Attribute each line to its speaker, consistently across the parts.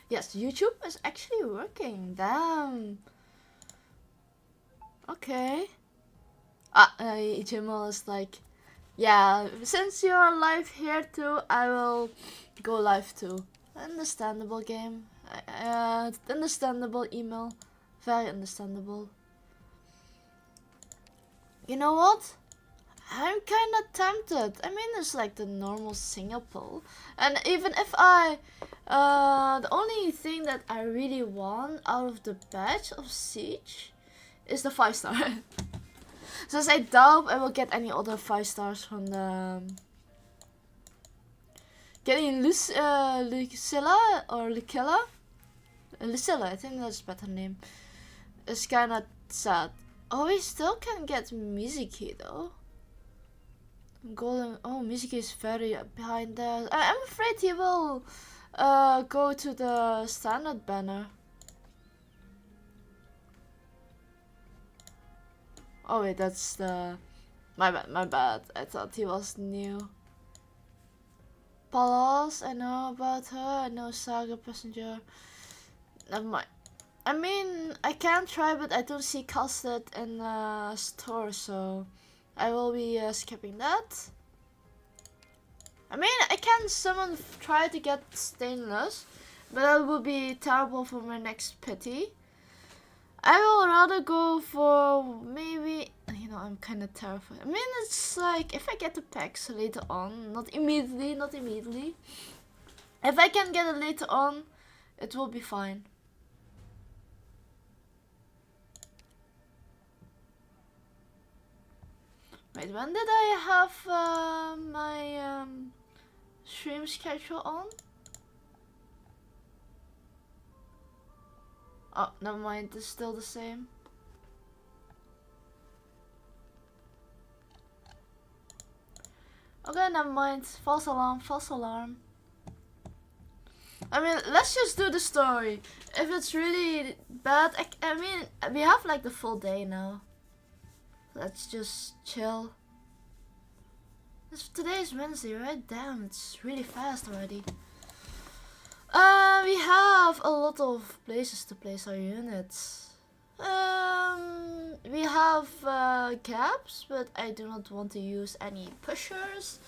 Speaker 1: Yes, YouTube is actually working. Damn. Okay. Jamal is like, yeah, since you're live here too, I will go live too. Understandable game. Understandable email. Very understandable. You know what? I'm kinda tempted. I mean, it's like the normal Singapore. And even if the only thing that I really want out of the badge of Siege is the 5-star. Since I doubt I will get any other 5 stars from the... Getting Lucilla or Lucilla? Lucilla, I think that's a better name. It's kinda sad. Oh, we still can get Mizuki though. Golden. Oh, Mizuki is very behind there. I'm afraid he will go to the standard banner. Oh wait, that's the... My bad. I thought he was new. Palas, I know about her. I know Saga Passenger. Never mind. I mean, I can try, but I don't see Custard in the store, so I will be skipping that. I mean, I can try to get Stainless, but that would be terrible for my next pity. I will rather go for maybe, you know, I'm kind of terrified. I mean, it's like, if I get the packs later on, not immediately. If I can get it later on, it will be fine. Wait, when did I have my stream schedule on? Oh, never mind, it's still the same. Okay, never mind. False alarm, false alarm. I mean, let's just do the story. If it's really bad, I mean, we have like the full day now. Let's just chill. Today is Wednesday, right? Damn, it's really fast already. We have a lot of places to place our units. We have gaps, but I do not want to use any pushers.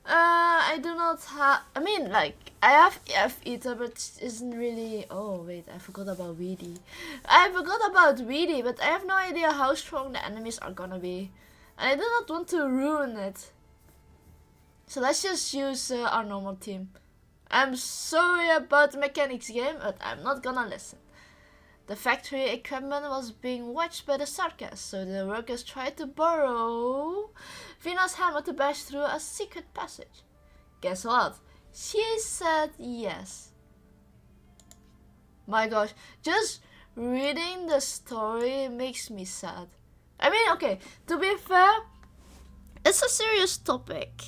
Speaker 1: I do not have... I mean, like, I have EF Eater, but it isn't really... Oh, wait, I forgot about Weedy. I forgot about Weedy, but I have no idea how strong the enemies are gonna be. And I do not want to ruin it. So let's just use our normal team. I'm sorry about the mechanics game, but I'm not gonna listen. The factory equipment was being watched by the circus, so the workers tried to borrow Vina's hammer to bash through a secret passage. Guess what? She said yes. My gosh, just reading the story makes me sad. I mean, okay, to be fair, it's a serious topic.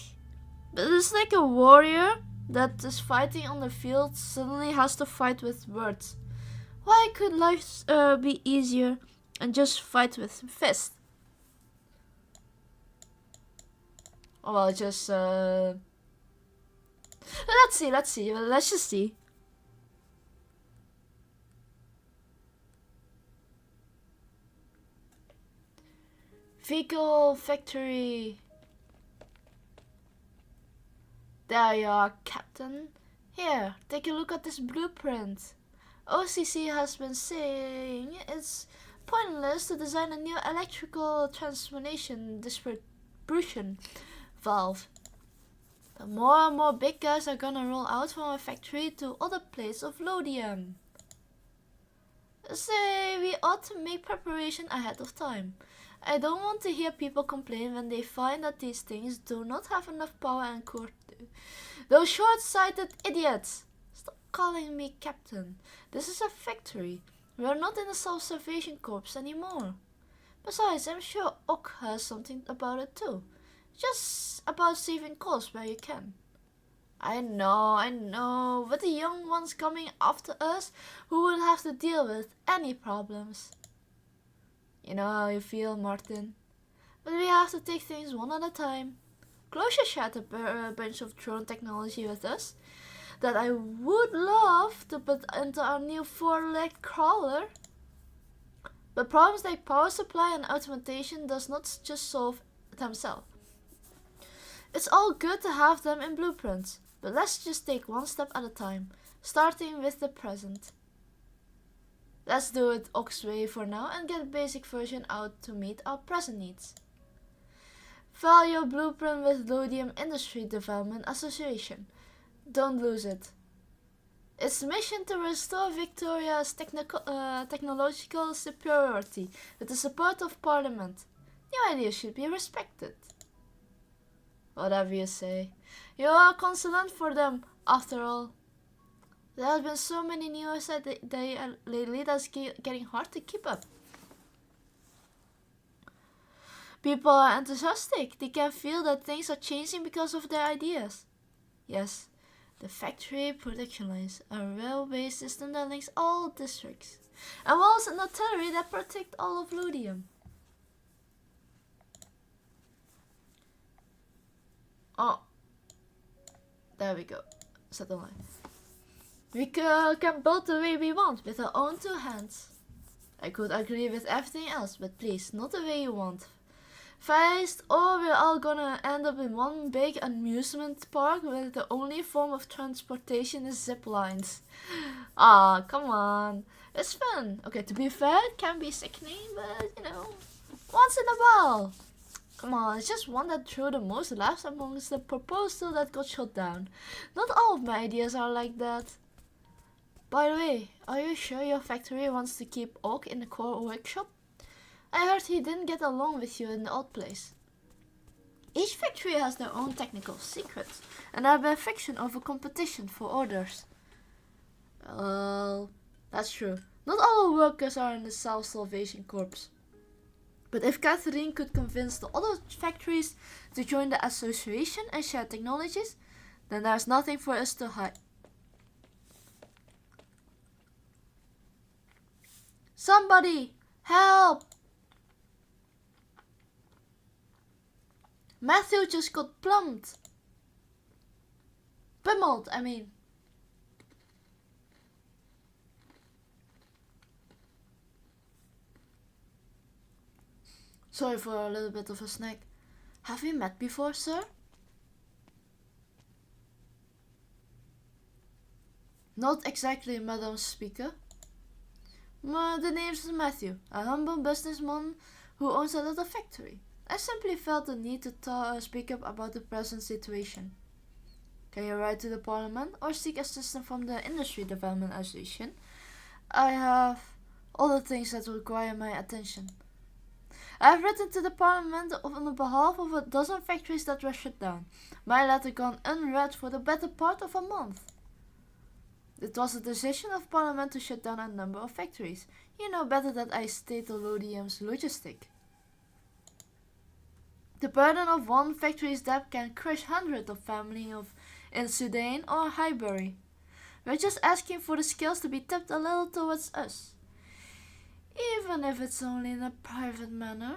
Speaker 1: But it's like a warrior that is fighting on the field suddenly has to fight with words. Why could life be easier and just fight with fists? Oh, well, just let's see. Let's just see. Vehicle factory. There you are, Captain. Here, take a look at this blueprint. OCC has been saying it's pointless to design a new electrical transformation distribution valve. The more and more big guys are gonna roll out from a factory to other places of Lodium. Say we ought to make preparation ahead of time. I don't want to hear people complain when they find that these things do not have enough power and core. Those short-sighted idiots! Stop calling me captain. This is a factory. We are not in the self-salvation corps anymore. Besides, I'm sure Ok has something about it too. Just about saving costs where you can. I know, but the young ones coming after us who will have to deal with any problems. You know how you feel, Martin. But we have to take things one at a time. Closure shared a bunch of drone technology with us. that I would love to put into our new 4-legged crawler. But problems like power supply and automation does not just solve themselves. It's all good to have them in blueprints, but let's just take one step at a time, starting with the present. Let's do it Ox way for now and get a basic version out to meet our present needs. File your blueprint with Lodium Industry Development Association. Don't lose it. Its mission to restore Victoria's technological superiority with the support of Parliament. New ideas should be respected. Whatever you say. You are a consultant for them, after all. There have been so many news lately that's getting hard to keep up. People are enthusiastic. They can feel that things are changing because of their ideas. Yes, the factory production lines, a railway system that links all districts, and walls and artillery that protect all of Lodium. Oh, there we go. Set the line. We can build the way we want with our own 2 hands. I could agree with everything else, but please, not the way you want. Fast, or we're all gonna end up in one big amusement park where the only form of transportation is zip lines. Ah, come on. It's fun. Okay, to be fair, it can be sickening, but you know, once in a while. Come on, it's just one that drew the most laughs amongst the proposal that got shot down. Not all of my ideas are like that. By the way, are you sure your factory wants to keep Oak in the core workshop? I heard he didn't get along with you in the old place. Each factory has their own technical secrets, and there have been friction over competition for orders. Well, that's true. Not all workers are in the Self-Salvation Corps. But if Catherine could convince the other factories to join the association and share technologies, then there's nothing for us to hide. Somebody, help! Matthew just got pummeled, I mean. Sorry for a little bit of a snack. Have we met before, sir? Not exactly, Madam Speaker. The name is Matthew, a humble businessman who owns a little factory. I simply felt the need to speak up about the present situation. Can you write to the Parliament or seek assistance from the Industry Development Association? I have other things that require my attention. I have written to the Parliament on the behalf of a dozen factories that were shut down. My letter gone unread for the better part of a month. It was a decision of Parliament to shut down a number of factories. You know better that I state the Lodium's logistic. The burden of one factory's debt can crush hundreds of families in Sudan or Highbury. We're just asking for the scales to be tipped a little towards us. Even if it's only in a private manner.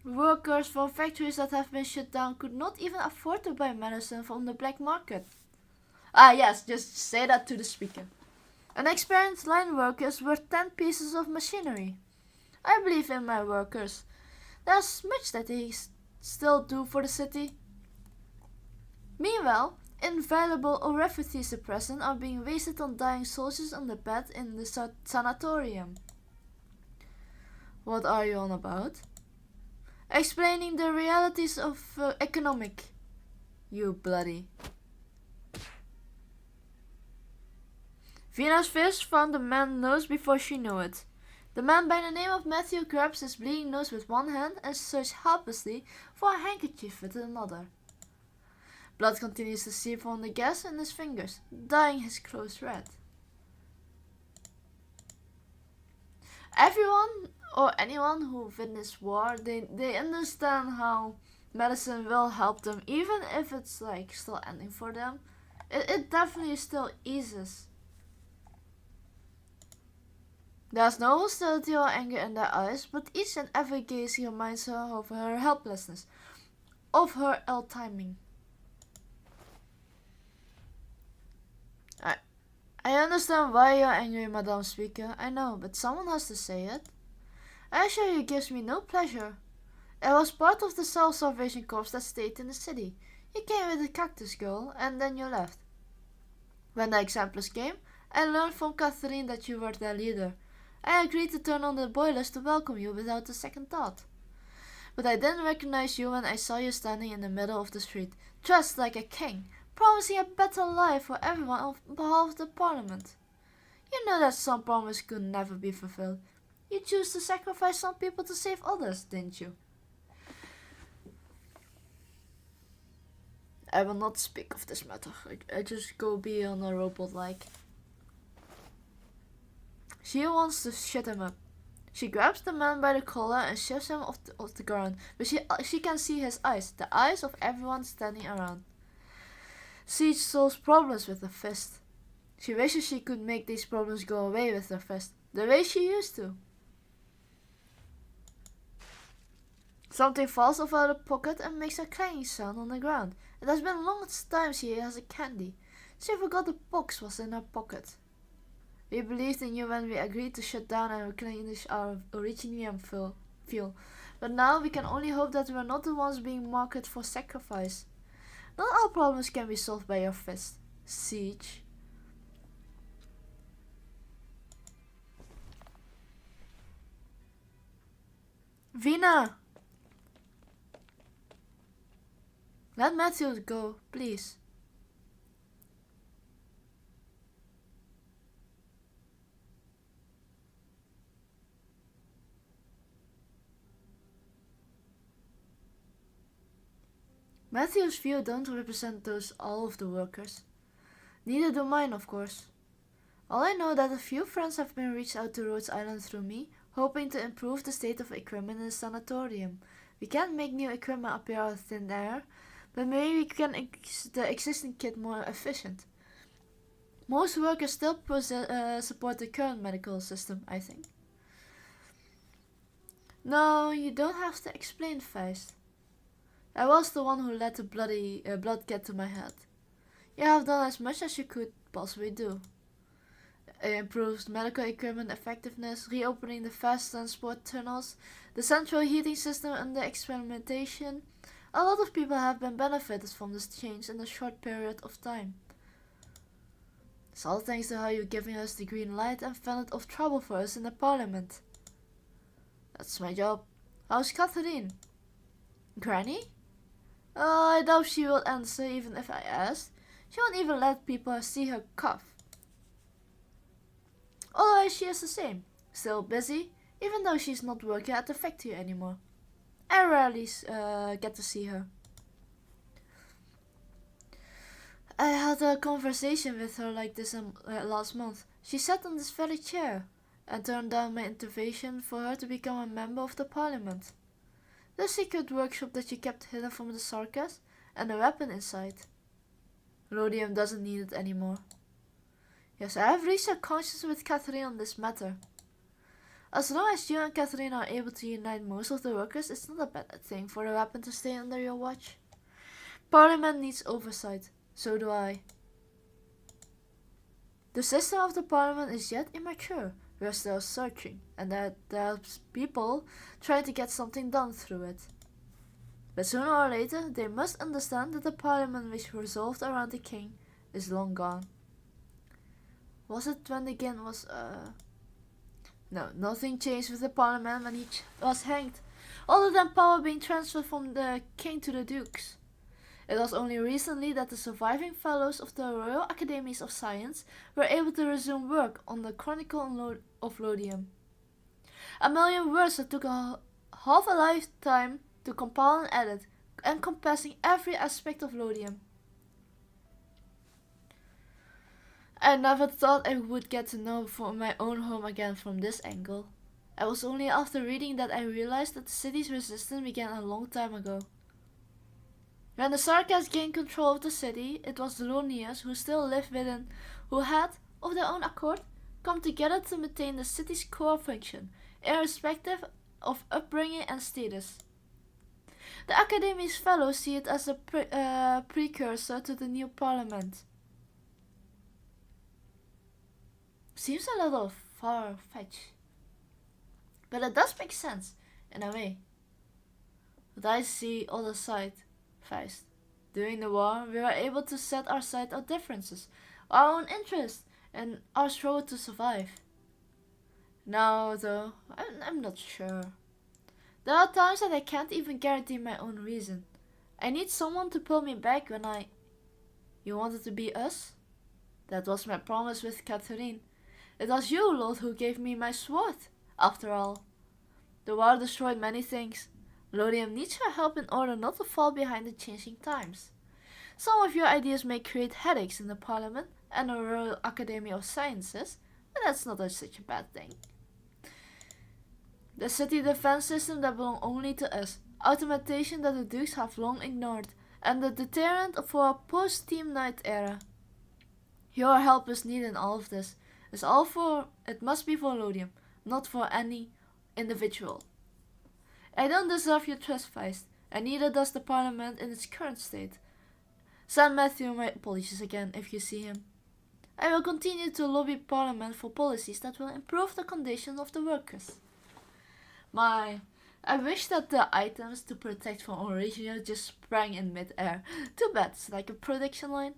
Speaker 1: Workers from factories that have been shut down could not even afford to buy medicine from the black market. Ah yes, just say that to the speaker. An experienced line worker is worth 10 pieces of machinery. I believe in my workers. There's much that they still do for the city. Meanwhile, invaluable orifity suppressants are being wasted on dying soldiers on the bed in the sanatorium. What are you on about? Explaining the realities of economic. You bloody. Venus Fish found the man's nose before she knew it. The man by the name of Matthew grabs his bleeding nose with one hand and searches helplessly for a handkerchief with another. Blood continues to seep from the gash in his fingers, dyeing his clothes red. Everyone or anyone who witnessed war, they understand how medicine will help them, even if it's like still ending for them. It definitely still eases. There's no hostility or anger in their eyes, but each and every gaze reminds her of her helplessness, of her ill timing. I understand why you're angry, Madame Speaker, I know, but someone has to say it. I assure you it gives me no pleasure. I was part of the self-salvation corps that stayed in the city. You came with the cactus girl, and then you left. When the examples came, I learned from Catherine that you were their leader. I agreed to turn on the boilers to welcome you without a second thought. But I didn't recognize you when I saw you standing in the middle of the street, dressed like a king, promising a better life for everyone on behalf of the parliament. You know that some promise could never be fulfilled. You chose to sacrifice some people to save others, didn't you? I will not speak of this matter. I just go be on a robot like. She wants to shut him up. She grabs the man by the collar and shoves him off the ground, but she can see his eyes, the eyes of everyone standing around. Siege solves problems with a fist. She wishes she could make these problems go away with her fist, the way she used to. Something falls off her pocket and makes a clanging sound on the ground. It has been a long time she has a candy. She forgot the box was in her pocket. We believed in you when we agreed to shut down and replenish our originium fuel. But now we can only hope that we are not the ones being marketed for sacrifice. Not all problems can be solved by your fist. Siege. Vina! Let Matthew go, please. Matthew's view don't represent those all of the workers. Neither do mine, of course. All I know that a few friends have been reached out to Rhodes Island through me, hoping to improve the state of equipment in the sanatorium. We can't make new equipment appear out of thin air, but maybe we can make the existing kit more efficient. Most workers still support the current medical system, I think. No, you don't have to explain, Feist. I was the one who let the blood get to my head. You have done as much as you could possibly do. Improved medical equipment effectiveness, reopening the fast transport tunnels, the central heating system under experimentation. A lot of people have been benefited from this change in a short period of time. It's all thanks to how you're giving us the green light and fended off trouble for us in the parliament. That's my job. How's Catherine? Granny? I doubt she will answer even if I asked. She won't even let people see her cough. Otherwise she is the same. Still busy, even though she's not working at the factory anymore. I rarely get to see her. I had a conversation with her like this last month. She sat on this very chair and turned down my invitation for her to become a member of the parliament. The secret workshop that she kept hidden from the Sarkas and the weapon inside. Rhodium doesn't need it anymore. Yes, I have reached a consensus with Catherine on this matter. As long as you and Catherine are able to unite most of the workers, it's not a bad thing for the weapon to stay under your watch. Parliament needs oversight. So do I. The system of the parliament is yet immature. We are still searching, and there are people trying to get something done through it. But sooner or later, they must understand that the parliament which resolved around the king is long gone. Was it when the king was, No, nothing changed with the parliament when he was hanged, other than power being transferred from the king to the dukes. It was only recently that the surviving fellows of the Royal Academies of Science were able to resume work on the Chronicle of Lodium. 1,000,000 words that took half a lifetime to compile and edit, encompassing every aspect of Lodium. I never thought I would get to know for my own home again from this angle. It was only after reading that I realized that the city's resistance began a long time ago. When the Sarkas gained control of the city, it was the Lonians who still lived within, who had, of their own accord, come together to maintain the city's core function, irrespective of upbringing and status. The Academy's fellows see it as a precursor to the new parliament. seems a little far-fetched. But it does make sense, in a way. But I see other side first. During the war, we were able to set aside our differences, our own interests, and our struggle to survive. Now, though, I'm not sure. There are times that I can't even guarantee my own reason. I need someone to pull me back when You wanted to be us? That was my promise with Catherine. It was you, Lord, who gave me my sword. After all, the war destroyed many things. Lodium needs your help in order not to fall behind the changing times. Some of your ideas may create headaches in the Parliament and the Royal Academy of Sciences, but that's not such a bad thing. The city defense system that belongs only to us, automation that the Dukes have long ignored, and the deterrent for a post-Team Night era. Your help is needed in all of this. It must be for Lodium, not for any individual. I don't deserve your trust, Feist, and neither does the Parliament in its current state. Send Matthew my apologies again if you see him. I will continue to lobby Parliament for policies that will improve the condition of the workers. I wish that the items to protect from original just sprang in mid-air. Too bad, it's like a production line.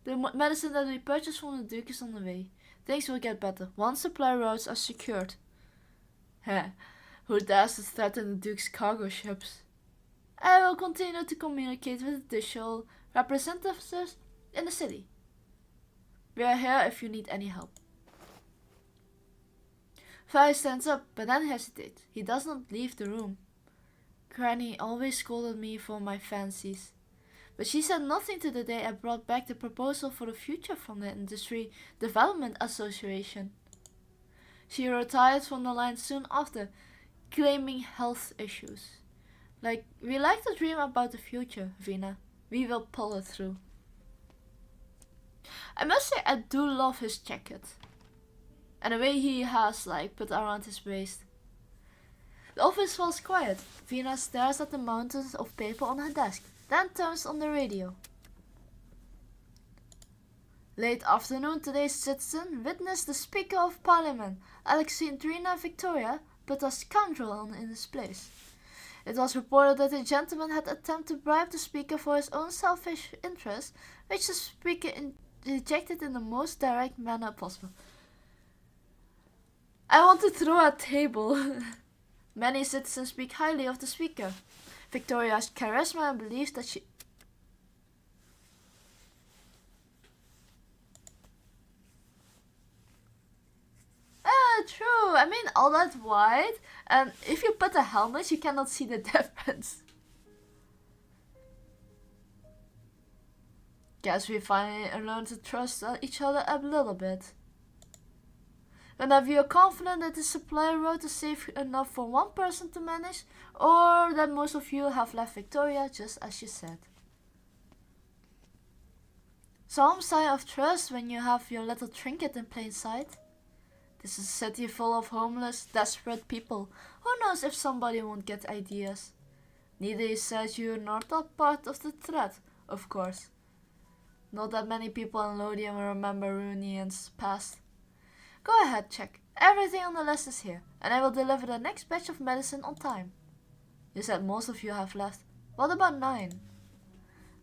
Speaker 1: The medicine that we purchased from the Duke is on the way. Things will get better once supply routes are secured. Heh, who dares to threaten the Duke's cargo ships? I will continue to communicate with additional representatives in the city. We are here if you need any help. Fai stands up, but then hesitates. He does not leave the room. Granny always scolded me for my fancies, but she said nothing to the day I brought back the proposal for the future from the Industry Development Association. She retired from the line soon after, claiming health issues. We like to dream about the future, Vina. We will pull it through. I must say I do love his jacket. And the way he has put around his waist. The office falls quiet. Vina stares at the mountains of paper on her desk, then turns on the radio. Late afternoon, today's citizen witnessed the Speaker of Parliament, Alexandrina Victoria, put a scoundrel in his place. It was reported that the gentleman had attempted to bribe the Speaker for his own selfish interest, which the Speaker rejected in the most direct manner possible. I want to throw a table. Many citizens speak highly of the Speaker. Victoria's charisma and believes that she... True. I mean, all that white, and if you put a helmet, you cannot see the difference. Guess we finally learned to trust each other a little bit. Whenever you're confident that the supply route is safe enough for one person to manage, or that most of you have left Victoria just as you said. Some sign of trust when you have your little trinket in plain sight. This is a city full of homeless, desperate people. Who knows if somebody won't get ideas? Neither is said you're not a part of the threat, of course. Not that many people in Lodium remember Runian's past. Go ahead, check. Everything on the list is here, and I will deliver the next batch of medicine on time. You said most of you have left. What about 9?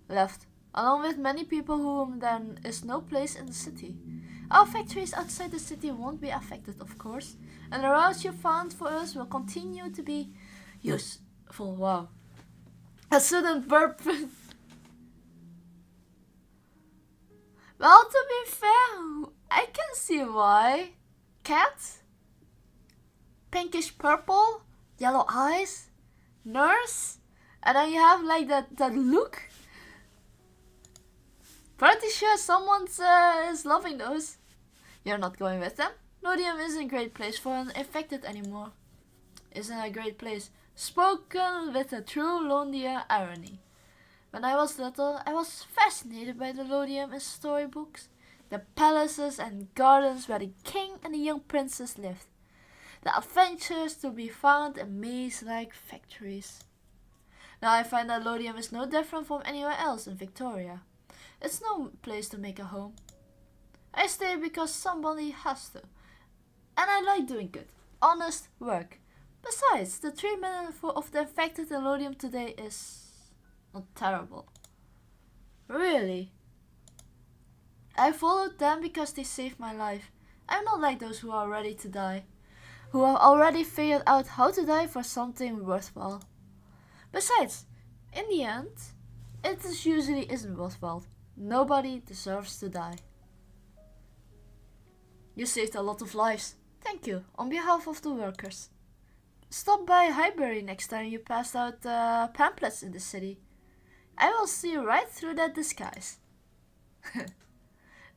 Speaker 1: Left, along with many people whom there is no place in the city. Our factories outside the city won't be affected, of course, and the routes you found for us will continue to be useful. Wow. A sudden burp. Well, to be fair, I can see why. Cat, pinkish purple, yellow eyes, nurse, and then you have that look. Pretty sure someone is loving those. You're not going with them. Lodium isn't a great place for an infected anymore. Isn't a great place. Spoken with a true Londia irony. When I was little, I was fascinated by the Lodium in storybooks. The palaces and gardens where the king and the young princess lived. The adventures to be found in maze-like factories. Now I find that Lodium is no different from anywhere else in Victoria. It's no place to make a home. I stay because somebody has to. And I like doing good, honest work. Besides, the treatment of the infected in Lodium today is not terrible. Really? I followed them because they saved my life. I'm not like those who are ready to die, who have already figured out how to die for something worthwhile. Besides, in the end, it usually isn't worthwhile. Nobody deserves to die. You saved a lot of lives. Thank you, on behalf of the workers. Stop by Highbury next time you pass out pamphlets in the city. I will see right through that disguise.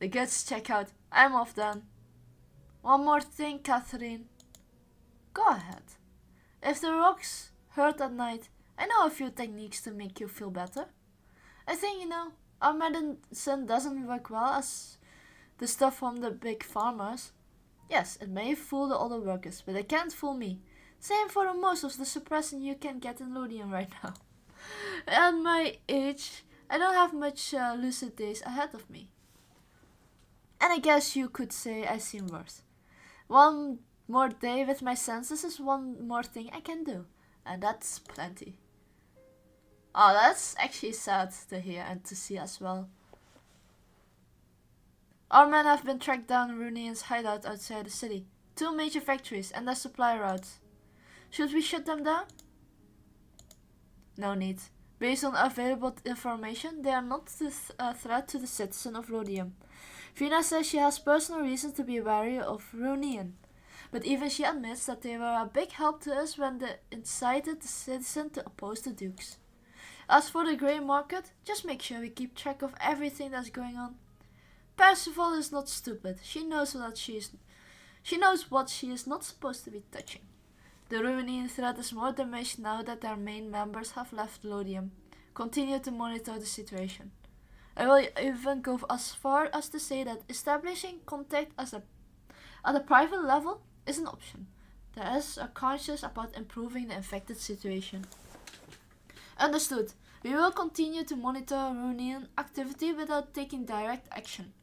Speaker 1: The goods check out. I'm off then. One more thing, Catherine. Go ahead. If the rocks hurt at night, I know a few techniques to make you feel better. I think, our medicine doesn't work well as the stuff from the big farmers. Yes, it may fool the other workers, but it can't fool me. Same for most of the suppressant you can get in Lodium right now. At my age, I don't have much lucid days ahead of me. And I guess you could say I seem worse. One more day with my senses is one more thing I can do. And that's plenty. Oh, that's actually sad to hear and to see as well. Our men have been tracked down Runian's hideout outside the city. 2 major factories and their supply routes. Should we shut them down? No need. Based on available information, they are not a threat to the citizen of Lodium. Vina says she has personal reason to be wary of Runian, but even she admits that they were a big help to us when they incited the citizen to oppose the dukes. As for the grey market, just make sure we keep track of everything that's going on. Percival is not stupid. She knows what she is not supposed to be touching. The Runian threat is more diminished now that their main members have left Lodium. Continue to monitor the situation. I will even go as far as to say that establishing contact at a private level is an option. The S are conscious about improving the infected situation. Understood. We will continue to monitor Runian activity without taking direct action.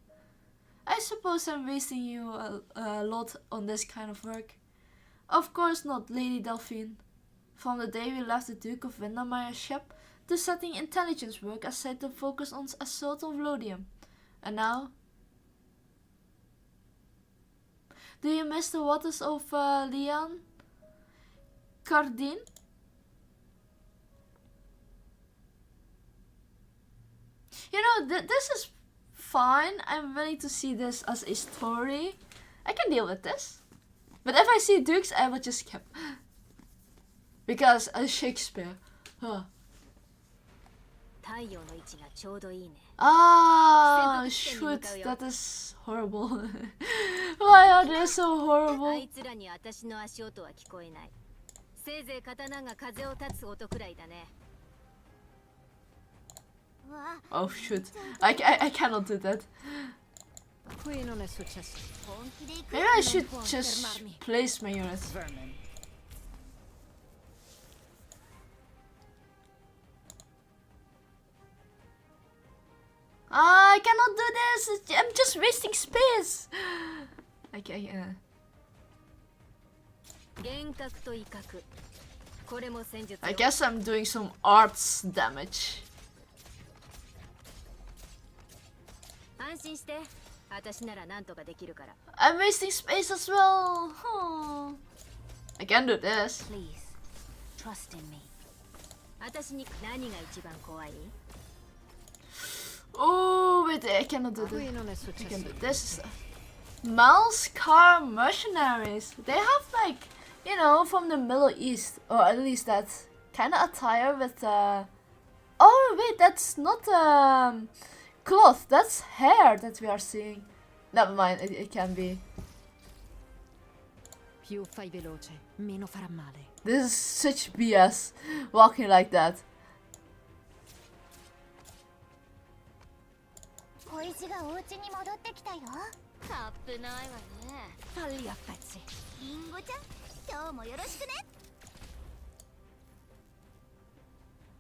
Speaker 1: I suppose I'm wasting you a lot on this kind of work. Of course not, Lady Delphine. From the day we left the Duke of Windermere's ship, to setting intelligence work aside to focus on assault of Lodium. And now? Do you miss the waters of Lian? Cardin? This is fine. I'm willing to see this as a story. I can deal with this. But if I see dukes, I will just skip. Because Shakespeare. Huh. Ah, shoot, that is horrible. Why are they so horrible? Oh shoot, I cannot do that. Maybe I should just place my unit. I cannot do this. I'm just wasting space. Okay, I guess I'm doing some arts damage. I'm wasting space as well. Oh. I can do this.
Speaker 2: Please, trust in me.
Speaker 1: Oh, wait, I cannot do this. I can do this. Mal's car mercenaries. They have like, from the Middle East, or at least that kind of attire with. Oh wait, that's not cloth. That's hair that we are seeing. Never mind. It can be. This is such BS. Walking like that.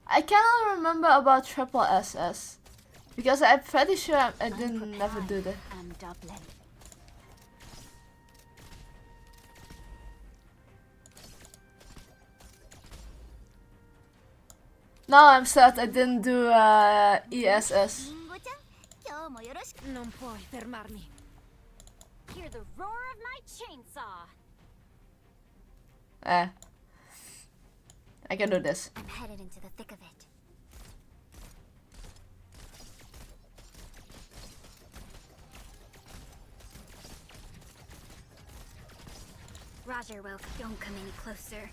Speaker 1: I cannot remember about triple SS because I'm pretty sure I didn't never do that.
Speaker 2: Dublin.
Speaker 1: Now I'm sad I didn't do IS5.
Speaker 2: Non puoi fermarmi. Hear the roar of my chainsaw.
Speaker 1: I can do this.
Speaker 2: I'm headed into the thick of it. Roger, Wilk. Don't come any closer.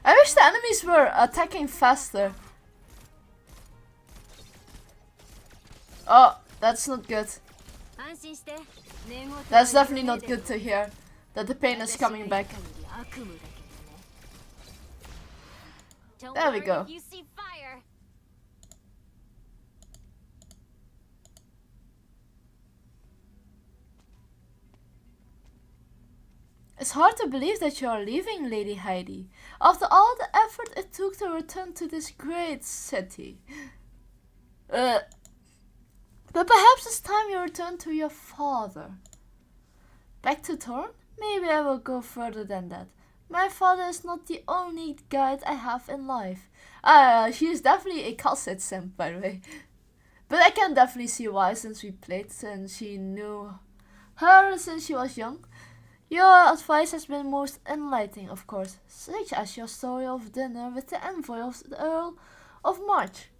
Speaker 1: I wish the enemies were attacking faster. Oh, that's not good. That's definitely not good to hear. That the pain is coming back. There we go.
Speaker 2: You see fire.
Speaker 1: It's hard to believe that you are leaving, Lady Heidi, after all the effort it took to return to this great city. But perhaps it's time you return to your father. Back to Thorn? Maybe I will go further than that. My father is not the only guide I have in life. She is definitely a Cosset simp, by the way. But I can definitely see why, since we played and she knew her since she was young. Your advice has been most enlightening, of course, such as your story of dinner with the envoy of the Earl of March.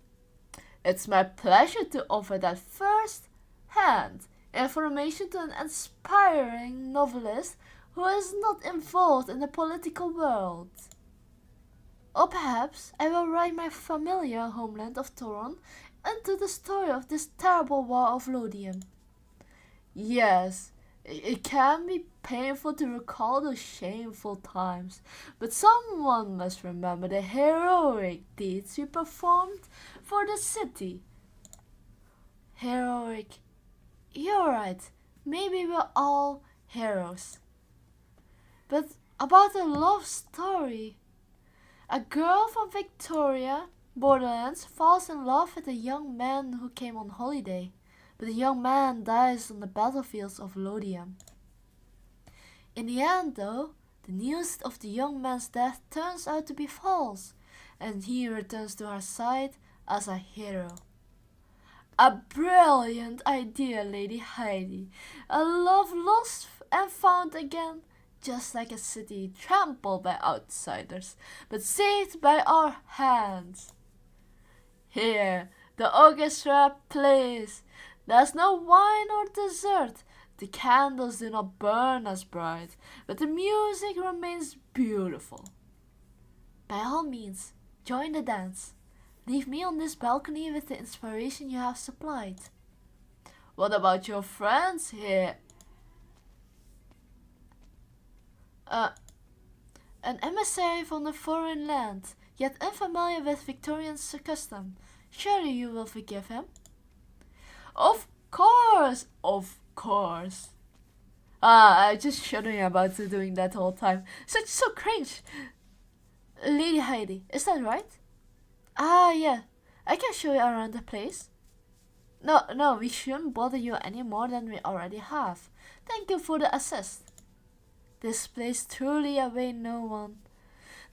Speaker 1: It's my pleasure to offer that first-hand information to an aspiring novelist who is not involved in the political world. Or perhaps I will write my familiar homeland of Toron into the story of this terrible war of Lothian. Yes, it can be painful to recall those shameful times, but someone must remember the heroic deeds we performed for the city. Heroic. You're right. Maybe we're all heroes. But about a love story. A girl from Victoria, Borderlands, falls in love with a young man who came on holiday. But the young man dies on the battlefields of Lothian. In the end, though, the news of the young man's death turns out to be false, and he returns to her side as a hero. A brilliant idea, Lady Heidi. A love lost and found again, just like a city trampled by outsiders, but saved by our hands. Here, the orchestra plays. There's no wine or dessert. The candles do not burn as bright, but the music remains beautiful. By all means, join the dance. Leave me on this balcony with the inspiration you have supplied. What about your friends here? An emissary from a foreign land, yet unfamiliar with Victorian custom. Surely you will forgive him? Of course, of course. I just shuddering about doing that whole time. So cringe. Lady Heidi, is that right? Yeah. I can show you around the place. No, we shouldn't bother you any more than we already have. Thank you for the assist. This place truly awaits no one.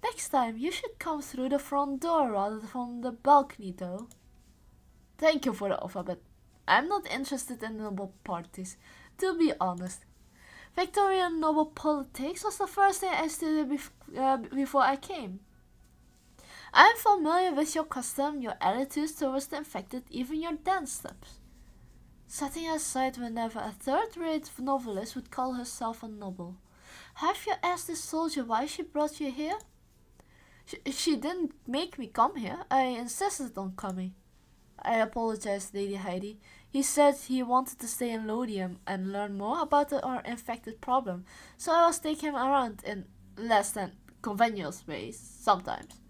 Speaker 1: Next time, you should come through the front door rather than from the balcony, though. Thank you for the offer, but I'm not interested in noble parties, to be honest. Victorian noble politics was the first thing I studied before I came. I'm familiar with your custom, your attitudes towards the infected, even your dance steps. Setting aside whenever a third-rate novelist would call herself a noble. Have you asked this soldier why she brought you here? She didn't make me come here. I insisted on coming. I apologized, Lady Heidi. He said he wanted to stay in Lothian and learn more about our infected problem, so I was taking him around in less than conventional ways sometimes.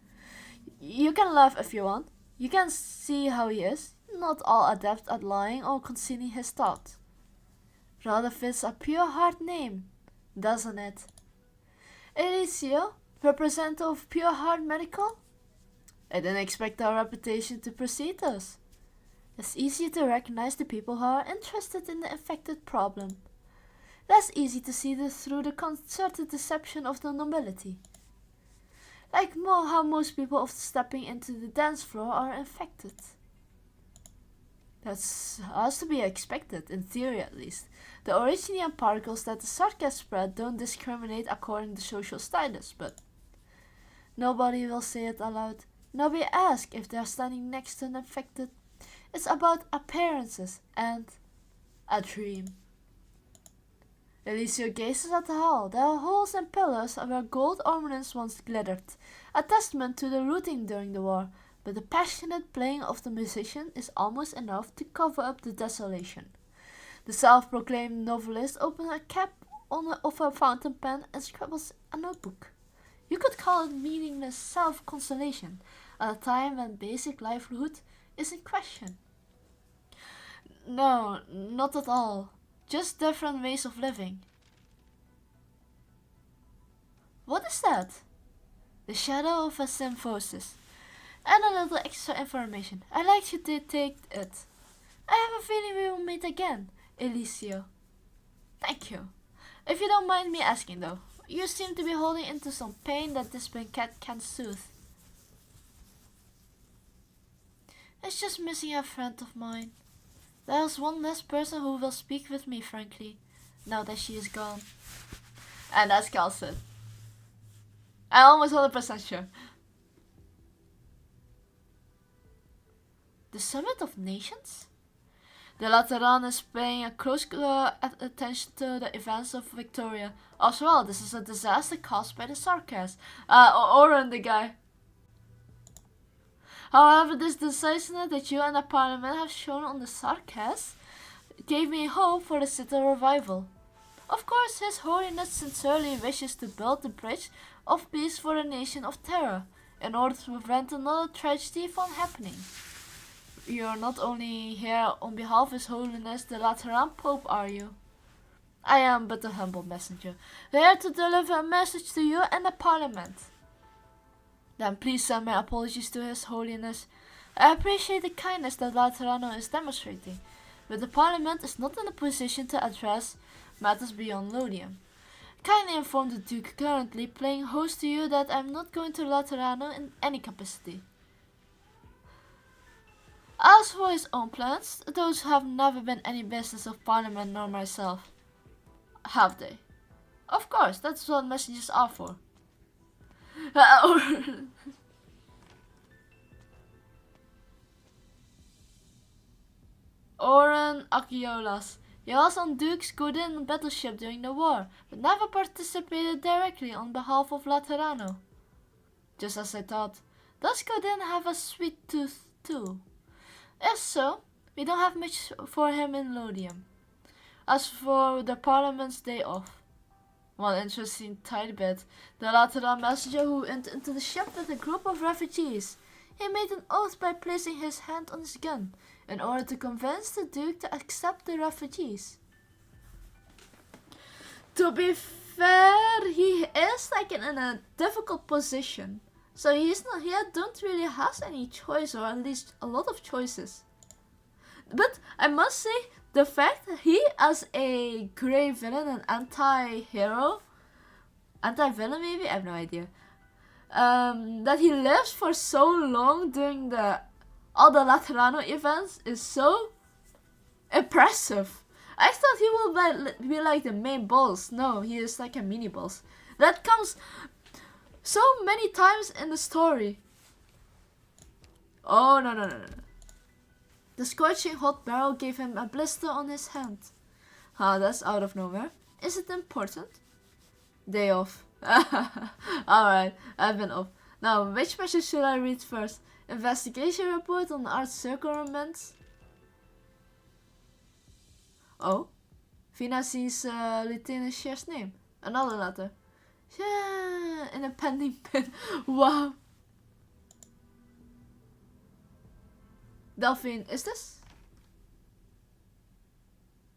Speaker 1: You can laugh if you want. You can see how he is, not all adept at lying or concealing his thoughts. Rather fits a pure heart name, doesn't it? Elisio, representative of Pure Heart Medical? I didn't expect our reputation to precede us. It's easy to recognize the people who are interested in the infected problem. Less easy to see through the concerted deception of the nobility. Like how most people after stepping into the dance floor are infected. That's has to be expected, in theory at least. The originium particles that the sarcas spread don't discriminate according to social status, but nobody will say it aloud. Nobody asks if they're standing next to an infected. It's about appearances and a dream. Eliseo gazes at the hall. There are holes and pillars where gold ornaments once glittered, a testament to the looting during the war. But the passionate playing of the musician is almost enough to cover up the desolation. The self-proclaimed novelist opens a cap of a fountain pen and scribbles a notebook. You could call it meaningless self-consolation at a time when basic livelihood is in question. No, not at all. Just different ways of living. What is that? The shadow of a symbiosis. And a little extra information. I'd like you to take it. I have a feeling we will meet again, Eliseo. Thank you. If you don't mind me asking though, you seem to be holding into some pain that this cat can't soothe. It's just missing a friend of mine. There's one less person who will speak with me frankly, now that she is gone. And that's Kelson. I'm almost 100% sure. The Summit of Nations? The Lateran is paying a close attention to the events of Victoria. After all, this is a disaster caused by the sarcasm. Oren, the guy. However, this decisiveness that you and the Parliament have shown on the sarcasm gave me hope for the city revival. Of course, His Holiness sincerely wishes to build the bridge of peace for a nation of terror, in order to prevent another tragedy from happening. You are not only here on behalf of His Holiness the Lateran Pope, are you? I am but a humble messenger, here to deliver a message to you and the Parliament. Then please send my apologies to His Holiness. I appreciate the kindness that Laterano is demonstrating, but the Parliament is not in a position to address matters beyond Lodium. Kindly inform the Duke currently playing host to you that I am not going to Laterano in any capacity. As for his own plans, those have never been any business of Parliament nor myself. Have they? Of course, that's what messengers are for. Oren Akiolas. He was on Duke's Godin battleship during the war, but never participated directly on behalf of Laterano. Just as I thought. Does Godin have a sweet tooth too? If so, we don't have much for him in Lodium. As for the Parliament's day off, one interesting tidbit, the Lateran messenger who went into the ship with a group of refugees. He made an oath by placing his hand on his gun, in order to convince the Duke to accept the refugees. To be fair, he is like in a difficult position. So he don't really has any choice, or at least a lot of choices. But I must say, the fact that he as a grey villain, an anti-hero, anti-villain maybe, I have no idea, that he lives for so long during all the Laterano events is so impressive. I thought he will be like the main boss. No, he is like a mini boss. That comes so many times in the story. Oh, no. The scorching hot barrel gave him a blister on his hand. That's out of nowhere. Is it important? Day off. Alright, I've been off. Now, which message should I read first? Investigation report on art circumvents. Oh, Vina sees Lieutenant Cher's name. Another letter. Yeah, in a pending pin. Wow. Delphine, is this?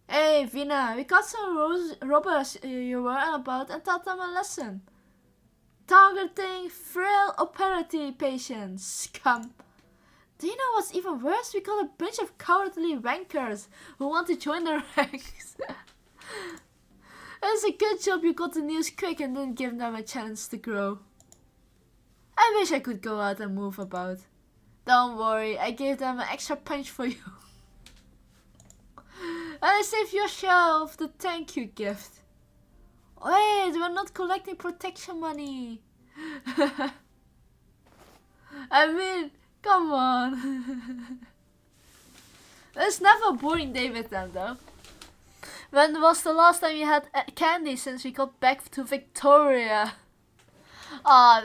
Speaker 1: Hey, Vina, we caught some robbers you were about and taught them a lesson. targeting frail operating patients. Scum. Do you know what's even worse? We got a bunch of cowardly wankers who want to join the ranks. It's a good job you got the news quick and didn't give them a chance to grow. I wish I could go out and move about. Don't worry, I gave them an extra punch for you. And I saved your share of the thank you gift. Wait, we're not collecting protection money. I mean, come on. It's never a boring day with them though. When was the last time you had candy since we got back to Victoria?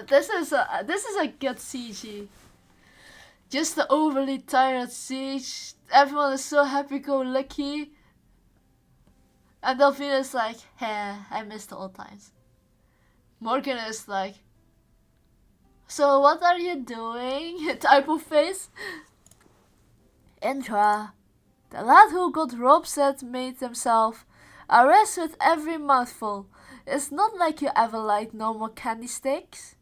Speaker 1: This is a good CG. Just the overly tired siege. Everyone is so happy-go-lucky. And Delphine is like, hey, I miss the old times. Morgan is like, so what are you doing? Type of face. Indra, the lad who got rope set made himself a rest with every mouthful. It's not like you ever liked normal candy sticks.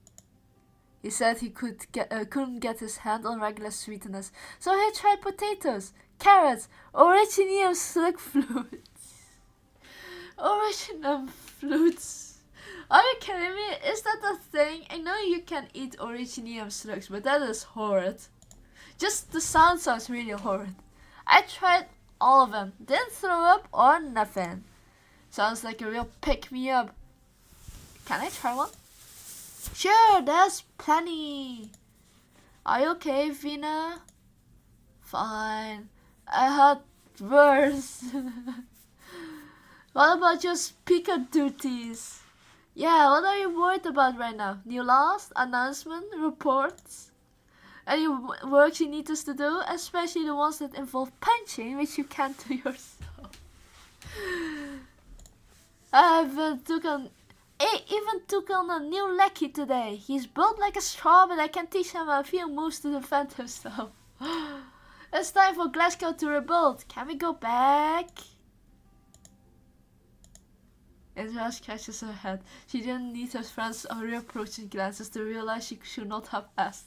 Speaker 1: He said he couldn't get his hand on regular sweeteners, so he tried potatoes, carrots, originum slug flutes. Originum flutes. Are you kidding me? Is that a thing? I know you can eat originum slugs, but that is horrid. Just the sound sounds really horrid. I tried all of them. Didn't throw up or nothing. Sounds like a real pick-me-up. Can I try one? Sure, there's plenty. Are you okay, Vina? Fine. I had worse. What about your speaker duties? Yeah, what are you worried about right now? New laws, announcement, reports? Any works you need us to do, especially the ones that involve punching, which you can't do yourself. I even took on a new lackey today. He's built like a straw, but I can teach him a few moves to defend himself. It's time for Glasgow to rebuild. Can we go back? Indra scratches her head. She didn't need her friend's reapproaching glances to realize she should not have asked.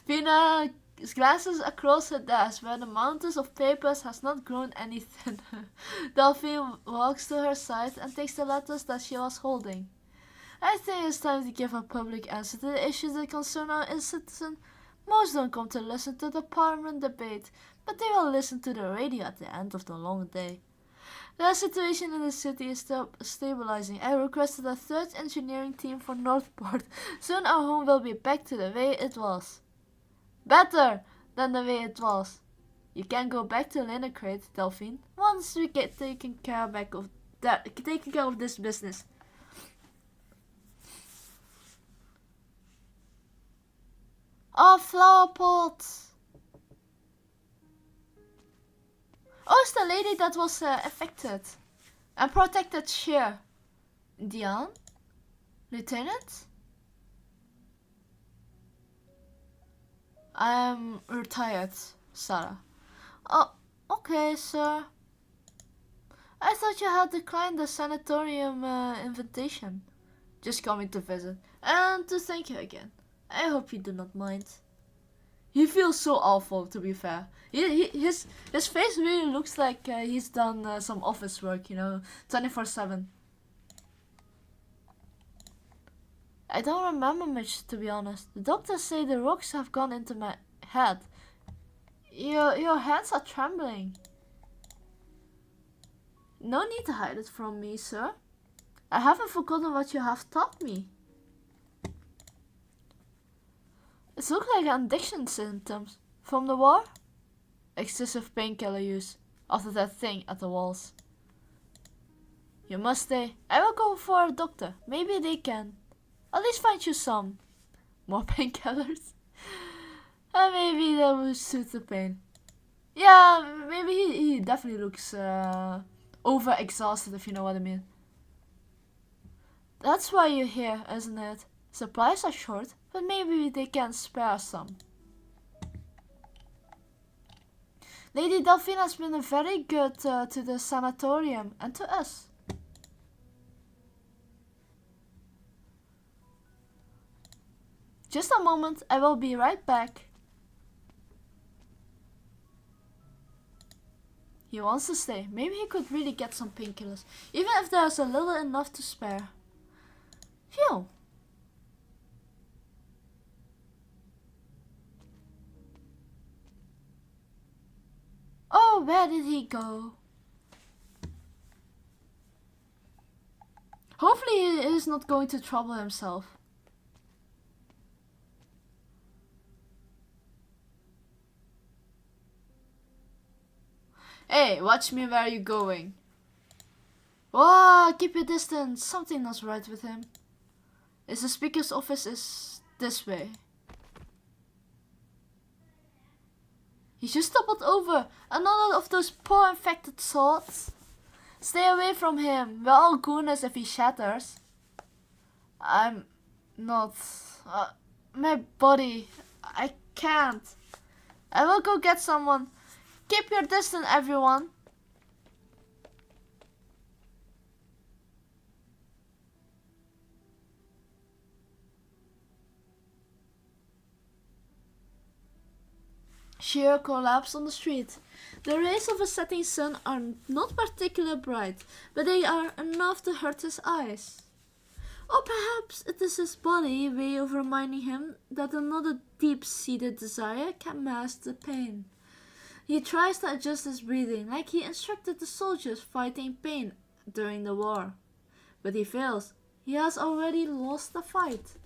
Speaker 1: Vina glances across her desk where the mountains of papers has not grown any thinner. Delphine walks to her side and takes the letters that she was holding. I think it's time to give a public answer to the issues that concern our citizens. Most don't come to listen to the parliament debate, but they will listen to the radio at the end of the long day. The situation in the city is stabilizing. I requested a third engineering team for Northport. Soon our home will be back to the way it was. Better than the way it was. You can go back to Linacrate, Delphine, once we get taken care of this business. Oh, flower pots! Oh, it's the lady that was affected and protected Sheer. Diane? Lieutenant? I'm retired, Sarah. Oh, okay, sir. I thought you had declined the sanatorium invitation. Just coming to visit and to thank you again. I hope you do not mind. He feels so awful, to be fair. His face really looks like he's done some office work, 24/7. I don't remember much, to be honest. The doctors say the rocks have gone into my head. Your hands are trembling. No need to hide it from me, sir. I haven't forgotten what you have taught me. It looks like addiction symptoms. From the war? Excessive painkiller use. After that thing at the walls. You must stay. I will go for a doctor. Maybe they can at least find you some more painkillers. And maybe that will soothe the pain. Yeah, maybe he definitely looks over-exhausted, if you know what I mean. That's why you're here, isn't it? Supplies are short, but maybe they can spare some. Lady Delphine has been very good to the sanatorium and to us. Just a moment, I will be right back. He wants to stay. Maybe he could really get some painkillers, even if there's a little enough to spare. Phew. Oh, where did he go? Hopefully he is not going to trouble himself. Hey, watch me, where are you going? Whoa, keep your distance. Something not right with him. The speaker's office is this way. He just stumbled over another of those poor infected swords. Stay away from him. We're all gooners if he shatters. I'm not. My body. I can't. I will go get someone. Keep your distance, everyone. Sheer collapse on the street. The rays of a setting sun are not particularly bright, but they are enough to hurt his eyes. Or perhaps it is his body way of reminding him that another deep-seated desire can mask the pain. He tries to adjust his breathing like he instructed the soldiers fighting pain during the war. But he fails. He has already lost the fight.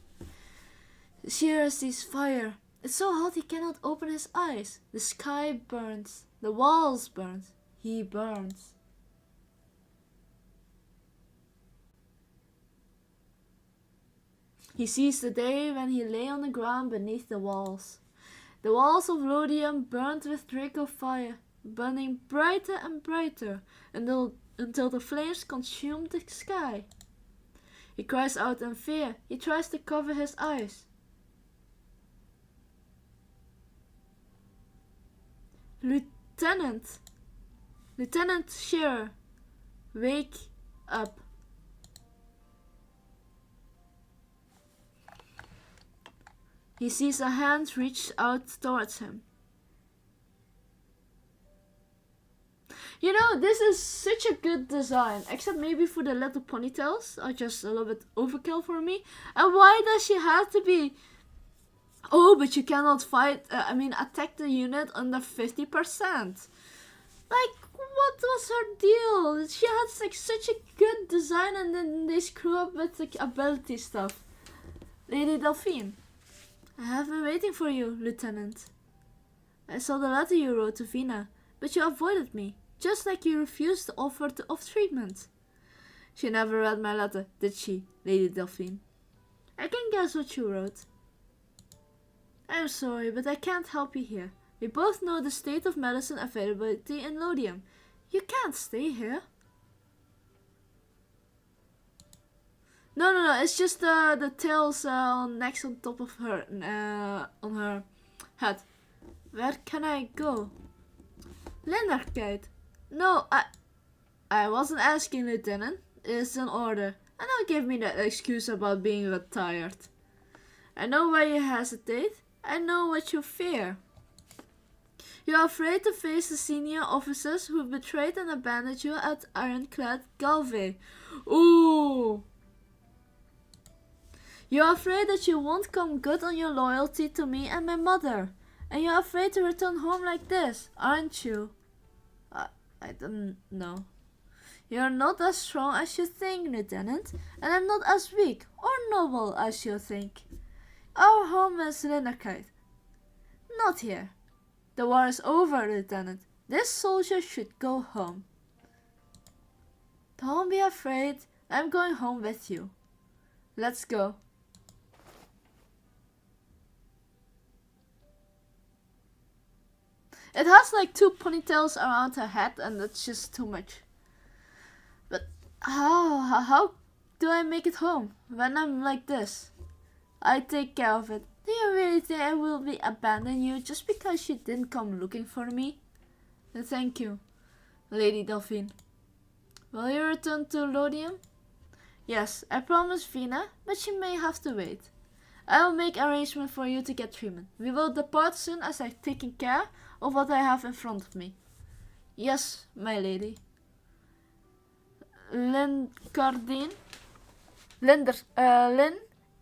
Speaker 1: Sheer sees fire. It's so hot he cannot open his eyes. The sky burns. The walls burn. He burns. He sees the day when he lay on the ground beneath the walls. The walls of Lodium burned with Draco fire, burning brighter and brighter until the flames consumed the sky. He cries out in fear. He tries to cover his eyes. Lieutenant Shearer, wake up. He sees a hand reach out towards him. You know, this is such a good design, except maybe for the little ponytails are just a little bit overkill for me. And why does she have to be... Oh, but you cannot attack the unit under 50%. Like, what was her deal? She had like such a good design and then they screw up with the ability stuff. Lady Delphine. I have been waiting for you, Lieutenant. I saw the letter you wrote to Vina, but you avoided me, just like you refused to offer of treatment. She never read my letter, did she, Lady Delphine? I can guess what you wrote. I'm sorry, but I can't help you here. We both know the state of medicine availability in Lodium. You can't stay here. No, it's just the tails next on top of her, on her head. Where can I go? Linderkite. No, I wasn't asking, Lieutenant. It's an order. And don't give me that excuse about being a bit tired. I know why you hesitate. I know what you fear. You're afraid to face the senior officers who betrayed and abandoned you at Ironclad Galway. Ooh! You're afraid that you won't come good on your loyalty to me and my mother. And you're afraid to return home like this, aren't you? I don't know. You're not as strong as you think, Lieutenant, and I'm not as weak or noble as you think. Our home is Linderkite. Not here. The war is over, Lieutenant. This soldier should go home. Don't be afraid. I'm going home with you. Let's go. It has like 2 ponytails around her head and that's just too much. But how do I make it home when I'm like this? I take care of it. Do you really think I will be abandon you just because you didn't come looking for me? Thank you, Lady Delphine. Will you return to Lodium? Yes, I promised Vina, but she may have to wait. I will make arrangements for you to get treatment. We will depart soon as I've taken care of what I have in front of me. Yes, my lady. Lynn Cardine. Lynn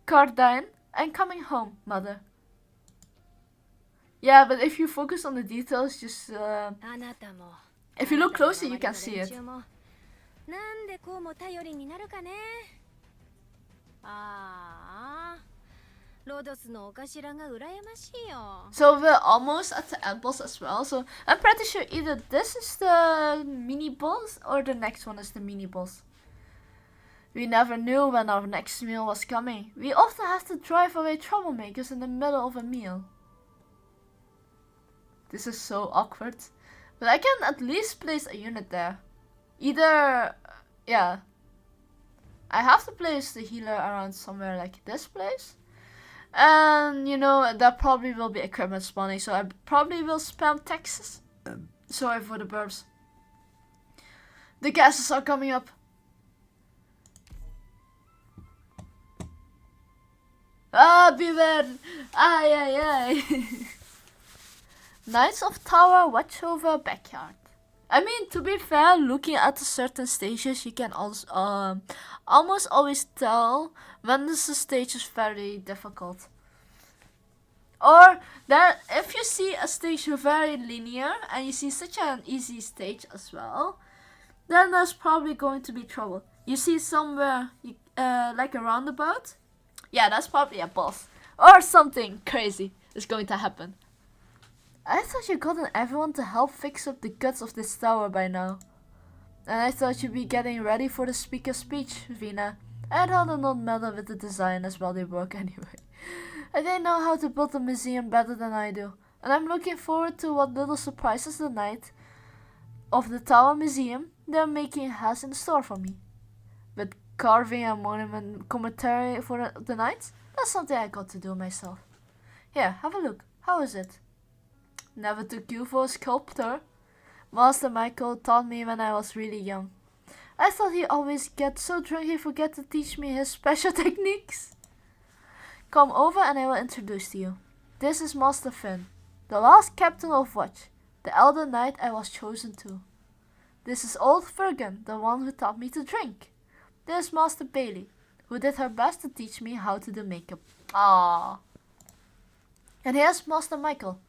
Speaker 1: Cardine. I'm coming home, mother. Yeah, but if you focus on the details, just if you look closer, you can see it.
Speaker 2: なんでこうも頼りになるかね。ああ、ロドスのお頭が羨ましいよ。
Speaker 1: So we're almost at the end boss as well. So I'm pretty sure either this is the mini boss or the next one is the mini boss. We never knew when our next meal was coming. We often have to drive away troublemakers in the middle of a meal. This is so awkward. But I can at least place a unit there. Either, yeah. I have to place the healer around somewhere like this place. And, you know, there probably will be equipment spawning. So I probably will spam Texas. Sorry for the burps. The gases are coming up. Ah, beware! Ay, ay, ay. Knights of Tower watch over backyard. I mean, to be fair, looking at the certain stages, you can also almost always tell when this stage is very difficult. Or that if you see a stage very linear and you see such an easy stage as well, then there's probably going to be trouble. You see somewhere like a roundabout, yeah, that's probably a boss or something crazy is going to happen. I thought you'd gotten everyone to help fix up the guts of this tower by now. And I thought you'd be getting ready for the speaker's speech, Vina. I'd rather not meddle with the designers while they work anyway. They know how to build a museum better than I do. And I'm looking forward to what little surprises the night of the Tower Museum they're making has in store for me. But carving a monument commentary for the night? That's something I got to do myself. Here, have a look. How is it? Never took you for a sculptor. Master Michael taught me when I was really young. I thought he always gets so drunk he forget to teach me his special techniques. Come over and I will introduce to you. This is Master Finn, the last captain of watch, the elder knight I was chosen to. This is old Fergan, the one who taught me to drink. This is Master Bailey, who did her best to teach me how to do makeup. Ah. And here's Master Michael.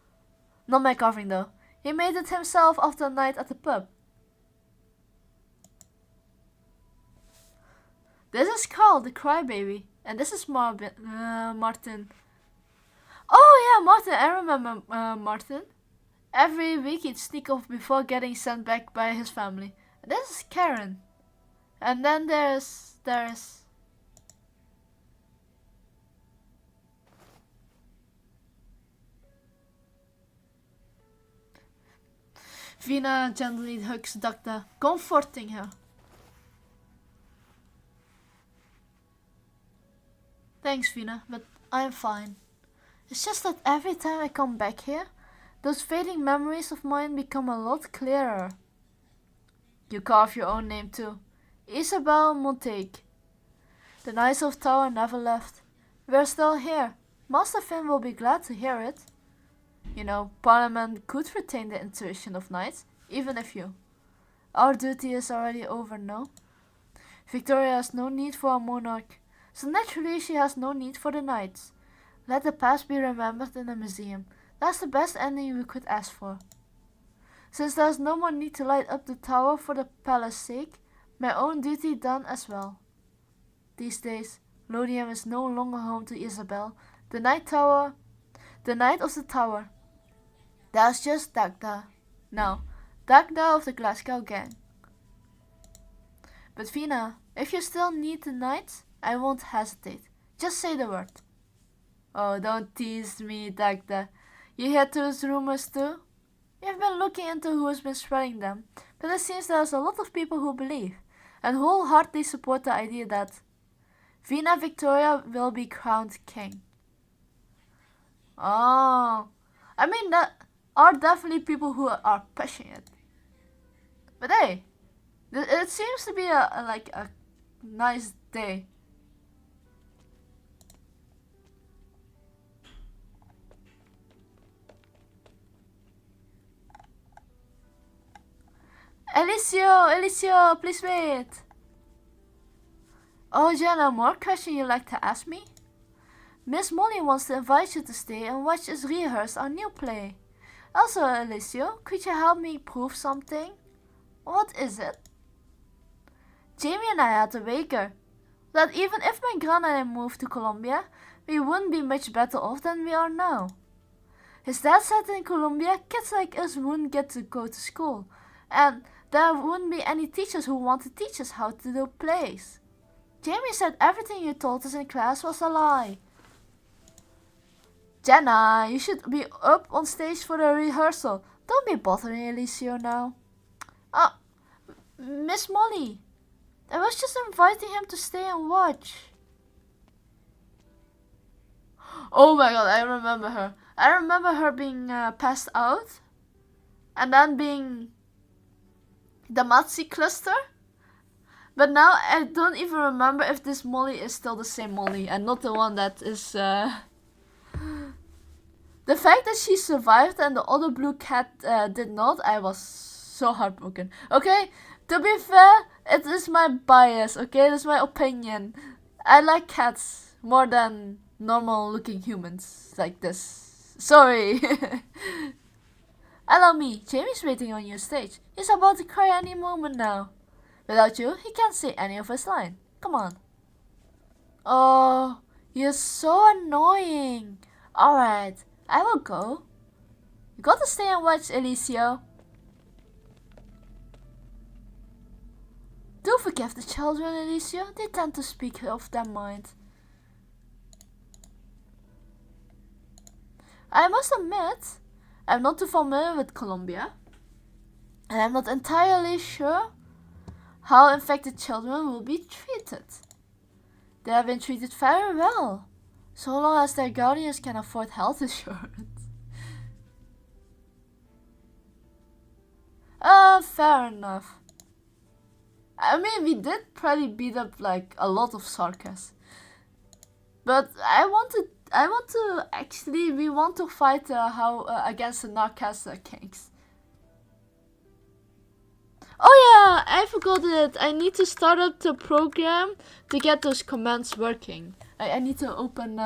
Speaker 1: Not my carving though. He made it himself after a night at the pub. This is Carl, the crybaby. And this is Martin. Oh yeah, Martin. I remember Martin. Every week he'd sneak off before getting sent back by his family. And this is Karen. And then there's Vina gently hugs Doctor, comforting her. Thanks, Vina, but I'm fine. It's just that every time I come back here, those fading memories of mine become a lot clearer. You carve your own name too. Isabel Montague. The Knights of Tower never left. We're still here. Master Finn will be glad to hear it. You know, Parliament could retain the intuition of knights, even if you. Our duty is already over, no? Victoria has no need for a monarch, so naturally she has no need for the knights. Let the past be remembered in the museum. That's the best ending we could ask for. Since there's no more need to light up the tower for the palace's sake, my own duty done as well. These days, Lothian is no longer home to Isabel, the Knight of the Tower. There's just Dagda. No, Dagda of the Glasgow gang. But Vina, if you still need the knights, I won't hesitate. Just say the word. Oh, don't tease me, Dagda. You heard those rumors too? You've been looking into who's been spreading them, but it seems there's a lot of people who believe and wholeheartedly support the idea that Vina Victoria will be crowned king. Oh, I mean, that are definitely people who are pushing it. But hey, it seems to be a nice day. Alicio, please wait. Oh, Jenna, more question you'd like to ask me? Miss Molly wants to invite you to stay and watch us rehearse our new play. Also, Alicio, could you help me prove something? What is it? Jamie and I had to wake her that even if my gran and I moved to Colombia, we wouldn't be much better off than we are now. His dad said in Colombia, kids like us wouldn't get to go to school, and there wouldn't be any teachers who want to teach us how to do plays. Jamie said everything you told us in class was a lie. Jenna, you should be up on stage for the rehearsal. Don't be bothering Alicio now. Miss Molly, I was just inviting him to stay and watch. Oh my god, I remember her. I remember her being passed out. And then being the Matzi cluster. But now I don't even remember if this Molly is still the same Molly and not the one that is... The fact that she survived and the other blue cat did not, I was so heartbroken. Okay, to be fair, it is my bias, okay? That's my opinion. I like cats more than normal looking humans like this. Sorry. Allow me, Jamie's waiting on your stage. He's about to cry any moment now. Without you, he can't say any of his line. Come on. Oh, you're so annoying. Alright, I will go. You gotta stay and watch, Alicio. Do forgive the children, Alicio. They tend to speak off their mind. I must admit, I'm not too familiar with Colombia. And I'm not entirely sure how infected children will be treated. They have been treated very well, so long as their guardians can afford health insurance. Fair enough. I mean, we did probably beat up like a lot of sarcasm. But we want to fight against the Narcas Kings. Oh yeah, I forgot it. I need to start up the program to get those commands working. I need to open,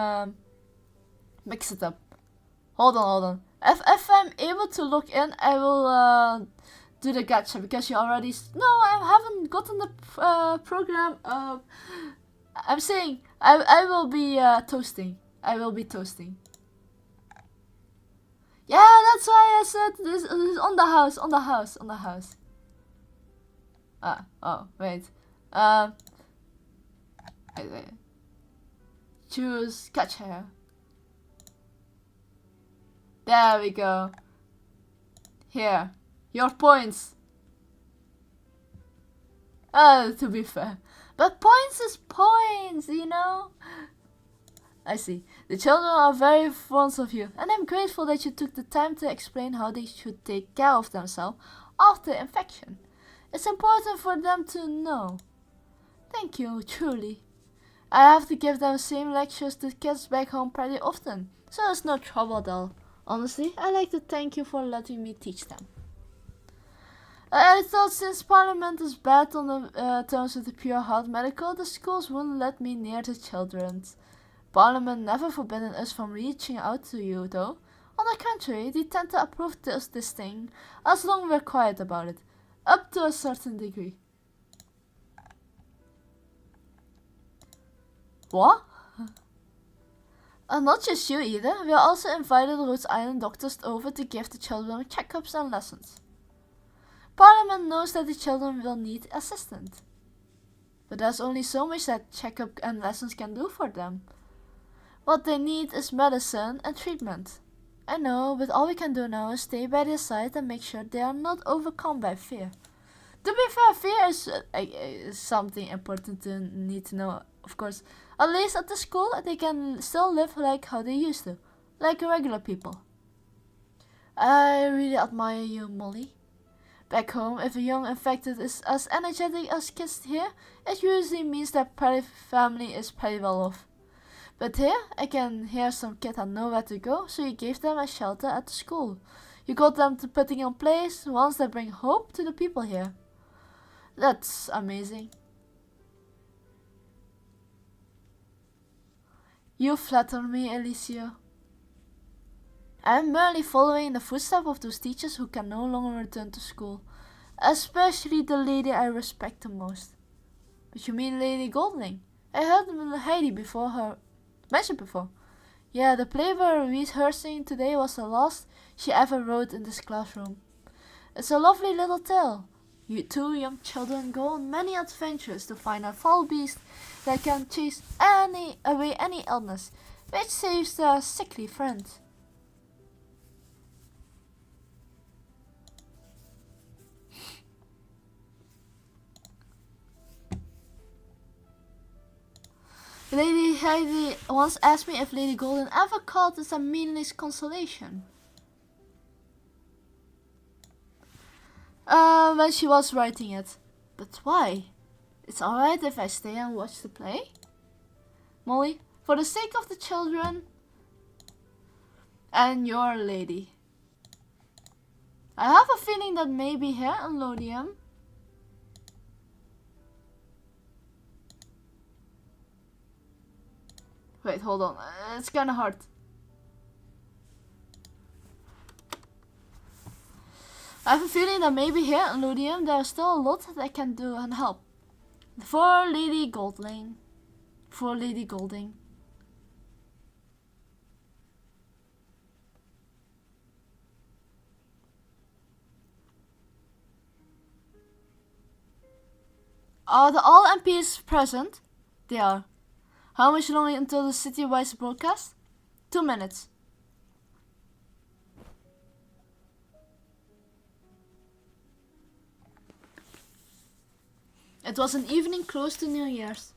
Speaker 1: mix it up. Hold on. If I'm able to log in, I will do the gacha because you already. No, I haven't gotten the program up. I'm saying I will be toasting. I will be toasting. Yeah, that's why I said this is on the house. Wait. Wait. Choose gacha. There we go. Here, your points. To be fair. But points is points, you know? I see. The children are very fond of you, and I'm grateful that you took the time to explain how they should take care of themselves after infection. It's important for them to know. Thank you, truly. I have to give them same lectures to kids back home pretty often, so it's no trouble at all. Honestly, I'd like to thank you for letting me teach them. I thought since Parliament is bad on the terms of the pure heart medical, the schools wouldn't let me near the children. Parliament never forbidden us from reaching out to you, though. On the contrary, they tend to approve this thing, as long as we're quiet about it, up to a certain degree. What? And not just you either, we also invited Rhode Island doctors over to give the children checkups and lessons. Parliament knows that the children will need assistance. But there's only so much that checkup and lessons can do for them. What they need is medicine and treatment. I know, but all we can do now is stay by their side and make sure they are not overcome by fear. To be fair, fear is something important to need to know, of course. At least at the school, they can still live like how they used to, like regular people. I really admire you, Molly. Back home, if a young infected is as energetic as kids here, it usually means that family is pretty well off. But here, I can hear some kid had nowhere to go, so you gave them a shelter at the school. You got them to putting in place ones that bring hope to the people here. That's amazing. You flatter me, Elisio. I am merely following in the footsteps of those teachers who can no longer return to school. Especially the lady I respect the most. But you mean Lady Golding? I heard Heidi mentioned before. Yeah, the play we're rehearsing today was the last she ever wrote in this classroom. It's a lovely little tale. You two young children go on many adventures to find a foul beast that can chase away any illness, which saves their sickly friend. Lady Heidi once asked me if Lady Golden ever called this a meaningless consolation. When she was writing it. But why? It's alright if I stay and watch the play? Molly, for the sake of the children and your lady. I have a feeling that maybe here in Lodium Wait, hold on. It's kinda hard. I have a feeling that maybe here in Lodium there's still a lot that I can do and help. For Lady Golding. For Lady Golding. Are all MPs present? They are. How much longer until the city-wide broadcast? 2 minutes. It was an evening close to New Year's.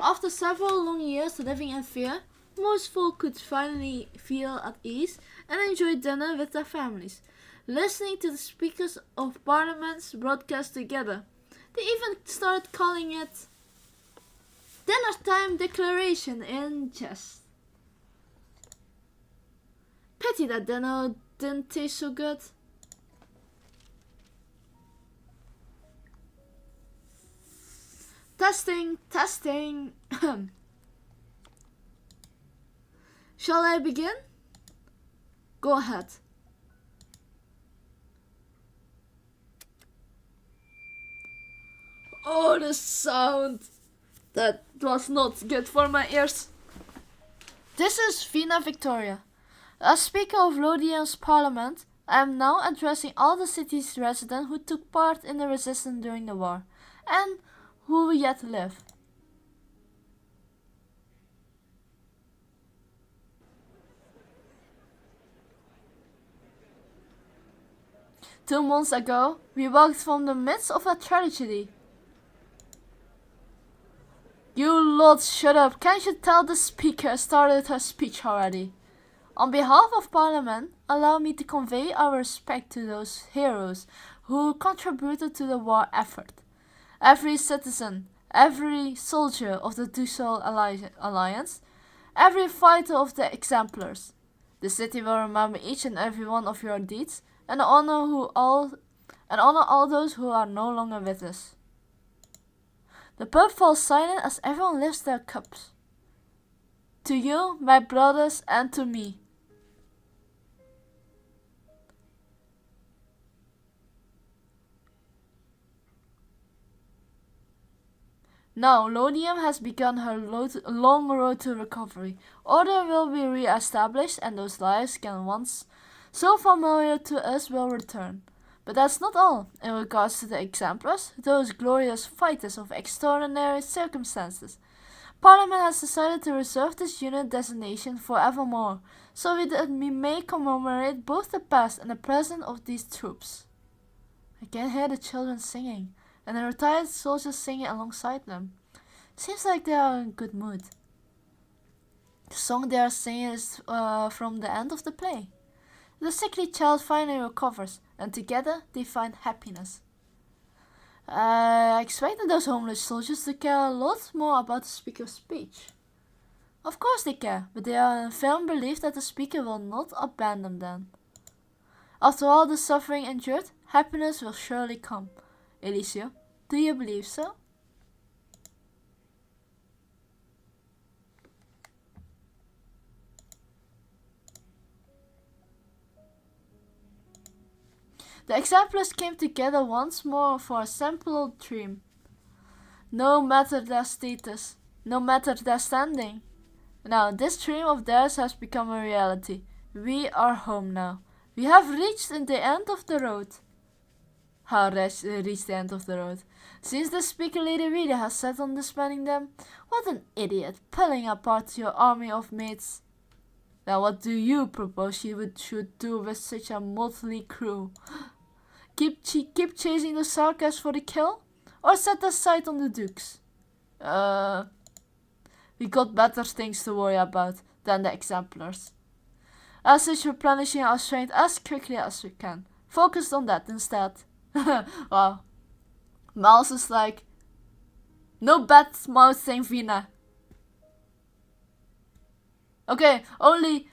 Speaker 1: After several long years living in fear, most folk could finally feel at ease and enjoy dinner with their families, listening to the speakers of parliaments broadcast together. They even started calling it dinner time declaration in jest. Pity that dinner didn't taste so good. Testing, testing. Shall I begin? Go ahead. Oh, the sound. That was not good for my ears. This is Vina Victoria. As Speaker of Lodium's Parliament, I am now addressing all the city's residents who took part in the resistance during the war, and who yet live. Two months ago, we walked from the midst of a tragedy. You lot, shut up. Can't you tell the speaker started her speech already? On behalf of Parliament, allow me to convey our respect to those heroes who contributed to the war effort. Every citizen, every soldier of the Dussel Alliance, every fighter of the exemplars. The city will remember each and every one of your deeds and honor all those who are no longer with us. The pub falls silent as everyone lifts their cups. To you, my brothers, and to me. Now, Lodium has begun her long road to recovery. Order will be re-established and those lives can once so familiar to us will return. But that's not all. In regards to the exemplars, those glorious fighters of extraordinary circumstances, Parliament has decided to reserve this unit designation forevermore, so that we may commemorate both the past and the present of these troops. I can hear the children singing, and the retired soldiers singing alongside them. Seems like they are in good mood. The song they are singing is from the end of the play. The sickly child finally recovers, and together they find happiness. I expected those homeless soldiers to care a lot more about the speaker's speech. Of course they care, but they are in firm belief that the speaker will not abandon them. After all the suffering endured, happiness will surely come. Eliseo, do you believe so? The exemplars came together once more for a simple dream. No matter their status, no matter their standing. Now, this dream of theirs has become a reality. We are home now. We have reached the end of the road. How reached the end of the road? Since the speaker lady really has set on disbanding them, what an idiot, pulling apart your army of mates. Now what do you propose should do with such a motley crew? Keep chasing the sarcas for the kill? Or set their sight on the dukes? We got better things to worry about than the exemplars. As such, replenishing our strength as quickly as we can. Focus on that instead. Wow. Miles is like, no bad mouthing Vina. Okay, only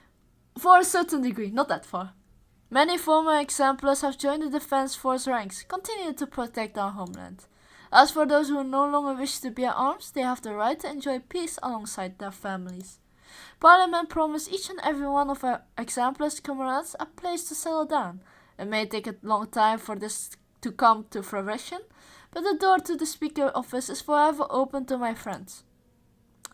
Speaker 1: for a certain degree, not that far. Many former exemplars have joined the defense force ranks, continuing to protect our homeland. As for those who no longer wish to bear arms, they have the right to enjoy peace alongside their families. Parliament promised each and every one of our exemplars comrades a place to settle down. It may take a long time for this to come to fruition, but the door to the speaker office is forever open to my friends.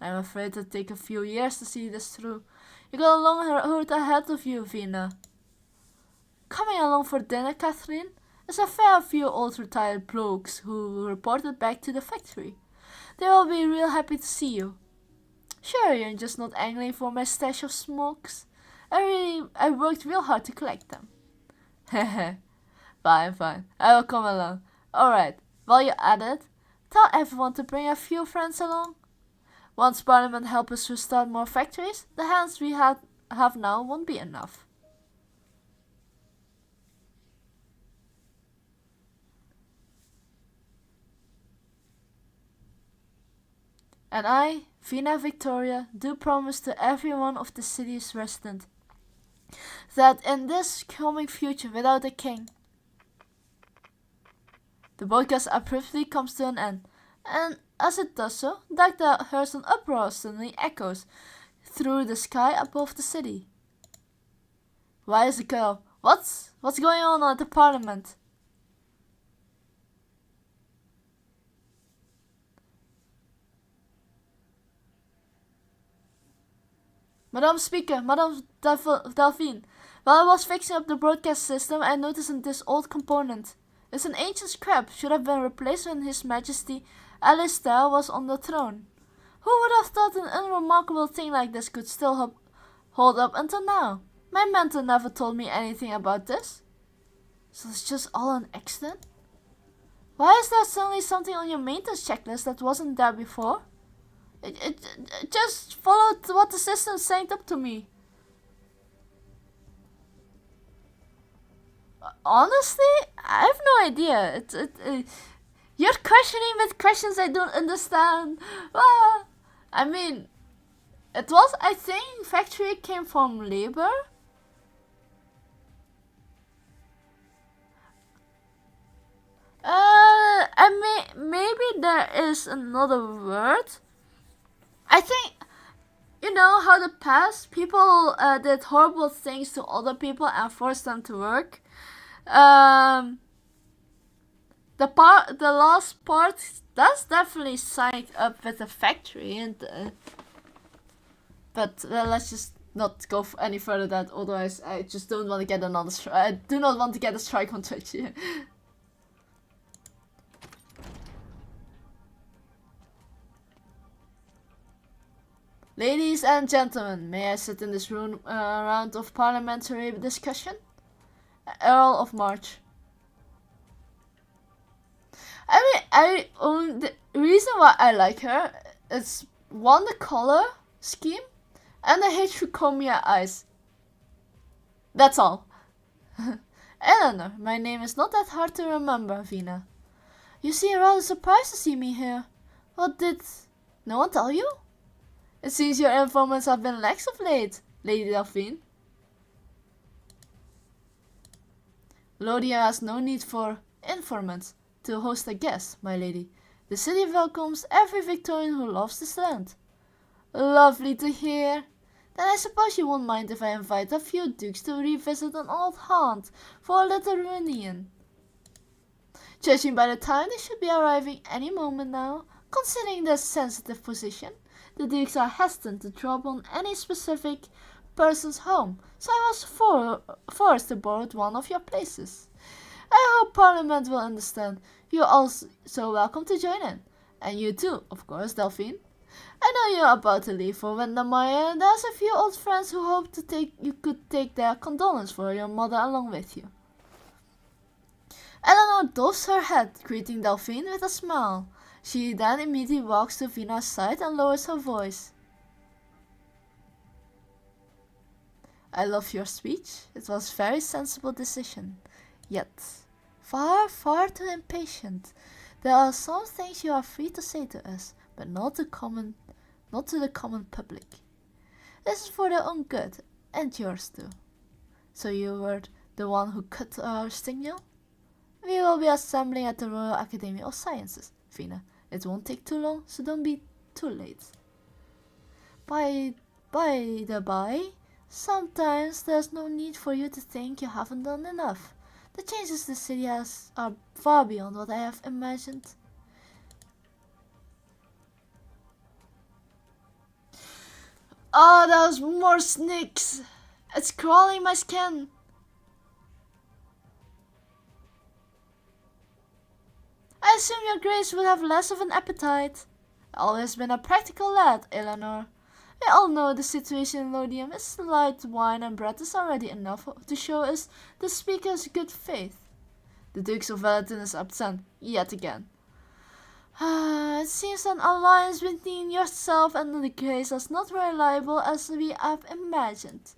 Speaker 1: I'm afraid it'll take a few years to see this through. You got a long road ahead of you, Vina. Coming along for dinner, Catherine? There's a fair few old retired blokes who reported back to the factory. They will be real happy to see you. Sure, you're just not angling for my stash of smokes. I worked real hard to collect them. Heh. Fine. I will come along. Alright, while you're at it, tell everyone to bring a few friends along. Once Parliament helps us restart more factories, the hands we have now won't be enough. And I, Vina Victoria, do promise to every one of the city's residents that in this coming future without a king, the broadcast abruptly comes to an end, and as it does so, Dagda hears an uproar suddenly echoes through the sky above the city. Why is the girl? What's going on at the parliament? Madame Speaker, Madame Delphine, while I was fixing up the broadcast system, I noticed this old component. It's an ancient scrap, should have been replaced when His Majesty Alistair was on the throne. Who would have thought an unremarkable thing like this could still hold up until now? My mentor never told me anything about this. So it's just all an accident? Why is there suddenly something on your maintenance checklist that wasn't there before? It just followed what the system sent up to me. Honestly, I have no idea. You're questioning with questions I don't understand. I mean, it was, I think, factory came from labor. Maybe there is another word. I think, you know how the past people did horrible things to other people and forced them to work. The last part, that's definitely signed up with the factory, and but let's just not go any further than that. Otherwise, I just don't want to get another. I do not want to get a strike on Twitch here. Ladies and gentlemen, may I sit in this room round of parliamentary discussion? Earl of March. The reason why I like her is one, the color scheme and the heterochromia eyes. That's all. Eleanor, my name is not that hard to remember, Vina. You seem rather surprised to see me here. What did no one tell you? It seems your informants have been lax of late, Lady Delphine. Lothian has no need for informants to host a guest, my lady. The city welcomes every Victorian who loves this land. Lovely to hear. Then I suppose you won't mind if I invite a few dukes to revisit an old haunt for a little reunion. Judging by the time, they should be arriving any moment now. Considering their sensitive position, the dukes are hesitant to drop on any specific person's home, so I was forced to borrow one of your places. I hope Parliament will understand. You are also welcome to join in. And you too, of course, Delphine. I know you're about to leave for Windermere. There's a few old friends who hope you could take their condolence for your mother along with you. Eleanor doffs her head, greeting Delphine with a smile. She then immediately walks to Vina's side and lowers her voice. I love your speech. It was a very sensible decision. Yet, far, far too impatient. There are some things you are free to say to us, but not to the common public. This is for their own good, and yours too. So you were the one who cut our signal? We will be assembling at the Royal Academy of Sciences, Vina. It won't take too long, so don't be too late. By the by, sometimes there's no need for you to think you haven't done enough. The changes the city has are far beyond what I have imagined. Oh, there's more snakes! It's crawling my skin! I assume your grace would have less of an appetite. Always been a practical lad, Eleanor. We all know the situation in Lothian is light wine and bread is already enough to show us the speaker's good faith. The Dukes of Wellington is absent, yet again. It seems an alliance between yourself and the Grace is not reliable as we have imagined.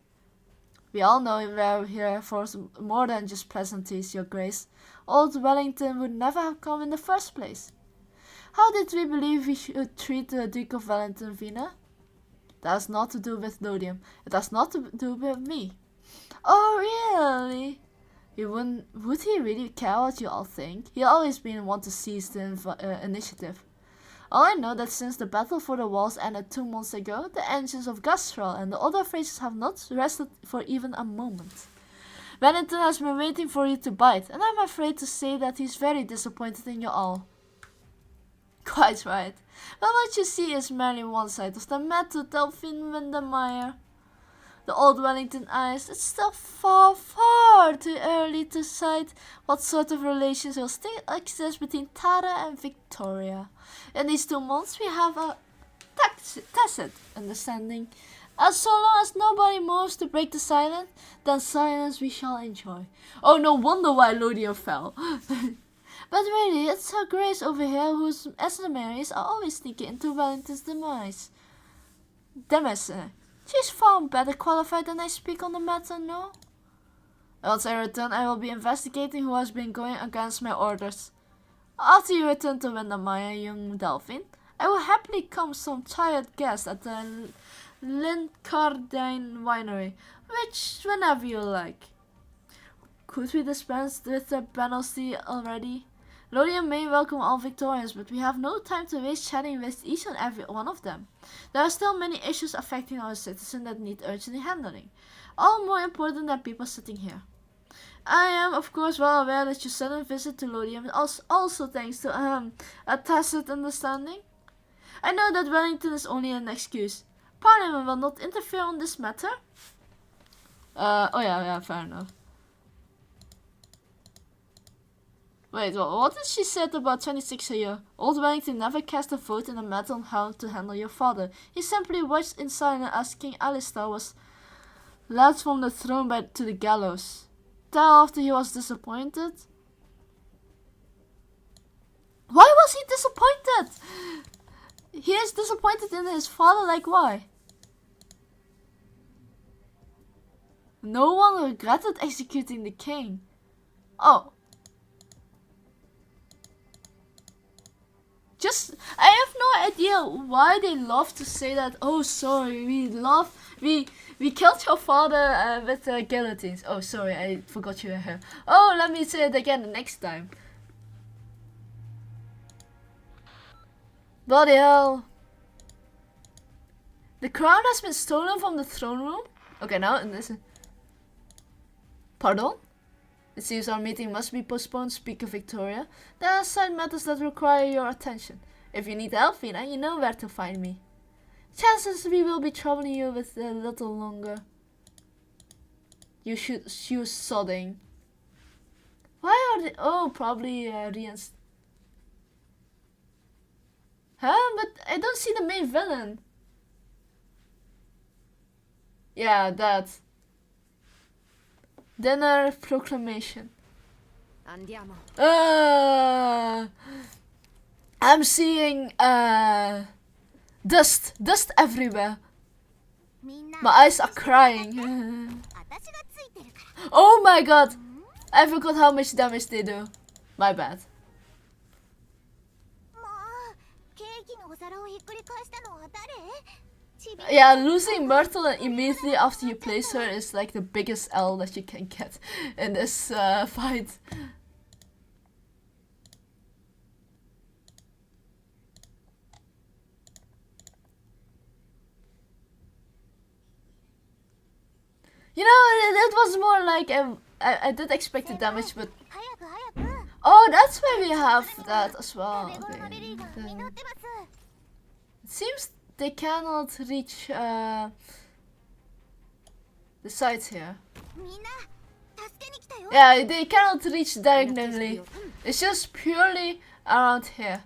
Speaker 1: We all know we're here for more than just pleasantries, your Grace. Old Wellington would never have come in the first place. How did we believe we should treat the Duke of Wellington, Vina? That has not to do with Lothian. It has not to do with me. Oh, really? Would he really care what you all think? He always been one to seize the initiative. All I know that since the battle for the walls ended 2 months ago, the engines of Gastral and the other phrases have not rested for even a moment. Wellington has been waiting for you to bite, and I'm afraid to say that he's very disappointed in you all. Quite right. But what you see is merely one side of the matter, Delphine Windermere. The old Wellington eyes, it's still far, far too early to decide what sort of relations will still exist between Tara and Victoria. In these 2 months we have a tacit understanding. As so long as nobody moves to break the silence, then silence we shall enjoy. Oh, no wonder why Lothian fell. But really, it's her Grace over here whose mercenaries are always sneaking into Wellington's demise. She's far better qualified than I speak on the matter, no? Once I return, I will be investigating who has been going against my orders. After you return to Windermere, young Delphine, I will happily come some tired guest at the Lincardine Winery, whenever you like. Could we dispense with the penalty already? Lothian may welcome all Victorians, but we have no time to waste chatting with each and every one of them. There are still many issues affecting our citizens that need urgent handling, all more important than people sitting here. I am, of course, well aware that your sudden visit to Lothian was also thanks to a tacit understanding. I know that Wellington is only an excuse. Parliament will not interfere on this matter. Oh yeah, fair enough. Wait, what did she say about 26 a year? Old Wellington never cast a vote in a matter on how to handle your father. He simply watched in silence as King Alistair was led from the throne to the gallows. Thereafter he was disappointed. Why was he disappointed? He is disappointed in his father, like why? No one regretted executing the king. Oh. I have no idea why they love to say that, oh sorry, we love we killed your father with guillotines. Oh, sorry, I forgot you were here. Oh, let me say it again the next time. Bloody hell. The crown has been stolen from the throne room? Okay, now listen. Pardon? It seems our meeting must be postponed, Speaker Victoria. There are side matters that require your attention. If you need help, Vina, you know where to find me. Chances we will be troubling you with a little longer. You should choose sodding. Why are they? Oh, probably reinst. Huh? But I don't see the main villain. Yeah, that. Dinner proclamation.
Speaker 2: Andiamo.
Speaker 1: I'm seeing dust everywhere. My eyes are crying. Oh my god! I forgot how much damage they do. My bad. Yeah, losing Myrtle immediately after you place her is like the biggest L that you can get in this fight. You know, it was more like I did expect the damage, but oh, that's why we have that as well. Okay. It seems they cannot reach the sides here. Yeah, they cannot reach diagonally. It's just purely around here.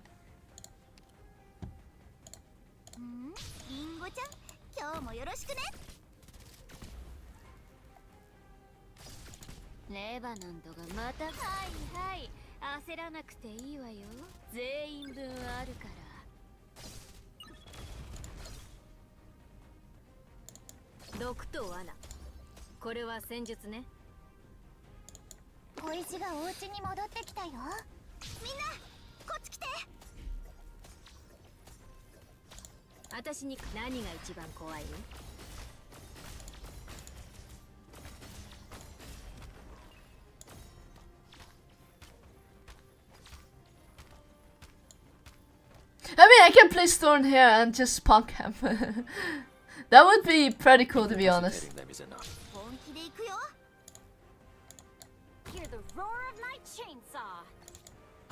Speaker 1: I mean, I can place Thorn here and just punk him. That would be pretty cool, to be honest.
Speaker 2: Hear the roar of my chainsaw.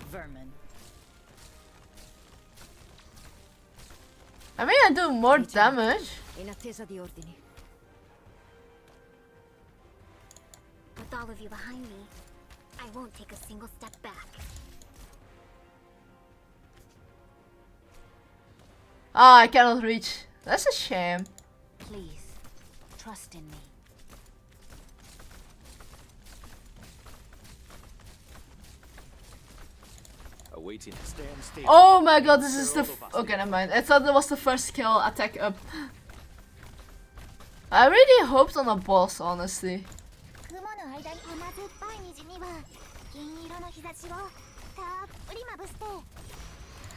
Speaker 2: Vermin.
Speaker 1: I mean, I do more damage.
Speaker 2: With all of you behind me, I won't take a single step back.
Speaker 1: Ah, I cannot reach. That's a shame.
Speaker 2: Please, trust in me.
Speaker 1: Oh my god, this is the okay, never mind. I thought that was the first kill attack up. I really hoped on a boss, honestly.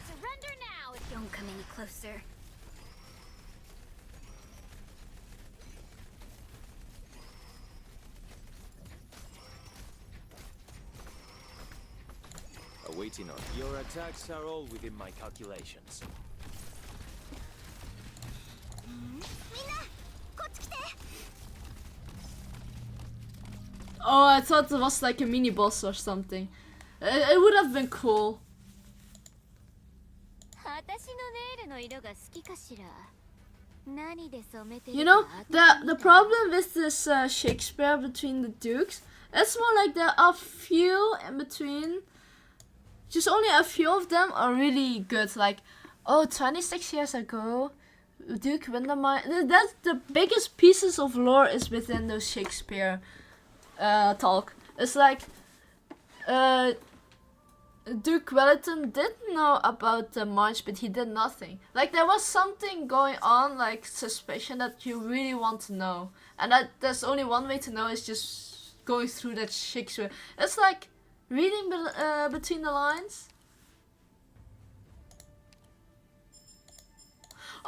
Speaker 2: Surrender now if you don't come any closer.
Speaker 3: Waiting on. Your attacks are all within my calculations.
Speaker 1: Oh, I thought it was like a mini boss or something. It would have been cool. You know, the problem with this Shakespeare between the dukes, it's more like there are few in between. Just only a few of them are really good. Like, oh, 26 years ago, Duke Windemine. That's the biggest pieces of lore is within those Shakespeare talk. It's like, Duke Wellington did know about the march, but he did nothing. Like, there was something going on, like suspicion that you really want to know, and there's only one way to know is just going through that Shakespeare. It's like reading between the lines.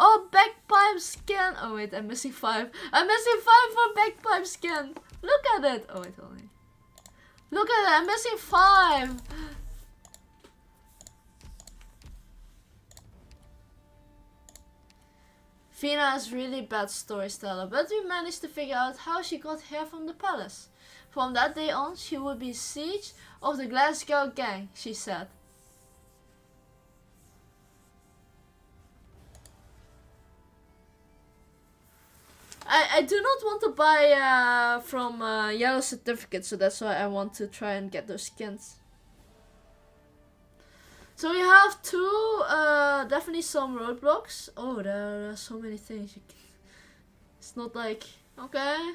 Speaker 1: Oh, bagpipe skin. Oh wait, I'm missing 5. I'm missing 5 for bagpipe skin. Look at it. Oh wait, hold on. Look at it. I'm missing 5. Vina is really bad storyteller, but we managed to figure out how she got here from the palace. From that day on, she would be siege of the Glasgow gang, she said. I do not want to buy from Yellow Certificate, so that's why I want to try and get those skins. So we have 2, definitely some roadblocks. Oh, there are so many things. It's not like, okay.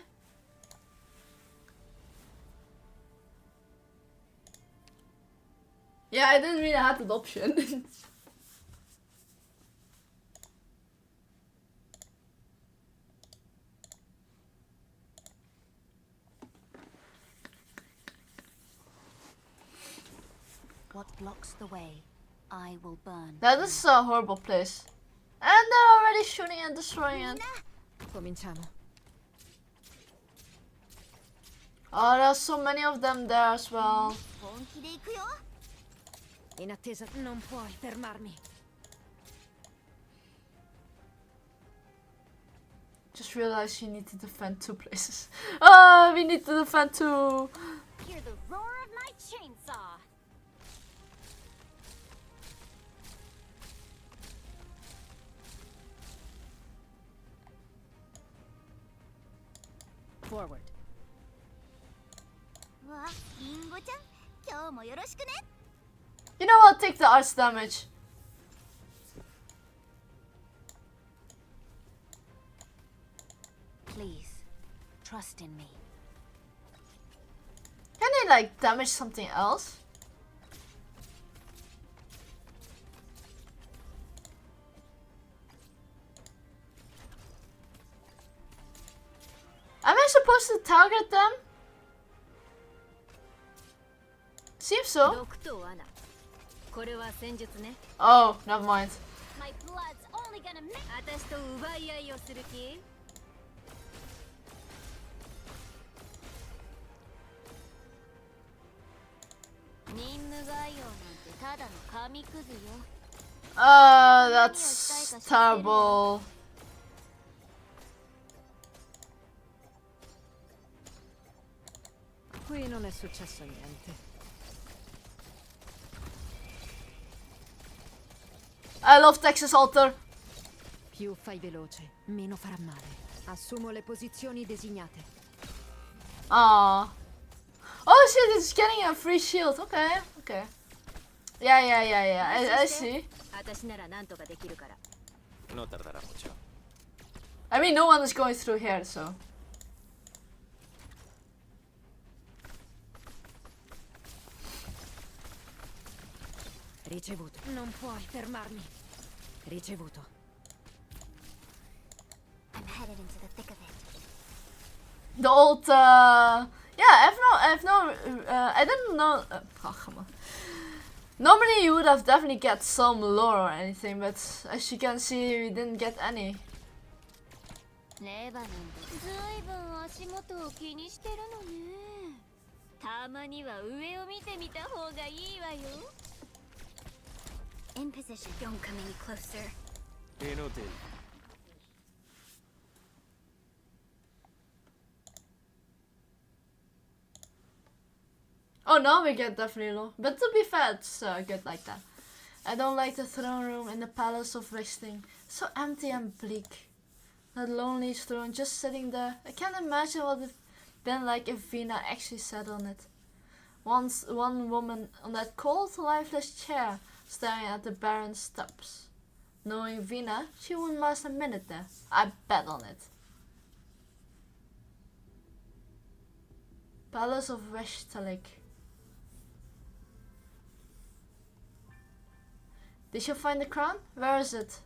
Speaker 1: Yeah, I didn't really have that option.
Speaker 2: What blocks the way, I will burn.
Speaker 1: That is a horrible place. And they're already shooting and destroying it.
Speaker 2: Cominciamo.
Speaker 1: Oh, there's so many of them there as well.
Speaker 2: In attesa, non puoi fermarmi.
Speaker 1: Just realized you need to defend 2 places. Oh, we need to defend 2.
Speaker 2: Hear the roar of my chainsaw. Forward.
Speaker 1: You know what? Take the arts damage.
Speaker 2: Please, trust in me.
Speaker 1: Can they like damage something else? Am I supposed to target them? Seems so. Oh, never mind.
Speaker 2: My blood's only gonna make 私と奪い合いをする気?
Speaker 1: That's terrible.
Speaker 2: Qui non è successo niente.
Speaker 1: I love Texas Alter.
Speaker 2: Più fai veloce, meno farà male. Assumo le posizioni designate.
Speaker 1: Ah. Oh shit, it's getting a free shield. Okay, okay. Yeah. I see.
Speaker 3: No tardará mucho.
Speaker 1: I mean, no one is going through here, so.
Speaker 2: Ricevuto. Non puoi fermarmi. Ricevuto. I'm headed into the thick of it.
Speaker 1: The old, yeah, I didn't know. Oh, come on. Normally you would have definitely get some lore or anything, but as you can see, we didn't get any.
Speaker 2: レバノンずいぶん足元を気にしてるのね。たまには上を見てみた方がいいわよ。In position. Don't come any closer.
Speaker 3: Inútil.
Speaker 1: Oh, now we get definitely low. But to be fair, it's good like that. I don't like the throne room in the Palace of Wasting. So empty and bleak. That lonely throne just sitting there. I can't imagine what it'd been like if Vina actually sat on it. Once one woman on that cold, lifeless chair, staring at the barren steps. Knowing Vina, she wouldn't last a minute there. I bet on it. Palace of Westalik. Did you find the crown? Where is it?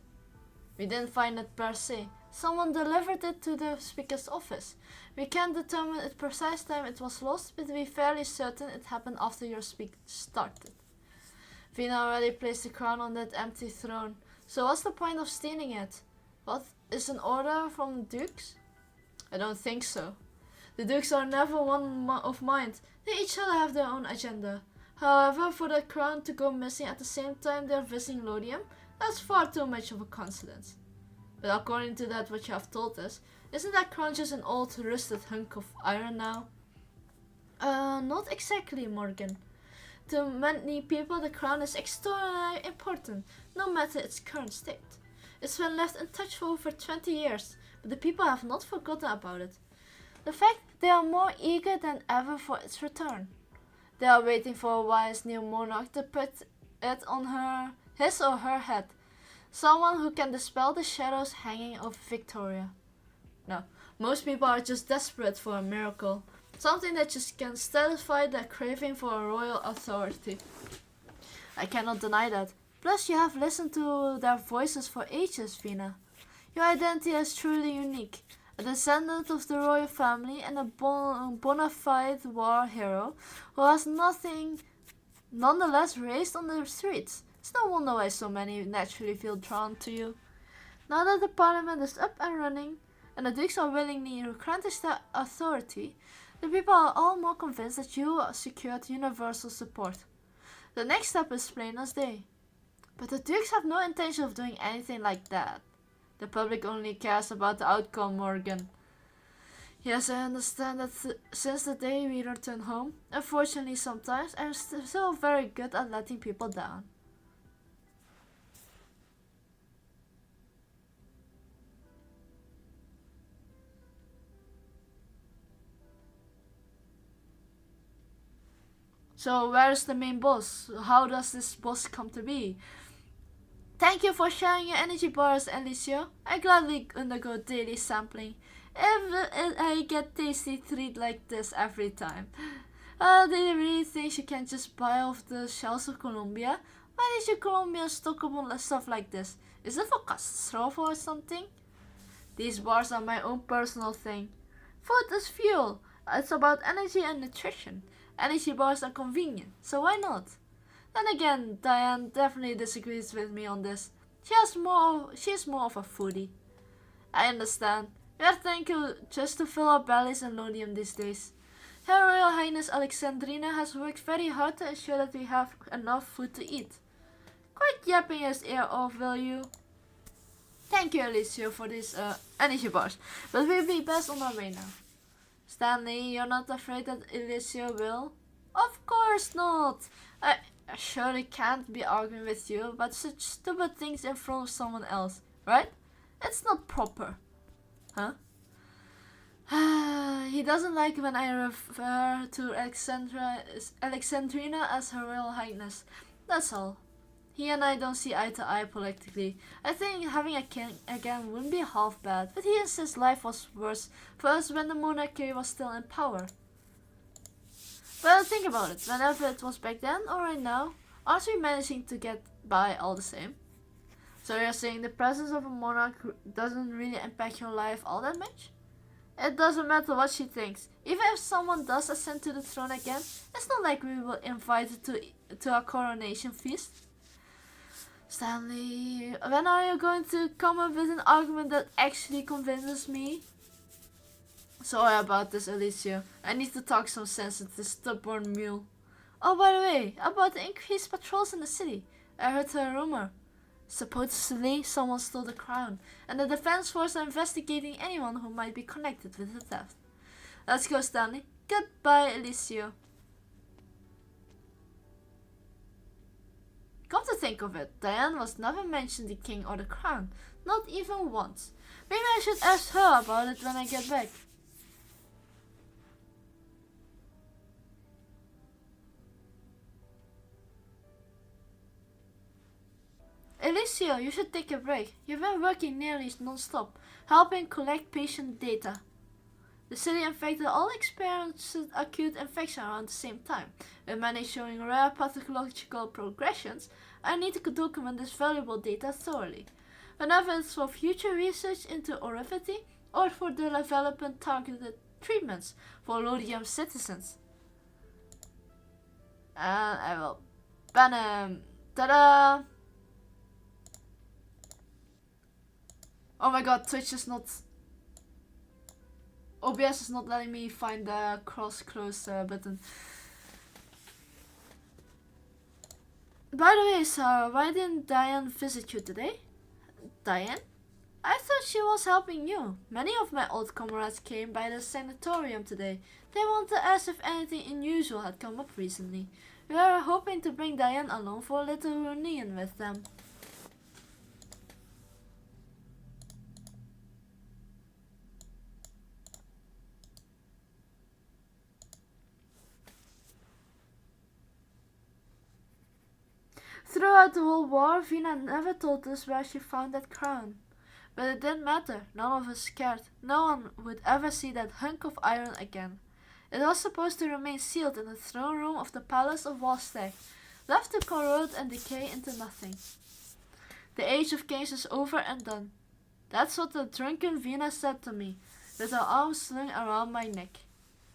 Speaker 1: We didn't find it per se. Someone delivered it to the speaker's office. We can't determine its precise time it was lost, but we're fairly certain it happened after your speech started. Vina already placed the crown on that empty throne, so what's the point of stealing it? What is an order from the Dukes? I don't think so. The Dukes are never one of mind. They each other have their own agenda. However, for the crown to go missing at the same time they are visiting Lodium, that's far too much of a coincidence. But according to that what you have told us, isn't that crown just an old rusted hunk of iron now? Not exactly, Morgan. To many people the crown is extraordinarily important, no matter its current state. It's been left untouched for over 20 years, but the people have not forgotten about it. In fact, they are more eager than ever for its return. They are waiting for a wise new monarch to put it on his or her head. Someone who can dispel the shadows hanging over Victoria. No, most people are just desperate for a miracle. Something that just can satisfy their craving for a royal authority. I cannot deny that. Plus you have listened to their voices for ages, Vina. Your identity is truly unique. A descendant of the royal family and a bona fide war hero who has nothing nonetheless raised on the streets. It's no wonder why so many naturally feel drawn to you. Now that the parliament is up and running and the dukes are willingly granted their authority, the people are all more convinced that you secured universal support. The next step is plain as day. But the dukes have no intention of doing anything like that. The public only cares about the outcome, Morgan. Yes, I understand that since the day we return home, unfortunately sometimes I'm still very good at letting people down. So where is the main boss? How does this boss come to be? Thank you for sharing your energy bars, Alicia. I gladly undergo daily sampling. If I get tasty treat like this every time. Do you really think you can just buy off the shelves of Colombia? Why did you Colombia stock up on stuff like this? Is it for catastrophe or something? These bars are my own personal thing. Food is fuel. It's about energy and nutrition. Energy bars are convenient, so why not? Then again, Diane definitely disagrees with me on this. She is more of a foodie. I understand. We are thankful just to fill our bellies in Lodium these days. Her Royal Highness Alexandrina has worked very hard to ensure that we have enough food to eat. Quite yapping his ear off, will you? Thank you, Alicia, for these energy bars, but we'll be best on our way now. Stanley, you're not afraid that Alicia will? Of course not! I surely can't be arguing with you about such stupid things in front of someone else, right? It's not proper. Huh? He doesn't like when I refer to Alexandrina as Her Royal Highness. That's all. He and I don't see eye to eye politically. I think having a king again wouldn't be half bad, but he insists life was worse for us when the monarchy was still in power. Well, think about it. Whenever it was back then or right now, aren't we managing to get by all the same? So you're saying the presence of a monarch doesn't really impact your life all that much? It doesn't matter what she thinks. Even if someone does ascend to the throne again, it's not like we will invite her to a coronation feast. Stanley, when are you going to come up with an argument that actually convinces me? Sorry about this, Alicia. I need to talk some sense into this stubborn mule. Oh, by the way, about the increased patrols in the city. I heard a rumor. Supposedly, someone stole the crown, and the defense force are investigating anyone who might be connected with the theft. Let's go, Stanley. Goodbye, Alicia. Come to think of it, Diane was never mentioned the king or the crown, not even once. Maybe I should ask her about it when I get back. Alicia, you should take a break. You've been working nearly non-stop, helping collect patient data. The city infected all experienced acute infection around the same time, with many showing rare pathological progressions. I need to document this valuable data thoroughly, whenever it's for future research into orifity or for the development targeted treatments for Lodium citizens. And I will ban him. Ta-da! Oh my god, Twitch is not... OBS is not letting me find the close button. By the way, Sarah, why didn't Diane visit you today? Diane? I thought she was helping you. Many of my old comrades came by the sanatorium today. They wanted to ask if anything unusual had come up recently. We are hoping to bring Diane along for a little reunion with them. Throughout the whole war, Vina never told us where she found that crown. But it didn't matter, none of us cared. No one would ever see that hunk of iron again. It was supposed to remain sealed in the throne room of the Palace of Wastag, left to corrode and decay into nothing. The age of kings is over and done. That's what the drunken Vina said to me, with her arms slung around my neck.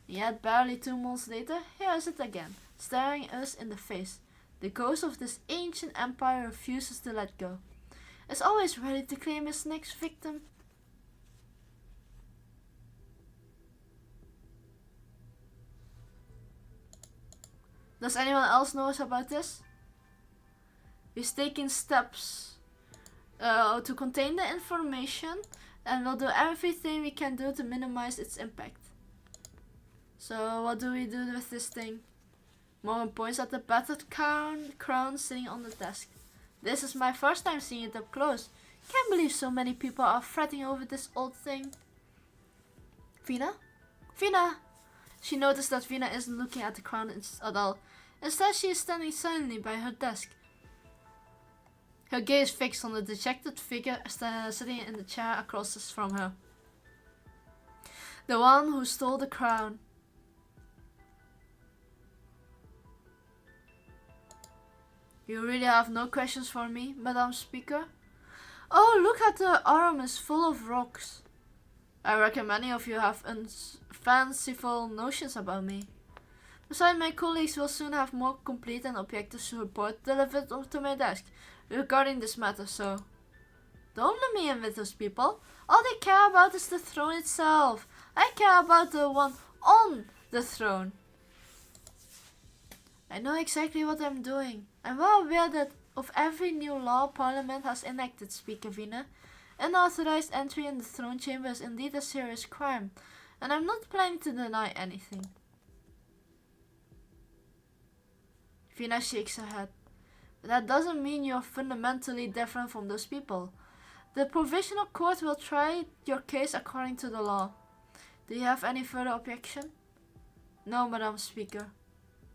Speaker 1: Yet barely 2 months later, here is it again, staring us in the face. The ghost of this ancient empire refuses to let go. Is always ready to claim his next victim. Does anyone else know about this? We're taking steps to contain the information and we'll do everything we can do to minimize its impact. So what do we do with this thing? Morgan points at the battered crown sitting on the desk. This is my first time seeing it up close. Can't believe so many people are fretting over this old thing. Vina? Vina! She noticed that Vina isn't looking at the crown at all. Instead, she is standing silently by her desk. Her gaze fixed on the dejected figure sitting in the chair across from her. The one who stole the crown. You really have no questions for me, Madam Speaker? Oh, look at the arm, is full of rocks. I reckon many of you have fanciful notions about me. Besides, my colleagues will soon have more complete and objective report delivered to my desk regarding this matter, so don't let me in with those people. All they care about is the throne itself. I care about the one on the throne. I know exactly what I'm doing. I'm well aware that of every new law Parliament has enacted, Speaker Vina. Unauthorized entry in the throne chamber is indeed a serious crime, and I'm not planning to deny anything. Vina shakes her head. But that doesn't mean you're fundamentally different from those people. The provisional court will try your case according to the law. Do you have any further objection? No, Madam Speaker.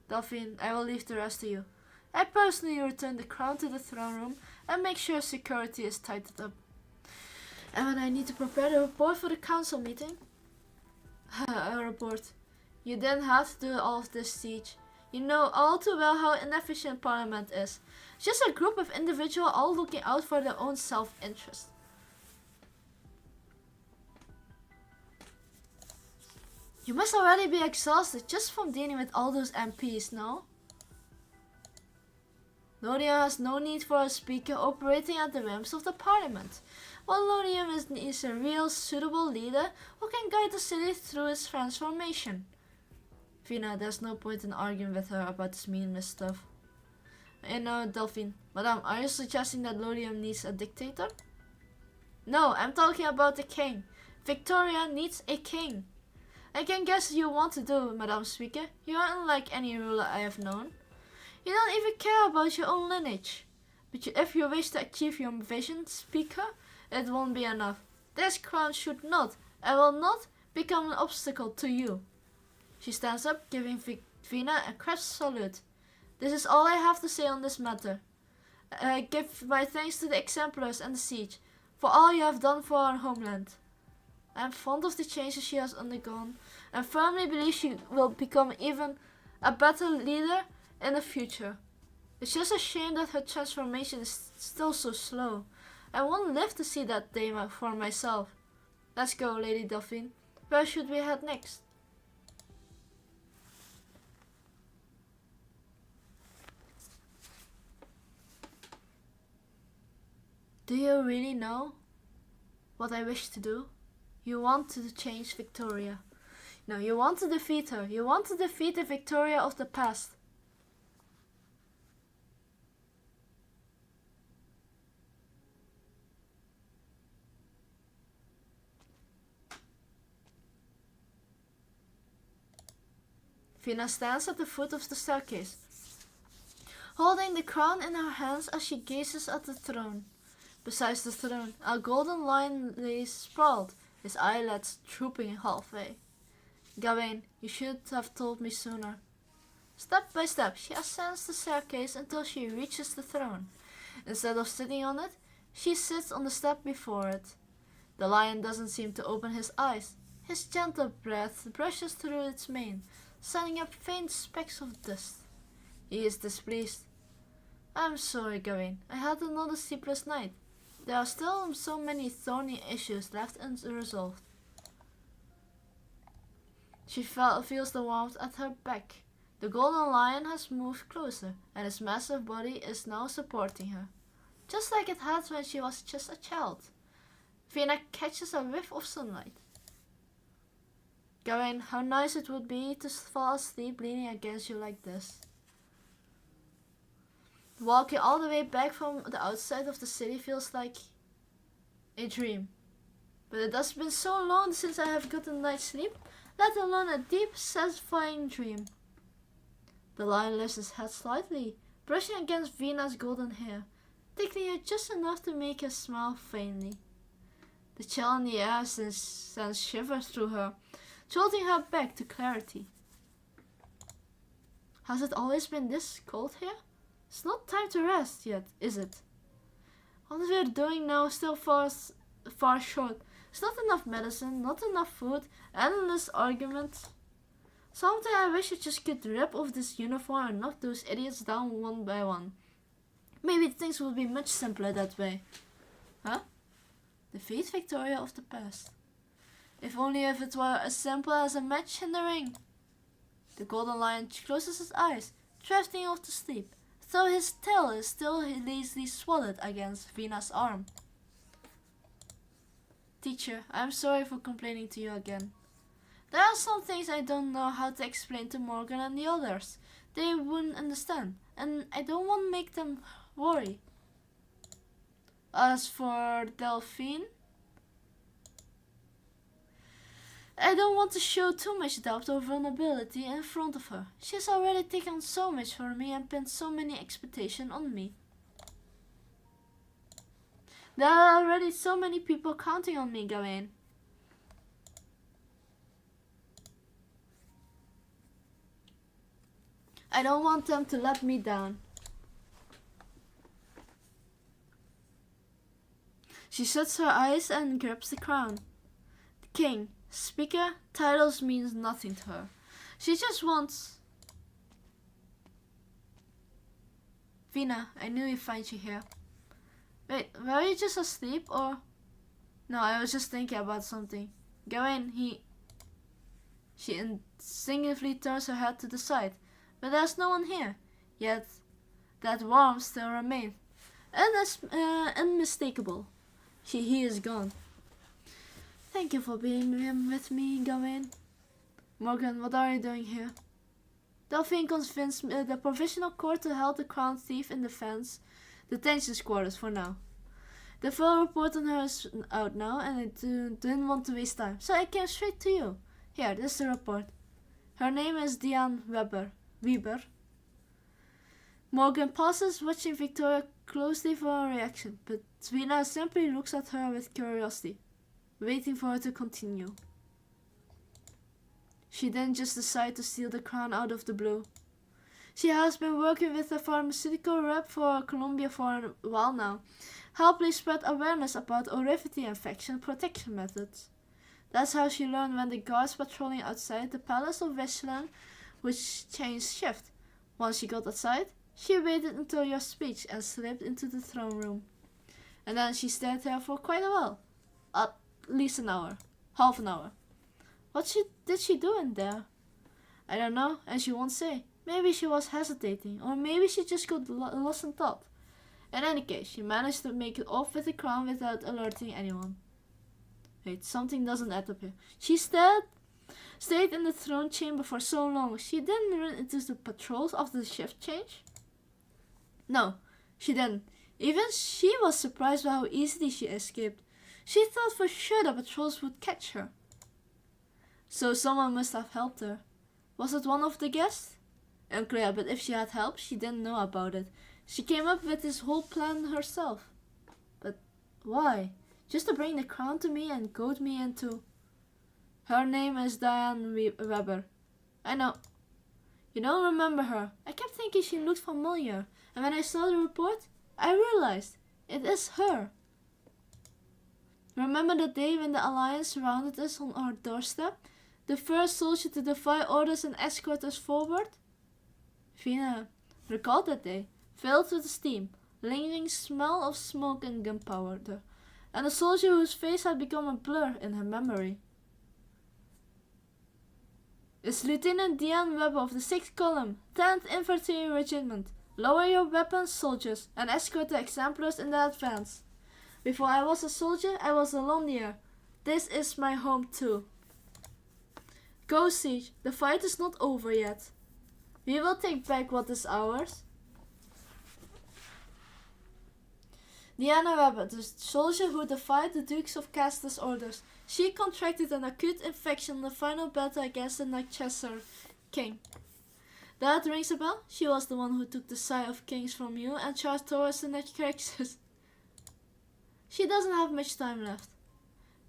Speaker 1: Delphine, I will leave the rest to you. I personally return the crown to the throne room and make sure security is tightened up. And when I need to prepare the report for the council meeting? A report. You didn't have to do all of this, Siege. You know all too well how inefficient Parliament is. It's just a group of individuals all looking out for their own self-interest. You must already be exhausted just from dealing with all those MPs, no? Lothian has no need for a speaker operating at the whims of the Parliament. What Lothian is a real suitable leader who can guide the city through its transformation. Vina, there's no point in arguing with her about this meaningless stuff. You know, Delphine, Madame, are you suggesting that Lothian needs a dictator? No, I'm talking about the king. Victoria needs a king. I can guess you want to do, Madam Speaker. You are unlike any ruler I have known. You don't even care about your own lineage. But if you wish to achieve your vision, Speaker, it won't be enough. This crown should not, and will not, become an obstacle to you. She stands up, giving Vina a crisp salute. This is all I have to say on this matter. I give my thanks to the exemplars and the siege, for all you have done for our homeland. I am fond of the changes she has undergone, and firmly believe she will become even a better leader in the future. It's just a shame that her transformation is still so slow. I won't live to see that day for myself. Let's go, Lady Delphine. Where should we head next? Do you really know? what I wish to do? You want to change Victoria. No, you want to defeat her. You want to defeat the Victoria of the past. Vina stands at the foot of the staircase, holding the crown in her hands as she gazes at the throne. Besides the throne, a golden lion lays sprawled, his eyelids drooping halfway. Gawain, you should have told me sooner. Step by step, she ascends the staircase until she reaches the throne. Instead of sitting on it, she sits on the step before it. The lion doesn't seem to open his eyes. His gentle breath brushes through its mane, sending up faint specks of dust. He is displeased. I'm sorry, Gawain. I had another sleepless night. There are still so many thorny issues left unresolved. She feels the warmth at her back. The golden lion has moved closer, and his massive body is now supporting her, just like it had when she was just a child. Vina catches a whiff of sunlight. Gawain, how nice it would be to fall asleep leaning against you like this. Walking all the way back from the outside of the city feels like a dream. But it has been so long since I have gotten a night's sleep, let alone a deep, satisfying dream. The lion lifts his head slightly, brushing against Vina's golden hair, tickling her just enough to make her smile faintly. The chill in the air sends shivers through her, jolting her back to clarity. Has it always been this cold here? It's not time to rest yet, is it? What we're doing now still falls far short. It's not enough medicine, not enough food, endless arguments. Sometimes I wish I just could rip off this uniform and knock those idiots down one by one. Maybe things would be much simpler that way. Huh? Defeat Victoria of the past. If only if it were as simple as a match in the ring. The golden lion closes his eyes, drifting off to sleep, though his tail is still lazily swallowed against Vina's arm. Teacher, I'm sorry for complaining to you again. There are some things I don't know how to explain to Morgan and the others. They wouldn't understand, and I don't want to make them worry. As for Delphine, I don't want to show too much doubt or vulnerability in front of her. She's already taken so much for me and pinned so many expectations on me. There are already so many people counting on me, Gawain. I don't want them to let me down. She shuts her eyes and grips the crown. The king, speaker, titles means nothing to her. She just wants... Vina, I knew you'd find you here. Wait, were you just asleep or... No, I was just thinking about something. Gawain, She instinctively turns her head to the side, but there's no one here. Yet, that warmth still remains. Unmistakable. He is gone. Thank you for being with me, Gawain. Morgan, what are you doing here? Delphine convinced the provisional court to hold the crown thief in detention quarters for now. The full report on her is out now, and I didn't want to waste time, so I came straight to you. Here, this is the report. Her name is Diane Weber. Morgan pauses, watching Victoria closely for a reaction, but Vina simply looks at her with curiosity, waiting for her to continue. She didn't just decide to steal the crown out of the blue. She has been working with a pharmaceutical rep for Colombia for a while now, helping spread awareness about orifity infection protection methods. That's how she learned when the guards patrolling outside the palace of Vestland would change shift. Once she got outside, she waited until your speech and slipped into the throne room. And then she stayed there for quite a while. At least an hour. Half an hour. What did she do in there? I don't know, and she won't say. Maybe she was hesitating, or maybe she just got lost in thought. In any case, she managed to make it off with the crown without alerting anyone. Wait, something doesn't add up here. She stayed in the throne chamber for so long. She didn't run into the patrols after the shift change? No, she didn't. Even she was surprised by how easily she escaped. She thought for sure the patrols would catch her. So someone must have helped her. Was it one of the guests? Unclear, but if she had help, she didn't know about it. She came up with this whole plan herself. But why? Just to bring the crown to me and goad me into... Her name is Diane Weber. I know. You don't remember her. I kept thinking she looked familiar. And when I saw the report, I realized it is her. Remember the day when the Alliance surrounded us on our doorstep? The first soldier to defy orders and escort us forward? Vina recalled that day, filled with steam, lingering smell of smoke and gunpowder, and a soldier whose face had become a blur in her memory. It's Lieutenant Diane Weber of the 6th Column, 10th Infantry Regiment. Lower your weapons, soldiers, and escort the exemplars in the advance. Before I was a soldier, I was a Londier. This is my home too. Go, Siege. The fight is not over yet. We will take back what is ours. Diana Weber, the soldier who defied the Dukes of Castor's orders. She contracted an acute infection in the final battle against the Nightchaser King. That rings a bell? She was the one who took the Sigh of Kings from you and charged towards the Nightchaser. She doesn't have much time left.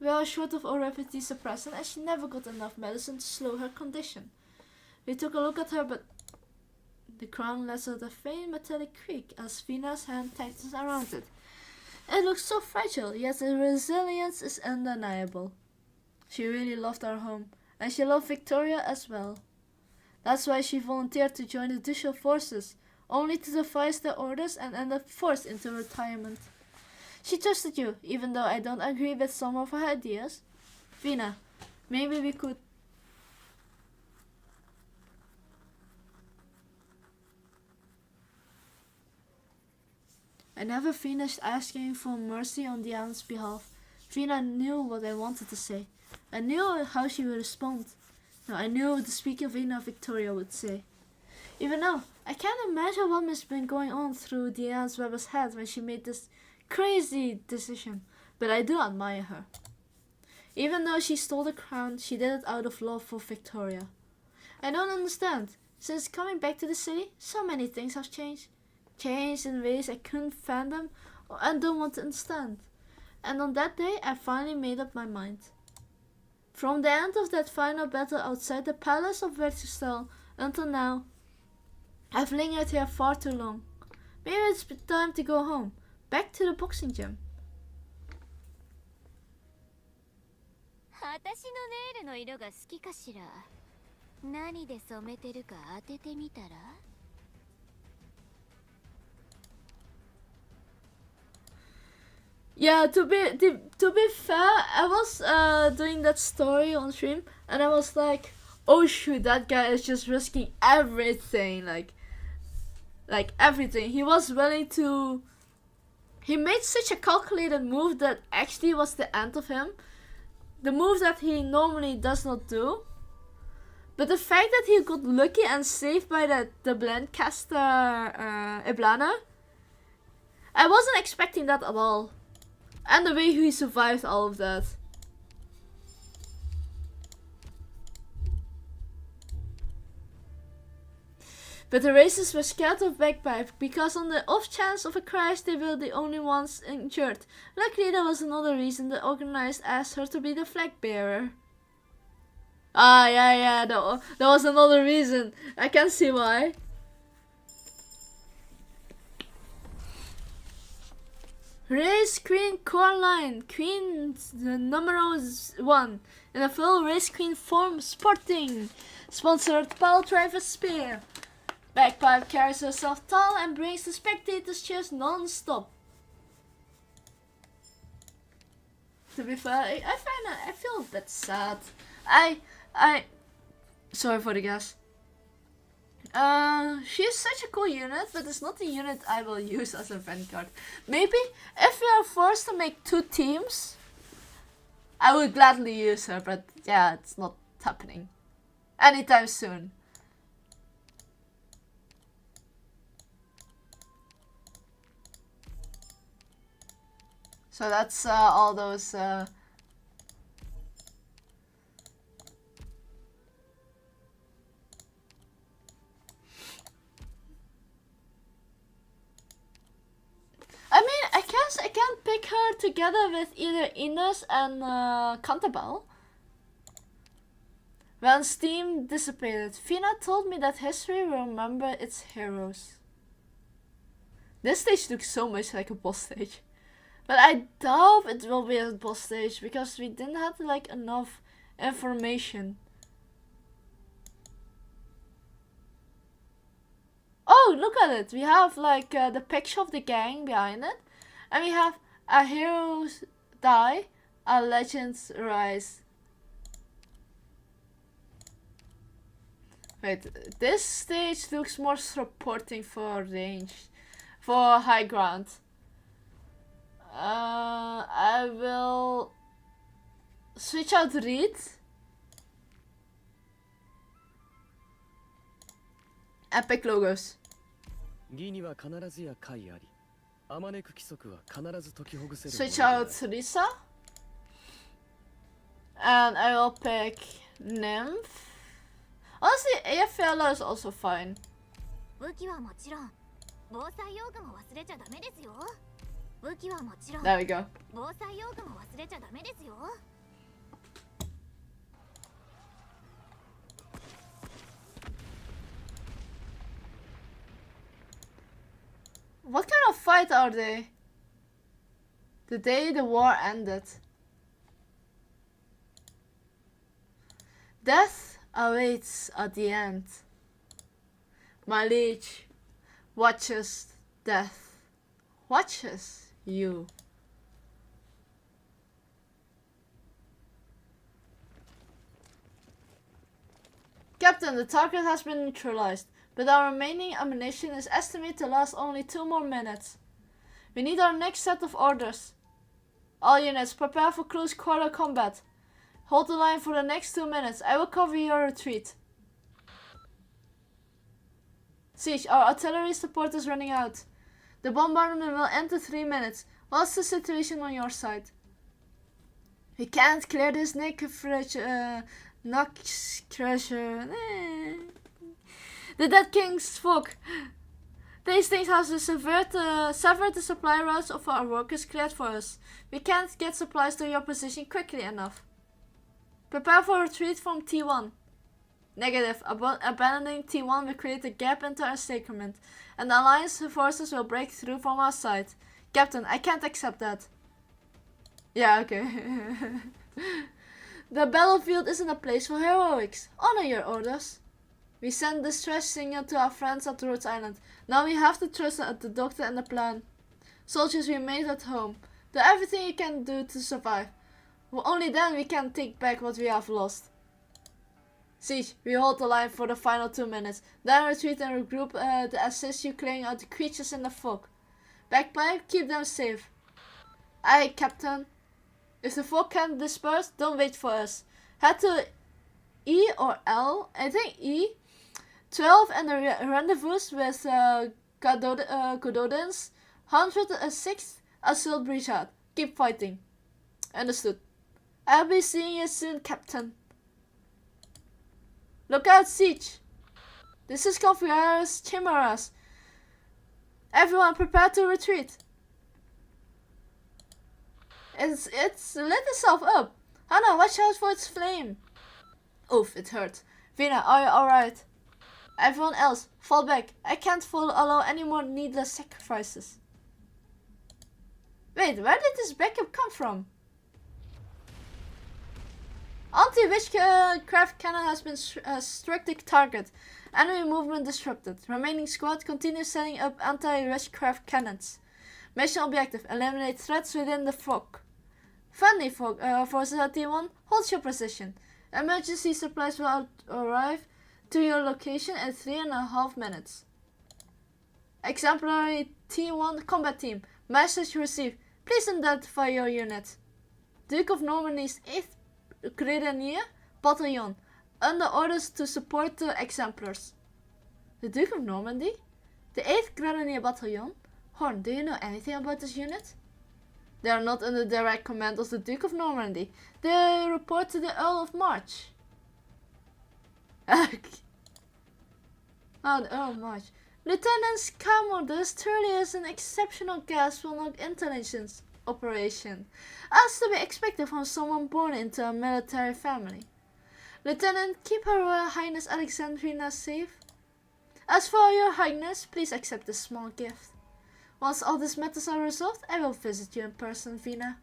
Speaker 1: We are short of rapidity suppressant and she never got enough medicine to slow her condition. We took a look at her, but the crown lets out a faint metallic creak as Vina's hand tightens around it. It looks so fragile, yet the resilience is undeniable. She really loved our home, and she loved Victoria as well. That's why she volunteered to join the Ducal forces, only to defy their orders and end up forced into retirement. She trusted you, even though I don't agree with some of her ideas. Vina, maybe we could... I never finished asking for mercy on Diana's behalf. Vina knew what I wanted to say. I knew how she would respond. No, I knew what the speaker Vina Victoria would say. Even now, I can't imagine what must have been going on through Diana Weber's head when she made this crazy decision, but I do admire her. Even though she stole the crown, she did it out of love for Victoria. I don't understand. Since coming back to the city, so many things have changed. Changed in ways I couldn't fathom and don't want to understand. And on that day, I finally made up my mind. From the end of that final battle outside the palace of Vertustel until now, I've lingered here far too long. Maybe it's time to go home, back to the boxing gym.
Speaker 2: 私のネイルの色が好きかしら。何で染めてるか当ててみたら。
Speaker 1: Yeah, to be fair, I was doing that story on stream, and I was like, oh shoot, that guy is just risking everything, like everything. He was willing to. He made such a calculated move that actually was the end of him. The move that he normally does not do. But the fact that he got lucky and saved by the blend caster Iblana, I wasn't expecting that at all. And the way he survived all of that. But the racers were scared of Bagpipe, because on the off chance of a crash they were the only ones injured. Luckily there was another reason. The organized asked her to be the flag bearer. Ah, yeah, that was another reason. I can see why. Race Queen Coraline, Queen the number 1 in a full Race Queen form, sporting. Sponsored Paul Travis Spear. Bagpipe carries herself tall and brings the spectators cheers non-stop. To be fair, I feel a bit sad. Sorry for the gas. She's such a cool unit, but it's not the unit I will use as a vanguard. Maybe if we are forced to make 2 teams, I would gladly use her, but yeah, it's not happening anytime soon. So that's all those I mean, I guess I can pick her together with either Ines and Cantabile. When steam dissipated, Fina told me that history will remember its heroes. This stage looks so much like a boss stage. But I doubt it will be a boss stage because we didn't have like enough information. Oh, look at it. We have like the picture of the gang behind it. And we have a heroes die, a legends rise. Wait, this stage looks more supporting for range, for high ground. I will switch out Reed. Epic logos. Switch out Risa. And I will pick Nymph. Honestly, AFL is also fine. There we go. What kind of fight are they? The day the war ended. Death awaits at the end. My liege watches death. Watches you. Captain, the target has been neutralized, but our remaining ammunition is estimated to last only 2 more minutes. We need our next set of orders. All units, prepare for close quarter combat. Hold the line for the next 2 minutes. I will cover your retreat. Siege, our artillery support is running out. The bombardment will end in 3 minutes. What's the situation on your side? We can't clear this Nox Crusher. The Dead King's folk. These things have severed the supply routes of our workers cleared for us. We can't get supplies to your position quickly enough. Prepare for retreat from T1. Negative. Abandoning T1 will create a gap into our segment, and the Alliance forces will break through from our side. Captain, I can't accept that. Yeah, okay. The battlefield isn't a place for heroics. Honor your orders. We sent distress signal to our friends at Rhodes Island. Now we have to trust the doctor and the plan. Soldiers, remain at home. Do everything you can do to survive. Well, only then we can take back what we have lost. Siege, we hold the line for the final 2 minutes. Then retreat and regroup to assist you clearing out the creatures in the fog. Bagpipe, keep them safe. Aye, Captain. If the fog can't disperse, don't wait for us. Head to E or L, I think E. 12 and a rendezvous with Gododin's 106th Assault Brigade. Keep fighting. Understood. I'll be seeing you soon, Captain. Look out, Siege. This is Confuria's Chimeras. Everyone prepare to retreat. It's lit itself up. Hannah, watch out for its flame. Oof, it hurt. Vina, are you alright? Everyone else, fall back. I can't allow any more needless sacrifices. Wait, where did this backup come from? Anti-witchcraft cannon has been strictly targeted. Enemy movement disrupted. Remaining squad continue setting up anti-witchcraft cannons. Mission objective: eliminate threats within the fog. Friendly fog forces at T1, hold your position. Emergency supplies will arrive to your location in 3.5 minutes. Exemplary T1 combat team. Message received. Please identify your unit. Duke of Normandy's 8th Grenadier Battalion, under orders to support the exemplars. The Duke of Normandy? The 8th Grenadier Battalion? Horn, do you know anything about this unit? They are not under direct command of the Duke of Normandy. They report to the Earl of March. Oh, the Earl of March. Lieutenant Scammerdus truly is an exceptional guest for an intelligence operation, as to be expected from someone born into a military family. Lieutenant, keep Her Royal Highness Alexandrina safe. As for your Highness, please accept this small gift. Once all these matters are resolved, I will visit you in person, Vina.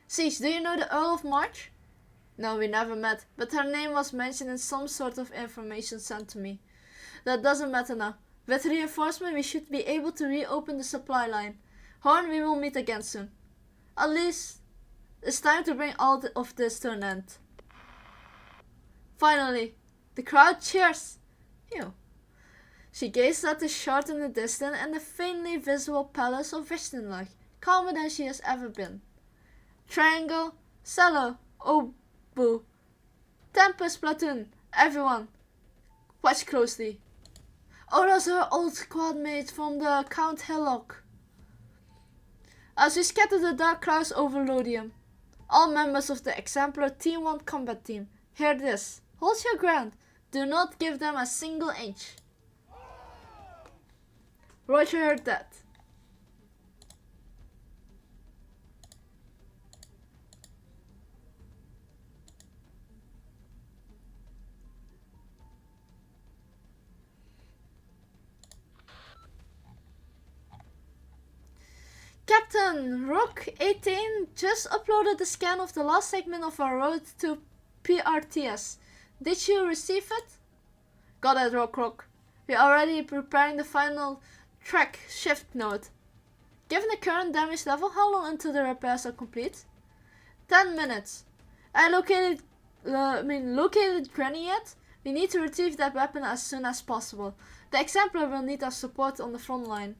Speaker 1: Siege, do you know the Earl of March? No, we never met, but her name was mentioned in some sort of information sent to me. That doesn't matter now. With reinforcement, we should be able to reopen the supply line. Horn, we will meet again soon. At least, it's time to bring all of this to an end. Finally, the crowd cheers. Phew. She gazed at the shard in the distance and the faintly visible palace of Vistenlag, calmer than she has ever been. Triangle, cello, oboe, Tempest platoon, everyone, watch closely. Oh, that's her old squad mate from the Count Hillock. As we scatter the dark clouds over Lodium, all members of the exemplar Team 1 combat team, hear this. Hold your ground. Do not give them a single inch. Roger heard that. Captain, Rock 18 just uploaded the scan of the last segment of our road to PRTS. Did you receive it? Got it, Rock. We are already preparing the final track shift node. Given the current damage level, how long until the repairs are complete? 10 minutes. I located Granny yet? We need to retrieve that weapon as soon as possible. The exemplar will need our support on the front line.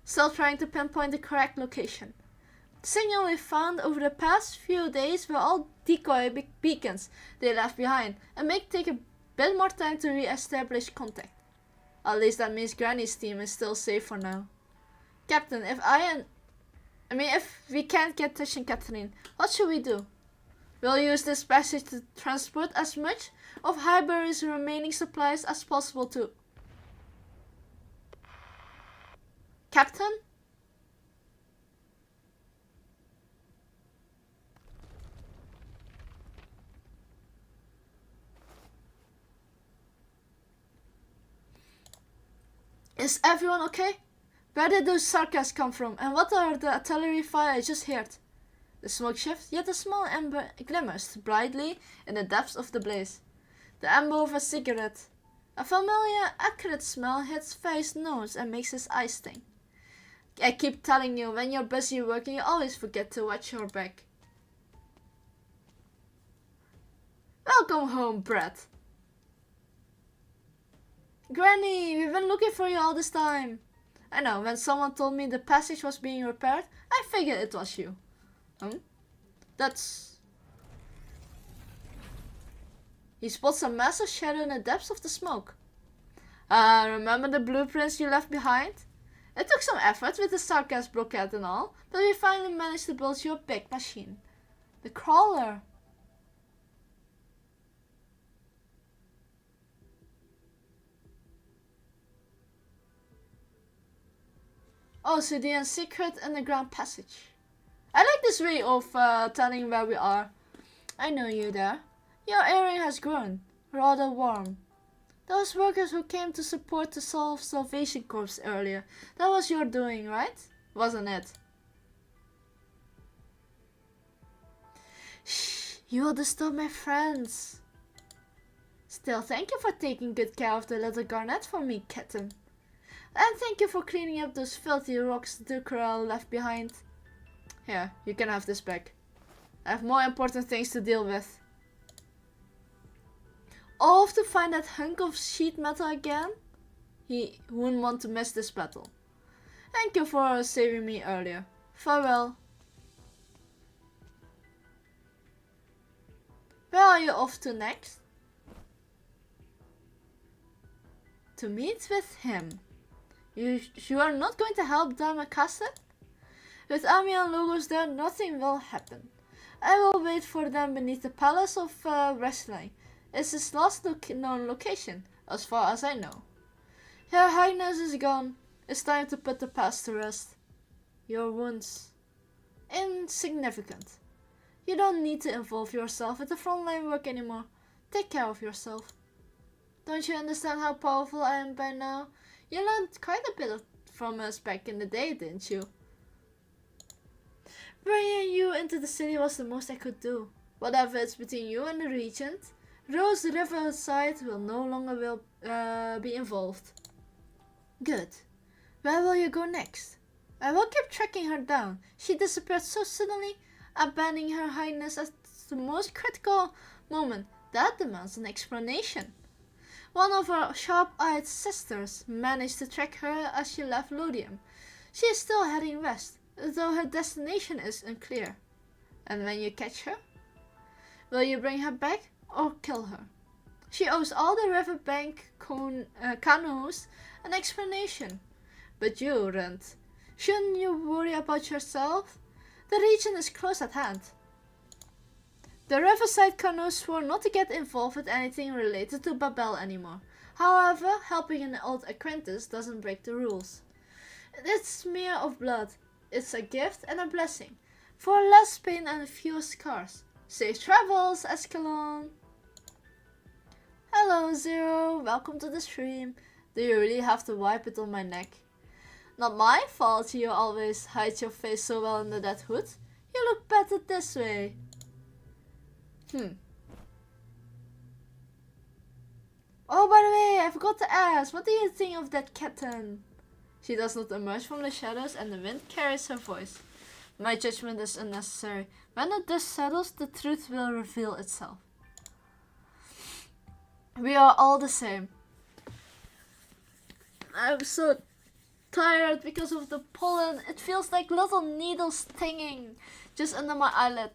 Speaker 1: Still trying to pinpoint the correct location. The signal we found over the past few days were all decoy beacons they left behind and may take a bit more time to re-establish contact. At least that means Granny's team is still safe for now. Captain, if we can't get touching Catherine, what should we do? We'll use this passage to transport as much of Highbury's remaining supplies as possible to... Captain? Is everyone okay? Where did those sarcasms come from, and what are the artillery fire I just heard? The smoke shifts, yet a small ember glimmers brightly in the depths of the blaze. The ember of a cigarette. A familiar, acrid smell hits Faye's nose and makes his eyes sting. I keep telling you, when you're busy working, you always forget to watch your back. Welcome home, Brett. Granny, we've been looking for you all this time. I know, when someone told me the passage was being repaired, I figured it was you. That's... He spots a massive shadow in the depths of the smoke. Remember the blueprints you left behind? It took some effort with the sarcasm blockade and all, but we finally managed to build you a big machine. The crawler. Oh, so the secret underground passage. I like this way of telling where we are. I know you there. Your area has grown, rather warm. Those workers who came to support the Salvation Corps earlier, that was your doing, right? Wasn't it? Shh, you will disturb my friends. Still, thank you for taking good care of the little garnet for me, kitten. And thank you for cleaning up those filthy rocks Dukerel left behind. Here, you can have this back. I have more important things to deal with. All to find that hunk of sheet metal again? He wouldn't want to miss this battle. Thank you for saving me earlier. Farewell. are you off to next? To meet with him. You are not going to help Dame Cassette? With Ami and Logos there, nothing will happen. I will wait for them beneath the Palace of Wrestling. It's his last known location, as far as I know. Her Highness is gone. It's time to put the past to rest. Your wounds. Insignificant. You don't need to involve yourself with the frontline work anymore. Take care of yourself. Don't you understand how powerful I am by now? You learned quite a bit from us back in the day, didn't you? Bringing you into the city was the most I could do. Whatever is between you and the regent, Rose Riverside will no longer be involved. Good. Where will you go next? I will keep tracking her down. She disappeared so suddenly, abandoning Her Highness at the most critical moment. That demands an explanation. One of her sharp-eyed sisters managed to track her as she left Lodium. She is still heading west, though her destination is unclear. And when you catch her, will you bring her back or kill her? She owes all the riverbank canoes an explanation. But you, Rent, shouldn't you worry about yourself? The region is close at hand. The Riverside canoes swore not to get involved with anything related to Babel anymore. However, helping an old acquaintance doesn't break the rules. It's smear of blood. It's a gift and a blessing. For less pain and fewer scars. Safe travels, Escalon! Hello, Zero. Welcome to the stream. Do you really have to wipe it on my neck? Not my fault you always hide your face so well under that hood. You look better this way. Oh, by the way, I forgot to ask, what do you think of that captain? She does not emerge from the shadows and the wind carries her voice. My judgment is unnecessary. When the dust settles, the truth will reveal itself. We are all the same. I'm so tired because of the pollen. It feels like little needles stinging just under my eyelid.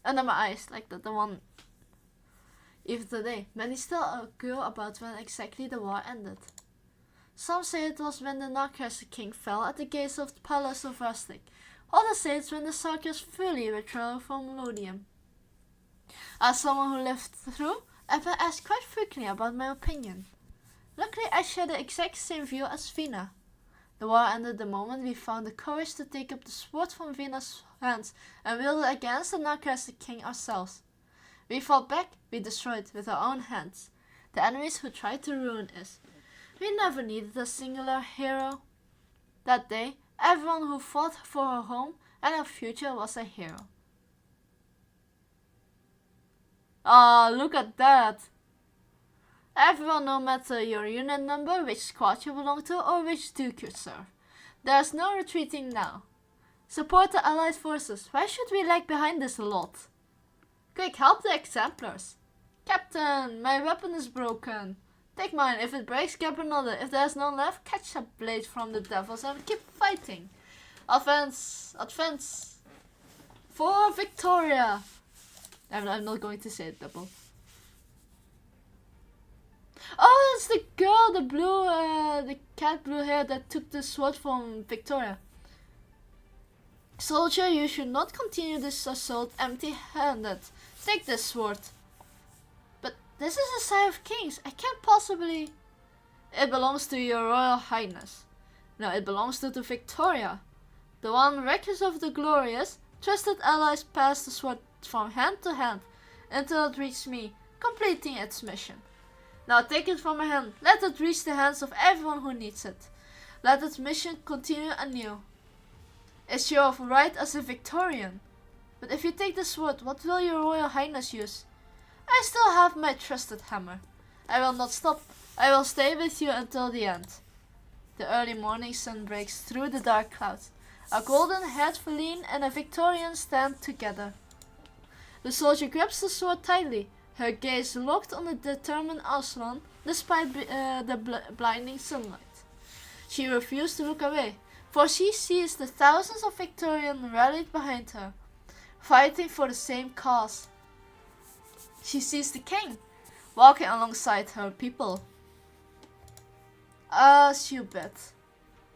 Speaker 1: Under my eyes, like the one. Even today, many still argue about when exactly the war ended. Some say it was when the Narcas king fell at the gates of the Palace of Rustic. Others say it's when the Sarkians fully withdrew from Lodium. As someone who lived through, I've been asked quite frequently about my opinion. Luckily, I share the exact same view as Vina. The war ended the moment we found the courage to take up the sword from Vina's hands and wield it against the Narcas king ourselves. We fought back, we destroyed with our own hands the enemies who tried to ruin us. We never needed a singular hero. That day, everyone who fought for her home and her future was a hero. Ah, look at that! Everyone, no matter your unit number, which squad you belong to, or which duke you serve. There's no retreating now. Support the allied forces. Why should we lag behind this lot? Quick, help the exemplars. Captain, my weapon is broken. Take mine. If it breaks, grab another. If there's none left, catch a blade from the devils and keep fighting. Advance! Advance! For Victoria! I'm not going to say it double. Oh, it's the girl, the cat blue hair that took the sword from Victoria. Soldier, you should not continue this assault empty-handed. Take this sword. But this is a sign of kings. I can't possibly... It belongs to your royal highness. No, it belongs to the Victoria. The one reckless of the glorious, trusted allies passed the sword from hand to hand until it reached me, completing its mission. Now take it from my hand. Let it reach the hands of everyone who needs it. Let its mission continue anew. It's your right as a Victorian. But if you take the sword, what will your royal highness use? I still have my trusted hammer. I will not stop. I will stay with you until the end. The early morning sun breaks through the dark clouds. A golden-haired Feline and a Victorian stand together. The soldier grabs the sword tightly, her gaze locked on the determined Aslan despite the blinding sunlight. She refused to look away, for she sees the thousands of Victorians rallied behind her, fighting for the same cause. she sees the king walking alongside her people. As you bet.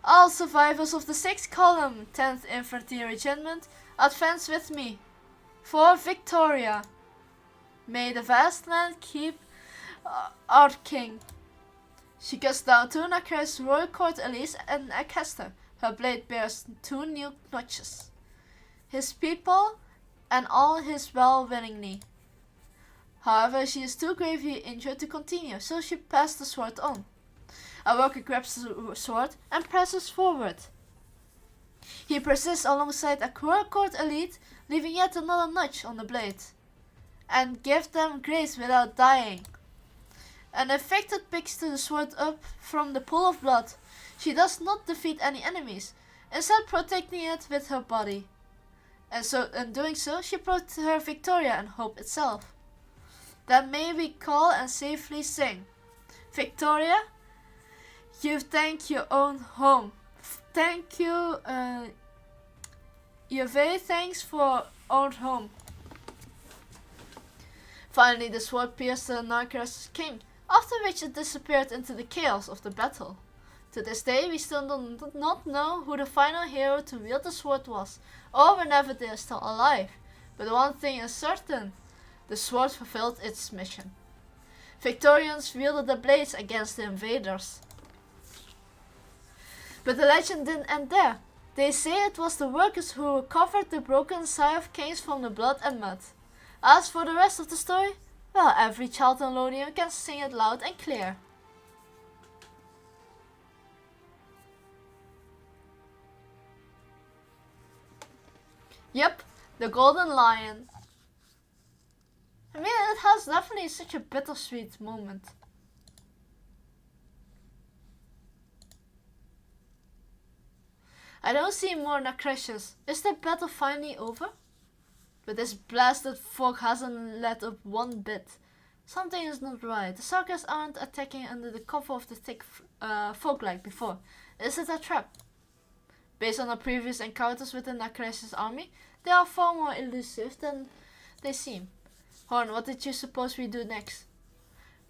Speaker 1: All survivors of the 6th column, 10th Infantry Regiment, advance with me. For Victoria. May the vast land keep our king. She gets down to Nakar's Royal Court Elise and Acaster. Her blade bears 2 new notches. His people and all his well-willingly. However, she is too gravely injured to continue, so she passes the sword on. A worker grabs the sword and presses forward. He persists alongside a Royal Court elite, leaving yet another notch on the blade. And gives them grace without dying. An affected picks the sword up from the pool of blood. She does not defeat any enemies, instead protecting it with her body. And so, in doing so, she brought her Victoria and hope itself. Then may we call and safely sing. Victoria, you thank your own home. Thank you, your very thanks for own home. Finally, the sword pierced the Narcras king, after which it disappeared into the chaos of the battle. To this day, we still do not know who the final hero to wield the sword was, or whenever they are still alive. But one thing is certain, the sword fulfilled its mission. Victorians wielded the blades against the invaders. But the legend didn't end there. They say it was the workers who recovered the broken Sire of Kings from the blood and mud. As for the rest of the story, well, every child in Lothian can sing it loud and clear. Yep, the Golden Lion. I mean, it has definitely such a bittersweet moment. I don't see more Nacretius. Is the battle finally over? But this blasted fog hasn't let up one bit. Something is not right. The Sarkers aren't attacking under the cover of the thick fog like before. Is it a trap? Based on our previous encounters with the Nacretius army, they are far more elusive than they seem. Horn, what did you suppose we do next?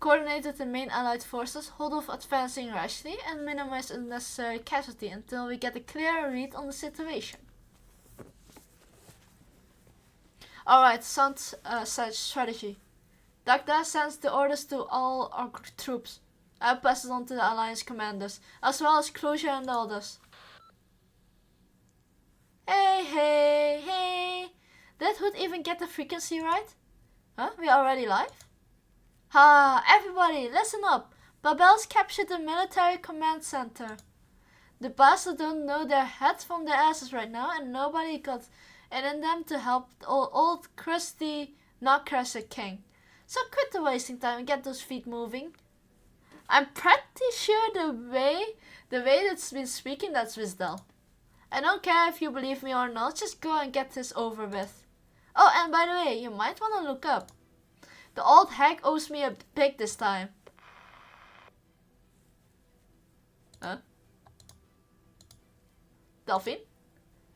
Speaker 1: Coordinate with the main allied forces, hold off advancing rashly, and minimize unnecessary casualty until we get a clearer read on the situation. Alright, sound strategy. Dagda sends the orders to all our troops. I pass it on to the alliance commanders, as well as Closure and the others. Hey! Did Hood even get the frequency right? Huh? We already live? Ha! Everybody, listen up! Babel's captured the military command center. The bastards don't know their heads from their asses right now, and nobody got it in them to help old crusty Notcrusher king. So quit the wasting time and get those feet moving. I'm pretty sure the way that's been speaking, that's Wisdel. I don't care if you believe me or not, just go and get this over with. Oh, and by the way, you might want to look up. The old hag owes me a pig this time. Huh? Delphine?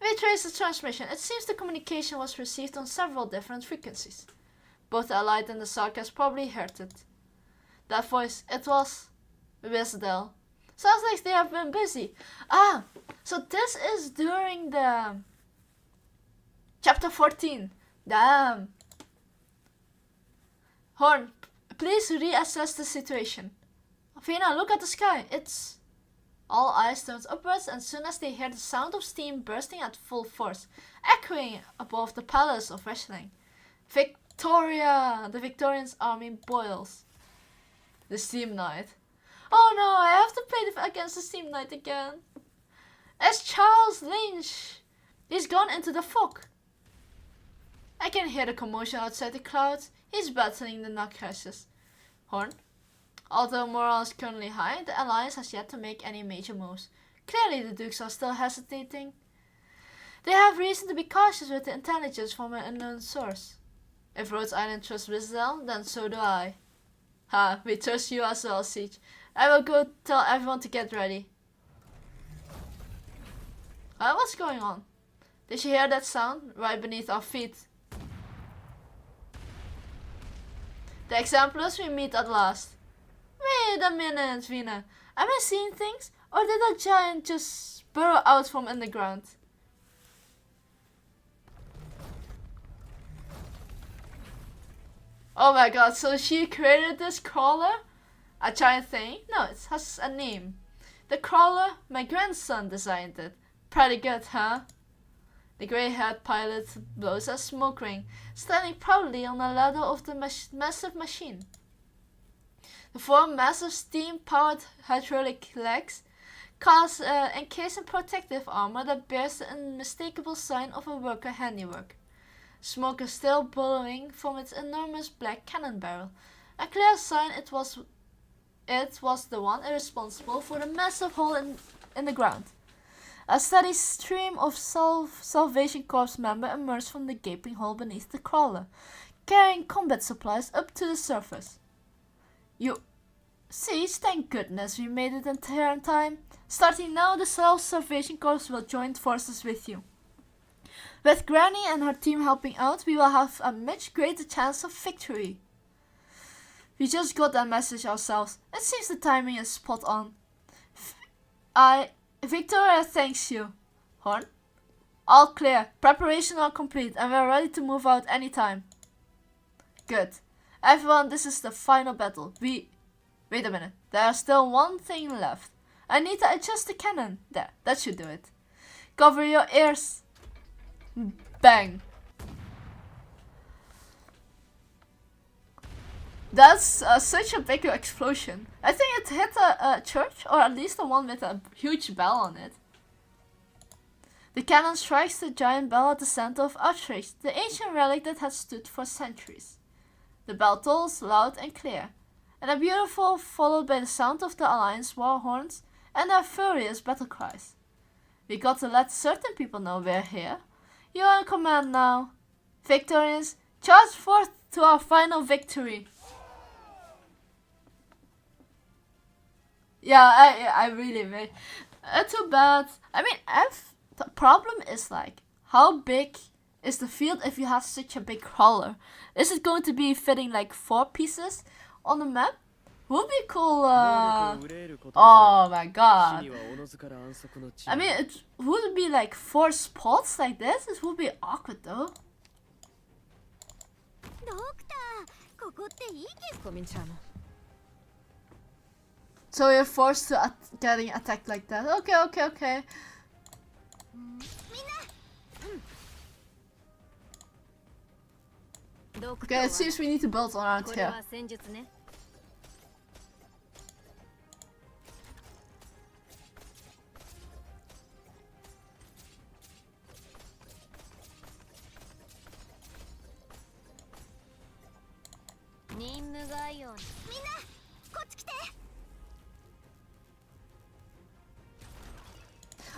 Speaker 1: We traced the transmission. It seems the communication was received on several different frequencies. Both the Allied and the Sarkas probably heard it. That voice, it was Wisdel. Sounds like they have been busy. Ah, so this is during the chapter 14. Damn. Horn, please reassess the situation. Fina, look at the sky. It's... All eyes turn upwards as soon as they hear the sound of steam bursting at full force, echoing above the palace of wrestling. Victoria! The Victorians' army boils. The Steam Knight. Oh no, I have to play against the Steam Knight again. It's Charles Lynch. He's gone into the fog. I can hear the commotion outside the clouds. He's battling the Notcrushes. Horn. Although morale is currently high, the Alliance has yet to make any major moves. Clearly the Dukes are still hesitating. They have reason to be cautious with the intelligence from an unknown source. If Rhodes Island trusts Wisdel, then so do I. Ha, we trust you as well, Siege. I will go tell everyone to get ready. What's going on? Did you hear that sound? Right beneath our feet. The exemplars we meet at last. Wait a minute, Vina. Am I seeing things? Or did that giant just burrow out from underground? Oh my god, so she created this crawler? A giant thing? No, it has a name. The crawler, my grandson designed it. Pretty good, huh? The grey-haired pilot blows a smoke ring, standing proudly on the ladder of the massive machine. The four massive steam-powered hydraulic legs encase in protective armor that bears the unmistakable sign of a worker handiwork. Smoke is still billowing from its enormous black cannon barrel, a clear sign it was the one responsible for the massive hole in the ground. A steady stream of Salvation Corps members emerged from the gaping hole beneath the crawler, carrying combat supplies up to the surface. You see, thank goodness we made it in time. Starting now, the Salvation Corps will join forces with you. With Granny and her team helping out, we will have a much greater chance of victory. We just got that message ourselves. It seems the timing is spot on. Victoria thanks you. Horn? All clear. Preparation all complete and we're ready to move out anytime. Good. Everyone, this is the final battle. Wait a minute. There's still one thing left. I need to adjust the cannon. There, that should do it. Cover your ears. Bang. That's such a big explosion. I think it hit a church, or at least the one with a huge bell on it. The cannon strikes the giant bell at the center of Utrecht, the ancient relic that has stood for centuries. The bell tolls loud and clear, and a beautiful followed by the sound of the Alliance war horns and their furious battle cries. We got to let certain people know we're here. You're in command now. Victorians, charge forth to our final victory. Yeah, I really too bad. I mean, the problem is like, how big is the field if you have such a big crawler? Is it going to be fitting like 4 pieces on the map? Would be cool. Oh my god. I mean, it would be like 4 spots like this. It would be awkward though. So you're forced to getting attacked like that. Okay. Okay, it seems we need to build around here.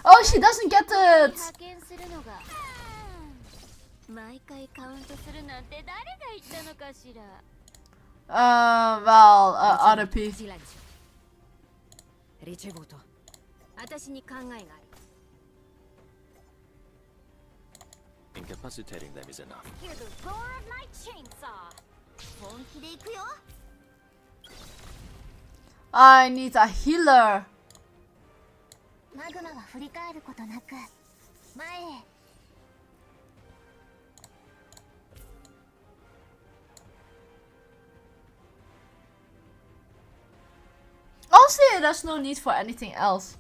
Speaker 1: Oh, she doesn't get it! Well, other people.
Speaker 3: Incapacitating them is enough.
Speaker 2: Hear the roar of my chainsaw.
Speaker 1: I need a healer. Honestly, there's no need for anything else.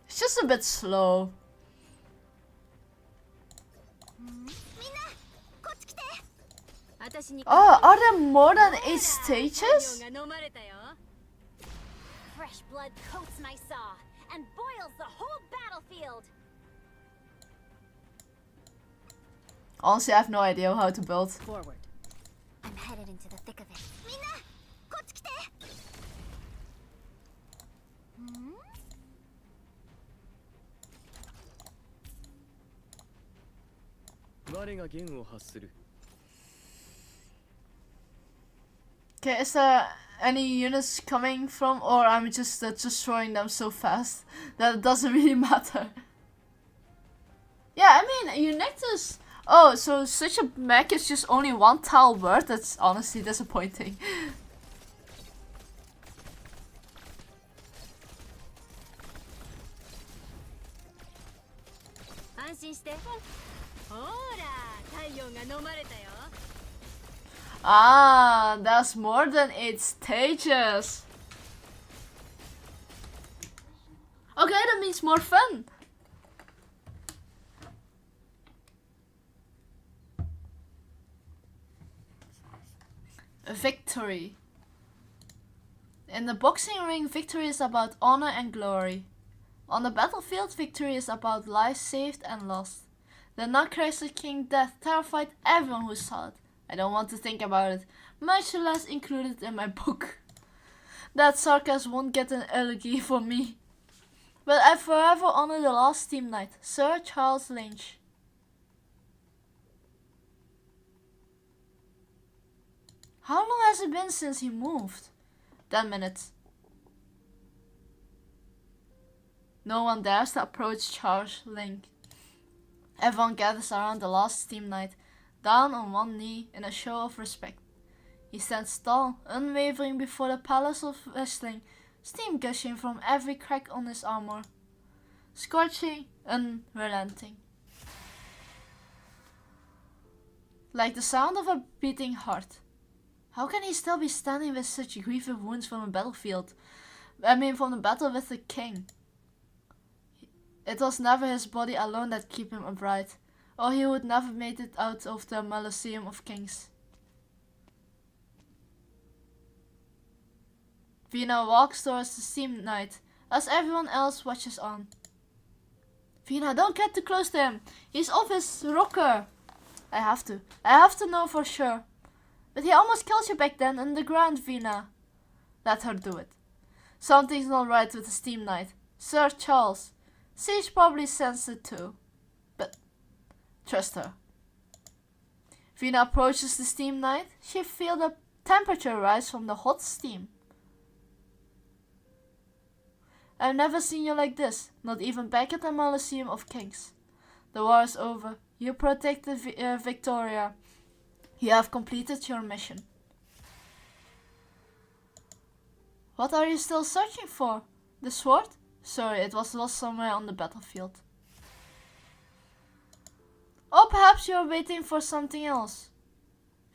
Speaker 1: It's just a bit slow. Oh, are there more than 8 stages?
Speaker 2: Fresh blood coats my saw and boils the whole battlefield.
Speaker 1: Honestly, I have no idea how to build.
Speaker 2: Forward. I'm headed into the thick of it.
Speaker 1: Okay, is there any units coming from, or I'm just destroying them so fast that it doesn't really matter? Yeah, I mean, Unectus Oh, so such a mech is just only one tile word? That's honestly disappointing.
Speaker 2: 安心してほら太陽が飲まれたよ
Speaker 1: Ah, that's more than 8 stages. Okay, that means more fun. Victory. In the boxing ring, victory is about honor and glory. On the battlefield, victory is about lives saved and lost. The Nutcracker King death terrified everyone who saw it. I don't want to think about it, much less include it in my book. That sarcasm won't get an elegy for me. But I forever honor the last team knight, Sir Charles Lynch. How long has it been since he moved? 10 minutes. No one dares to approach Charles Lynch. Everyone gathers around the last team knight, down on one knee in a show of respect. He stands tall, unwavering before the palace of wrestling, steam gushing from every crack on his armor. Scorching, unrelenting. Like the sound of a beating heart. How can he still be standing with such grievous wounds from a battlefield? From the battle with the king. It was never his body alone that kept him upright, or he would never made it out of the Mausoleum of Kings. Vina walks towards the steam knight, as everyone else watches on. Vina, don't get too close to him. He's off his rocker. I have to know for sure. But he almost killed you back then in the ground, Vina. Let her do it. Something's not right with the steam knight. Sir Charles. Sage probably sensed it too. But trust her. Vina approaches the steam knight. She feels the temperature rise from the hot steam. I've never seen you like this, not even back at the Mausoleum of Kings. The war is over. You protected Victoria. You have completed your mission. What are you still searching for? The sword? Sorry, it was lost somewhere on the battlefield. Or perhaps you are waiting for something else.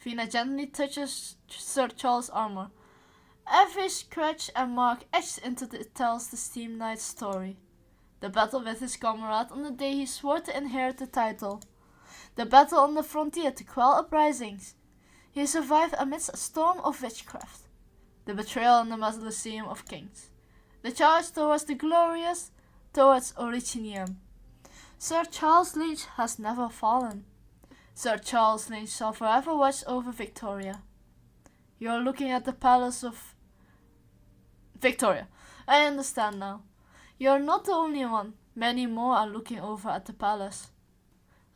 Speaker 1: Vina gently touches Sir Charles' armor. Every scratch and mark etched into it tells the steam knight's story. The battle with his comrade on the day he swore to inherit the title. The battle on the frontier to quell uprisings. He survived amidst a storm of witchcraft. The betrayal in the Mausoleum of Kings. The charge towards the glorious, towards Oricinium. Sir Charles Lynch has never fallen. Sir Charles Lynch shall forever watch over Victoria. You are looking at the palace of Victoria. I understand now. You are not the only one. Many more are looking over at the palace.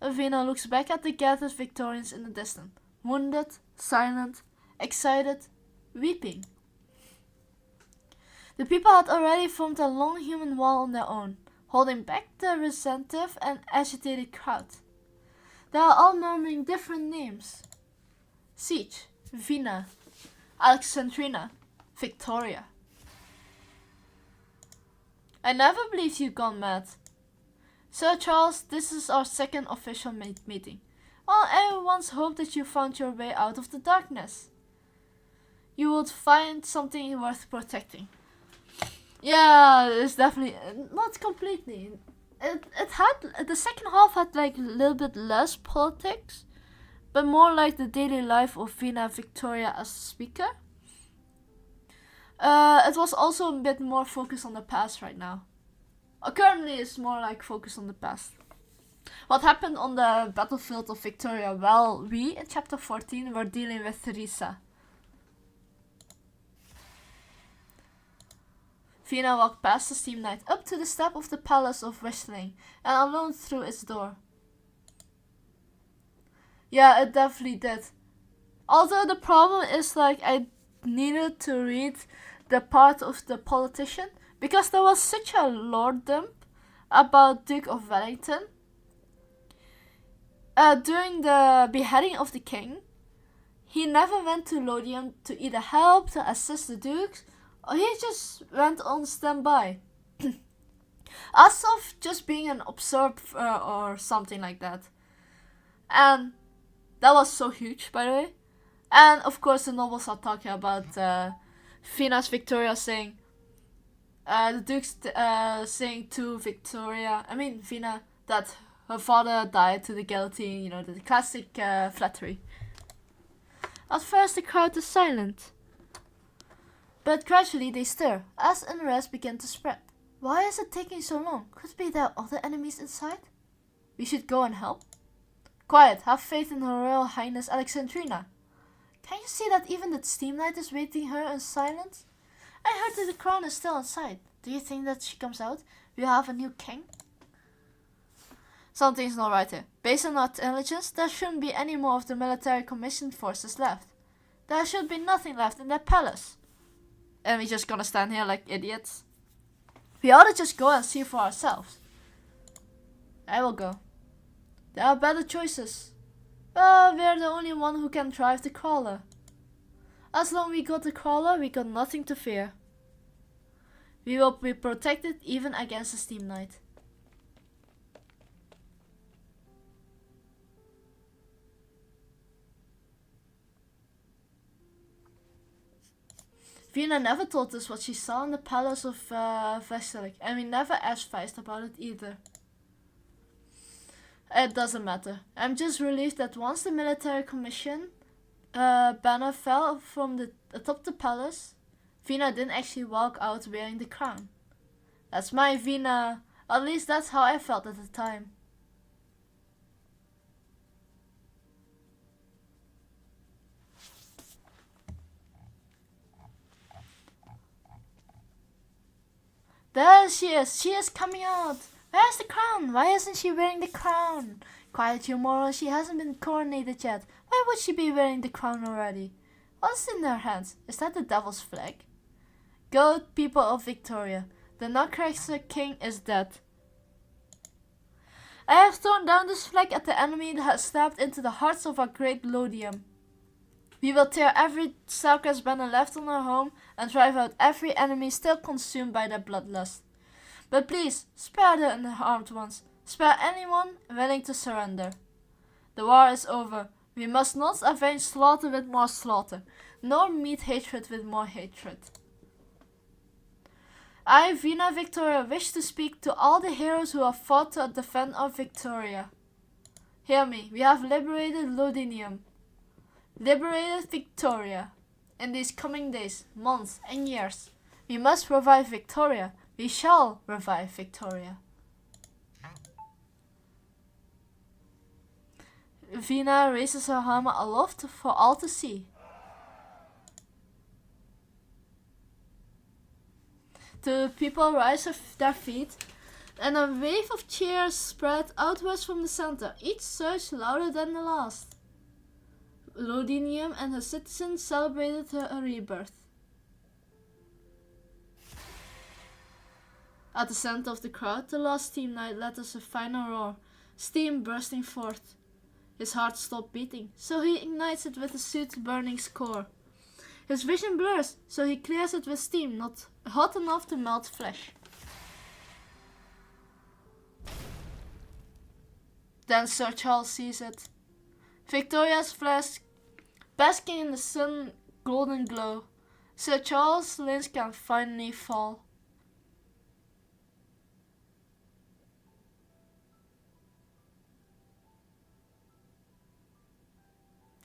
Speaker 1: Avina looks back at the gathered Victorians in the distance. Wounded, silent, excited, weeping. The people had already formed a long human wall on their own, holding back the resentive and agitated crowd. They are all murmuring different names. Siege, Vina, Alexandrina, Victoria. I never believed you'd gone mad. Sir Charles, this is our second official meeting. Well, I once hoped that you found your way out of the darkness. You would find something worth protecting. Yeah, it's definitely not completely. It had the second half had like a little bit less politics, but more like the daily life of Vina Victoria as a speaker. It was also a bit more focused on the past right now. Currently, it's more like focused on the past. What happened on the battlefield of Victoria? Well, we in chapter 14 were dealing with Teresa. Vina walked past the steam knight up to the step of the palace of Whistling and alone through its door. Yeah, it definitely did. Although the problem is like I needed to read the part of the politician because there was such a lore dump about Duke of Wellington. during the beheading of the king, he never went to Lothian to either help, to assist the dukes, or he just went on standby. As of just being an observer or something like that. And that was so huge, by the way. And of course the nobles are talking about Fina's Victoria saying, the dukes saying to Fina, that her father died to the guillotine, the classic flattery. At first the crowd is silent, but gradually they stir as unrest began to spread. Why is it taking so long? Could it be there are other enemies inside? We should go and help. Quiet, have faith in Her Royal Highness Alexandrina. Can you see that even the Steam Knight is waiting her in silence? I heard that the crown is still inside. Do you think that she comes out? We have a new king? Something's not right here. Based on our intelligence, there shouldn't be any more of the military commissioned forces left. There should be nothing left in that palace. And we just gonna stand here like idiots? We ought to just go and see for ourselves. I will go. There are better choices. But we're the only one who can drive the crawler. As long as we got the crawler, we got nothing to fear. We will be protected even against the Steam Knight. Vina never told us what she saw in the palace of Vestalik, and we never advised about it either. It doesn't matter. I'm just relieved that once the military commission banner fell from atop the palace, Vina didn't actually walk out wearing the crown. That's my Vina. At least that's how I felt at the time. There she is. She is coming out. Where's the crown? Why isn't she wearing the crown? Quiet, you moron. She hasn't been coronated yet. Why would she be wearing the crown already? What's in her hands? Is that the devil's flag? Go, people of Victoria. The Nutcracker King is dead. I have thrown down this flag at the enemy that has stabbed into the hearts of our great Lothian. We will tear every Starcraft banner left on our home and drive out every enemy still consumed by their bloodlust. But please, spare the unarmed ones. Spare anyone willing to surrender. The war is over. We must not avenge slaughter with more slaughter, nor meet hatred with more hatred. I, Vina Victoria, wish to speak to all the heroes who have fought to defend our Victoria. Hear me, we have liberated Lothianium. Liberated Victoria. In these coming days, months and years, we must revive Victoria. We shall revive Victoria. Vina raises her hammer aloft for all to see. The people rise to their feet, and a wave of cheers spread outwards from the center, each surge louder than the last. Lothianium and her citizens celebrated her rebirth. At the center of the crowd, the last Steam Knight let us a final roar, steam bursting forth. His heart stopped beating, so he ignites it with a suit's burning score. His vision blurs, so he clears it with steam not hot enough to melt flesh. Then Sir Charles sees it. Victoria's flask, basking in the sun golden glow. Sir Charles' limbs can finally fall.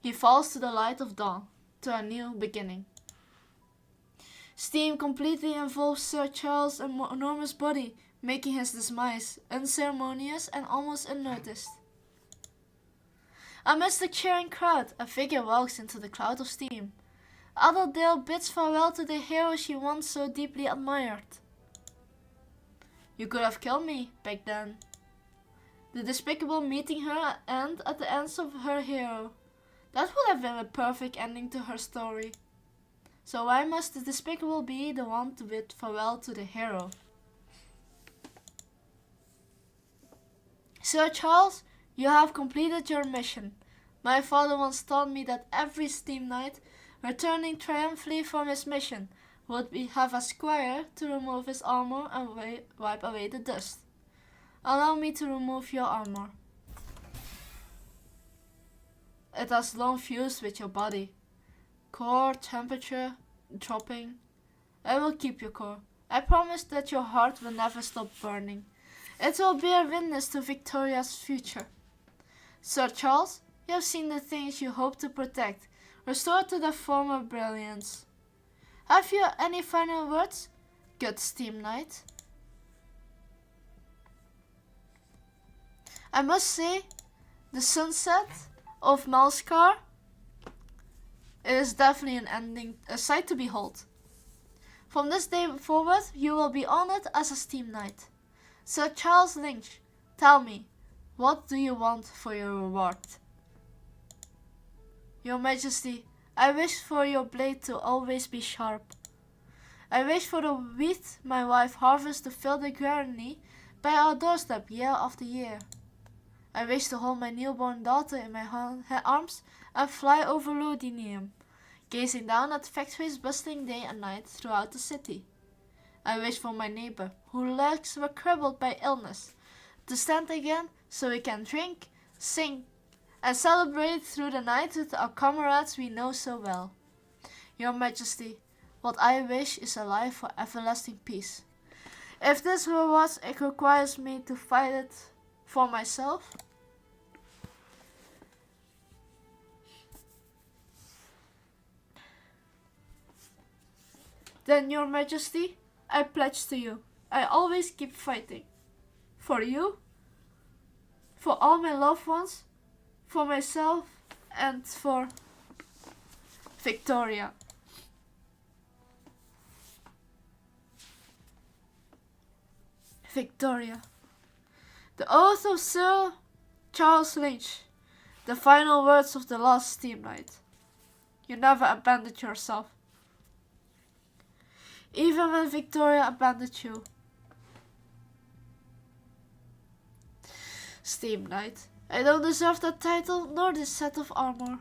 Speaker 1: He falls to the light of dawn, to a new beginning. Steam completely envolves Sir Charles' enormous body, making his demise unceremonious and almost unnoticed. Amidst the cheering crowd, a figure walks into the cloud of steam. Adaldale bids farewell to the hero she once so deeply admired. You could have killed me back then. The despicable meeting her end at the ends of her hero. That would have been a perfect ending to her story. So why must the despicable be the one to bid farewell to the hero? Sir Charles, You have completed your mission. My father once taught me that every steam knight, returning triumphantly from his mission, would have a squire to remove his armor and wipe away the dust. Allow me to remove your armor. It has long fused with your body. Core temperature dropping. I will keep your core. I promise that your heart will never stop burning. It will bear witness to Victoria's future. Sir Charles, you have seen the things you hope to protect, restored to their former brilliance. Have you any final words, good steam knight? I must say, the sunset of Malskar is definitely a sight to behold. From this day forward, you will be honored as a steam knight. Sir Charles Lynch, tell me, what do you want for your reward? Your Majesty, I wish for your blade to always be sharp. I wish for the wheat my wife harvests to fill the granary by our doorstep year after year. I wish to hold my newborn daughter in my arms and fly over Lodinium, gazing down at factories bustling day and night throughout the city. I wish for my neighbor, whose legs were crippled by illness, to stand again so we can drink, sing, and celebrate through the night with our comrades we know so well. Your Majesty, what I wish is a life for everlasting peace. If this were what it requires me to fight it for myself, then, Your Majesty, I pledge to you, I always keep fighting. For you, for all my loved ones, for myself, and for Victoria. Victoria. The oath of Sir Charles Lynch. The final words of the last steam knight. You never abandoned yourself. Even when Victoria abandoned you. Steam Knight. I don't deserve that title nor this set of armor.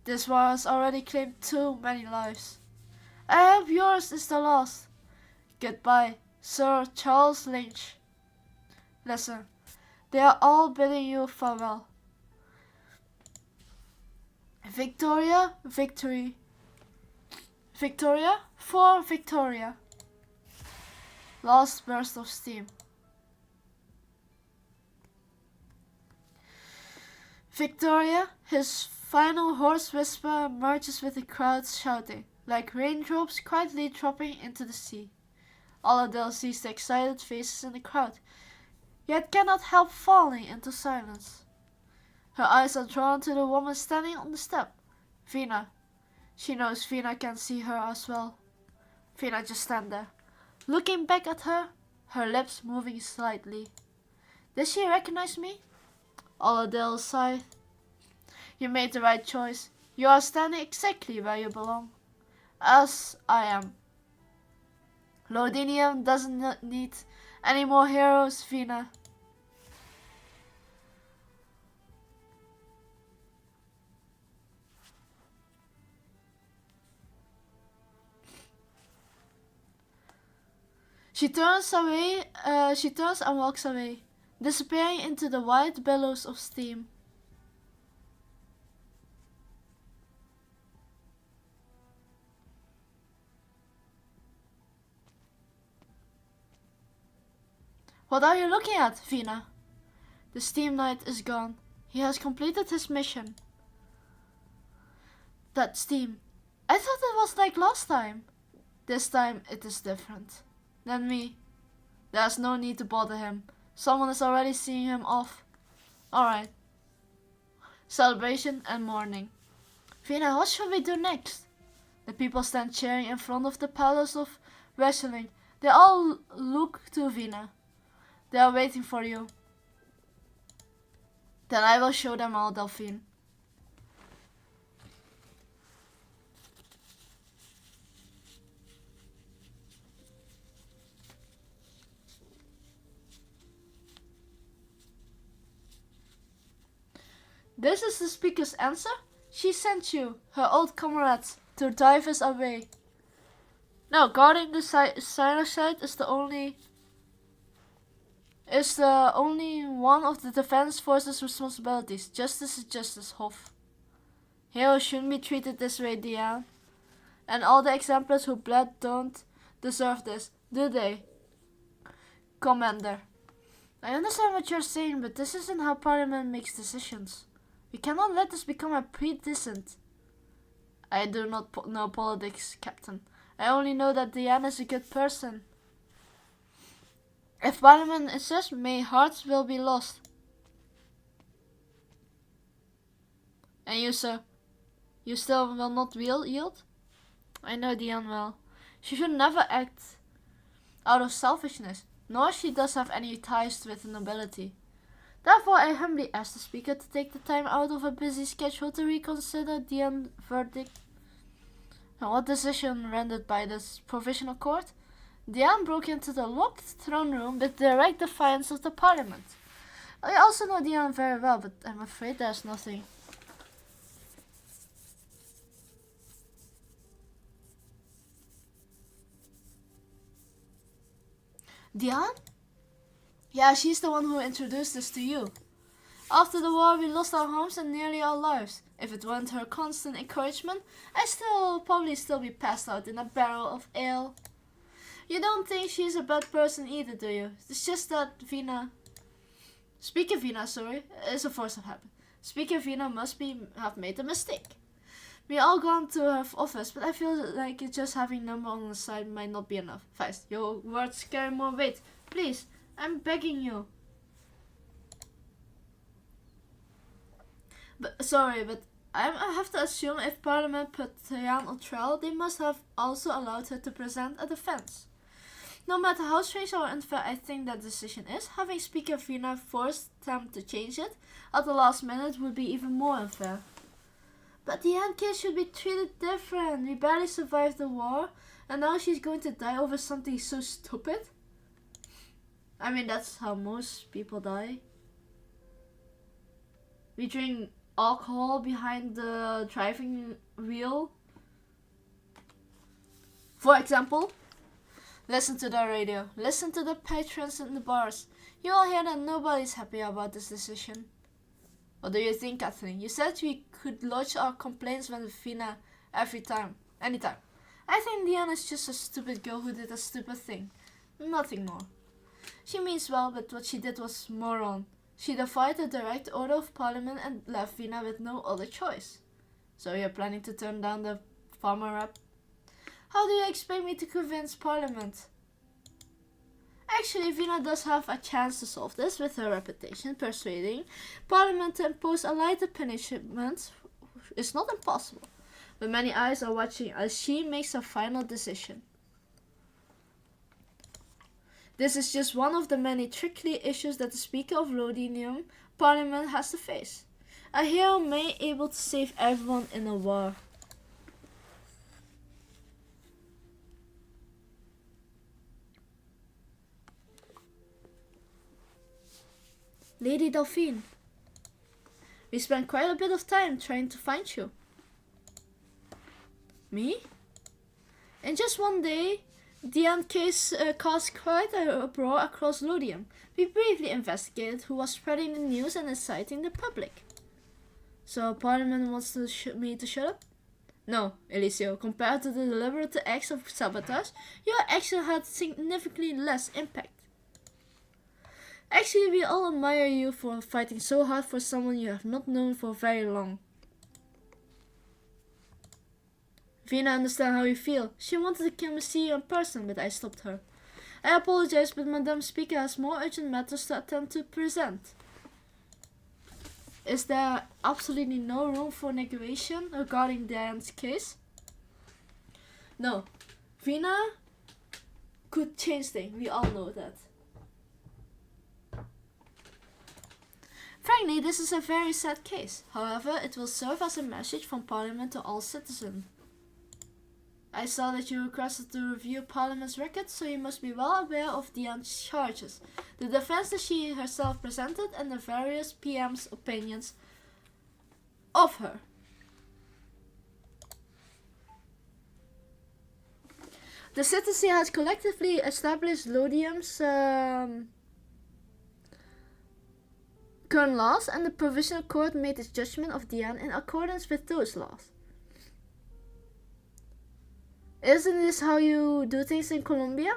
Speaker 1: This war has already claimed too many lives. I hope yours is the last. Goodbye, Sir Charles Lynch. Listen, they are all bidding you farewell. Victoria, victory. Victoria, for Victoria. Last burst of steam. Victoria, his final hoarse whisper merges with the crowd shouting, like raindrops quietly dropping into the sea. Aladale sees the excited faces in the crowd, yet cannot help falling into silence. Her eyes are drawn to the woman standing on the step, Vina. She knows Vina can see her as well. Vina just stands there, looking back at her, her lips moving slightly. Does she recognize me? Aladale sighed. You made the right choice. You are standing exactly where you belong. As I am. Lodinium doesn't need any more heroes, Vina. She turns and walks away, disappearing into the white billows of steam. What are you looking at, Vina? The steam knight is gone. He has completed his mission. That steam. I thought it was like last time. This time it is different. Than me. There's no need to bother him. Someone is already seeing him off. Alright. Celebration and mourning. Vina, what should we do next? The people stand cheering in front of the palace of wrestling. They all look to Vina. They are waiting for you. Then I will show them all, Delphine. This is the speaker's answer? She sent you, her old comrades, to drive us away. No, guarding the site is the only one of the defense forces' responsibilities. Justice is justice, Hof. Heroes shouldn't be treated this way, Diane. And all the exemplars who bled don't deserve this, do they? Commander. I understand what you're saying, but this isn't how Parliament makes decisions. We cannot let this become a precedent. I do not know politics, Captain. I only know that Diane is a good person. If Parliament insists, may hearts will be lost. And you, sir? You still will not yield? I know Diane well. She should never act out of selfishness, nor she does have any ties with the nobility. Therefore, I humbly ask the Speaker to take the time out of a busy schedule to reconsider Diane's verdict. And what decision rendered by this provisional court? Diane broke into the locked throne room with direct defiance of the Parliament. I also know Diane very well, but I'm afraid there's nothing. Diane? Yeah, she's the one who introduced this to you. After the war, we lost our homes and nearly our lives. If it weren't her constant encouragement, I'd probably still be passed out in a barrel of ale. You don't think she's a bad person either, do you? It's just that Speaker Vina, is a force of habit. Speaker Vina must have made a mistake. We all gone to her office, but I feel like just having number on the side might not be enough. Feist, your words carry more weight. Please, I'm begging you. But I have to assume if Parliament put Diane on trial, they must have also allowed her to present a defense. No matter how strange or unfair I think that decision is, having Speaker Vina force them to change it at the last minute would be even more unfair. But Diane case should be treated different. We barely survived the war, and now she's going to die over something so stupid? I mean, that's how most people die. We drink alcohol behind the driving wheel. For example, listen to the radio. Listen to the patrons in the bars. You will hear that nobody's happy about this decision. What do you think, Kathleen? You said we could lodge our complaints with Vina anytime. I think Diane is just a stupid girl who did a stupid thing. Nothing more. She means well, but what she did was moron. She defied the direct order of Parliament and left Vina with no other choice. So you're planning to turn down the farmer rep? How do you expect me to convince Parliament? Actually, Vina does have a chance to solve this with her reputation. Persuading Parliament to impose a lighter punishment is not impossible. But many eyes are watching as she makes her final decision. This is just one of the many tricky issues that the Speaker of Lothian Parliament has to face. A hero may be able to save everyone in a war. Lady Delphine, we spent quite a bit of time trying to find you. Me? In just one day, Diane case caused quite a uproar across Lothian. We briefly investigated who was spreading the news and inciting the public. So Parliament wants me to shut up? No, Eliseo, compared to the deliberate acts of sabotage, your action had significantly less impact. Actually, we all admire you for fighting so hard for someone you have not known for very long. Vina understands how you feel. She wanted to come and see you in person, but I stopped her. I apologize, but Madame Speaker has more urgent matters to attend to present. Is there absolutely no room for negotiation regarding Diane's case? No. Vina could change things. We all know that. Frankly, this is a very sad case. However, it will serve as a message from Parliament to all citizens. I saw that you requested to review Parliament's records, so you must be well aware of Diane's charges, the defense that she herself presented, and the various PM's opinions of her. The citizen has collectively established Lodium's current laws, and the provisional court made its judgment of Diane in accordance with those laws. Isn't this how you do things in Colombia?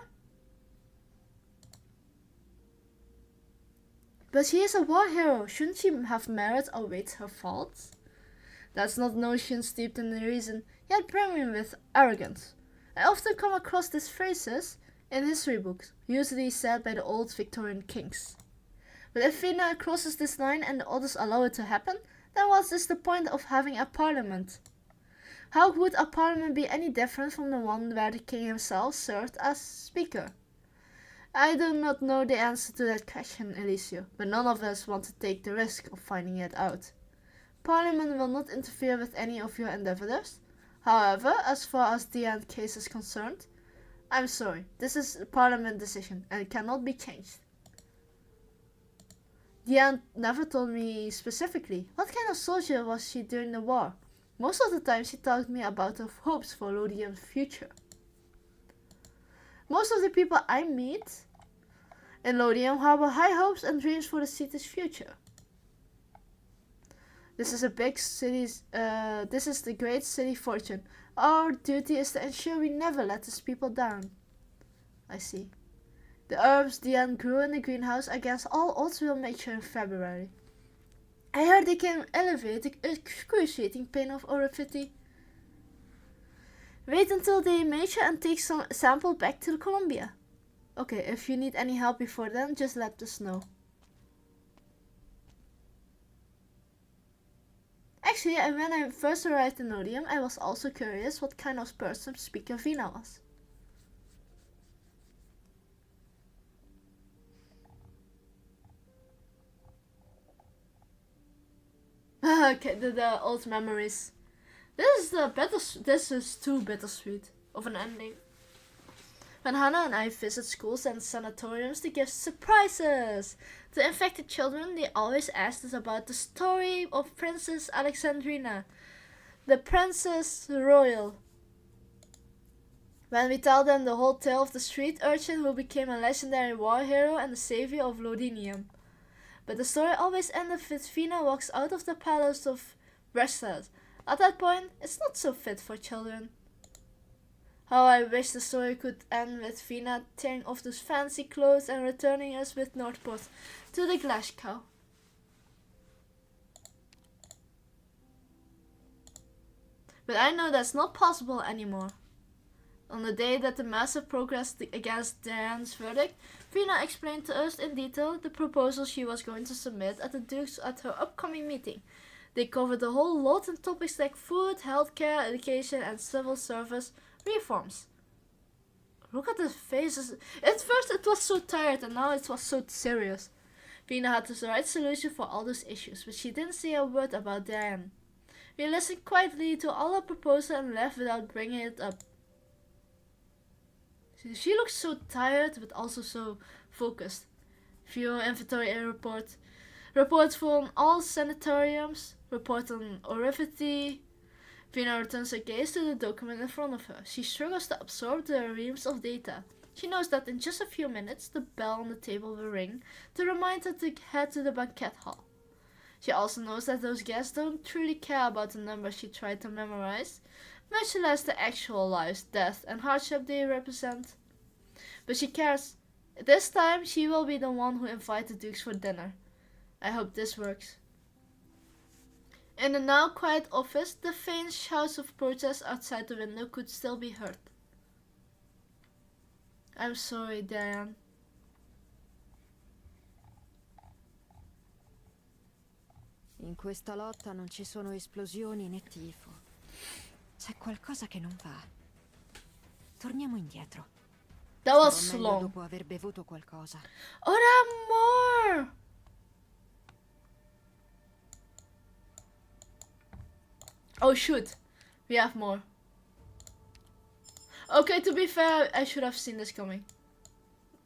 Speaker 1: But she is a war hero. Shouldn't she have merit outweigh her faults? That's not notion steeped in reason, yet brimming with arrogance. I often come across these phrases in history books, usually said by the old Victorian kings. But if Vina crosses this line and the others allow it to happen, then what is the point of having a parliament? How would a parliament be any different from the one where the king himself served as speaker? I do not know the answer to that question, Elisio, but none of us want to take the risk of finding it out. Parliament will not interfere with any of your endeavors. However, as far as the end case is concerned, I'm sorry, this is a parliament decision and it cannot be changed. Diane never told me specifically what kind of soldier was she during the war. Most of the time she talked me about her hopes for Lodium's future. Most of the people I meet in Lodium harbor high hopes and dreams for the city's future. This is the great city fortune. Our duty is to ensure we never let these people down. I see. The herbs Diane grew in the greenhouse against all odds will mature in February. I heard they can elevate the excruciating pain of overfitting. Wait until they mature and take some sample back to Colombia. Okay, if you need any help before then, just let us know. Actually, when I first arrived in Lodium, I was also curious what kind of person Speaker Vina was. Okay, the old memories. This is too bittersweet of an ending. When Hannah and I visit schools and sanatoriums to give surprises to infected children, they always ask us about the story of Princess Alexandrina, the Princess Royal. When we tell them the whole tale of the street urchin who became a legendary war hero and the savior of Lodinium. But the story always ended with Vina walks out of the palace of Brestad. At that point, it's not so fit for children. How I wish the story could end with Vina tearing off those fancy clothes and returning us with Northport to the Glasgow. But I know that's not possible anymore. On the day that the massive progressed against Diane's verdict, Vina explained to us in detail the proposal she was going to submit at the Duke's at her upcoming meeting. They covered a whole lot in topics like food, healthcare, education, and civil service reforms. Look at the faces. At first it was so tired and now it was so serious. Vina had the right solution for all those issues, but she didn't say a word about Diane. We listened quietly to all her proposals and left without bringing it up. She looks so tired but also so focused. View inventory report. Report from all sanatoriums. Report on orifity. Vina returns her gaze to the document in front of her. She struggles to absorb the reams of data. She knows that in just a few minutes the bell on the table will ring to remind her to head to the banquet hall. She also knows that those guests don't truly care about the numbers she tried to memorize, much less the actual lives, death, and hardship they represent. But she cares. This time she will be the one who invites the Dukes for dinner. I hope this works. In the now quiet office, the faint shouts of protest outside the window could still be heard. I'm sorry, Diane.
Speaker 4: In questa lotta non ci sono esplosioni né tifo. C'è qualcosa che non va. Torniamo indietro.
Speaker 1: That was
Speaker 4: Starò meglio
Speaker 1: long.
Speaker 4: dopo aver bevuto qualcosa.
Speaker 1: Oh, there are more! Oh shoot, we have more. Okay, to be fair, I should have seen this coming.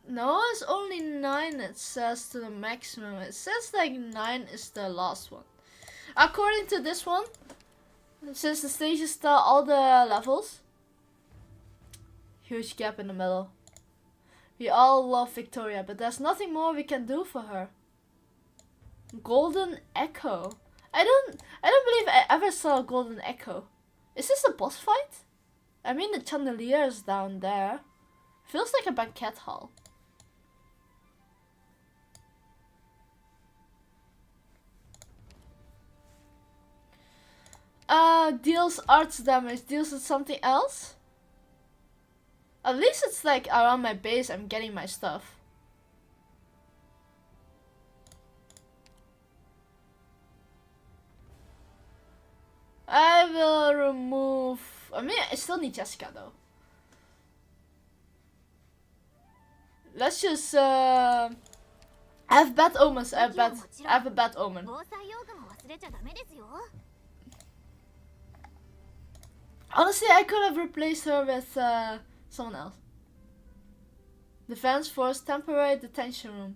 Speaker 1: No, it's only 9 it says to the maximum. It says like 9 is the last one. According to this one, since the stages tell all the levels, huge gap in the middle. We all love Victoria, but there's nothing more we can do for her. Golden Echo. I don't believe I ever saw a Golden Echo. Is this a boss fight? I mean, the chandelier is down there. Feels like a banquet hall. Deals arts damage. Deals with something else? At least it's like around my base I'm getting my stuff. I will remove... I mean, I still need Jessica though. Let's just... I have bad omens. I have a bad omen. Honestly, I could have replaced her with someone else. Defense Force temporary detention room.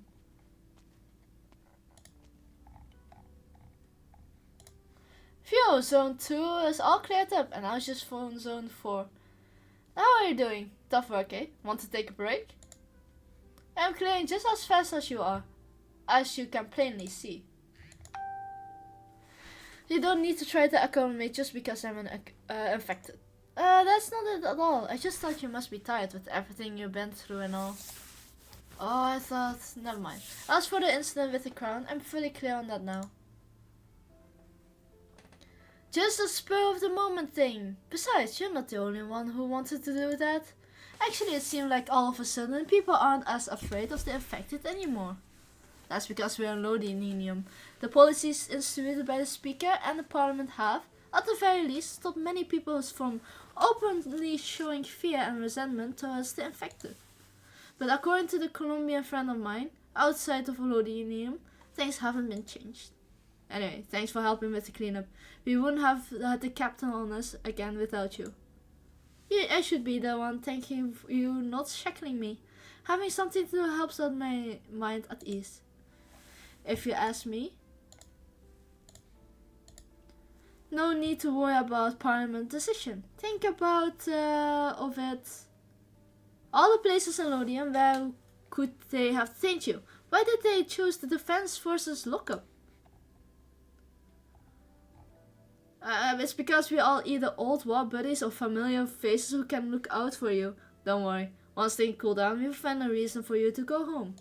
Speaker 1: Phew, zone 2 is all cleared up and I was just from zone 4. How are you doing? Tough work, eh? Want to take a break? I'm clearing just as fast as you are, as you can plainly see. You don't need to try to accommodate just because I'm infected. That's not it at all. I just thought you must be tired with everything you've been through and all. Oh, I thought... Never mind. As for the incident with the crown, I'm fully clear on that now. Just a spur of the moment thing. Besides, you're not the only one who wanted to do that. Actually, it seemed like all of a sudden people aren't as afraid of the infected anymore. That's because we're on Lodinium. The policies instituted by the Speaker and the Parliament have, at the very least, stopped many people from openly showing fear and resentment towards the infected. But according to the Colombian friend of mine, outside of Lodinium, things haven't been changed. Anyway, thanks for helping with the cleanup. We wouldn't have had the captain on us again without you. I should be the one thanking you, not shackling me. Having something to do helps out my mind at ease. If you ask me. No need to worry about Parliament decision. Think about of it. All the places in Lodium, where could they have detained you? Why did they choose the Defense Forces lockup? It's because we all either old war buddies or familiar faces who can look out for you. Don't worry. Once things cool down, we'll find a reason for you to go home.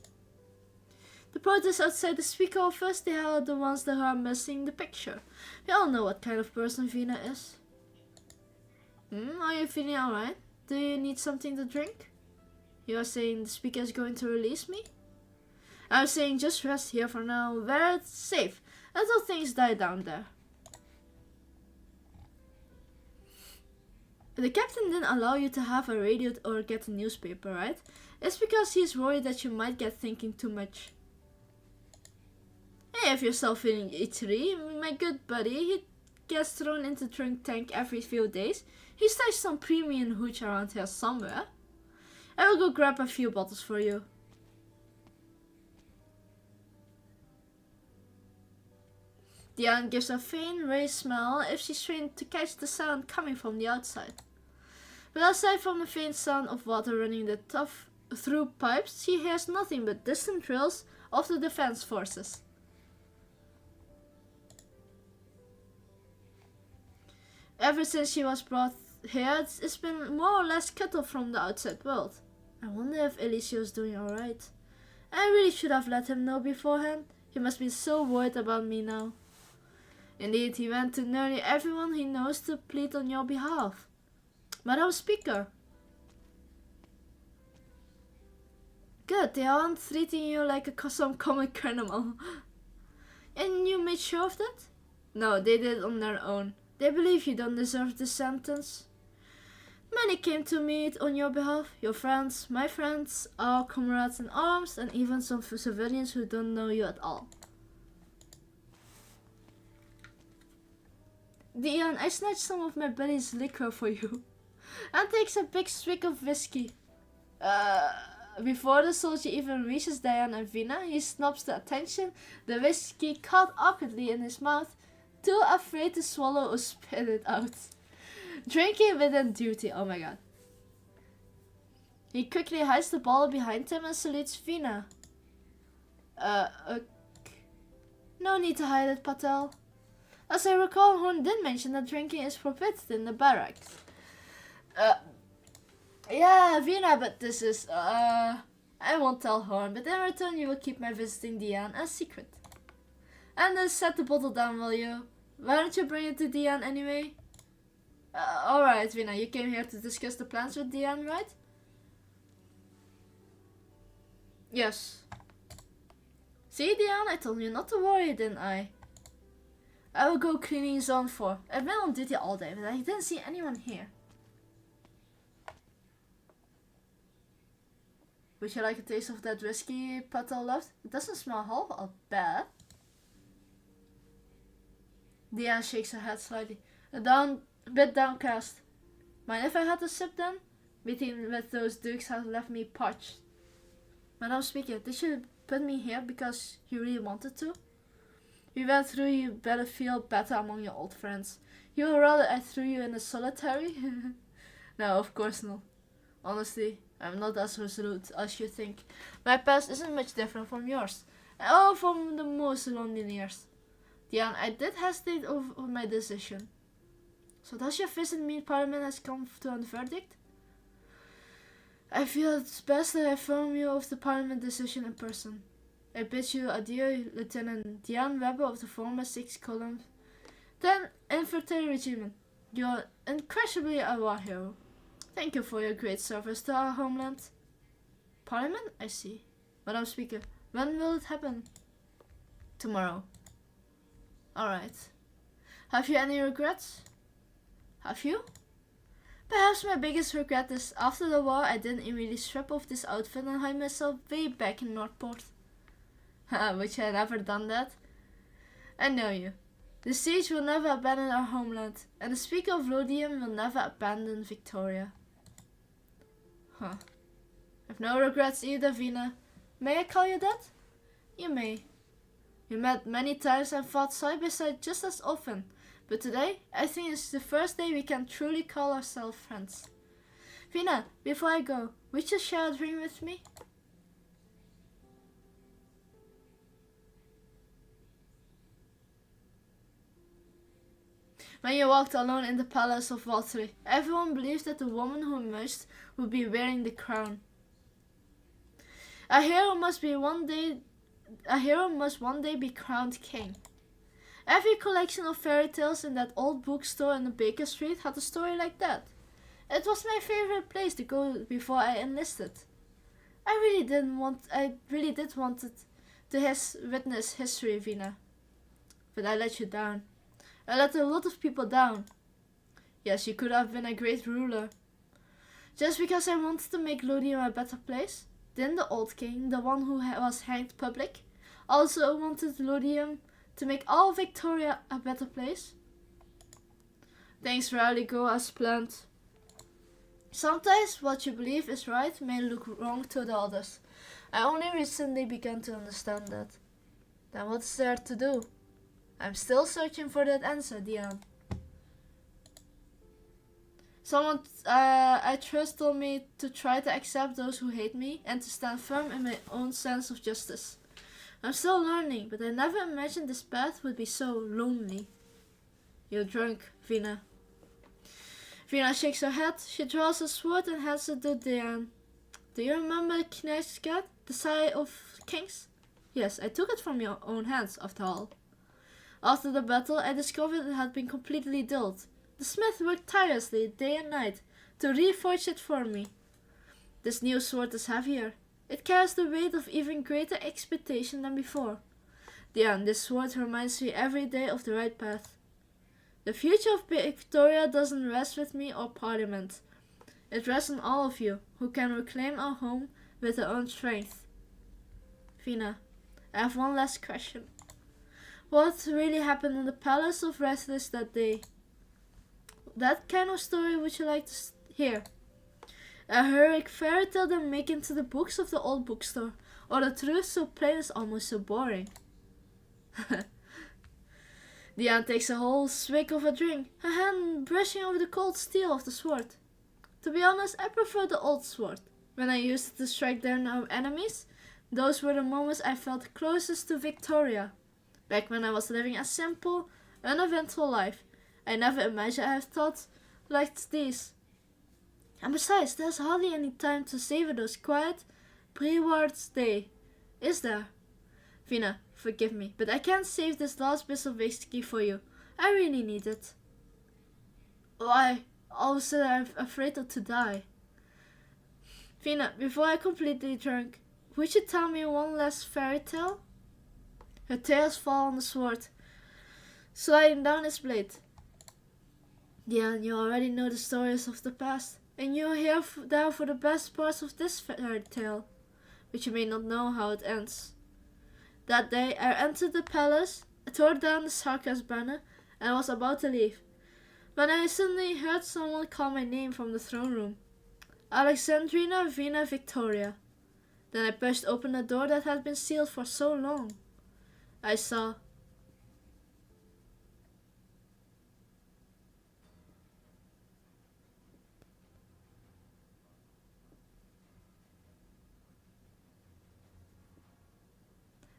Speaker 1: The protests outside the Speaker office, they are the ones that are missing the picture. We all know what kind of person Vina is. Are you feeling alright? Do you need something to drink? You are saying the Speaker is going to release me? I was saying just rest here for now, where it's safe, until things die down there. The captain didn't allow you to have a radio or get a newspaper, right? It's because he's worried that you might get thinking too much. Hey, if you're still feeling itchy, my good buddy, he gets thrown into the drunk tank every few days. He stashed some premium hooch around here somewhere. I will go grab a few bottles for you. Diane gives a faint raised smile if she's trained to catch the sound coming from the outside. But aside from the faint sound of water running the tough through pipes, she hears nothing but distant drills of the defense forces. Ever since she was brought here, it's been more or less cut off from the outside world. I wonder if Elicio's doing alright. I really should have let him know beforehand. He must be so worried about me now. Indeed, he went to nearly everyone he knows to plead on your behalf. Madam Speaker. Good, they aren't treating you like some common criminal. And you made sure of that? No, they did it on their own. They believe you don't deserve this sentence. Many came to meet on your behalf. Your friends, my friends, our comrades in arms, and even some civilians who don't know you at all. Dion, I snatched some of my buddy's liquor for you. And takes a big swig of whiskey. Before the soldier even reaches Diane and Vina, he snaps the attention, the whiskey caught awkwardly in his mouth, too afraid to swallow or spit it out. Drinking within duty, oh my god. He quickly hides the bottle behind him and salutes Vina. No need to hide it, Patel. As I recall, Horn did mention that drinking is forbidden in the barracks. Yeah, Vina, but this is, I won't tell Horn, but in return you will keep my visiting Diane a secret. And then set the bottle down, will you? Why don't you bring it to Diane anyway? Alright, Vina, you came here to discuss the plans with Diane, right? Yes. See, Diane, I told you not to worry, didn't I? I will go cleaning zone 4. I've been on duty all day, but I didn't see anyone here. Would you like a taste of that whiskey Patel left? It doesn't smell half bad. Diane shakes her head slightly. A bit downcast. Mind if I had a sip then? Meeting with those dukes has left me parched. Madame Speaker, did you put me here because you really wanted to? We went through, you better feel better among your old friends. You would rather I threw you in a solitary? No, of course not. Honestly, I'm not as resolute as you think. My past isn't much different from yours. Oh, from the most lonely years. Diane, I did hesitate over my decision. So does your visit mean Parliament has come to a verdict? I feel it's best that I inform you of the Parliament decision in person. I bid you adieu, Lieutenant Diane Webber of the former 6th Column, 10th Infantry Regiment. You are incredibly a war hero. Thank you for your great service to our homeland. Parliament? I see. Madam Speaker, when will it happen? Tomorrow. Alright. Have you any regrets? Have you? Perhaps my biggest regret is after the war I didn't immediately strip off this outfit and hide myself way back in Northport. Wish I had never done that. I know you. The siege will never abandon our homeland, and the Speaker of Lothian will never abandon Victoria. I've no regrets either, Vina. May I call you that? You may. We met many times and fought side by side just as often, but today I think it's the first day we can truly call ourselves friends. Vina, before I go, would you share a drink with me? When you walked alone in the palace of Valtteri, everyone believed that the woman who emerged would be wearing the crown. A hero must one day be crowned king. Every collection of fairy tales in that old bookstore in the Baker Street had a story like that. It was my favorite place to go before I enlisted. I really did want to witness history, Vina. But I let you down. I let a lot of people down. Yes, you could have been a great ruler. Just because I wanted to make Lothian a better place, didn't the old king, the one who was hanged public, also wanted Lothian to make all Victoria a better place? Things rarely go as planned. Sometimes what you believe is right may look wrong to the others. I only recently began to understand that. Then what's there to do? I'm still searching for that answer, Diane. Someone I trust told me to try to accept those who hate me and to stand firm in my own sense of justice. I'm still learning, but I never imagined this path would be so lonely. You're drunk, Vina. Vina shakes her head. She draws a sword and hands it to Diane. Do you remember Knechtgard, the Sire of Kings? Yes, I took it from your own hands, after all. After the battle, I discovered it had been completely dulled. The smith worked tirelessly day and night to reforge it for me. This new sword is heavier. It carries the weight of even greater expectation than before. Diane, this sword reminds me every day of the right path. The future of Victoria doesn't rest with me or Parliament. It rests on all of you, who can reclaim our home with their own strength. Vina, I have one last question. What really happened in the Palace of Restless that day? That kind of story would you like to hear? A heroic fairy tale that make into the books of the old bookstore, or the truth so plain is almost so boring. Diane takes a whole swig of a drink, her hand brushing over the cold steel of the sword. To be honest, I prefer the old sword. When I used it to strike down our enemies, those were the moments I felt closest to Victoria. Back when I was living a simple, uneventful life, I never imagined I have thoughts like these. And besides, there's hardly any time to savor those quiet, pre-war days, is there? Vina, forgive me, but I can't save this last bit of whiskey for you. I really need it. Why? All of a sudden I'm afraid to die. Vina, before I completely drunk, would you tell me one last fairy tale? Her tears fall on the sword, sliding down its blade. Diane, you already know the stories of the past, and you are here now for the best parts of this fairy tale, but you may not know how it ends. That day I entered the palace, tore down the Sarkis banner, and was about to leave, when I suddenly heard someone call my name from the throne room. Alexandrina Vina Victoria. Then I pushed open the door that had been sealed for so long. I saw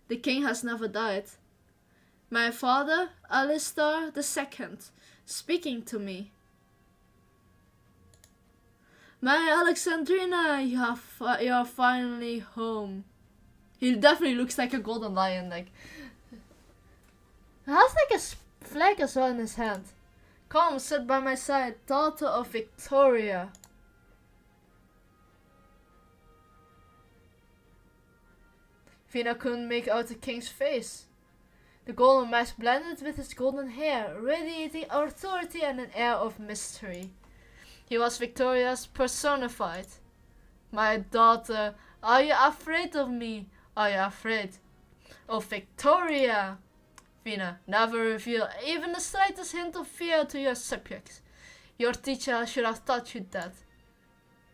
Speaker 1: the king has never died. My father, Alistar II, speaking to me. My Alexandrina, you are finally home. He definitely looks like a golden lion. Like, he has like a flag as well in his hand. Come, sit by my side, daughter of Victoria. Vina couldn't make out the king's face. The golden mask blended with his golden hair, radiating authority and an air of mystery. He was Victoria's personified. My daughter, are you afraid of me? Are you afraid of Victoria? Vina, never reveal even the slightest hint of fear to your subjects. Your teacher should have taught you that.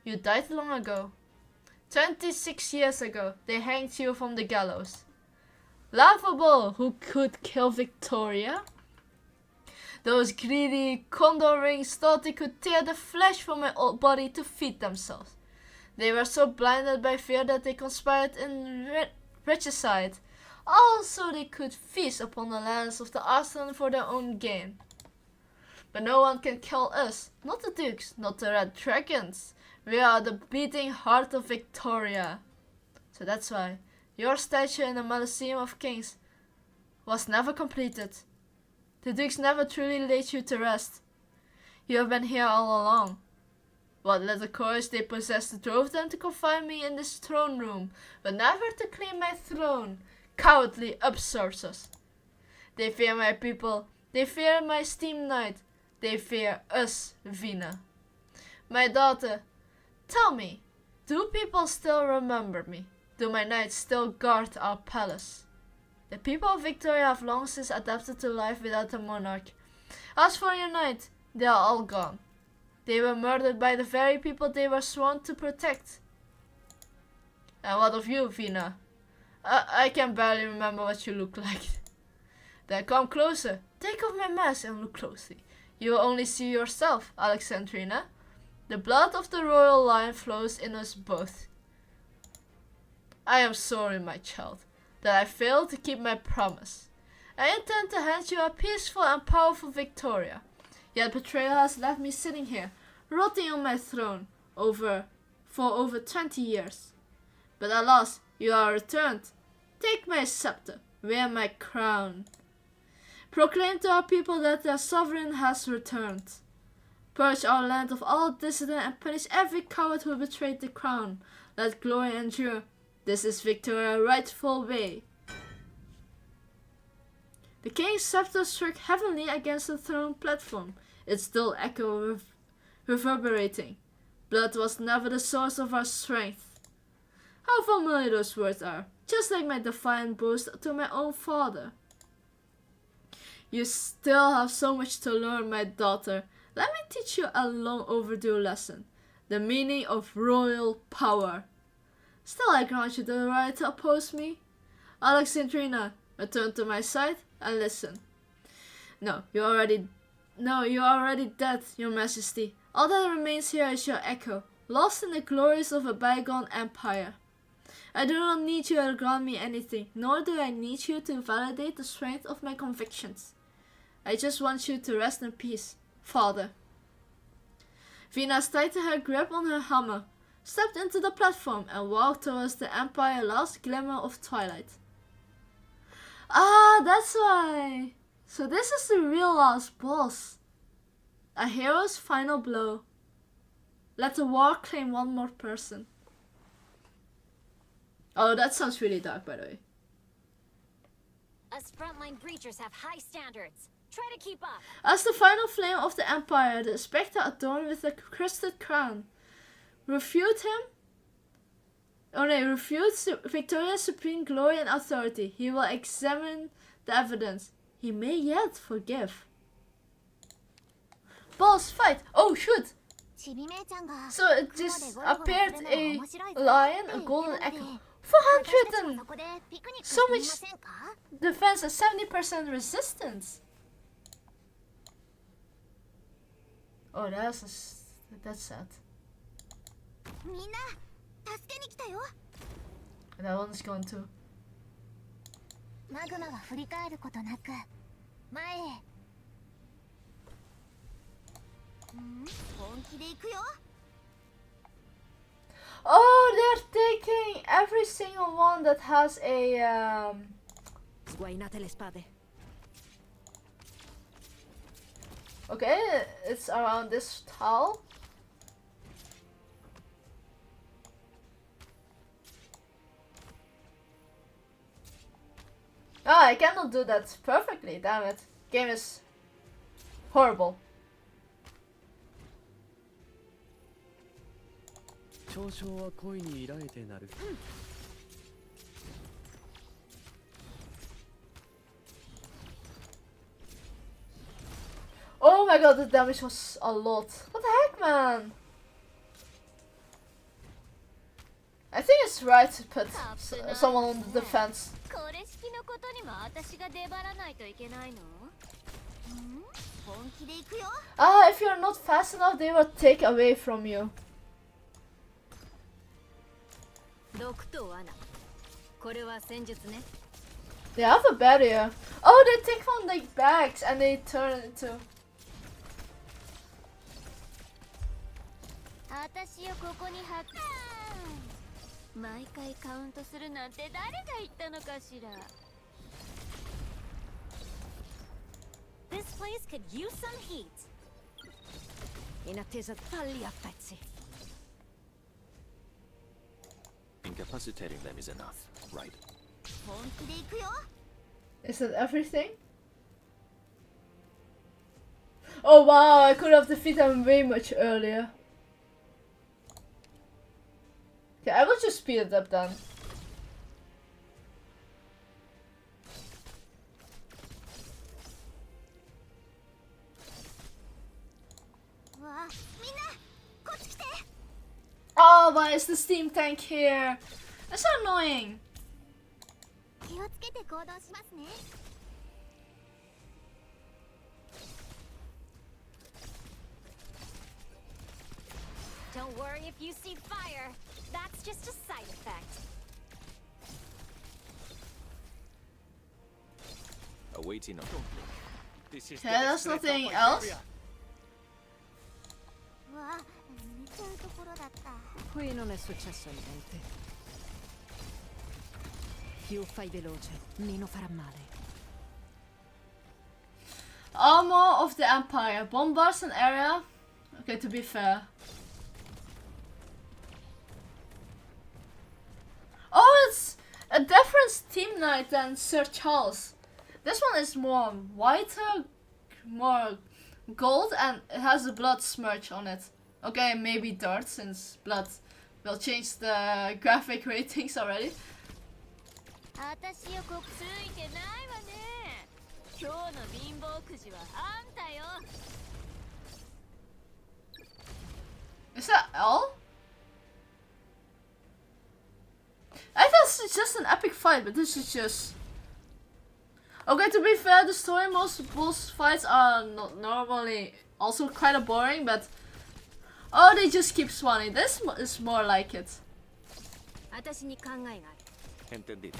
Speaker 1: You died long ago. 26 years ago, they hanged you from the gallows. Laughable! Who could kill Victoria? Those greedy condor rings thought they could tear the flesh from my old body to feed themselves. They were so blinded by fear that they conspired in regicide, all so they could feast upon the lands of the Arslan for their own gain. But no one can kill us, not the dukes, not the red dragons. We are the beating heart of Victoria. So that's why your statue in the Museum of Kings was never completed. The dukes never truly laid you to rest. You have been here all along. What little courage they possessed drove them to confine me in this throne room, but never to claim my throne. Cowardly upstarts. They fear my people. They fear my steam knight. They fear us, Vina. My daughter, tell me, do people still remember me? Do my knights still guard our palace? The people of Victoria have long since adapted to life without a monarch. As for your knight, they are all gone. They were murdered by the very people they were sworn to protect. And what of you, Vina? I can barely remember what you look like. Then come closer. Take off my mask and look closely. You will only see yourself, Alexandrina. The blood of the royal line flows in us both. I am sorry, my child, that I failed to keep my promise. I intend to hand you a peaceful and powerful Victoria. Yet betrayal has left me sitting here, rotting on my throne, for over 20 years. But alas, you are returned. Take my scepter, wear my crown. Proclaim to our people that their sovereign has returned. Purge our land of all dissident and punish every coward who betrayed the crown. Let glory endure. This is Victoria's rightful way. The king's scepter struck heavily against the throne platform, its dull echo reverberating. Blood was never the source of our strength. How familiar those words are, just like my defiant boast to my own father. You still have so much to learn, my daughter. Let me teach you a long overdue lesson. The meaning of royal power. Still I grant you the right to oppose me. Alexandrina, return to my side and listen. No, you're already dead, your majesty. All that remains here is your echo, lost in the glories of a bygone empire. I do not need you to grant me anything, nor do I need you to validate the strength of my convictions. I just want you to rest in peace, Father. Venus tightened her grip on her hammer, stepped into the platform, and walked towards the Empire's last glimmer of twilight. Ah, that's why! So this is the real last boss. A hero's final blow. Let the war claim one more person. Oh, that sounds really dark, by the way.
Speaker 2: Us frontline breachers have high standards. Try to keep up.
Speaker 1: As the final flame of the Empire, the spectre adorned with a crested crown refused Victoria's supreme glory and authority. He will examine the evidence. He may yet forgive. Boss fight! Oh shoot! So it just appeared a lion, a golden echo. 400 and so much defense and 70% resistance. Oh, that's sad. That one's gone too. Oh, they're taking every single one that has a
Speaker 4: Sguainate le spade.
Speaker 1: Okay, it's around this towel. Ah, I cannot do that perfectly, damn it. Game is horrible.
Speaker 3: 嘲笑は恋に抱いてなる。
Speaker 1: Oh my god, the damage was a lot. What the heck, man? I think it's right to put someone on the defense. Ah, if you're not fast enough, they will take away from you. They have a barrier. Oh, they take from the bags and they turn it into...
Speaker 2: This place could use some heat.
Speaker 4: In attesa falli a pezzi.
Speaker 3: Incapacitating them is enough, right?
Speaker 1: Is that everything? Oh wow, I could have defeated them way much earlier. Okay, I will just speed it up then. Oh, why is the steam tank here? That's so annoying.
Speaker 2: Don't worry if you see fire. That's just a side effect.
Speaker 3: Awaiting a This is
Speaker 1: Okay, there's nothing else.
Speaker 4: Qui non è successo niente. Più fai veloce, meno farà male.
Speaker 1: Armor of the Empire. Bombards an area. Okay, to be fair. Oh, it's a different team knight than Sir Charles. This one is more whiter, more gold, and it has a blood smudge on it. Okay, maybe dirt, since blood will change the graphic ratings already. Is that all? I thought this is just an epic fight, but this is just... Okay, to be fair, the story most boss fights are not normally also kind of boring, but oh, they just keep spawning. This is more like it.
Speaker 2: 私に考えがある
Speaker 3: Entendido.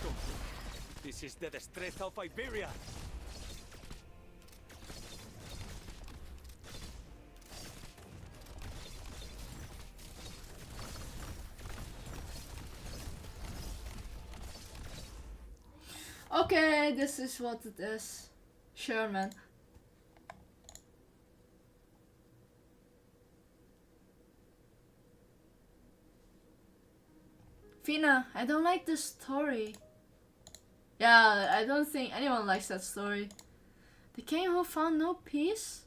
Speaker 3: This is the destreza of Iberia.
Speaker 1: Okay, this is what it is. Sure, man. Fina, I don't like this story. Yeah, I don't think anyone likes that story. The king who found no peace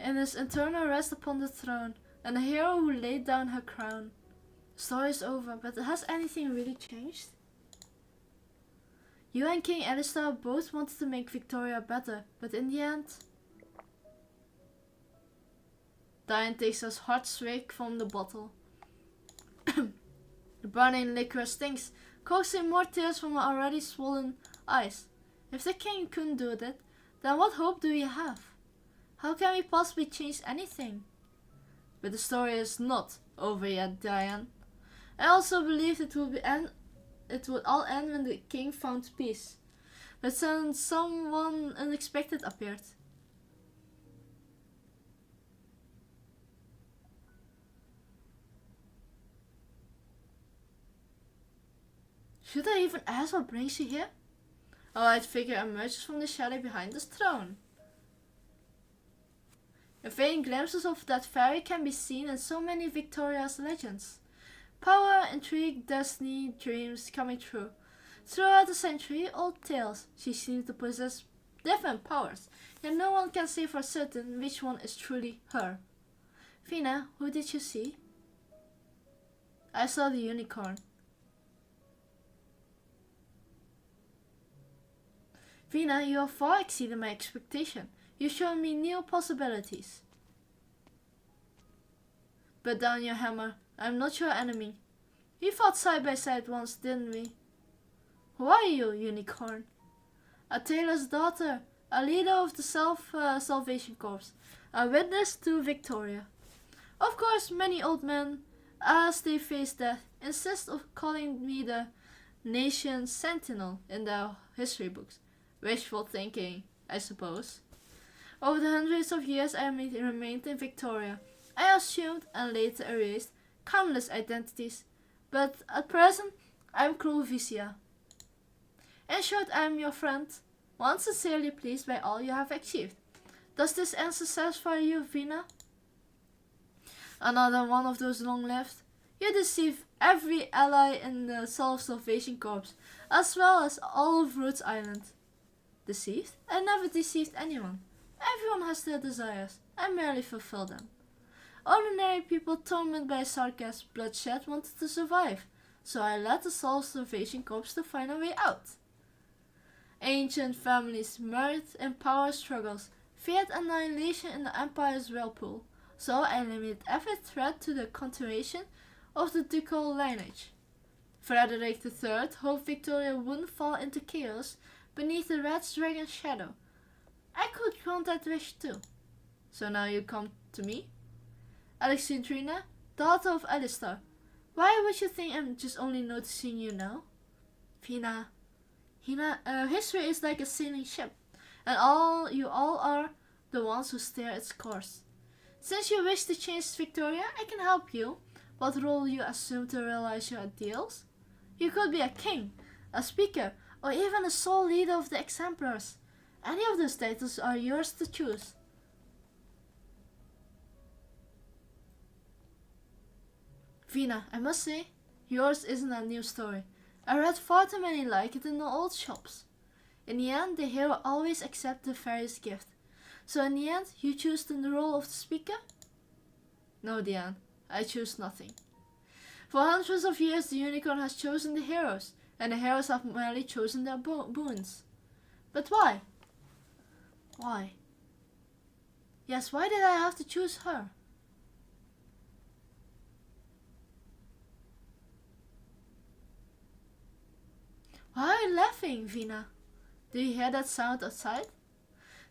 Speaker 1: in his eternal rest upon the throne, and the hero who laid down her crown. The story is over, but has anything really changed? You and King Alistair both wanted to make Victoria better, but in the end... Diane takes a hard swig from the bottle. The burning liquor stinks, coaxing more tears from her already swollen eyes. If the king couldn't do that, then what hope do we have? How can we possibly change anything? But the story is not over yet, Diane. I also believed it would all end when the king found peace. But then someone unexpected appeared. Should I even ask what brings you here? A white figure emerges from the shadow behind the throne. A faint glimpses of that fairy can be seen in so many Victoria's legends. Power, intrigue, destiny, dreams coming true. Throughout the century-old tales, she seems to possess different powers, yet no one can say for certain which one is truly her. Fina, who did you see? I saw the unicorn. Fina, you have far exceeded my expectation. You showed me new possibilities. Put down your hammer. I'm not your enemy. We fought side by side once, didn't we? Who are you, unicorn? A tailor's daughter, a leader of the Salvation Corps, a witness to Victoria. Of course, many old men, as they face death, insist on calling me the nation's sentinel in their history books. Wishful thinking, I suppose. Over the hundreds of years I remained in Victoria, I assumed and later erased countless identities, but at present I am Clovicia. In short, I am your friend, one sincerely pleased by all you have achieved. Does this answer satisfy you, Vina? Another one of those long-lived. You deceive every ally in the Salvation Corps, as well as all of Rhodes Island. Deceived? I never deceived anyone. Everyone has their desires. I merely fulfill them. Ordinary people tormented by sarcasm, bloodshed wanted to survive, so I led the Salvation Corps to find a way out. Ancient families married in power struggles, feared annihilation in the Empire's whirlpool, so I limited every threat to the continuation of the ducal lineage. Frederick III hoped Victoria wouldn't fall into chaos beneath the red dragon's shadow. I could grant that wish too. So now you come to me? Alexandrina, daughter of Alistair. Why would you think I'm just only noticing you now? Fina, history is like a sailing ship, and you all are the ones who steer its course. Since you wish to change Victoria, I can help you. What role you assume to realize your ideals? You could be a king, a speaker, or even a sole leader of the exemplars. Any of those titles are yours to choose. Vina, I must say, yours isn't a new story. I read far too many like it in the old shops. In the end, the hero always accepts the fairy's gift. So in the end, you choose the role of the speaker? No, Diane, I choose nothing. For hundreds of years, the unicorn has chosen the heroes, and the heroes have merely chosen their boons. But why? Why? Yes, why did I have to choose her? Why are you laughing, Vina? Do you hear that sound outside?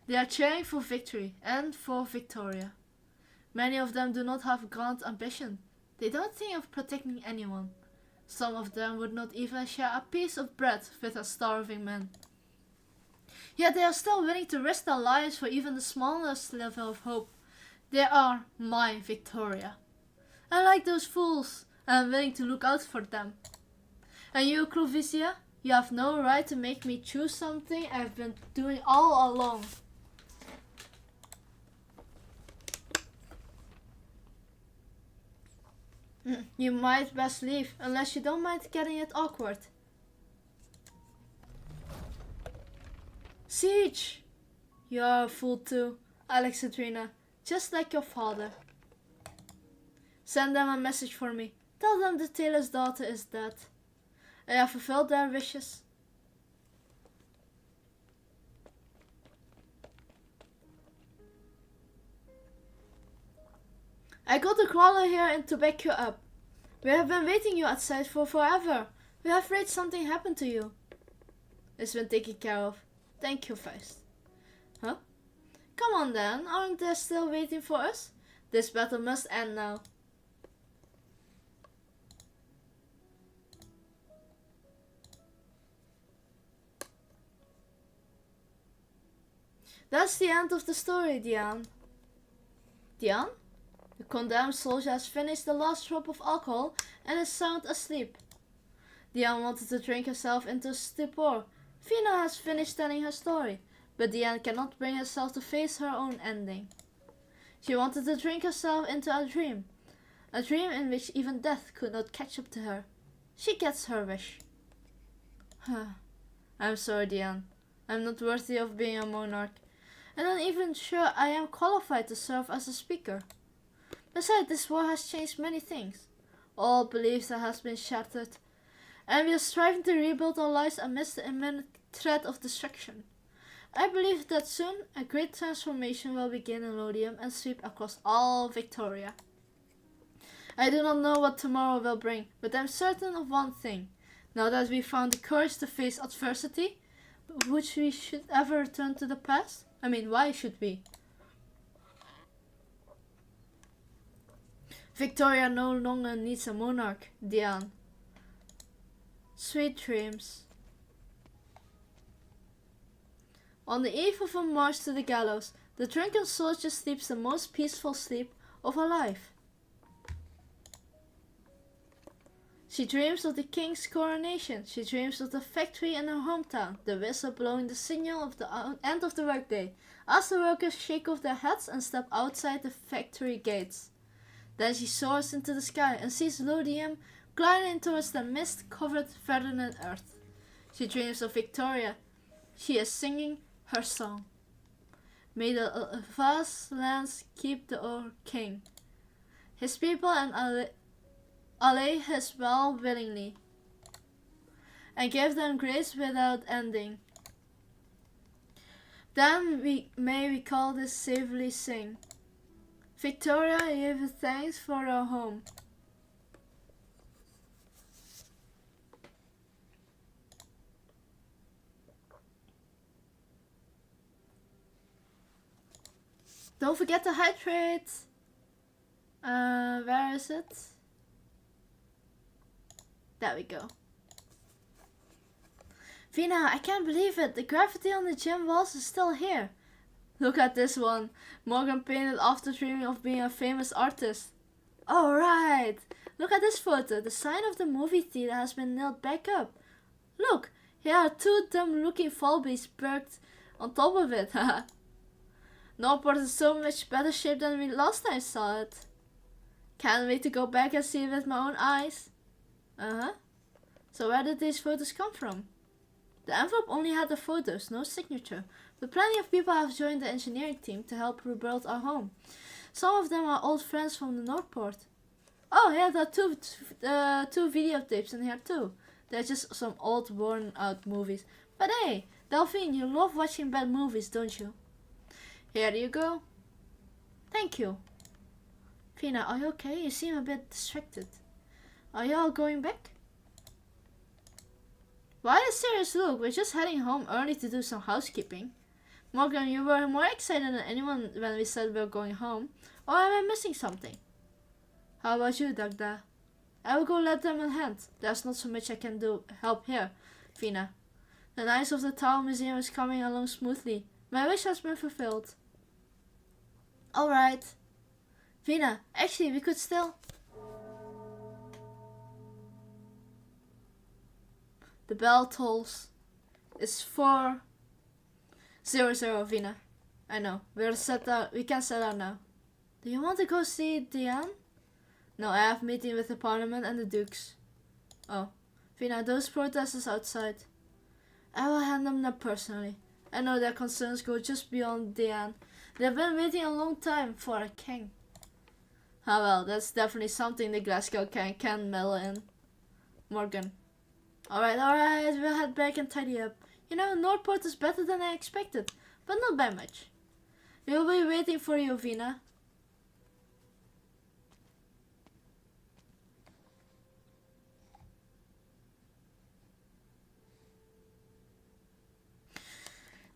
Speaker 1: They are cheering for victory and for Victoria. Many of them do not have grand ambition. They don't think of protecting anyone. Some of them would not even share a piece of bread with a starving man. Yet they are still willing to risk their lives for even the smallest level of hope. They are my Victoria. I like those fools, and I'm willing to look out for them. And you, Clovicia, you have no right to make me choose something I've been doing all along. You might best leave, unless you don't mind getting it awkward. Siege! You're a fool too, Alexandrina, just like your father. Send them a message for me. Tell them the tailor's daughter is dead. I have fulfilled their wishes. I got the crawler here and to back you up. We have been waiting you outside for forever. We are afraid something happened to you. It's been taken care of. Thank you, Feist. Huh? Come on then, aren't they still waiting for us? This battle must end now. That's the end of the story, Diane. Diane? The condemned soldier has finished the last drop of alcohol and is sound asleep. Diane wanted to drink herself into a stupor. Fina has finished telling her story, but Diane cannot bring herself to face her own ending. She wanted to drink herself into a dream in which even death could not catch up to her. She gets her wish. I'm sorry, Diane. I'm not worthy of being a monarch, and I'm even sure I am qualified to serve as a speaker. Besides, this war has changed many things. All beliefs have been shattered, and we are striving to rebuild our lives amidst the imminent threat of destruction. I believe that soon a great transformation will begin in Lothian and sweep across all Victoria. I do not know what tomorrow will bring, but I'm certain of one thing. Now that we found the courage to face adversity, would we should ever return to the past? I mean, why should we? Victoria no longer needs a monarch, Diane. Sweet dreams. On the eve of a march to the gallows, the drunken soldier sleeps the most peaceful sleep of her life. She dreams of the king's coronation. She dreams of the factory in her hometown, the whistle blowing the signal of the end of the workday, as the workers shake off their hats and step outside the factory gates. Then she soars into the sky and sees Lothian gliding towards the mist-covered Ferdinand earth. She dreams of Victoria. She is singing her song. May the vast lands keep the old king, his people, and allay his well willingly, and give them grace without ending. Then may we call this safely sing. Victoria, give thanks for our home. Don't forget to hydrate. Where is it? There we go. Vina, I can't believe it. The graffiti on the gym walls is still here. Look at this one. Morgan painted after dreaming of being a famous artist. Alright. Look at this photo. The sign of the movie theater has been nailed back up. Look, here are two dumb looking Falbies perked on top of it. Norport is so much better shape than we last time saw it. Can't wait to go back and see it with my own eyes. So where did these photos come from? The envelope only had the photos, no signature, but plenty of people have joined the engineering team to help rebuild our home. Some of them are old friends from the Northport. Oh yeah, there are two videotapes in here too. They're just some old worn out movies. But hey, Delphine, you love watching bad movies, don't you? Here you go. Thank you. Fina, are you okay? You seem a bit distracted. Are you all going back? Why the serious look? We're just heading home early to do some housekeeping. Morgan, you were more excited than anyone when we said we were going home. Or am I missing something? How about you, Dagda? I will go let them in hand. There's not so much I can do help here, Vina. The night of the town museum is coming along smoothly. My wish has been fulfilled. Alright. Vina, actually we could still... The bell tolls. It's 4:00, Vina. I know. We can set out now. Do you want to go see Diane? No, I have a meeting with the Parliament and the Dukes. Oh. Vina, those protesters outside. I will hand them that personally. I know their concerns go just beyond Diane. They've been waiting a long time for a king. Ah well, that's definitely something the Glasgow can meddle in. Morgan. Alright, we'll head back and tidy up. You know, Northport is better than I expected, but not by much. We'll be waiting for you, Vina.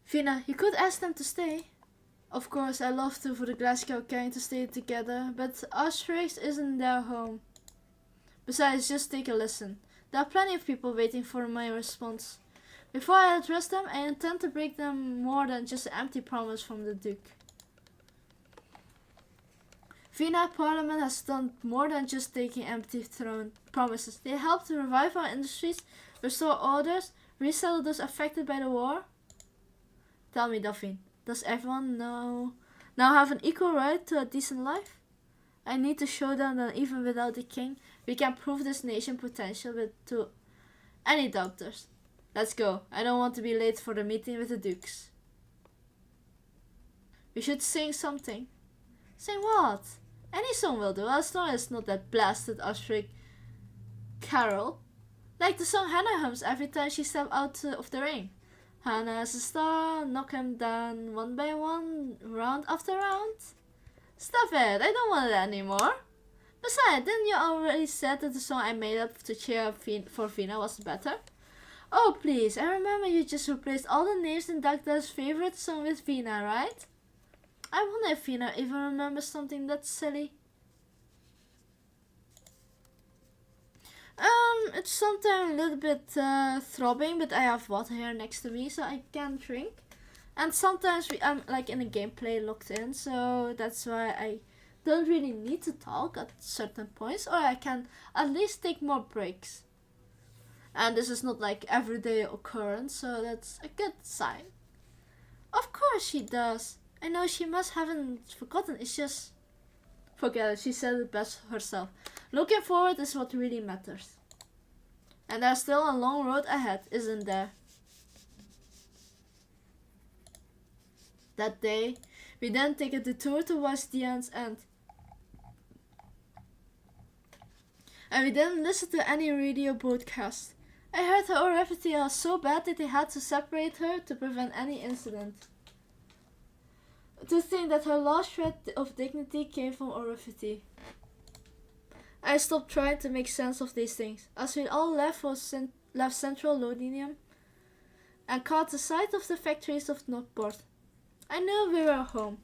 Speaker 1: Vina, you could ask them to stay. Of course, I love to for the Glasgow gang to stay together, but Auschwitz isn't their home. Besides, just take a listen. There are plenty of people waiting for my response. Before I address them, I intend to break them more than just an empty promise from the Duke. Vina, Parliament has done more than just taking empty throne promises. They helped to revive our industries, restore orders, resettle those affected by the war. Tell me, Daphne, does everyone now have an equal right to a decent life? I need to show them that even without the king, we can prove this nation potential to any doubters. Let's go. I don't want to be late for the meeting with the Dukes. We should sing something. Sing what? Any song will do, as long as it's not that blasted Auschwitz carol. Like the song Hannah hums every time she steps out of the ring. Hannah's a star, knock him down one by one, round after round. Stop it, I don't want it anymore. Besides, didn't you already said that the song I made up to cheer up for Vina was better? Oh please, I remember you just replaced all the names in Dagda's favorite song with Vina, right? I wonder if Vina even remembers something that silly. It's sometimes a little bit throbbing, but I have water here next to me so I can drink. And sometimes I'm like in a gameplay locked in, so that's why I don't really need to talk at certain points, or I can at least take more breaks. And this is not like everyday occurrence, so that's a good sign. Of course she does. I know she must haven't forgotten, it's just... Forget it, she said it best herself. Looking forward is what really matters. And there's still a long road ahead, isn't there? That day, we then take a detour towards Diane's end. And we didn't listen to any radio broadcast. I heard her orifity was so bad that they had to separate her to prevent any incident. To think that her last shred of dignity came from orifity. I stopped trying to make sense of these things, as we all left Central Lothian and caught the sight of the factories of Northport. I knew we were home.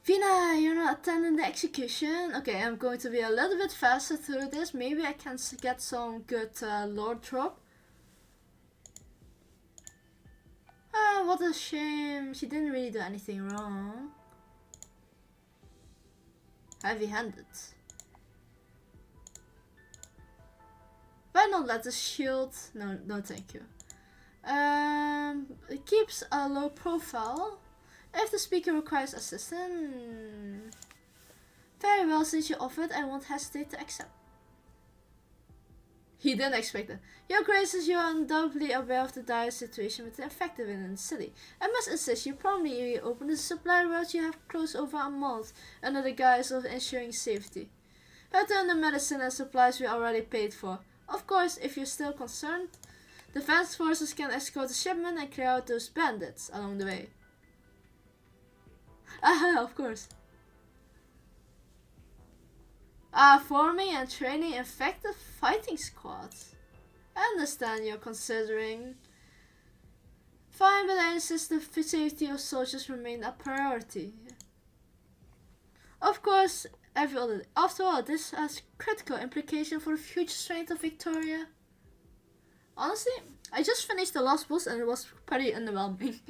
Speaker 1: Vina, you're not attending the execution? Okay, I'm going to be a little bit faster through this. Maybe I can get some good lore drop. Ah, what a shame. She didn't really do anything wrong. Heavy-handed. Why not let the shield... No thank you. It keeps a low profile. If the speaker requires assistance... Very well, since you offered, I won't hesitate to accept. He didn't expect it. Your Graces, you are undoubtedly aware of the dire situation with the infected within the city. I must insist you promptly reopen the supply routes you have closed over a month under the guise of ensuring safety. Return the medicine and supplies we already paid for. Of course, if you're still concerned, defense forces can escort the shipment and clear out those bandits along the way. Of course. Forming and training effective fighting squads. I understand you're considering. Fine, but I insist the safety of soldiers remain a priority. Of course, after all, this has critical implication for the future strength of Victoria. Honestly, I just finished the last boss and it was pretty underwhelming.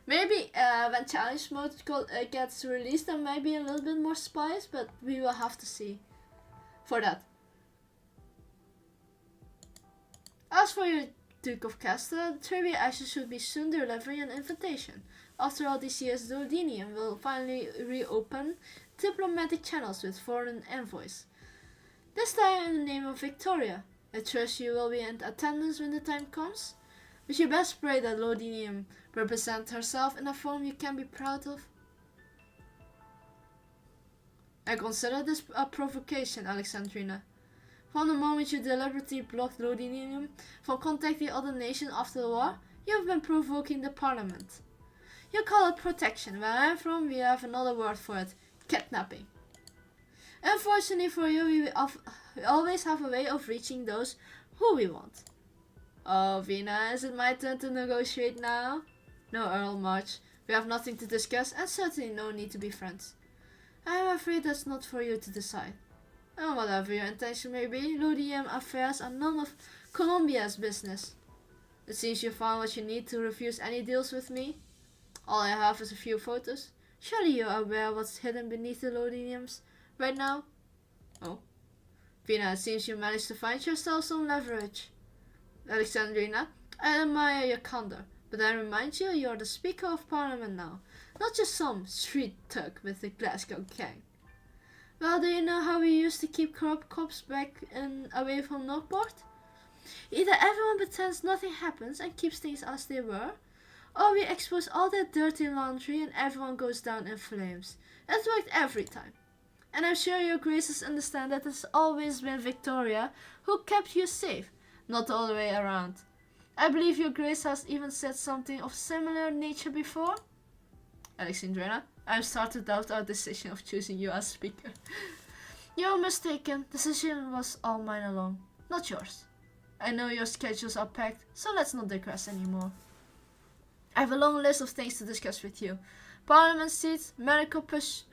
Speaker 1: Maybe when challenge mode gets released there might be a little bit more spice, but we will have to see for that. As for your Duke of Castor, the Trivia Ashes should be soon delivering an invitation. After all, this year's Dodinium will finally reopen diplomatic channels with foreign envoys. This time in the name of Victoria. I trust you will be in attendance when the time comes. But you best pray that Lodinium represents herself in a form you can be proud of. I consider this a provocation, Alexandrina. From the moment you deliberately blocked Lodinium from contacting other nations after the war, you have been provoking the parliament. You call it protection. Where I'm from, we have another word for it. Kidnapping. Unfortunately for you, we always have a way of reaching those who we want. Oh, Vina, is it my turn to negotiate now? No, Earl March. We have nothing to discuss and certainly no need to be friends. I am afraid that's not for you to decide. And whatever your intention may be, Lodium affairs are none of Columbia's business. It seems you found what you need to refuse any deals with me. All I have is a few photos. Surely you are aware what's hidden beneath the Lodiniums right now? Oh. Vina, it seems you managed to find yourself some leverage. Alexandrina, I admire your candor, but I remind you, you're the Speaker of Parliament now, not just some street thug with the Glasgow gang. Well, do you know how we used to keep corrupt cops back and away from Northport? Either everyone pretends nothing happens and keeps things as they were, or we expose all their dirty laundry and everyone goes down in flames. It worked every time. And I'm sure your graces understand that it's always been Victoria who kept you safe, not all the way around. I believe your grace has even said something of similar nature before. Alexandrina, I'm starting to doubt our decision of choosing you as speaker. You're mistaken. The decision was all mine along, not yours. I know your schedules are packed, so let's not digress anymore. I have a long list of things to discuss with you. Parliament seats, medical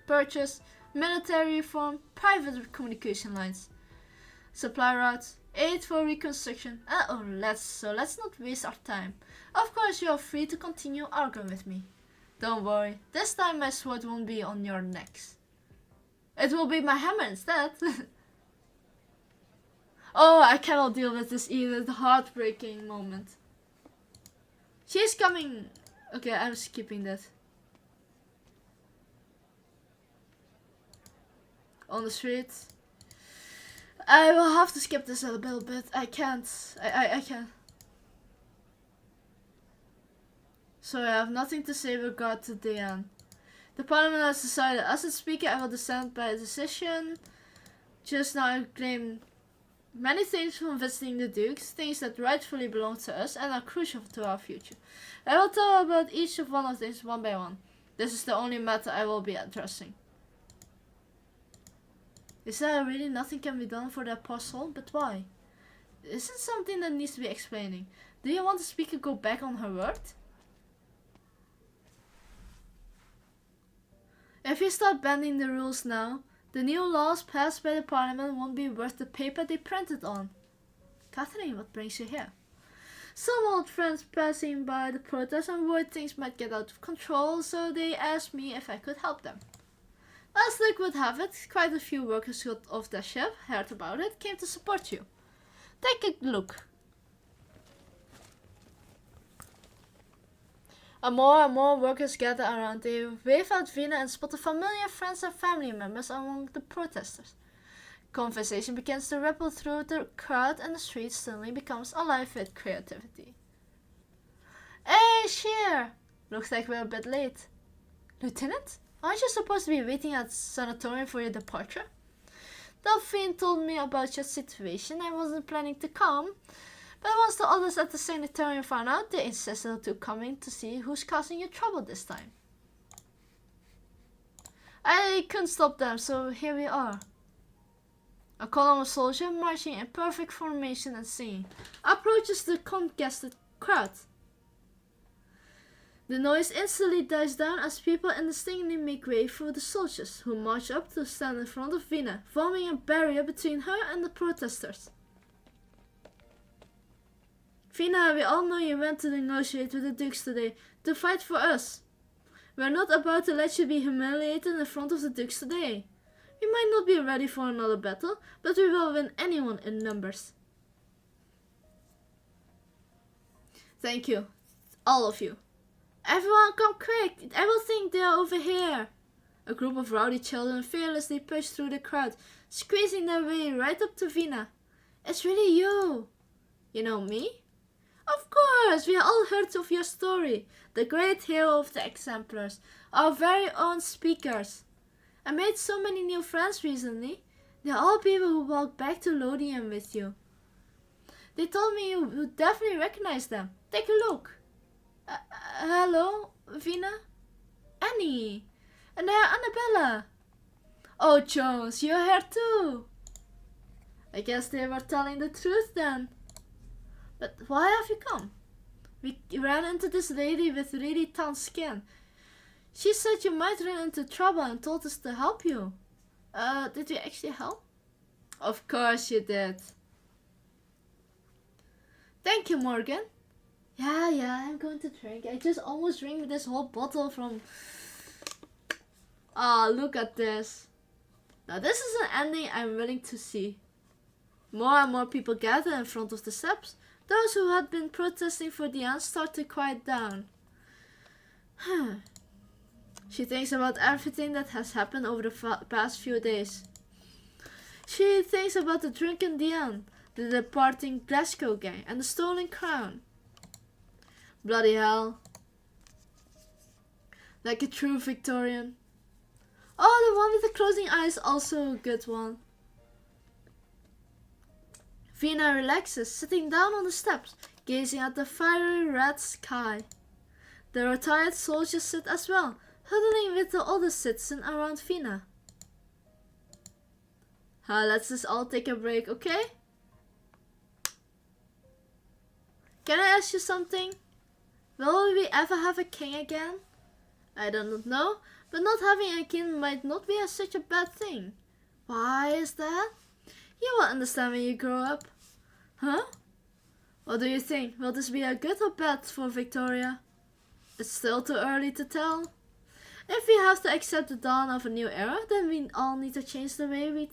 Speaker 1: purchase, military reform, private communication lines, supply routes, aid for reconstruction, and let's not waste our time. Of course, you are free to continue arguing with me. Don't worry, this time my sword won't be on your necks. It will be my hammer instead. Oh, I cannot deal with this either, the heartbreaking moment. She's coming. Okay, I'm skipping that. On the street. I will have to skip this a little bit. I can't. I can't. So I have nothing to say with regard to Diane. The parliament has decided. As its speaker, I will dissent by a decision. Just now I claim many things from visiting the Dukes, things that rightfully belong to us and are crucial to our future. I will tell about each of one of these one by one. This is the only matter I will be addressing. Is there really nothing can be done for the apostle? But why? Is it something that needs to be explaining? Do you want the speaker to go back on her word? If you start bending the rules now, the new laws passed by the parliament won't be worth the paper they printed on. Catherine, what brings you here? Some old friends passing by the protest and worried things might get out of control, so they asked me if I could help them. As luck would have it, quite a few workers got off their ship, heard about it, came to support you. Take a look. More and more workers gather around. They wave at Vina and spot the familiar friends and family members among the protesters. Conversation begins to ripple through the crowd and the street suddenly becomes alive with creativity. Hey, Sheer! Looks like we're a bit late. Lieutenant? Aren't you supposed to be waiting at the sanatorium for your departure? Delphine told me about your situation. I wasn't planning to come, but once the others at the sanitarium found out, they insisted on coming to see who's causing you trouble this time. I couldn't stop them, so here we are. A column of soldiers marching in perfect formation and singing approaches the congested crowd. The noise instantly dies down as people indistinctly make way for the soldiers, who march up to stand in front of Vina, forming a barrier between her and the protesters. Vina, we all know you went to negotiate with the dukes today, to fight for us. We're not about to let you be humiliated in front of the dukes today. We might not be ready for another battle, but we will win anyone in numbers. Thank you, all of you. Everyone come quick, I will think they are over here. A group of rowdy children fearlessly push through the crowd, squeezing their way right up to Vina. It's really you. You know me? Of course, we all heard of your story. The great hero of the exemplars, our very own speakers. I made so many new friends recently. They're all people who walked back to Lothian with you. They told me you would definitely recognize them. Take a look. Hello, Vina? Annie. And Annabella. Oh, Jones, you're here too. I guess they were telling the truth then. But why have you come? We ran into this lady with really tanned skin. She said you might run into trouble and told us to help you. Did we actually help? Of course you did. Thank you, Morgan. Yeah, I'm going to drink. I just almost drank this whole bottle from... Ah, look at this. Now this is an ending I'm willing to see. More and more people gather in front of the steps. Those who had been protesting for the end start to quiet down. She thinks about everything that has happened over the past few days. She thinks about the drunken Diane, the departing Glasgow gang, and the stolen crown. Bloody hell. Like a true Victorian. Oh, the one with the closing eyes, also a good one. Vina relaxes, sitting down on the steps, gazing at the fiery red sky. The retired soldiers sit as well, huddling with the other citizens around Vina. Let's just all take a break, okay? Can I ask you something? Will we ever have a king again? I don't know, but not having a king might not be such a bad thing. Why is that? You will understand when you grow up. Huh? What do you think? Will this be a good or bad for Victoria? It's still too early to tell. If we have to accept the dawn of a new era, then we all need to change the way we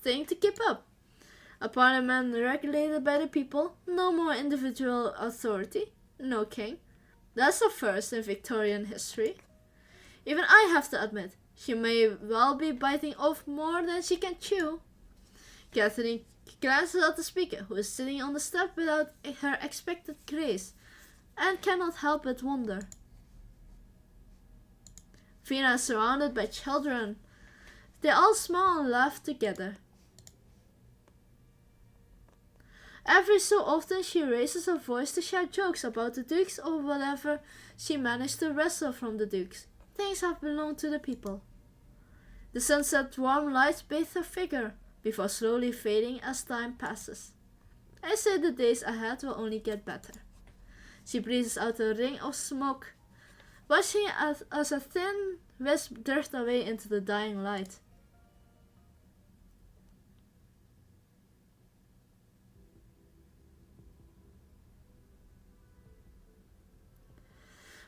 Speaker 1: think to keep up. A parliament regulated by the people, no more individual authority, no king. That's a first in Victorian history. Even I have to admit, she may well be biting off more than she can chew. Catherine glances at the speaker, who is sitting on the step without her expected grace, and cannot help but wonder. Vina is surrounded by children. They all smile and laugh together. Every so often she raises her voice to shout jokes about the dukes or whatever she managed to wrestle from the dukes. Things have belonged to the people. The sunset warm light bathes her figure, before slowly fading as time passes. I say the days ahead will only get better. She breathes out a ring of smoke, watching as a thin wisp drifts away into the dying light.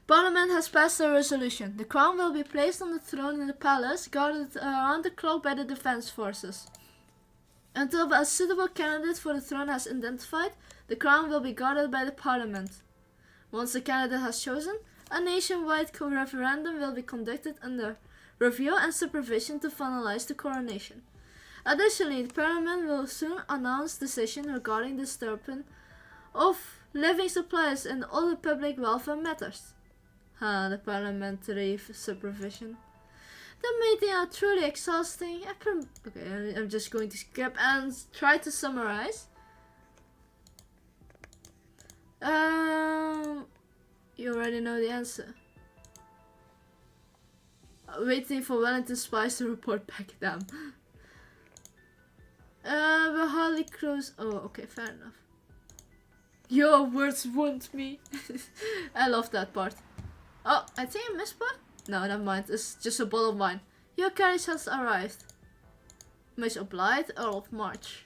Speaker 1: Parliament has passed a resolution. The crown will be placed on the throne in the palace, guarded around the clock by the defense forces. Until a suitable candidate for the throne has identified, the crown will be guarded by the Parliament. Once the candidate has chosen, a nationwide referendum will be conducted under review and supervision to finalize the coronation. Additionally, the Parliament will soon announce decisions regarding the disturbance of living supplies and other public welfare matters. The parliamentary supervision. The meeting are truly exhausting. Okay, I'm just going to skip and try to summarize. You already know the answer. Waiting for Wellington spies to report back. Damn. We're hardly close. Oh, okay, fair enough. Your words wound me. I love that part. Oh, I think I missed part? No, never mind. It's just a bottle of wine. Your carriage has arrived. Much obliged, Earl of March.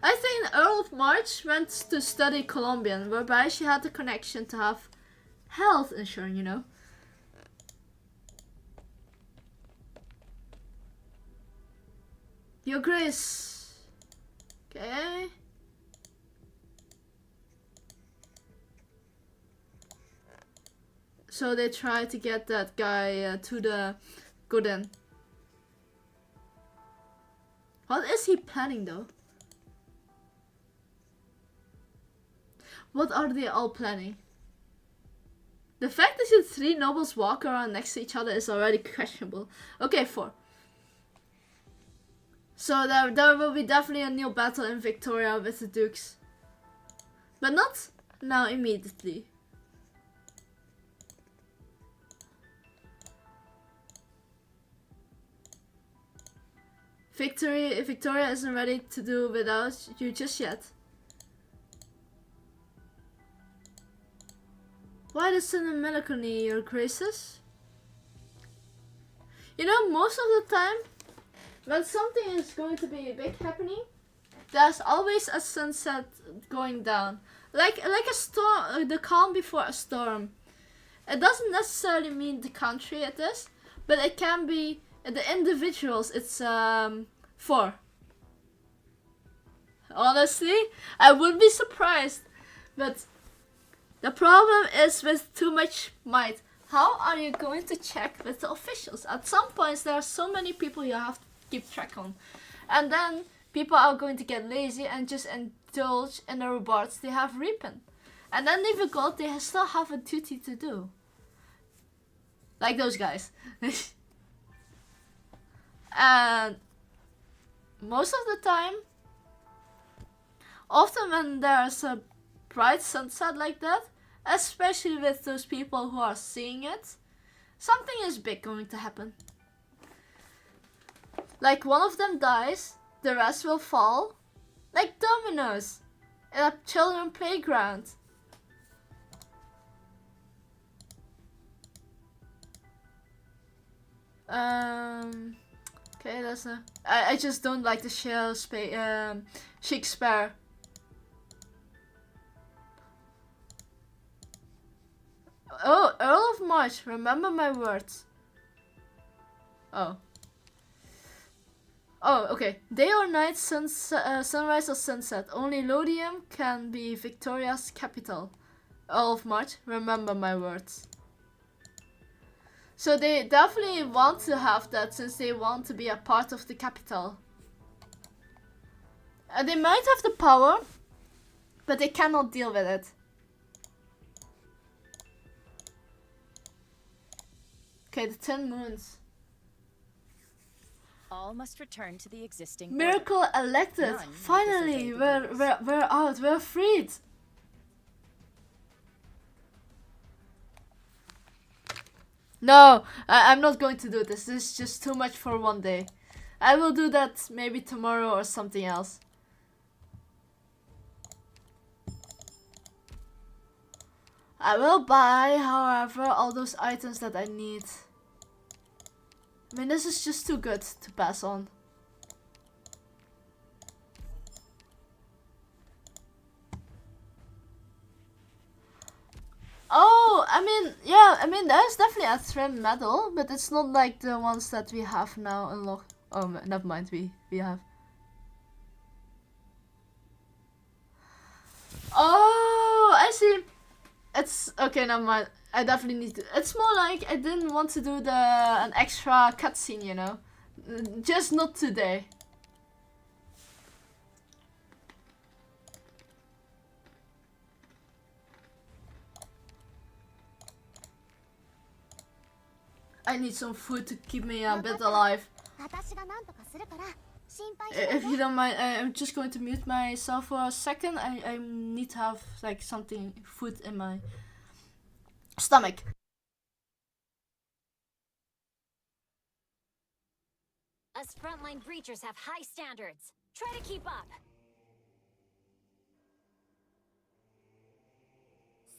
Speaker 1: I think Earl of March went to study Colombian, whereby she had the connection to have health insurance, you know. Your Grace. Okay. So they try to get that guy to the good end. What is he planning though? What are they all planning? The fact that the three nobles walk around next to each other is already questionable. Okay, 4. So there will be definitely a new battle in Victoria with the dukes. But not now immediately. Victoria isn't ready to do without you just yet. Why the sudden melancholy, your graces? You know, most of the time, when something is going to be a big happening, there's always a sunset going down. Like a storm, the calm before a storm. It doesn't necessarily mean the country it is, but it can be the individuals. It's 4. Honestly, I wouldn't be surprised, but the problem is with too much might. How are you going to check with the officials? At some points there are so many people you have to keep track on. And then people are going to get lazy and just indulge in the rewards they have reaping. And then they forgot they still have a duty to do. Like those guys. And most of the time, often when there's a bright sunset like that, especially with those people who are seeing it, something is big going to happen. Like one of them dies, the rest will fall, like dominoes in a children's playground. Okay, that's a. I just don't like the Shakespeare. Oh, Earl of March, remember my words. Oh. Oh, okay. Day or night, sunrise or sunset. Only Lothian can be Victoria's capital. Earl of March, remember my words. So they definitely want to have that since they want to be a part of the capital. They might have the power, but they cannot deal with it. Okay, the 10 moons.
Speaker 5: All must return to the existing order.
Speaker 1: Miracle elected.
Speaker 5: None
Speaker 1: Finally, we're out. We're freed. No, I'm not going to do this. This is just too much for one day. I will do that maybe tomorrow or something else. I will buy, however, all those items that I need. I mean, this is just too good to pass on. Oh, I mean, yeah, I mean, there's definitely a trim medal, but it's not like the ones that we have now unlocked. Oh, never mind, we have. Oh, I see. It's okay, never mind. I definitely need to. It's more like I didn't want to do an extra cutscene, you know. Just not today. I need some food to keep me a bit alive.
Speaker 2: 私が何とかするから心配し
Speaker 1: If you don't mind, I'm just going to mute myself for a second. I need to have like something, food in my stomach.
Speaker 2: Us frontline breachers have high standards. Try to keep up.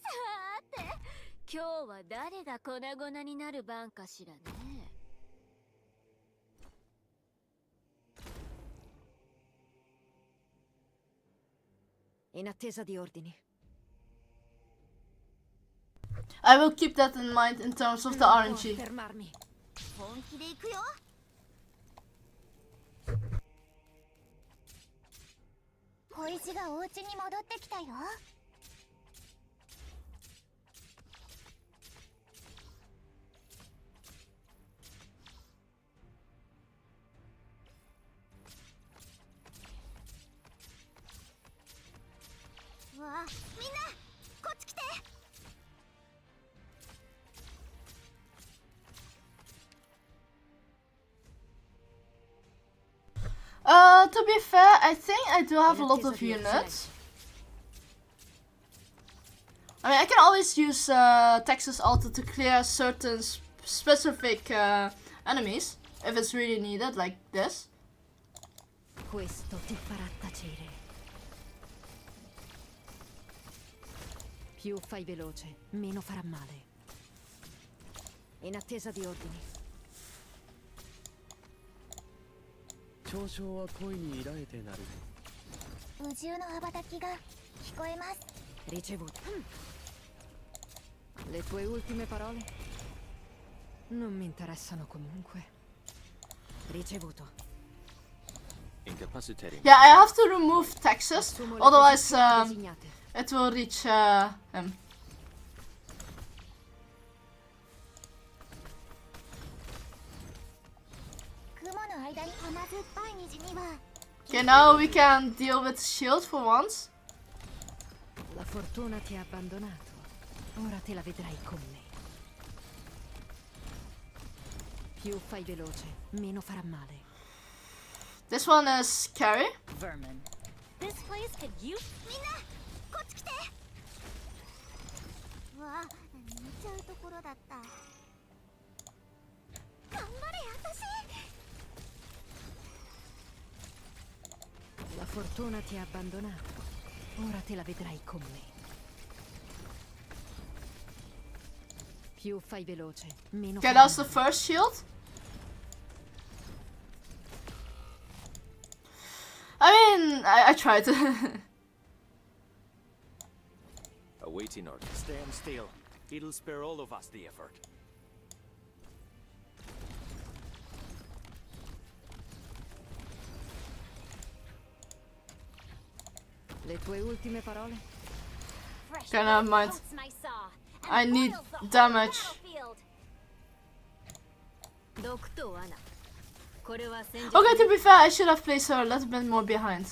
Speaker 2: さーて、今日は誰が粉々になる番かしらね。
Speaker 4: In attesa di ordini.
Speaker 1: I will keep that in mind in terms of the RNG.
Speaker 4: Fermarmi.
Speaker 2: 本気で行くよ。小石がお家に戻ってきたよ。わあ、みんなこっち来て。
Speaker 1: To be fair, I think I do have a lot of units. I mean, I can always use Texas Alta to clear certain specific enemies if it's really needed, like this.
Speaker 4: Questo ti farà tacere. Più fai veloce, meno farà male. In attesa di ordini.
Speaker 3: 嘲笑は恋に抱えてなる。
Speaker 2: 宇宙の羽ばたきが聞こえます。
Speaker 4: Ricevuto. Le tue ultime parole? Non mi interessano comunque. Ricevuto.
Speaker 3: Incapacitating.
Speaker 1: Yeah, I have to remove Texas,
Speaker 4: Assumo le
Speaker 1: otherwise
Speaker 4: posizioni designate.
Speaker 1: it will reach him. Okay, now we can deal with shield for once.
Speaker 4: La fortuna ti ha abbandonato. Ora te la vedrai con me. Più fai veloce, meno farà male.
Speaker 1: This one is scary.
Speaker 5: Vermin.
Speaker 2: This place could use. みんなこっち来て。わあ、寝ちゃうところだった。頑張れ、私。
Speaker 4: La fortuna ti ha abbandonato. Ora te la vedrai con me. Più fai veloce, meno
Speaker 1: Okay,
Speaker 4: farà
Speaker 1: that's the
Speaker 4: male.
Speaker 1: first shield. I mean, I tried.
Speaker 3: Awaiting order. Stand still. It'll spare all of us the effort.
Speaker 4: Le tue ultime parole?
Speaker 1: Okay, never mind. I need damage. Okay, to be fair, I should have placed her a little bit more behind.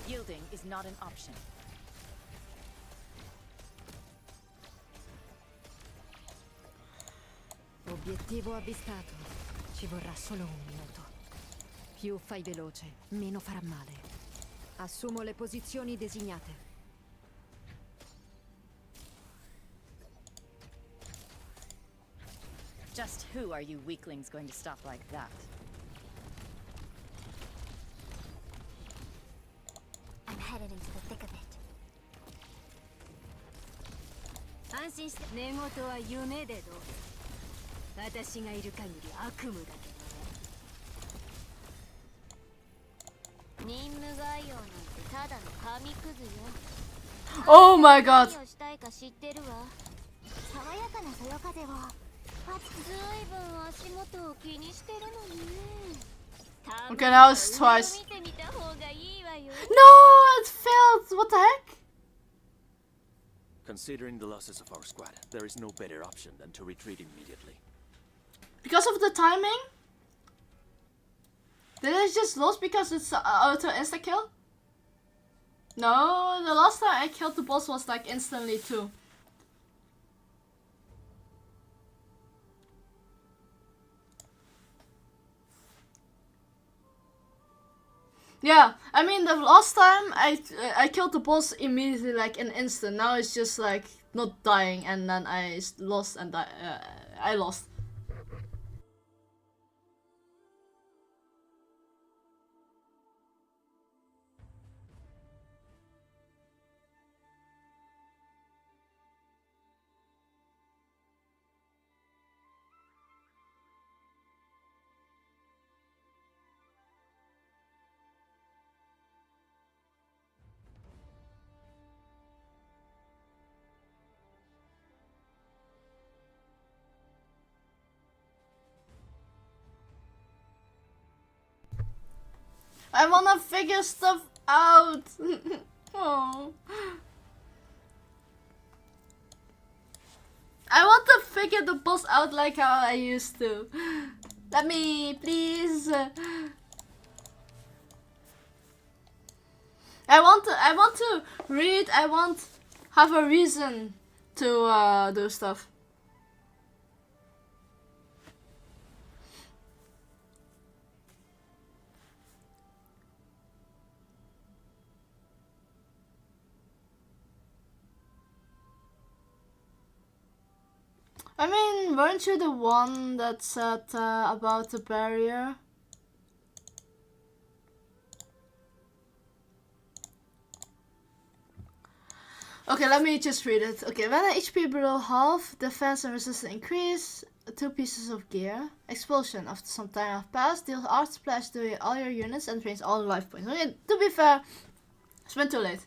Speaker 5: Yielding is not an option.
Speaker 4: Obiettivo avvistato. Ci vorrà solo un minuto. Più fai veloce, meno farà male. Assumo le posizioni designate.
Speaker 5: Just who are you weaklings going to stop like that?
Speaker 2: I'm headed into the thick of it. 安心して寝言は夢でどうぞ。私がいる限り悪夢だけどね。任務概要なんてただの紙くずよ。
Speaker 1: Oh my god.
Speaker 2: 何をしたいか知ってるわ。爽やかなそよ風を。ずいぶん足元を気にしてるのね。
Speaker 1: Okay, now it's twice.
Speaker 2: 見てみた方がいいわよ。
Speaker 1: No, it failed. What the heck?
Speaker 3: Considering the losses of our squad, there is no better option than to retreat immediately.
Speaker 1: Because of the timing? Did I just lose because it's auto insta kill? No, the last time I killed the boss was like instantly too. Yeah, I mean the last time I killed the boss immediately, like an instant. Now it's just like not dying, and then I lost and I lost. I wanna figure stuff out. Oh. I want to figure the boss out like how I used to. Let me, please. I want to read. I want have a reason to do stuff. I mean, weren't you the one that said about the barrier? Okay, let me just read it. Okay, when HP below half, defense and resistance increase. 2 pieces of gear. Expulsion. After some time have passed, deal art splash to all your units and drains all life points. Okay, to be fair, it's been too late.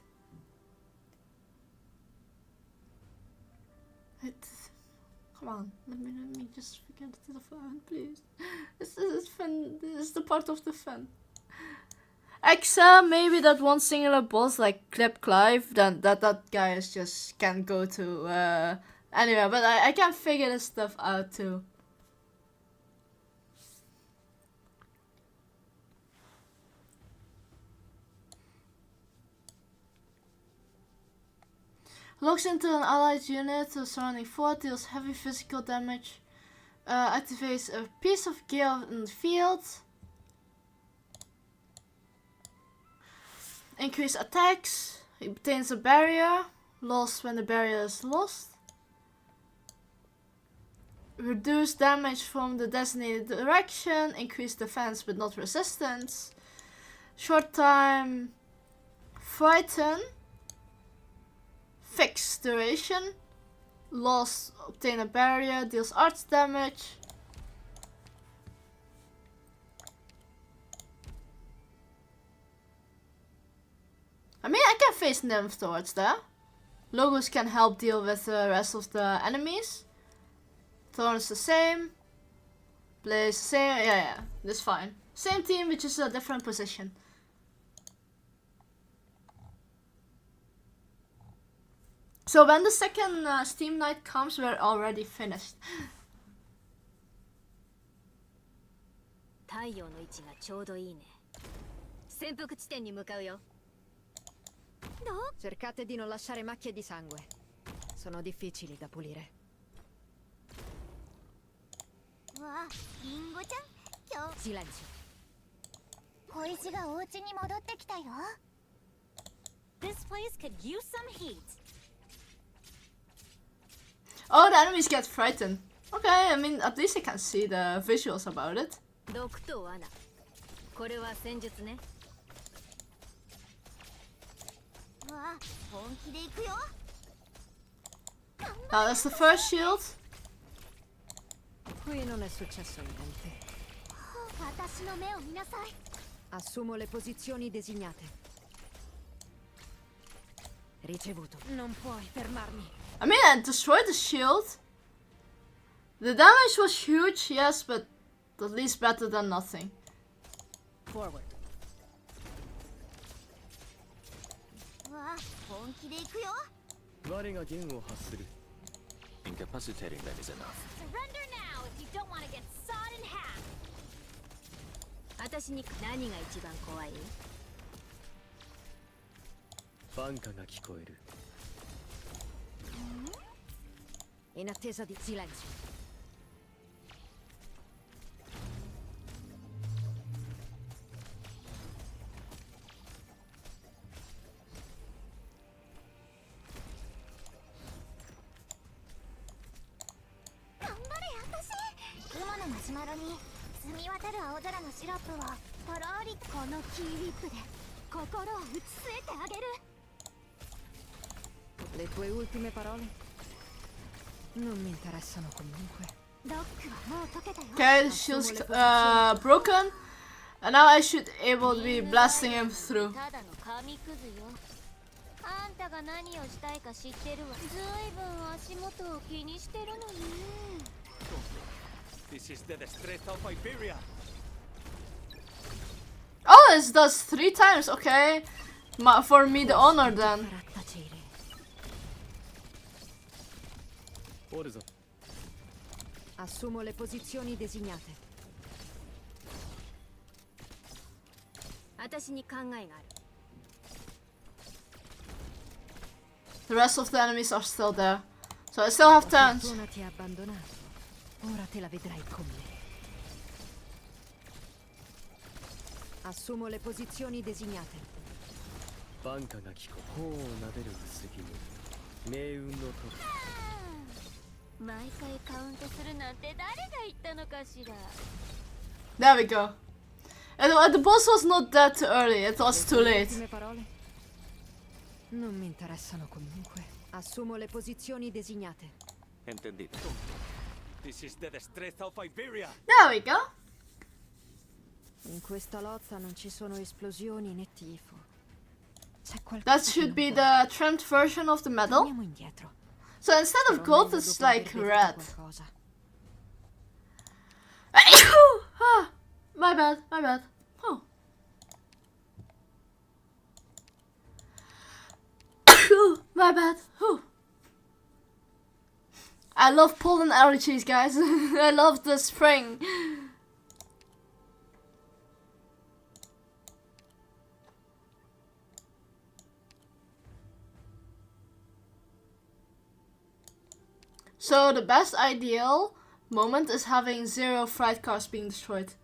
Speaker 1: Come on, let me just forget the fun, please. This is fun. This is the part of the fun. Except maybe that one singular boss like Clip Clive, then that guy is just can't go to anywhere. But I can figure this stuff out too. Locks into an allied unit to surrounding fort, deals heavy physical damage. Activates a piece of gear in the field. Increase attacks. Obtains a barrier. Lost when the barrier is lost. Reduce damage from the designated direction. Increase defense but not resistance. Short time. Frighten. Fixed duration. Lost, obtain a barrier, deals arts damage. I mean, I can face nymph towards there. Logos can help deal with the rest of the enemies. Thorn is the same. Blaze the same. Yeah, that's fine. Same team, which is a different position. So when the second Steam night comes, we're already finished.
Speaker 2: 太陽の位置がちょうどいいね。潜伏地点に向かうよ。
Speaker 4: Cercate di non lasciare macchie di sangue. Sono difficili da pulire.
Speaker 6: わあ、リンゴちゃん、今日
Speaker 4: Silenzio.
Speaker 6: 小石がお家に戻ってきたよ。
Speaker 2: This place could use some heat.
Speaker 1: Oh, the enemies get frightened. Okay, I mean, at least I can see the visuals about it.
Speaker 2: 毒と罠。これは戦術ね。
Speaker 6: わあ、本気で行くよ。
Speaker 1: Now that's the first shield.
Speaker 4: Qui non è successo niente.
Speaker 6: 私の目を見なさい。
Speaker 4: Assumo le posizioni designate. Ricevuto. Non puoi fermarmi.
Speaker 1: I mean, I destroyed the shield. The damage was huge, yes, but at least better than nothing.
Speaker 5: Forward.
Speaker 6: わあ、本気で行くよ。
Speaker 3: 我が弦を発する。Incapacitating them is enough.
Speaker 2: Surrender now if you don't want to get sawed in half. 私に何が一番怖い？
Speaker 3: バンカが聞こえる。
Speaker 4: In attesa di silenzio. Le tue ultime parole? Non mi interessano comunque.
Speaker 1: Okay, the shield's broken. And now I should able to be blasting him through.
Speaker 2: ただの紙くずよ。あんたが何をしたいか知ってるわ。ずいぶん足元を気にしてるのね。
Speaker 3: This is the strength of Iberia.
Speaker 1: Oh, this does 3 times. Okay, for me the honor then.
Speaker 3: おるぞ。
Speaker 4: Assumo le posizioni designate.
Speaker 2: 私に考えがある。
Speaker 1: The rest of the enemies are still there, so I still have
Speaker 4: La
Speaker 1: turns.
Speaker 4: fortuna ti ha abbandonato. Ora te la vedrai con me. Assumo le posizioni designate.
Speaker 3: バンカが聞こえる。頬を撫でる薄気味。命運のと。
Speaker 2: 毎回カウントするなんて誰が言ったのかしら。
Speaker 1: There we go. And the boss was not that too early. It was too late.
Speaker 4: Ultime parole? Non mi interessano comunque. Assumo le posizioni designate.
Speaker 3: Entendido. This is the strength of Iberia.
Speaker 1: There we go.
Speaker 4: In questa lotta non ci sono esplosioni né tifo. C'è qualcosa
Speaker 1: That
Speaker 4: che
Speaker 1: should
Speaker 4: non
Speaker 1: be
Speaker 4: va.
Speaker 1: the trend version of the medal.
Speaker 4: Torniamo indietro.
Speaker 1: So instead of
Speaker 4: Però
Speaker 1: gold,
Speaker 4: meglio
Speaker 1: it's
Speaker 4: dopo aver
Speaker 1: like
Speaker 4: bevuto
Speaker 1: red.
Speaker 4: qualcosa.
Speaker 1: Ah, my bad, my bad. Oh. My bad. Whew. I love Poland allergies, guys. I love the spring. So the best ideal moment is having 0 fright cars being destroyed.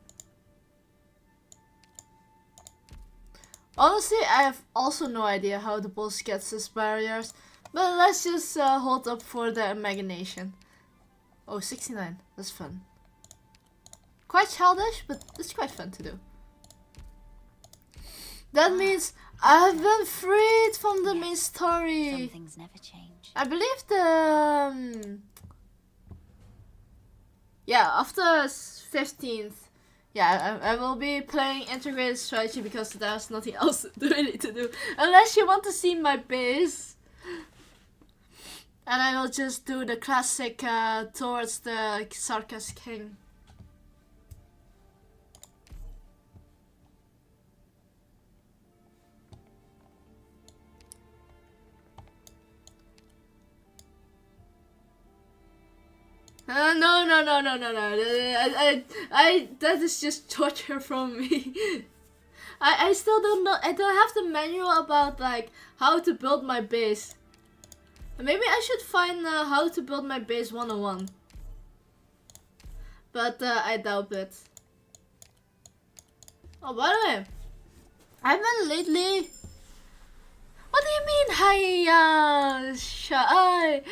Speaker 1: Honestly, I have also no idea how the boss gets his barriers, but let's just hold up for the imagination. Oh, 69, that's fun. Quite childish, but it's quite fun to do. That means I've been freed from the main story.
Speaker 6: Some things never change.
Speaker 1: I believe the yeah, after 15th, yeah, I will be playing integrated strategy because there's nothing else really to do unless you want to see my base, and I will just do the classic towards the Sarkas King. No. That is just torture from me. I still don't know. I don't have the manual about like how to build my base. Maybe I should find how to build my base 101. But I doubt it. Oh, by the way, I've been lately. What do you mean, hi, shy?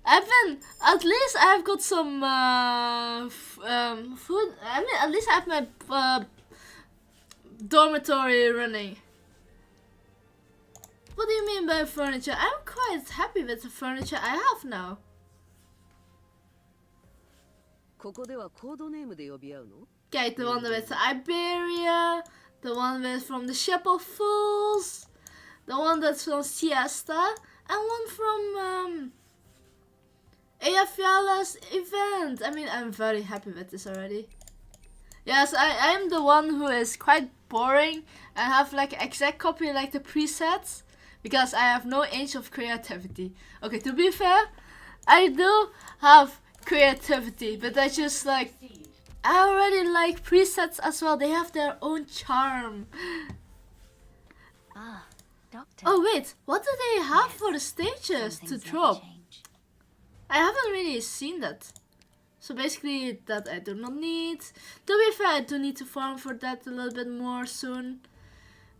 Speaker 1: At least I've got some food. I mean, at least I have my dormitory running. What do you mean by furniture? I'm quite happy with the furniture I have now.
Speaker 5: ここではコードネームで呼び合うの？
Speaker 1: Okay, the one with Iberia, the one with from the Ship of Fools, the one that's from Siesta, and one from Eyjafjalla's event. I mean, I'm very happy with this already. Yes, I am the one who is quite boring and have like exact copy like the presets because I have no inch of creativity. Okay, to be fair, I do have creativity, but I just like I already like presets as well. They have their own charm.
Speaker 2: Ah, Doctor.
Speaker 1: Oh wait, what do they have for the stages to drop? I haven't really seen that. So basically that I do not need. To be fair, I do need to farm for that a little bit more soon.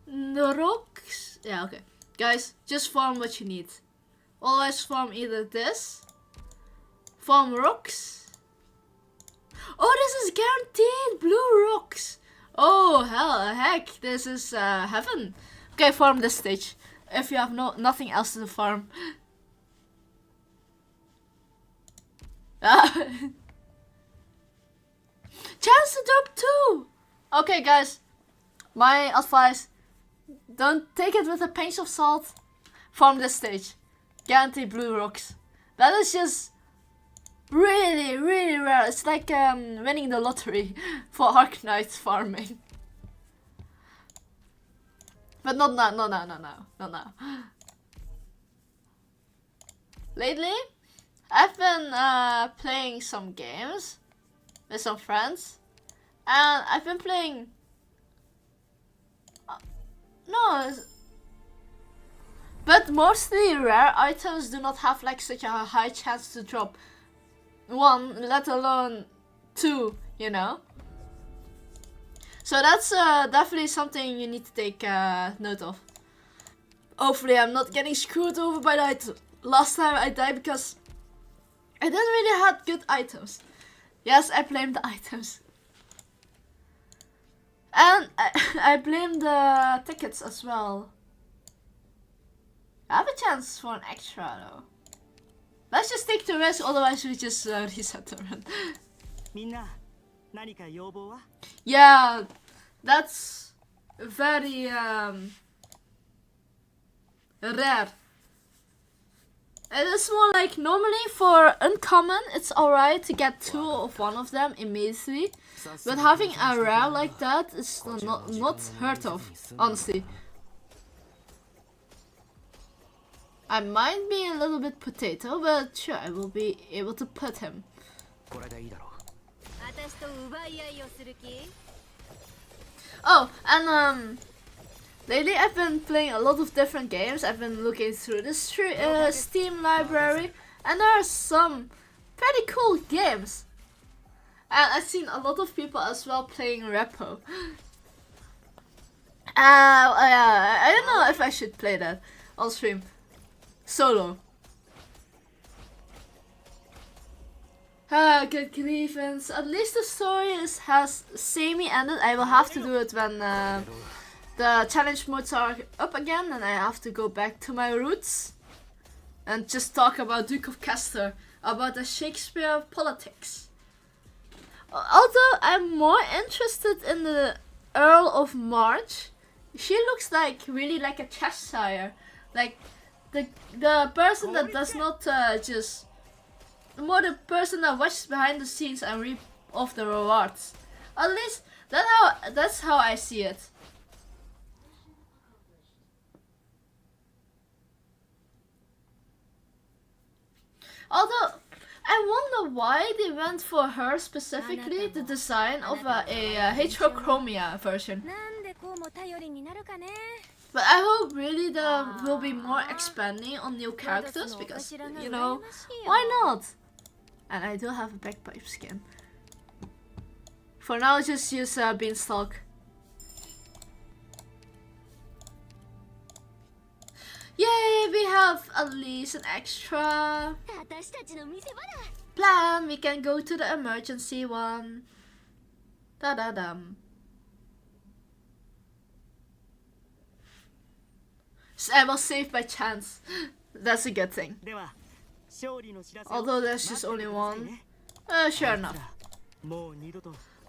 Speaker 1: The rocks? Yeah, okay. Guys, just farm what you need. Always farm either this. Farm rocks. Oh, this is guaranteed blue rocks. Oh, heck, this is heaven. Okay, farm this stage. If you have nothing else to farm. Chance to drop 2! Okay, guys. My advice. Don't take it with a pinch of salt. Farm this stage. Guaranteed blue rocks. That is just really, really rare. It's like winning the lottery for Arknight farming. But not now, not now. Lately, I've been playing some games with some friends, and I've been playing. But mostly rare items do not have like such a high chance to drop 1, let alone 2, you know. So that's definitely something you need to take note of. Hopefully I'm not getting screwed over by the item. Last time I died because I didn't really have good items. Yes, I blame the items. And I blame the tickets as well. I have a chance for an extra though. Let's just take the risk, otherwise we just reset the run. Yeah, that's very rare. It is more like normally for uncommon it's alright to get 2 of one of them immediately. But having a rare like that is not heard of, honestly. I might be a little bit potato, but sure, I will be able to put him. Oh, and lately I've been playing a lot of different games. I've been looking through the Steam library, and there are some pretty cool games. And I've seen a lot of people as well playing Repo. I don't know if I should play that on stream. Solo. Good grievance. At least the story has semi-ended. I will have to do it when the challenge modes are up again, and I have to go back to my roots and just talk about Duke of Castor, about the Shakespeare of politics. Although I'm more interested in the Earl of March. She looks like really like a Cheshire, like the person that does not just more the person that watches behind the scenes and reap off the rewards. At least that's how I see it. Although I wonder why they went for her specifically, the design of a heterochromia version. But I hope really there will be more expanding on new characters, because, you know, why not? And I do have a bagpipe skin. For now, just use Beanstalk. Yay, we have at least an extra plan. We can go to the emergency one. Da-da-dum. So I was saved by chance. That's a good thing. Although there's just only one. Sure enough.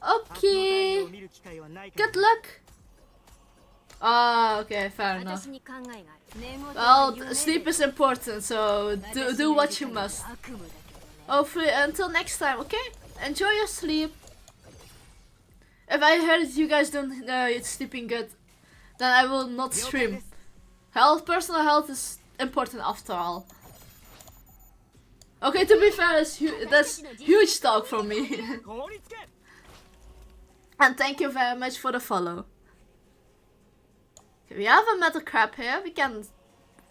Speaker 1: Okay. Good luck. Ah, okay, fair enough. Well, sleep is important, so do what you must. Hopefully, until next time, okay? Enjoy your sleep. If I heard you guys don't sleeping good, then I will not stream. Personal health is important after all. Okay, to be fair, that's huge talk from me. And thank you very much for the follow. Okay, we have a metal crab here. We can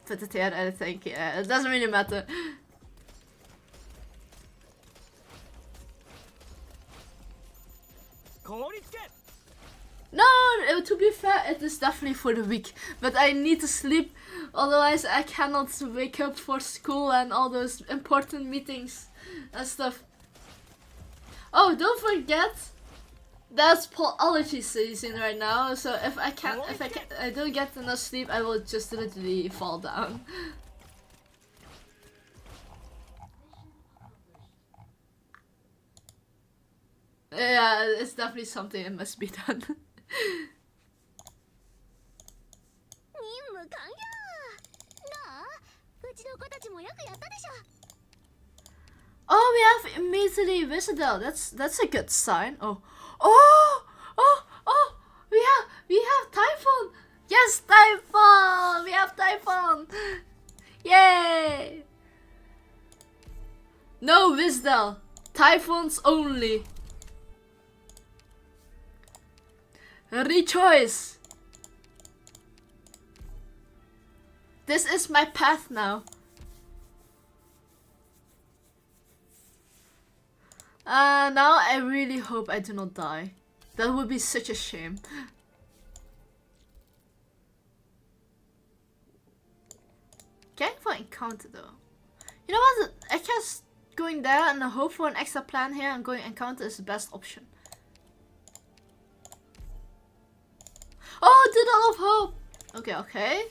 Speaker 1: fit it here, I think. Yeah, it doesn't really matter. No, to be fair, it is definitely for the week. But I need to sleep, otherwise I cannot wake up for school and all those important meetings and stuff. Oh, don't forget, that's allergy season right now. So if I don't get enough sleep, I will just literally fall down. Yeah, it's definitely something that must be done. Oh, we have immediately visible. That's a good sign. Oh, we have Typhon. Yes, Typhon. We have Typhon. Yay! No Wisdal. Typhons only. Rejoice. This is my path now. Now I really hope I do not die. That would be such a shame. Getting for encounter though. You know what? I guess going there and hope for an extra plan here and going encounter is the best option. Oh, Doodle of Hope! Okay, okay.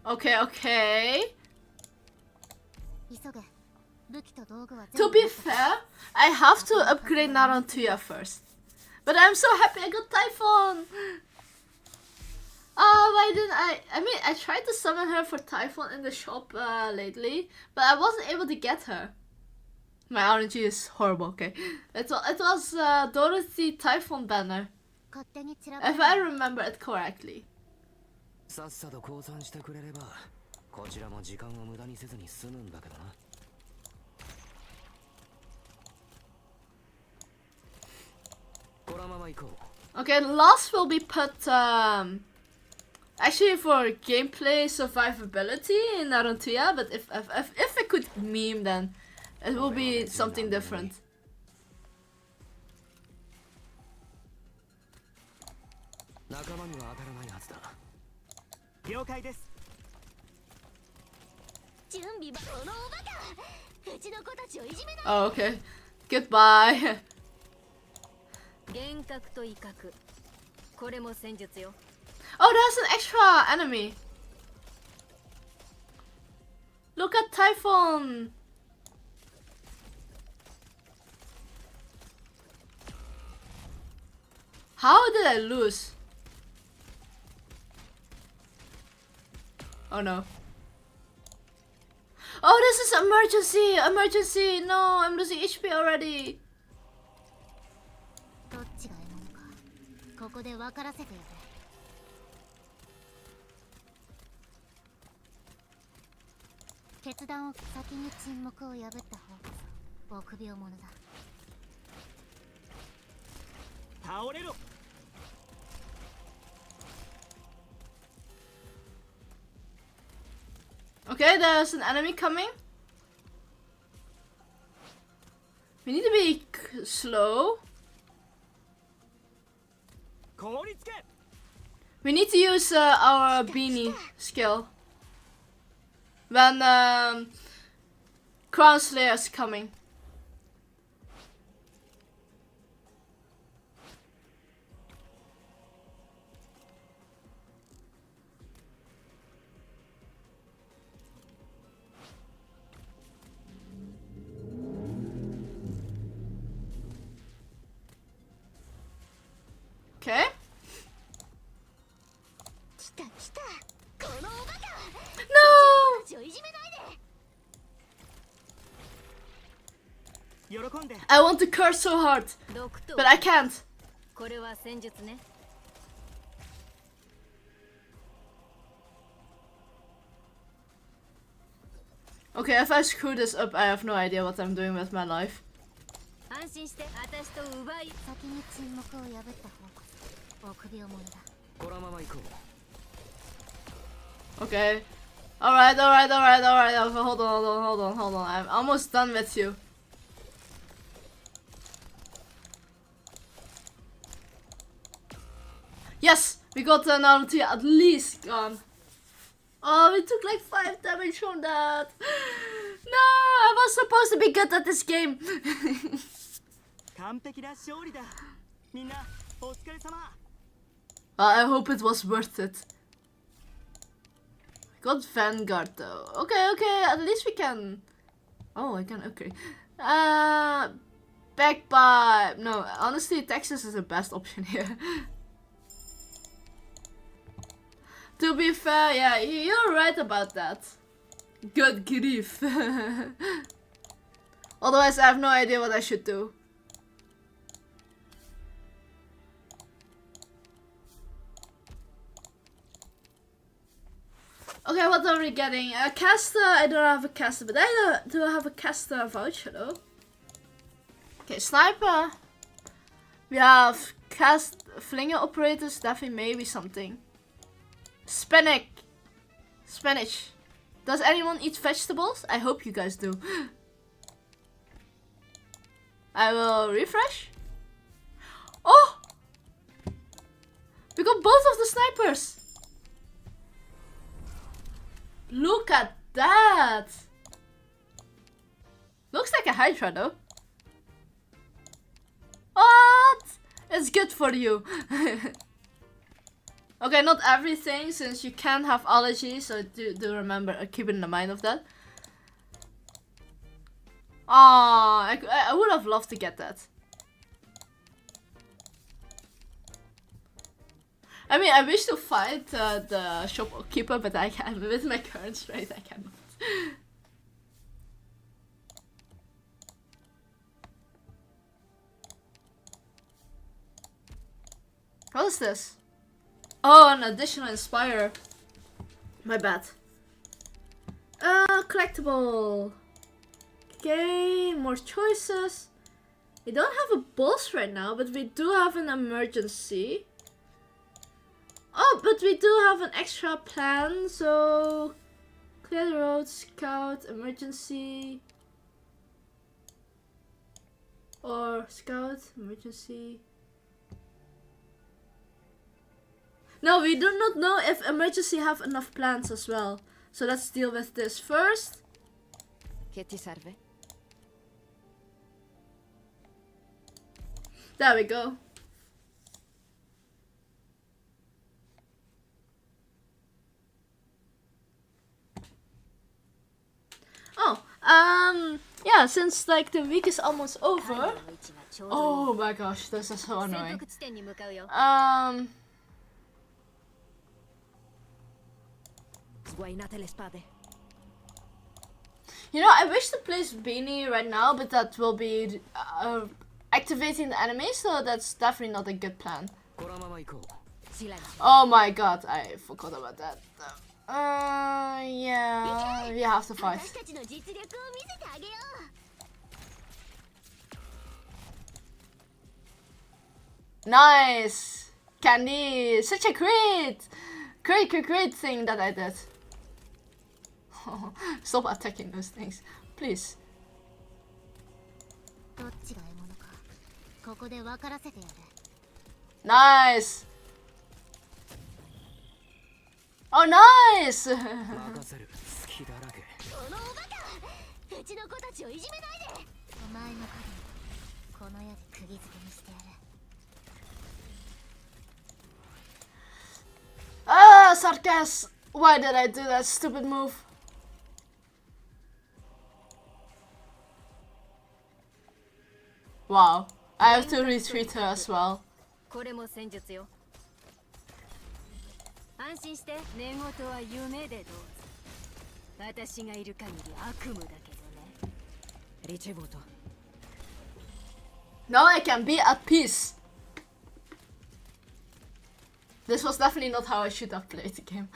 Speaker 1: Okay. To be fair, I have to upgrade Narantuya first. But I'm so happy I got Typhon! Oh, why didn't I mean, I tried to summon her for Typhon in the shop lately, but I wasn't able to get her. My RNG is horrible, okay. It was Dorothy Typhon banner. If I remember it correctly. Okay, last will be put actually for gameplay survivability in Narantuya, but if I could meme, then it will be something different. Oh, okay. Goodbye. Oh, there's an extra enemy. Look at Typhon. How did I lose? Oh no. Oh, this is emergency! Emergency! No, I'm losing HP already. Okay, there's an enemy coming. We need to be slow. We need to use our beanie skill when Crown Slayer is coming. Okay. No! I want to curse so hard, but I can't. Okay, if I screw this up, I have no idea what I'm doing with my life.
Speaker 2: 心して私と奪い
Speaker 6: 先に沈黙を破った方こそ臆病者だ。
Speaker 3: このまま行こう。
Speaker 1: Okay. Alright, alright, alright, alright. Okay, hold on, hold on, hold on, hold on. I'm almost done with you. Yes! We got another tier at least gone. Oh, we took like 5 damage from that. No, I was supposed to be good at this game.
Speaker 7: 完璧な勝利だ。みんなお疲れ様。
Speaker 1: I hope it was worth it. Got Vanguard though. Okay, okay, at least we can. Oh, I can upgrade. Bagpipe. No, honestly, Texas is the best option here. To be fair, yeah, you're right about that. Good grief. Otherwise, I have no idea what I should do. Okay, what are we getting? A caster? I don't have a caster, but I do have a caster voucher though. Okay, sniper. We have flinger operators, definitely maybe something. Spanish. Does anyone eat vegetables? I hope you guys do. I will refresh. Oh! We got both of the snipers. Look at that! Looks like a Hydra though. What? It's good for you. Okay, not everything, since you can have allergies, so do remember, keep in the mind of that. Ah, I would have loved to get that. I mean, I wish to fight the shopkeeper, but I can't. With my current strength, I cannot. What is this? Oh, an additional Inspire. My bad. Collectible. Okay, more choices. We don't have a boss right now, but we do have an emergency. Oh, but we do have an extra plan, so clear the road, scout, emergency. Or scout, emergency. No, we do not know if emergency have enough plans as well. So let's deal with this first.
Speaker 4: Che ti serve?
Speaker 1: There we go. Oh, yeah, since like the week is almost over. Oh my gosh, this is so annoying.
Speaker 4: Sguainate le spade.
Speaker 1: You know, I wish to place Beanie right now, but that will be activating the enemy, so that's definitely not a good plan.
Speaker 4: Silenzio.
Speaker 1: Oh my god, I forgot about that. Yeah, we have to fight. Nice! Candy! Such a great thing that I did. Stop attacking those things, please. Nice! Oh, nice! Ah, Sarkas! Why did I do that stupid move? Wow, I have to retreat her as well.
Speaker 2: これも戦術よ。安心して、寝言は夢でどうぞ。私がいる限り悪夢だけどね。
Speaker 4: Ricevuto.
Speaker 1: Now I can be at peace. This was definitely not how I should have played the game.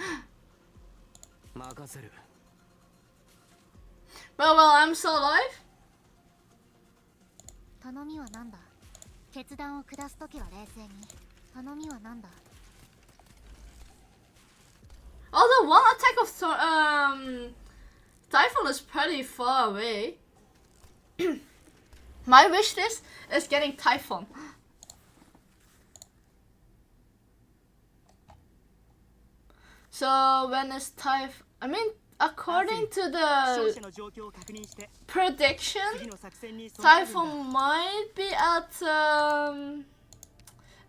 Speaker 1: Well, I'm still alive.
Speaker 6: 頼みはなんだ。決断を下すときは冷静に。頼みはなんだ。
Speaker 1: Although one attack of Typhon is pretty far away. My wish list is getting Typhon. So when is Typhon? I mean, according to the prediction, Typhon might be at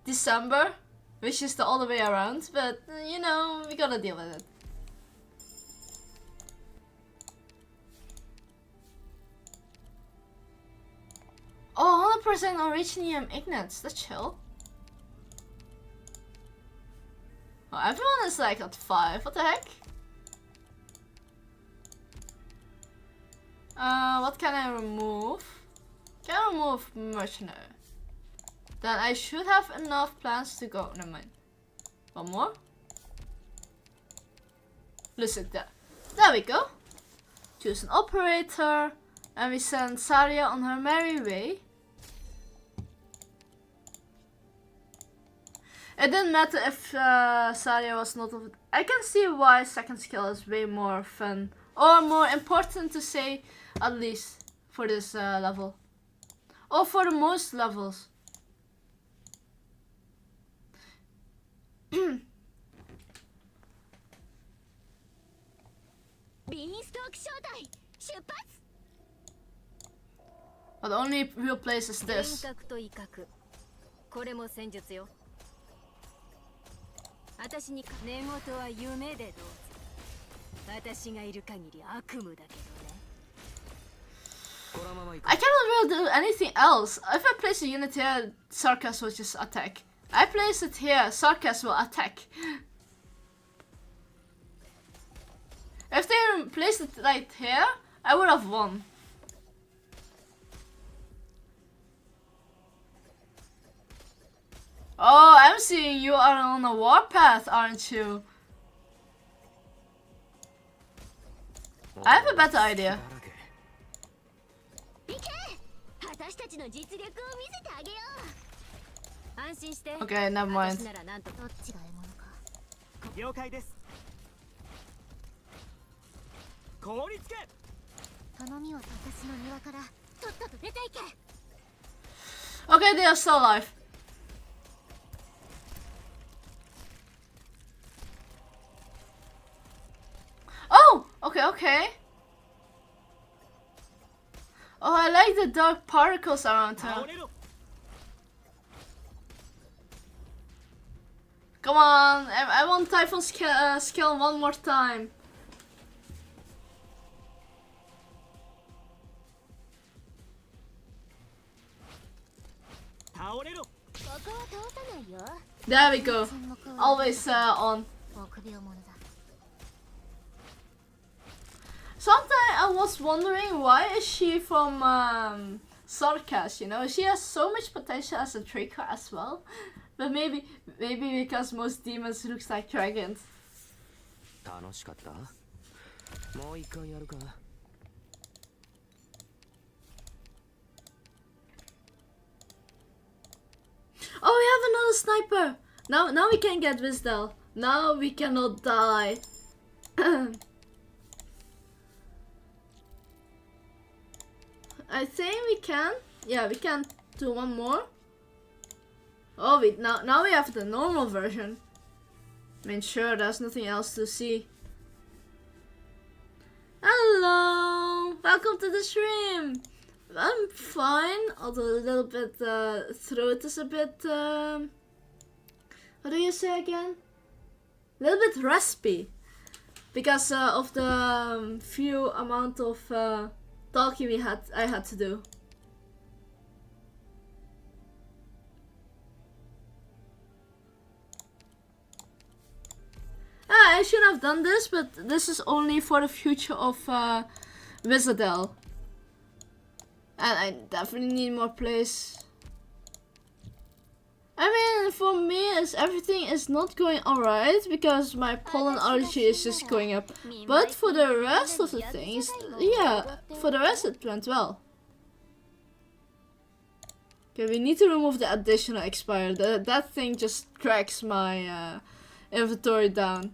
Speaker 1: December, which is the other way around. But you know, we gotta deal with it. Oh, 100% Originium Ignats. That's chill. Oh, everyone is like at 5. What the heck? What can I remove? Can I remove Mercenary? Then I should have enough plans to go. Never mind. One more. Listen, there we go. Choose an operator. And we send Saria on her merry way. It didn't matter if Saria was not of it. I can see why second skill is way more fun. Or more important to say, at least for this level. Or for the most levels. But the only real place is this.
Speaker 2: これも戦術よ。私に寝言は夢でどうぞ。私がいる限り悪夢だけどね。
Speaker 1: I cannot really do anything else. If I place a unit here, Sarkas will just attack. I place it here, Sarkas will attack. If they placed it right here, I would have won. Oh, MC, you are on a warpath, aren't you? I have a better idea. Okay, never mind. Okay, they are still alive. Oh, okay. Oh, I like the dark particles around her. Come on, I want Typhon's skill one more time. There we go. Always on. Sometimes I was wondering why is she from Sarkas, you know? She has so much potential as a Draco as well. But maybe because most demons looks like dragons. Oh, we have another sniper. Now we can get Wisdal. Now we cannot die. I think we can. Yeah, we can do one more. Oh, now we have the normal version. I mean, sure, there's nothing else to see. Hello, welcome to the stream. I'm fine, although a little bit throat is a bit what do you say again? A little bit raspy because of the few amount of talking I had to do. I shouldn't have done this, but this is only for the future of Wizardel. And I definitely need more place. I mean, for me, everything is not going alright because my pollen allergy is just going up. But for the rest of the things, yeah, for the rest it went well. Okay, we need to remove the additional expire. That thing just drags my inventory down.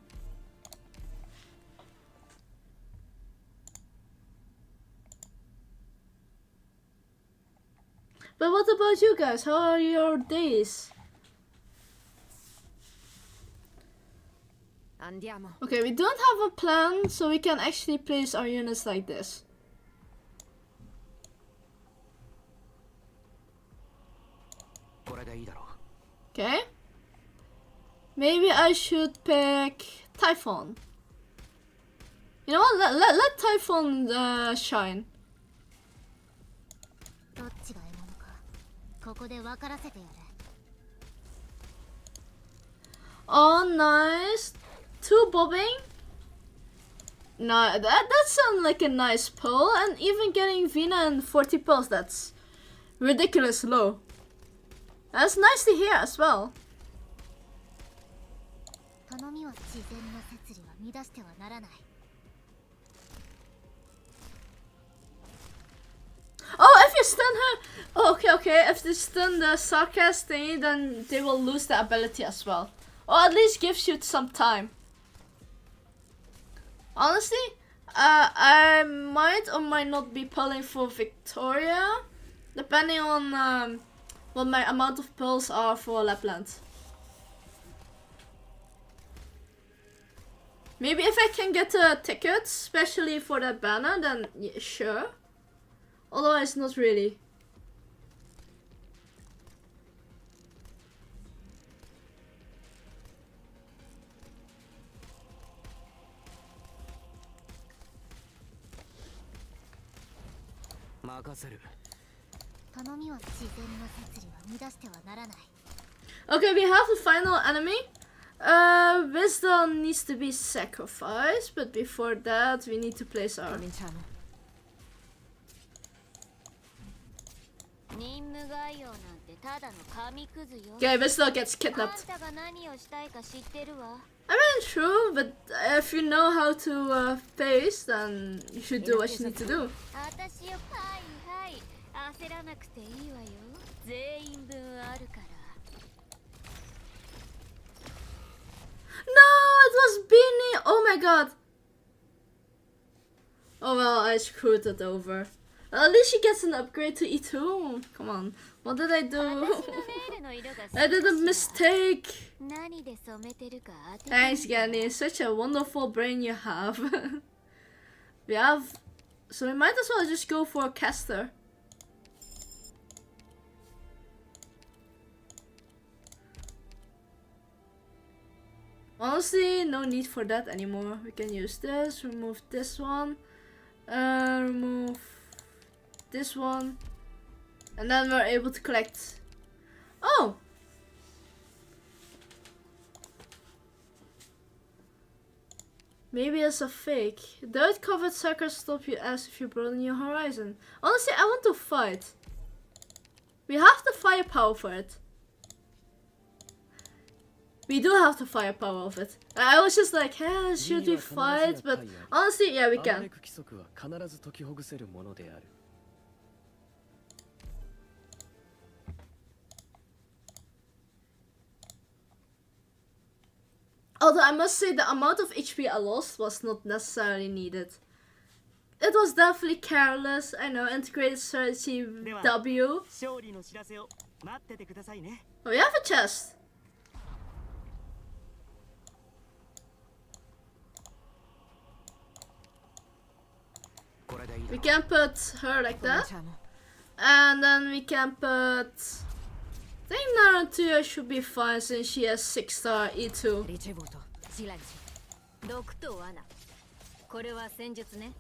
Speaker 1: But what about you guys? How are your days?
Speaker 4: Andiamo.
Speaker 1: Okay, we don't have a plan, so we can actually place our units like this. Okay. Maybe I should pick Typhon. You know what? Let Typhon shine.
Speaker 6: どっちが獲物かここで分からせてやれ
Speaker 1: Oh, nice. 2 bobbing. No, that sounds like a nice pull. And even getting Vina and 40 pulls, that's ridiculous low. That's nice to hear as well.
Speaker 6: 頼みは自然な摂理は乱してはならない
Speaker 1: Oh, if you stun her. Oh, okay. If they stun the sarcasm thingy, then they will lose the ability as well. Or at least gives you some time. Honestly, I might or might not be pulling for Victoria, depending on what my amount of pulls are for Lapland. Maybe if I can get a ticket, especially for that banner, then yeah, sure. Otherwise, not really. Okay, we have the final enemy. Wisdom needs to be sacrificed, but before that, we need to place our.
Speaker 4: Cominciamo.
Speaker 2: 任務概要なんてただの紙くずよ。
Speaker 1: Okay, Wisdom gets
Speaker 2: あん
Speaker 1: kidnapped.
Speaker 2: たが何をしたいか知ってるわ。
Speaker 1: I mean, true, but if you know how to face, then you should do what you need to do.
Speaker 2: 私よ、はいはい。焦らなくていいわよ。全員分あるから。
Speaker 1: No, it was Beanie. Oh my god. Oh well, I screwed it over. At least she gets an upgrade to E2. Come on, what did I do? I did a mistake.
Speaker 2: 何で染めてるか当てて
Speaker 1: Thanks, Gani. Such a wonderful brain you have. We have, so we might as well just go for a caster. Honestly, no need for that anymore. We can use this, remove this one, remove this one, and then we're able to collect. Oh! Maybe it's a fake. Dirt covered suckers stop you as if you broaden your horizon. Honestly, I want to fight. We have the firepower for it. We do have the firepower of it. I was just like, hey, should we fight? But honestly, yeah, we can. Although I must say the amount of HP I lost was not necessarily needed. It was definitely careless. I know, integrated strategy W.
Speaker 7: 勝利の知らせを待っててくださいね
Speaker 1: Oh, we have a chest. We can put her like that.
Speaker 4: Cominciamo.
Speaker 1: And then we can put... I think Naruto should be fine since she has 6-star E2.
Speaker 4: Ricevuto. Silenzio.
Speaker 2: 毒と罠。これは戦術ね。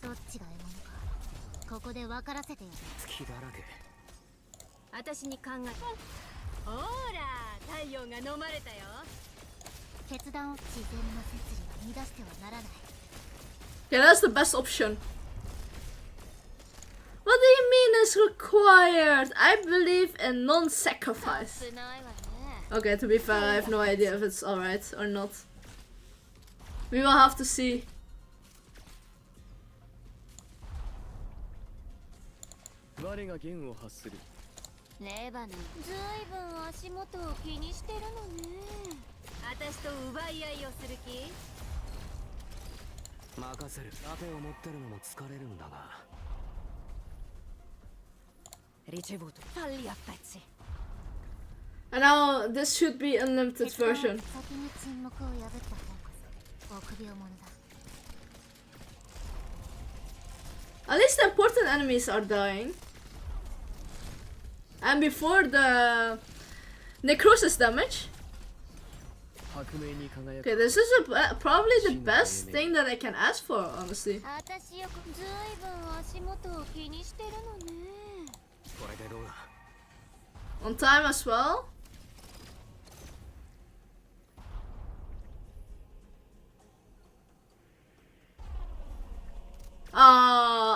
Speaker 6: どっちが獲物かここで分からせてやる
Speaker 3: 隙だらけ
Speaker 2: 私に考え。ほら、太陽が飲まれたよ。
Speaker 6: 決断を自然な摂理は乱してはならない
Speaker 1: Yeah, that's the best option. What do you mean is required? I believe in non-sacrifice.
Speaker 2: 少ないわね。
Speaker 1: Okay, to be fair, I have no idea if it's alright or not. We will have to see.
Speaker 3: 我が弦を発する。
Speaker 2: レバノンずいぶん足元を気にしてるのね。私と奪い合いをする気？
Speaker 8: 任せる。盾を持ってるのも疲れるんだが。
Speaker 4: Ricevuto. Falli a pezzi.
Speaker 1: And now this should be unlimited
Speaker 6: 決断を
Speaker 1: version.
Speaker 6: 先に沈黙を破った方こそ臆病者だ。
Speaker 1: At least the important enemies are dying. And before the necrosis damage.
Speaker 3: 白明に輝く。
Speaker 1: Okay, this is probably the best thing that I can ask for, honestly.
Speaker 2: 私よくずいぶん足元を気にしてるのね。
Speaker 8: これでどうだ。
Speaker 1: On time as well.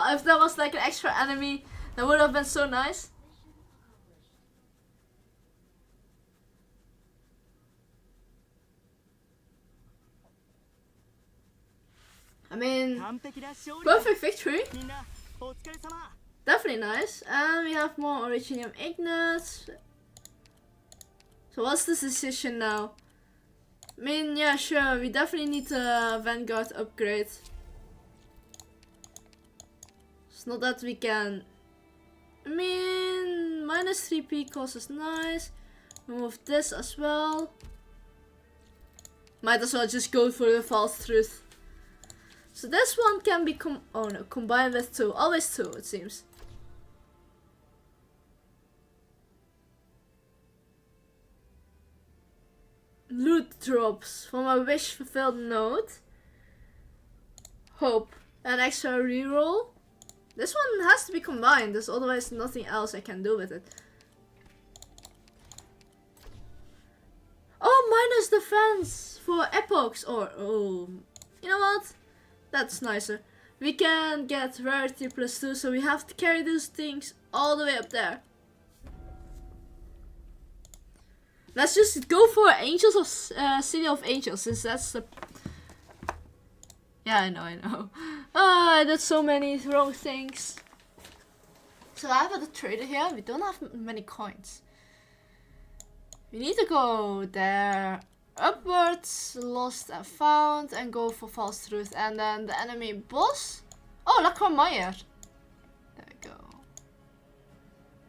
Speaker 1: If that was like an extra enemy, that would have been so nice. I mean,
Speaker 7: 完璧な勝利だ。
Speaker 1: perfect victory.
Speaker 7: みんなお疲れ様。
Speaker 1: Definitely nice. And we have more Originium Ignites. So what's the decision now? I mean, yeah, sure, we definitely need a Vanguard upgrade. It's not that we can... I mean, minus 3p cost is nice. Remove this as well. Might as well just go for the false truth. So this one can be combined with 2. Always 2, it seems. Loot drops from a wish fulfilled node. Hope. An extra reroll. This one has to be combined, there's otherwise nothing else I can do with it. Oh, minus defense for epochs or you know what? That's nicer. We can get rarity +2, so we have to carry those things all the way up there. Let's just go for Angels of City of Angels, since that's the... Yeah, I know. I did so many wrong things. So I have a trader here. We don't have many coins. We need to go there, upwards, lost and found, and go for false truth. And then the enemy boss. Oh, Lacromeyer. There we go.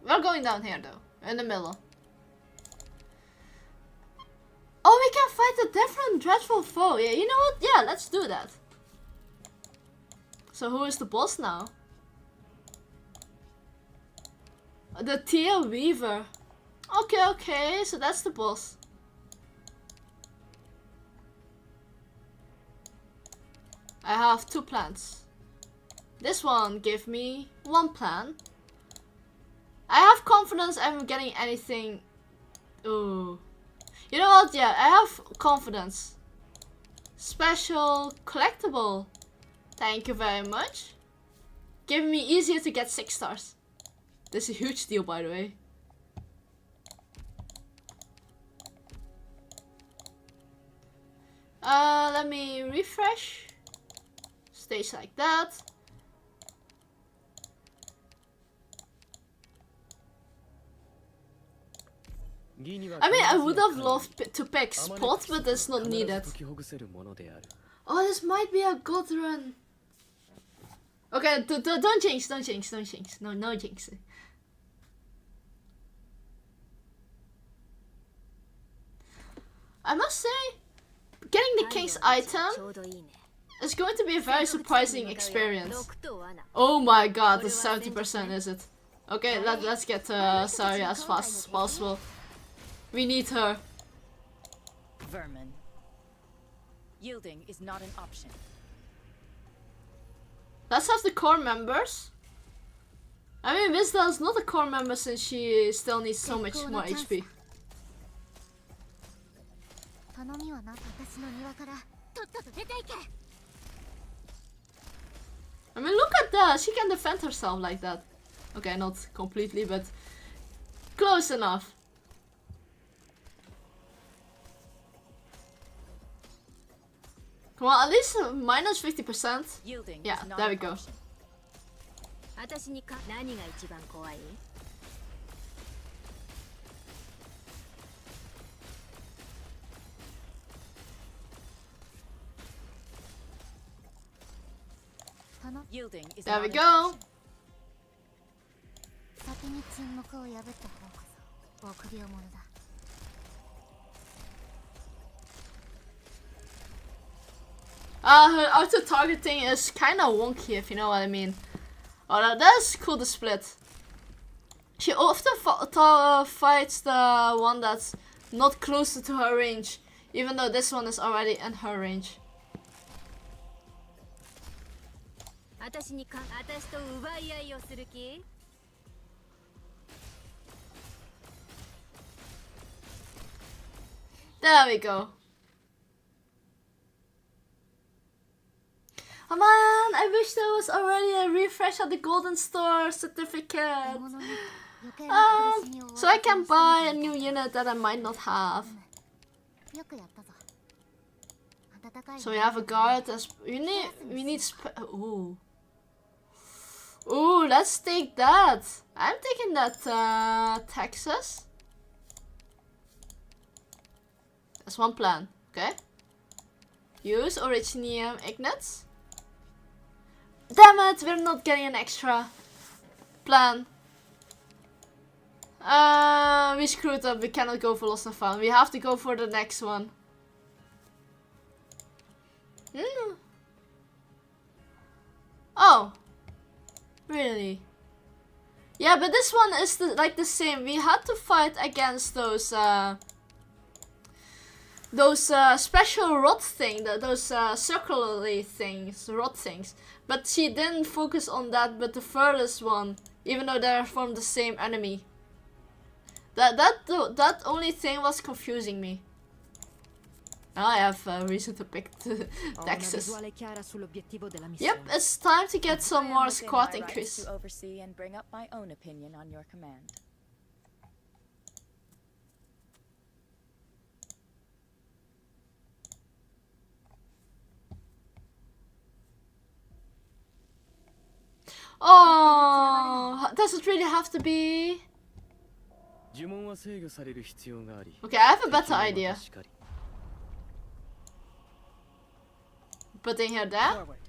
Speaker 1: We're going down here though, in the middle. Oh, we can fight a different dreadful foe. Yeah, you know what? Yeah, let's do that. So who is the boss now? The Tia Weaver. Okay, so that's the boss. I have 2 plans. This one gave me 1 plan. I have confidence I'm getting anything. Ooh. You know what? Yeah, I have confidence. Special collectible. Thank you very much. Giving me easier to get 6 stars. This is a huge deal, by the way. Let me refresh. Stage like that. I mean, I would have loved to pick Spot, but it's not needed. Oh, this might be a good run. Okay, don't jinx. No jinx. I must say, getting the King's item is going to be a very surprising experience. Oh my god, the 70% is it? Okay, let's get Sari as fast as possible. We need her.
Speaker 9: Vermin. Yielding is not an option.
Speaker 1: Let's have the core members. I mean, Vizda is not a core member since she still needs so much more HP. I mean, look at that. She can defend herself like that. Okay, not completely, but close enough. Come on, at least minus 50%. Yeah, there we go.
Speaker 2: 私にか何が一番怖い？
Speaker 9: Yielding is
Speaker 1: There
Speaker 9: not
Speaker 1: we
Speaker 9: an
Speaker 1: go.
Speaker 9: option.
Speaker 6: 先に沈黙を破った方こそ臆病者だ。
Speaker 1: Her auto targeting is kind of wonky, if you know what I mean. Oh, that's cool to split. She often fights the one that's not closer to her range, even though this one is already in her range.
Speaker 2: 私と奪い合いをする気？
Speaker 1: There we go. Oh man, I wish there was already a refresh of the Golden Store certificate. So I can buy a new unit that I might not have.
Speaker 6: よくやったぞ。温かい
Speaker 1: So we have a guard as we need ooh. Ooh, let's take that. I'm taking that Texas. That's one plan, okay? Use Originium Ignite. Damn it, we're not getting an extra plan. We screwed up, we cannot go for Lost and Found. We have to go for the next one. Oh. Really? Yeah, but this one is like the same. We had to fight against those special rod thing, those circularly things, rod things. But she didn't focus on that, but the furthest one, even though they're from the same enemy. That only thing was confusing me. Now I have a reason to pick Texas. Yep, it's time to get some more squad increase.
Speaker 9: To oversee and bring up my own opinion on your command.
Speaker 1: Oh, does it really have to be? Okay, I have a better idea. Putting her there.
Speaker 9: Forward.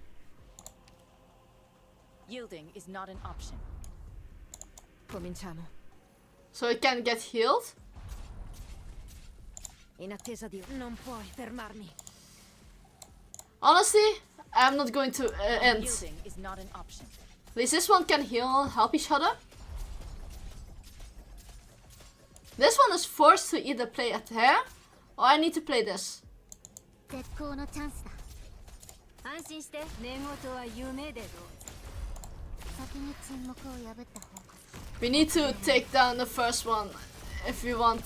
Speaker 9: Yielding is not an option.
Speaker 4: Cominciamo.
Speaker 1: So it can get healed.
Speaker 4: In attesa di... Non puoi fermarmi.
Speaker 1: Honestly, I'm not going to end.
Speaker 9: Yielding is not an option.
Speaker 1: At least this one can heal, help each other. This one is forced to either play at her, or I need to play this.
Speaker 6: 絶好のチャンスだ。
Speaker 2: 安心して寝言は夢でどうぞ。
Speaker 6: 先に沈黙を破った方こそ。
Speaker 1: We need to take down the first one if we want.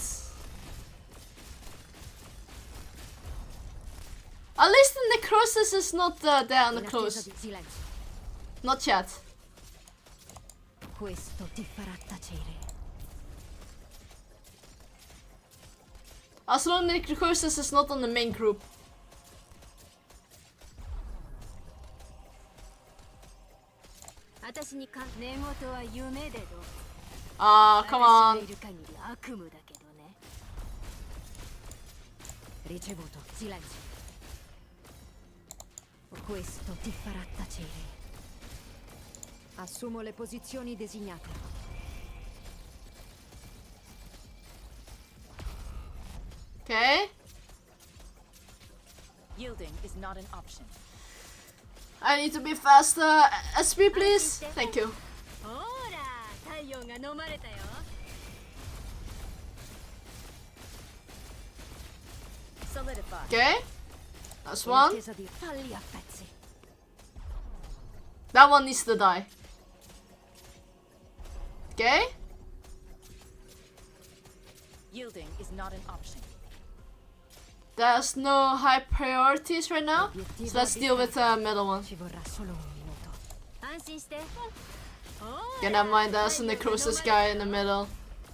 Speaker 1: At least the necrosis is not there on the close. Not yet.
Speaker 4: Questo ti farà tacere.
Speaker 1: As long as necrosis is not on the main group. Ah, come on.
Speaker 4: Ricevuto, silenzio. Questo ti farà tacere. Assumo le posizioni designate.
Speaker 1: Okay.
Speaker 9: Yielding is not an option.
Speaker 1: I need to be faster. SP, please. Thank you.
Speaker 9: Solidify.
Speaker 1: Okay. That's one. That one needs to die. Okay.
Speaker 9: Yielding is not an option.
Speaker 1: There's no high priorities right now. So let's deal with the middle one. Okay, never mind. There's a necrosis guy in the middle.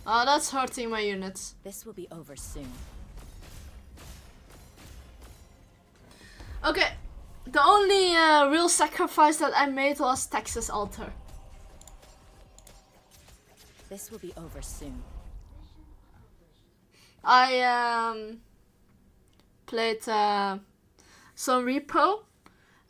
Speaker 1: Oh, that's hurting my units.
Speaker 9: This will be over soon.
Speaker 1: Okay. The only real sacrifice that I made was Texas Altar.
Speaker 9: This will be over soon.
Speaker 1: I played some repo.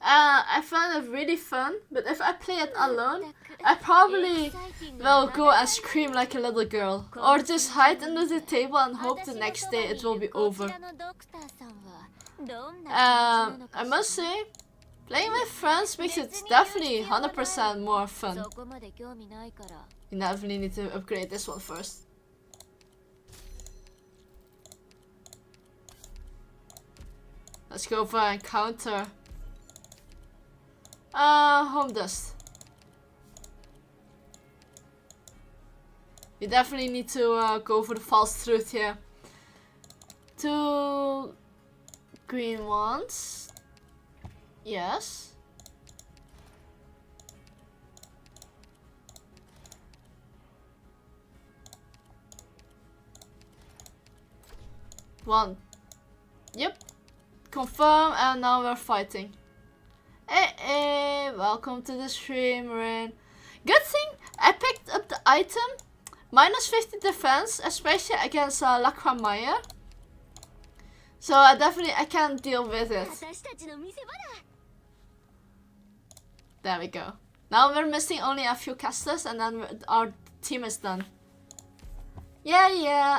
Speaker 1: I found it really fun, but if I play it alone, I probably will go and scream like a little girl, or just hide under the table and hope the next day it will be over. I must say, playing with friends makes it definitely 100% more fun. You definitely need to upgrade this one first. Let's go for an encounter. Home dust. You definitely need to go for the false truth here. 2 green ones. Yes. One. Yep. Confirm, and now we're fighting. Hey, welcome to the stream, Rain. Good thing I picked up the item. Minus 50 defense, especially against Lacramaya. So I can deal with it. There we go. Now we're missing only a few casters and then our team is done. Yeah,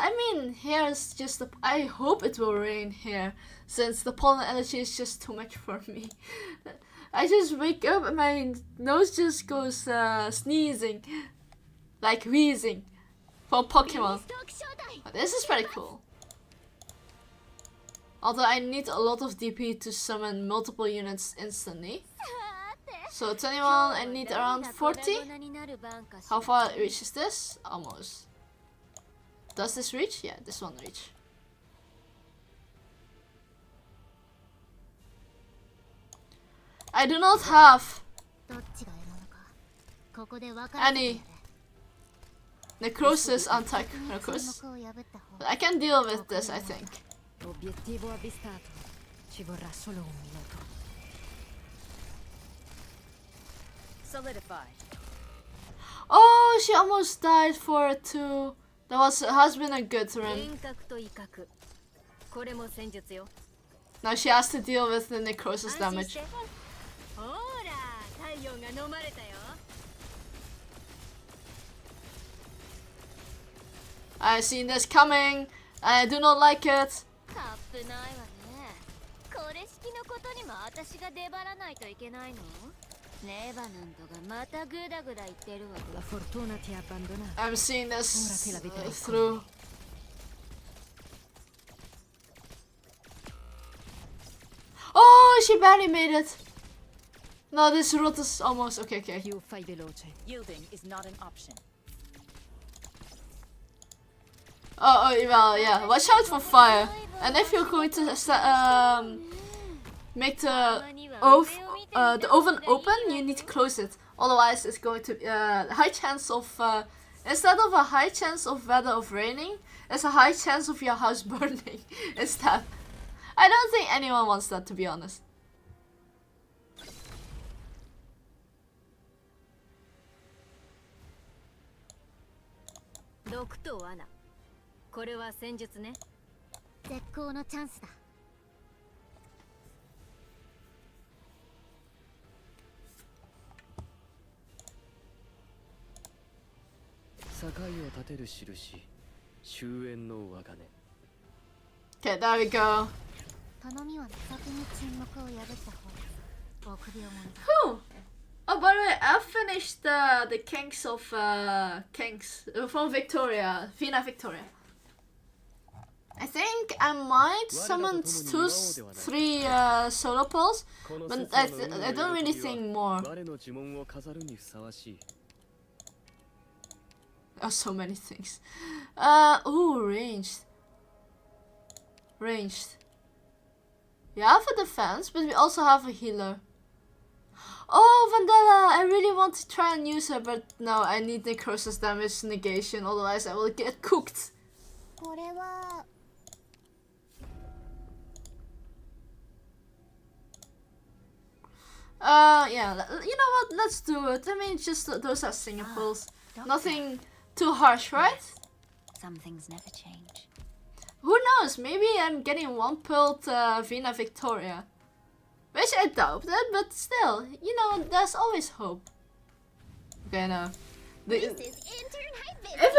Speaker 1: I mean, here's just the... I hope it will rain here, since the pollen energy is just too much for me. I just wake up and my nose just goes sneezing, like wheezing, for Pokemon. But this is pretty cool. Although I need a lot of DP to summon multiple units instantly. So 21, I need around 40. How far reaches this? Almost. Does this reach? Yeah, this one reach. I do not have any necrosis anti-necrosis. But I can deal with this, I think.
Speaker 4: Obiettivo avvistato. Ci vorrà solo un minuto.
Speaker 9: Solidified.
Speaker 1: Oh, she almost died for it too. Has been a good run. Now she has to deal with the necrosis damage. I seen this coming. I do not like it.
Speaker 4: La fortuna ti ha abbandonato.
Speaker 1: I'm seeing this through. Oh, she barely made it. No, this route is almost okay.
Speaker 4: Più fai veloce.
Speaker 9: Yielding is not an option.
Speaker 1: Oh, well, yeah. Watch out for fire. And if you're going to make the oven open, you need to close it. Otherwise, it's going to high chance of instead of a high chance of weather of raining, it's a high chance of your house burning instead. I don't think anyone wants that, to be honest.
Speaker 2: Doctor Anna. これは戦術ね。
Speaker 6: 絶好のチャンスだ。
Speaker 3: 境を立てる印、終焉の輪金。
Speaker 1: Okay, there we go.
Speaker 6: 頼みは先に沈黙を破った方。臆病者だ。
Speaker 1: Whew. Oh, by the way, I finished the Kings of Kings from Victoria, Vina Victoria. I think I might summon 3 solo pulls, but I don't really think more. Oh, so many things. Ooh, ranged. Ranged. We have a defense, but we also have a healer. Oh, Vandella! I really want to try and use her, but no, I need necrosis damage negation, otherwise I will get cooked.
Speaker 6: これは
Speaker 1: Yeah, you know what? Let's do it. I mean, just those are singles. Nothing too harsh, right?
Speaker 2: Some things never change.
Speaker 1: Who knows? Maybe I'm getting one-pilled Vina Victoria. Which I doubt that, but still, you know, there's always hope. Okay, no. If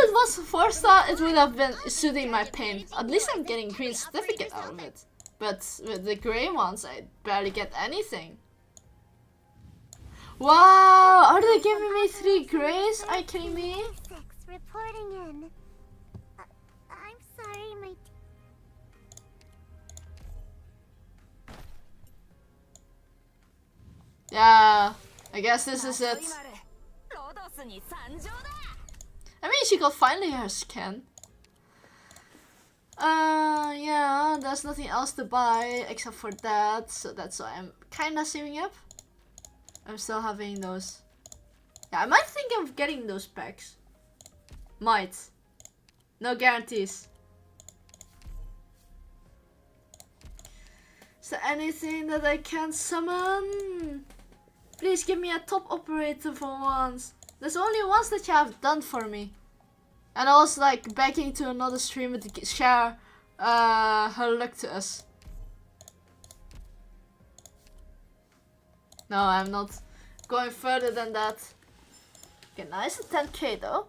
Speaker 1: it was 4-star, it would have been soothing my pain. At least I'm getting green certificate out of it. But with the grey ones, I barely get anything. Wow! Are they giving me 3 greys? Are you kidding me?
Speaker 6: Reporting in. I'm sorry, my.
Speaker 1: Yeah, I guess this is it. I mean, she got finally her skin. Yeah, there's nothing else to buy except for that, so that's why I'm kinda saving up. I'm still having those. Yeah, I might think of getting those packs. Might. No guarantees. Is there anything that I can summon? Please give me a top operator for once. There's only once that you have done for me. And I was like begging to another streamer to share her luck to us. No, I'm not going further than that. Okay, nice at 10k though.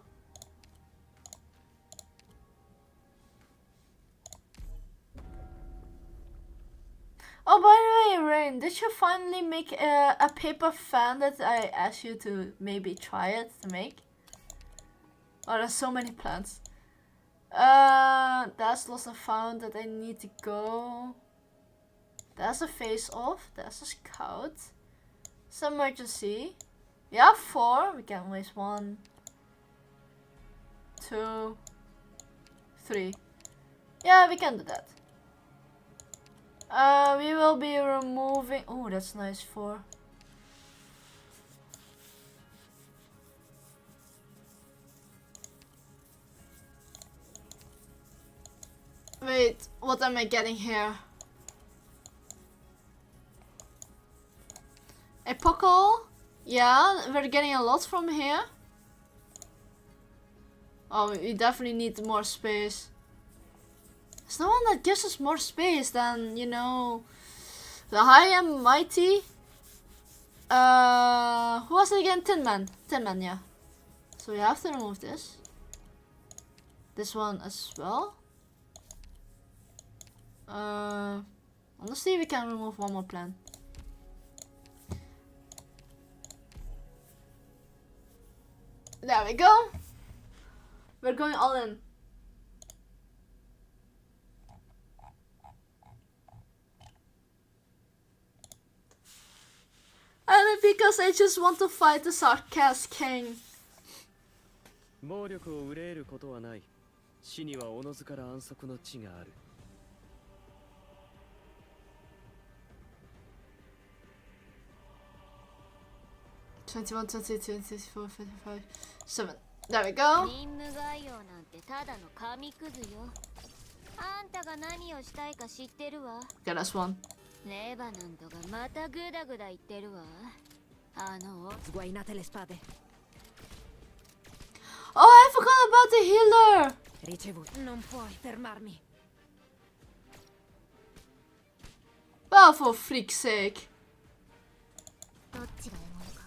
Speaker 1: Oh, by the way, Rain, did you finally make a paper fan that I asked you to maybe try it to make? Oh, there's so many plants. That's lost and found that I need to go. There's a face off. There's a scout. It's emergency. Yeah, 4. We can waste 1, 2, 3. Yeah, we can do that. We will be removing. Oh, that's nice. 4. Wait, what am I getting here? A puckle? Yeah, we're getting a lot from here. Oh, we definitely need more space. There's no one that gives us more space than, you know, the High and Mighty. Who was it again? Tin Man. Tin Man, yeah. So we have to remove this. This one as well. Honestly, we can remove one more plant. There we go. We're going all in. And because I just want to fight the Sarkaz King.
Speaker 3: 暴力を憂えることはない。死にはおのずから安息の地がある。
Speaker 1: 21, 22, 24, 55, 7. There we go.
Speaker 2: 任務概要なんてただの紙くずよ。あんたが何をしたいか知ってるわ。
Speaker 1: Okay, that's 1.
Speaker 2: レバナントがまたグダグダ言ってるわ。
Speaker 4: Sguainate le spade.
Speaker 1: Oh, I forgot about the healer.
Speaker 4: Ricevuto. Non puoi fermarmi.
Speaker 1: Well, for freak's sake.
Speaker 6: どっちが獲物か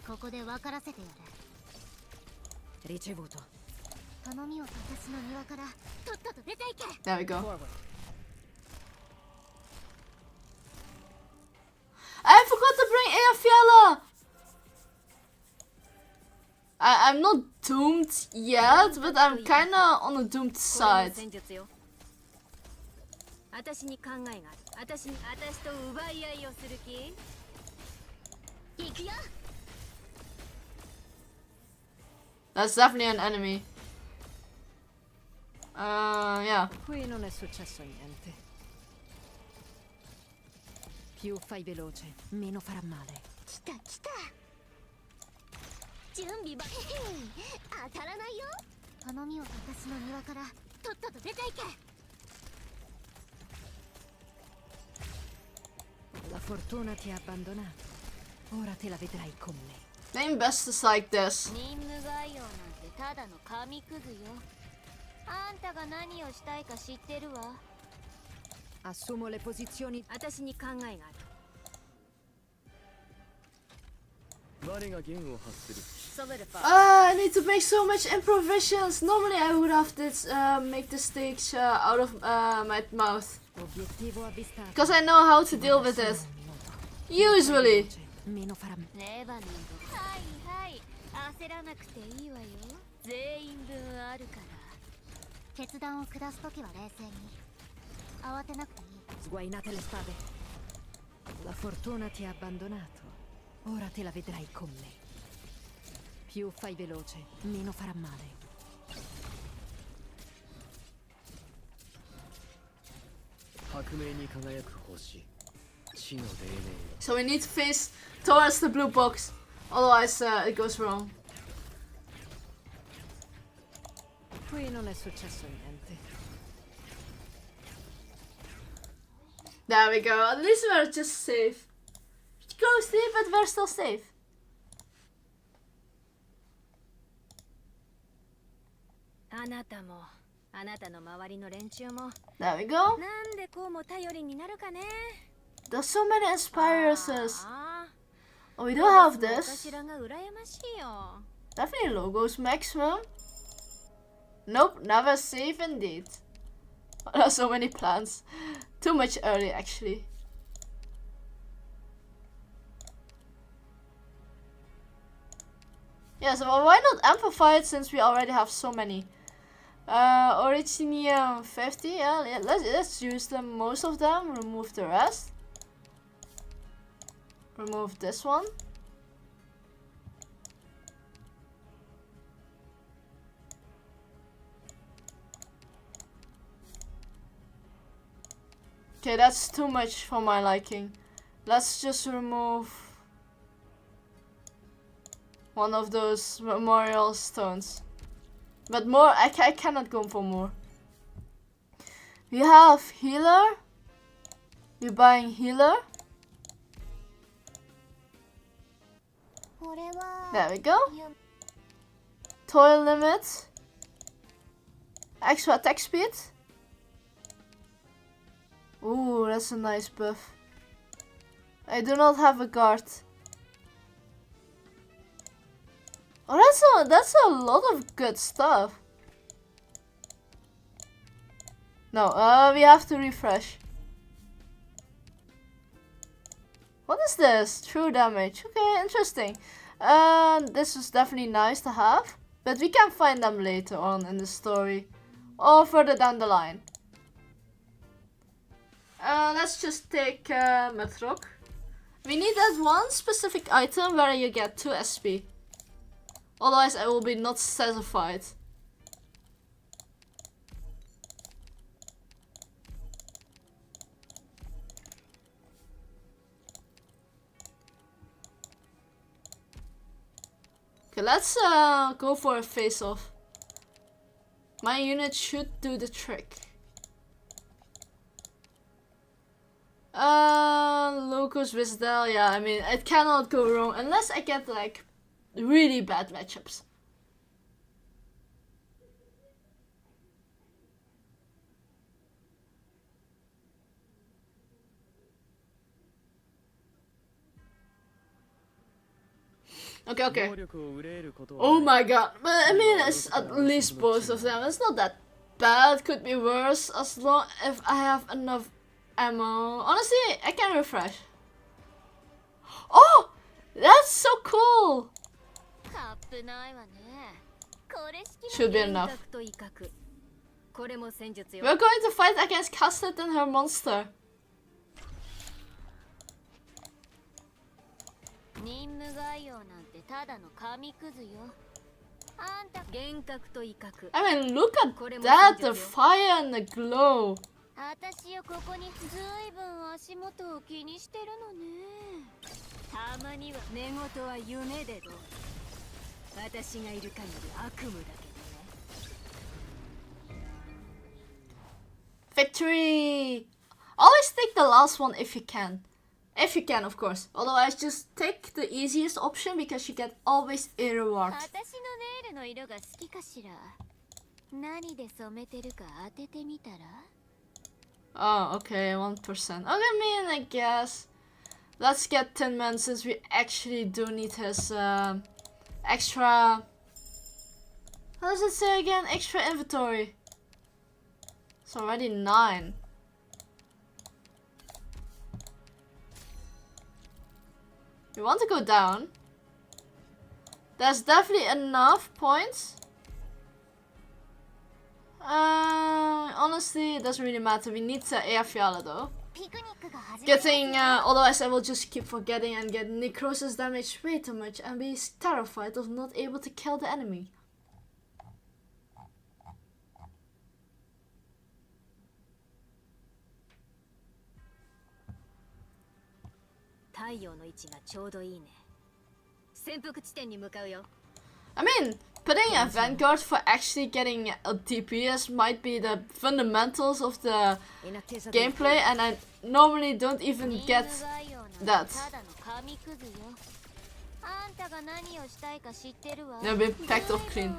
Speaker 6: ここで分からせてやる。
Speaker 4: Ricevuto.
Speaker 6: 頼みを私の庭からとっとと出ていけ。
Speaker 1: There we go.
Speaker 4: Forward.
Speaker 1: I forgot to bring Eafiala. I'm not doomed yet, but I'm kinda on the doomed side.
Speaker 2: 私に考えがある。私と奪い合いをする気？行くよ。
Speaker 1: That's definitely an enemy. Yeah.
Speaker 4: Qui non è successo niente. Più fai veloce, meno farà male.
Speaker 6: 来た来た。準備ば当たらないよ。頼みを私の庭からとっとと出ていけ。
Speaker 4: La fortuna ti ha abbandonato. Ora te la vedrai con me.
Speaker 1: Main best is like this.
Speaker 2: 任務概要なんてただの紙くずよ。あんたが何をしたいか知ってるわ。
Speaker 4: Assumo le posizioni.
Speaker 2: 私に考えがある。
Speaker 3: 我が弦を発する。
Speaker 9: Solidify.
Speaker 1: I need to make so much improvisations. Normally I would have this make the stakes out of my mouth.
Speaker 4: Obiettivo avvistato.
Speaker 1: Because I know how to deal with it. Usually.
Speaker 4: Meno farà.
Speaker 2: レバノンと。はいはい。焦らなくていいわよ。全員分あるから。
Speaker 6: 決断を下すときは冷静に。慌てなくていい。
Speaker 4: Sguainate le spade. La fortuna ti ha abbandonato. Ora te la vedrai con me. Più fai veloce, meno farà male.
Speaker 1: So we need to face towards the blue box. Otherwise it goes wrong.
Speaker 4: Qui non è successo niente.
Speaker 1: There we go. At least we're just safe. Go sleep, but we're still safe.
Speaker 2: あなたも、あなたの周りの連中も。
Speaker 1: There we go.
Speaker 2: なんでこうも頼りになるかね。
Speaker 1: There's so many inspirers.
Speaker 2: あ
Speaker 1: Oh, we do have
Speaker 2: あ、
Speaker 1: this.
Speaker 2: 頭が羨ましいよ。
Speaker 1: Definitely logos maximum. Nope, never safe indeed. There's so many plans. Too much early actually. Yeah, so why not amplify it since we already have so many? Originium 50, yeah, let's use them, most of them, remove the rest. Remove this one. Okay, that's too much for my liking. Let's just remove one of those memorial stones. But more, I cannot go for more. We have healer. We're buying healer. There we go. Toil limit. Extra attack speed. Ooh, that's a nice buff. I do not have a guard. Oh, that's a lot of good stuff. No, we have to refresh. What is this? True damage. Okay, interesting. This is definitely nice to have, but we can find them later on in the story or further down the line. Let's just take Metrok. We need that one specific item where you get 2 SP. Otherwise I will be not satisfied. Okay, let's go for a face-off. My unit should do the trick. Locus Wisdel, yeah, I mean, it cannot go wrong unless I get like really bad matchups. Okay. Oh my god, but I mean, it's at least both of them. It's not that bad, could be worse as long if I have enough ammo. Honestly, I can refresh. Oh, that's so cool. Should be enough. We're going to fight against Castet and her monster.
Speaker 2: 任務概要なんてただの紙くずよ。あんた幻覚と威嚇。
Speaker 1: I mean, look at that, the fire and the glow.
Speaker 2: 私よ、ここにずいぶん足元を気にしてるのね。たまには寝言は夢でどう。私がいる限り悪夢だけどね。
Speaker 1: Victory! Always take the last one if you can. If you can, of course. Otherwise, just take the easiest option because you get always a reward.
Speaker 2: 私のネイルの色が好きかしら。何で染めてるか当ててみたら。
Speaker 1: Oh, okay, 1%. Okay, I mean, I guess. Let's get Tin Man since we actually do need his extra. How does it say again? Extra inventory. It's already 9. We want to go down. There's definitely enough points. Honestly, it doesn't really matter. We need to Airfiala though. Getting, otherwise I will just keep forgetting and get necrosis damage way too much and be terrified of not able to kill the enemy. I mean, putting a Vanguard for actually getting a DPS might be the fundamentals of the gameplay, and I normally don't even get that. They're being packed off clean.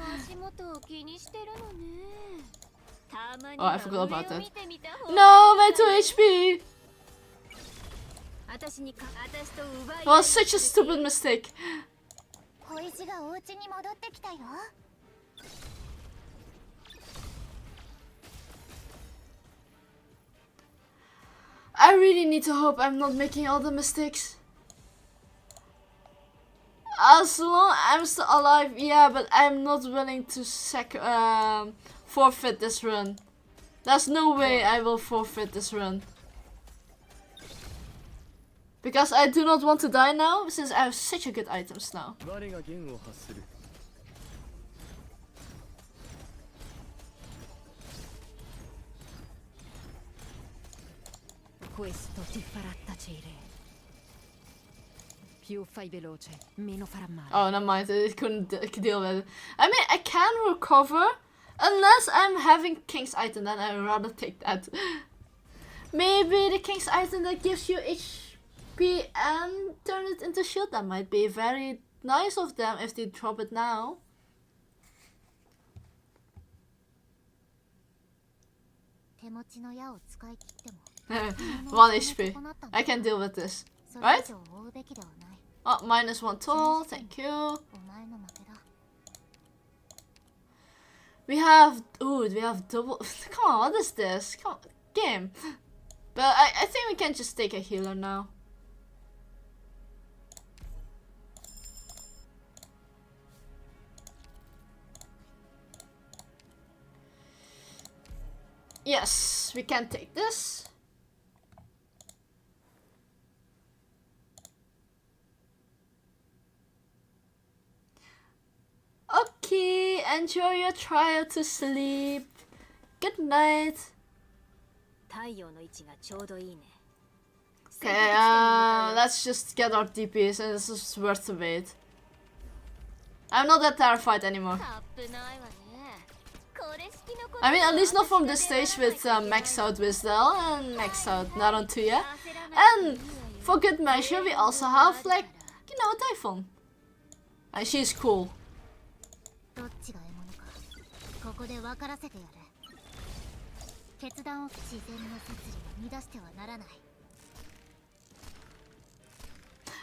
Speaker 1: Oh, I forgot about that. No, my 2 HP! It was such a stupid mistake. I really need to hope I'm not making all the mistakes. As long as I'm still alive, yeah, but I'm not willing to forfeit this run. There's no way I will forfeit this run. Because I do not want to die now, since I have such a good items now.
Speaker 4: Questo ti farà tacere. Più fai veloce, meno farà male.
Speaker 1: Oh, never mind. It couldn't deal with it. I mean, I can recover unless I'm having King's item. Then I'd rather take that. Maybe the King's item that gives you HP and turn it into shield. That might be very nice of them if they drop it now. One HP. I can deal with this, right? Oh, -1 toll. Thank you. We have double. Come on, what is this? Come on, game. But I think we can just take a healer now. Yes, we can take this. Okay, enjoy your trial to sleep. Good night. Okay, let's just get our DPs and this is worth the wait. I'm not that terrified anymore. I mean, at least not from this stage with max out Wisdel and max out Narantuya. And for good measure, we also have, like, you know, Typhon. And she's cool.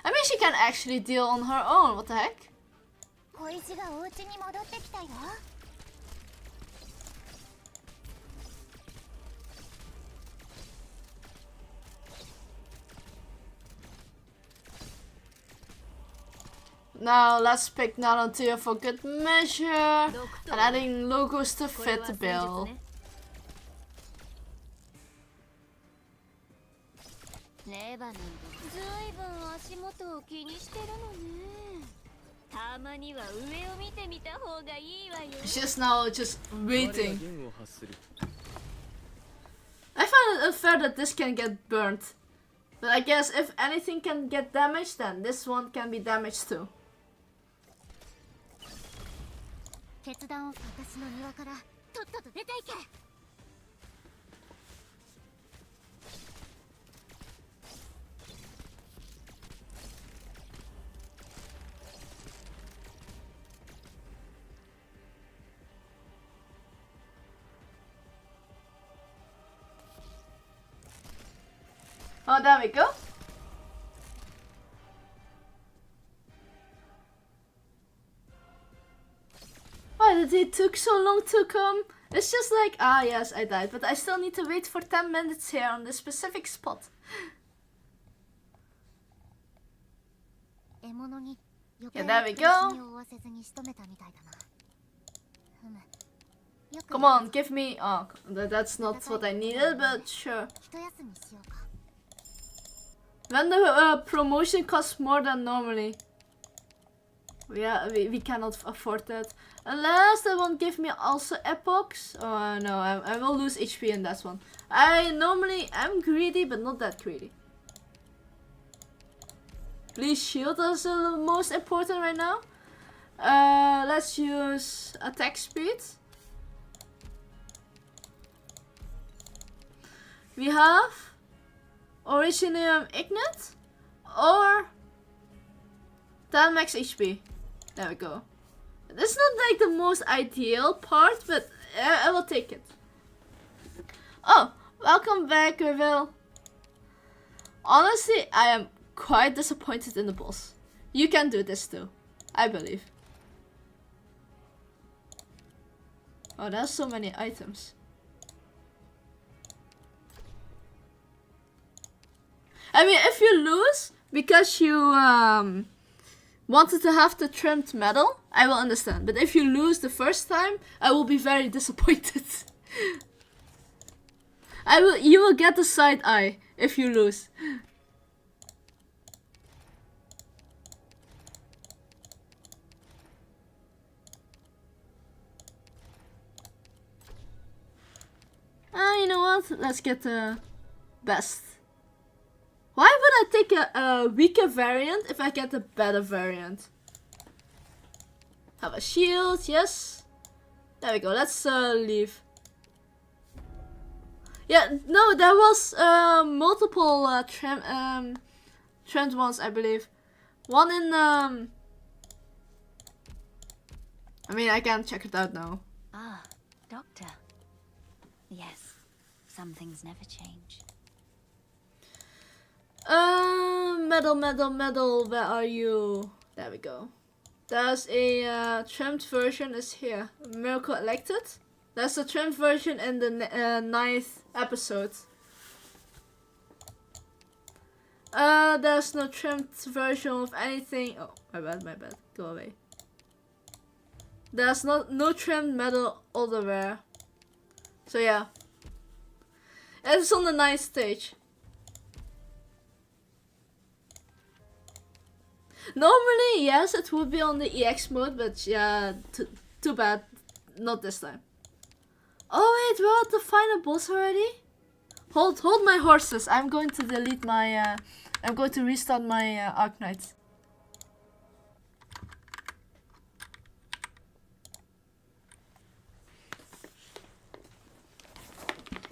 Speaker 1: I mean, she can actually deal on her own. What the heck? Now let's pick Narantia for good measure and adding logos to fit the bill. She's now just waiting. I find it unfair that this can get burnt. But I guess if anything can get damaged, then this one can be damaged too. Oh, there we go. Why did it took so long to come? It's just like, ah yes, I died, but I still need to wait for 10 minutes here on this specific spot. Yeah, there we go. Come on, give me... Oh, that's not what I needed, but sure. When the promotion costs more than normally. Yeah, we cannot afford that. Unless they won't give me also epochs. Oh no, I will lose HP in that one. I'm greedy, but not that greedy. Please shield is the most important right now. Let's use attack speed. We have Originium Ignite or 10 max HP. There we go. This is not like the most ideal part, but I will take it. Oh, welcome back, Reveal. Honestly, I am quite disappointed in the boss. You can do this too, I believe. Oh, there's so many items. I mean, if you lose because you wanted to have the trimmed metal, I will understand. But if you lose the first time, I will be very disappointed. You will get the side eye if you lose. You know what? Let's get the best. Why would I take a weaker variant if I get a better variant? Have a shield, yes. There we go, let's leave. Yeah, no, there was multiple trend ones, I believe. One in I mean, I can check it out now.
Speaker 2: Ah, Doctor. Yes, some things never change.
Speaker 1: Metal, where are you? There we go. There's a trimmed version is here. Miracle Elected. There's a trimmed version in the 9th episode. There's no trimmed version of anything. Oh, my bad. Go away. There's no trimmed metal otherwhere. So yeah. It's on the 9th stage. Normally, yes, it would be on the EX mode, but yeah, too bad. Not this time. Oh wait, we're at the final boss already? Hold my horses. I'm going to delete my, I'm going to restart my Arknight.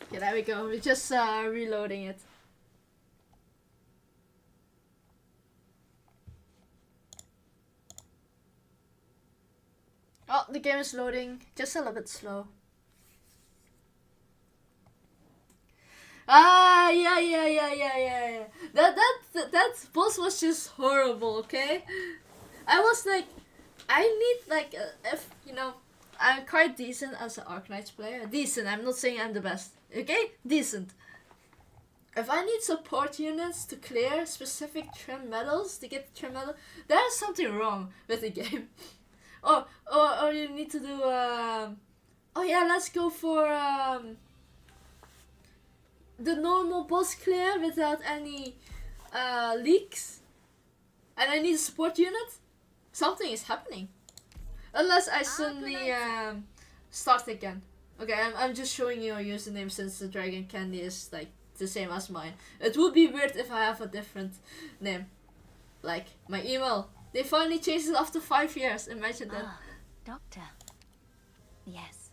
Speaker 1: Okay, there we go. We're just reloading it. Oh, the game is loading. Just a little bit slow. Ah, yeah. That boss was just horrible, okay? I was like, I need like, if, you know, I'm quite decent as an Arknights player. Decent, I'm not saying I'm the best, okay? Decent. If I need support units to clear specific trim medals, to get the trim medal, there's something wrong with the game. Or you need to do, oh yeah, let's go for, the normal boss clear without any, leaks. And I need a support unit. Something is happening. Unless I suddenly, start again. Okay, I'm just showing you a username since the dragon candy is, like, the same as mine. It would be weird if I have a different name. Like, my email. They finally changed it after 5 years. Imagine that.
Speaker 2: Ah, Doctor. Yes,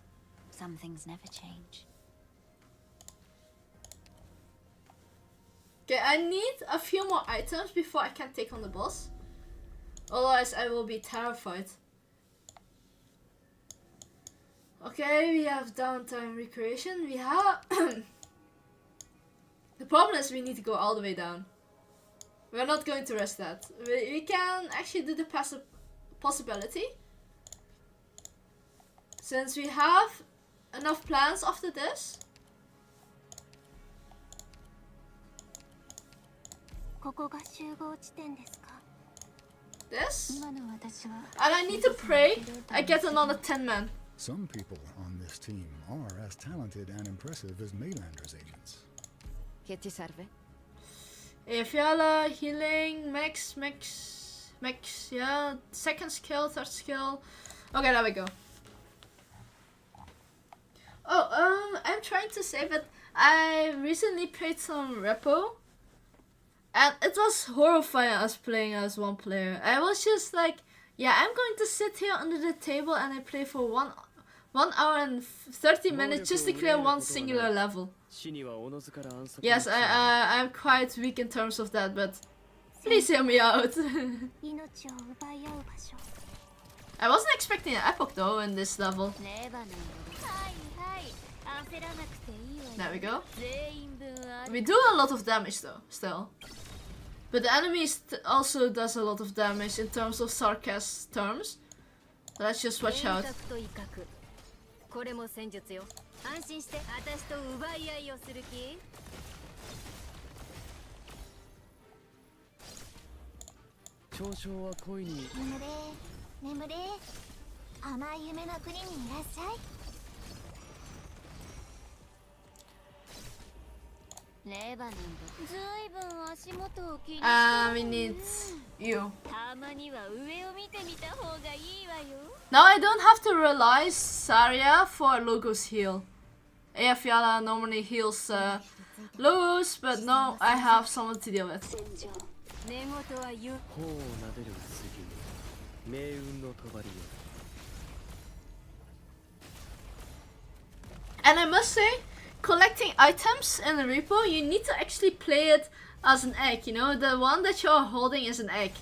Speaker 2: some things never change.
Speaker 1: Okay, I need a few more items before I can take on the boss. Otherwise, I will be terrified. Okay, we have downtime recreation. We have The problem is we need to go all the way down. We're not going to rest that. We can actually do the possibility. Since we have enough plans after this.
Speaker 6: ここが集合地点ですか
Speaker 1: This.
Speaker 6: 今の私は
Speaker 1: And I need to pray I get another 10 men.
Speaker 10: Some people on this team are as talented and impressive as Maylander's agents.
Speaker 4: Che ti serve?
Speaker 1: Fiala, healing, max, yeah. Second skill, third skill. Okay, there we go. Oh, I'm trying to say that I recently played some Repo. And it was horrifying us playing as one player. I was just like, yeah, I'm going to sit here under the table and I play for 1 hour and 30 minutes just to clear one singular level. Yes, I'm quite weak in terms of that, but please hear me out.
Speaker 6: 命を奪い合う場所
Speaker 1: I wasn't expecting an epoch though in this level.
Speaker 6: レバノンはいはい焦らなくていいわよ
Speaker 1: There we go.
Speaker 6: 全員分ある
Speaker 1: We do a lot of damage though, still. But the enemy also does a lot of damage in terms of sarcasm terms. So let's just watch out.
Speaker 2: これも戦術よ安心して私と奪い合いをする気
Speaker 3: 嘲笑は恋に
Speaker 6: 眠れ眠れ甘い夢の国にいらっしゃいレバノンずいぶん足元を気にしてる
Speaker 1: We need you.
Speaker 2: たまには上を見てみた方がいいわよ
Speaker 1: Now I don't have to rely Saria for Logos heal. Fiala normally heals Logos, but no, I have someone to deal with.
Speaker 2: 寝言は言う
Speaker 3: 頬を撫でる次命運の帳よ
Speaker 1: And I must say, collecting items in a repo, you need to actually play it as an egg, you know? The one that you're holding is an egg.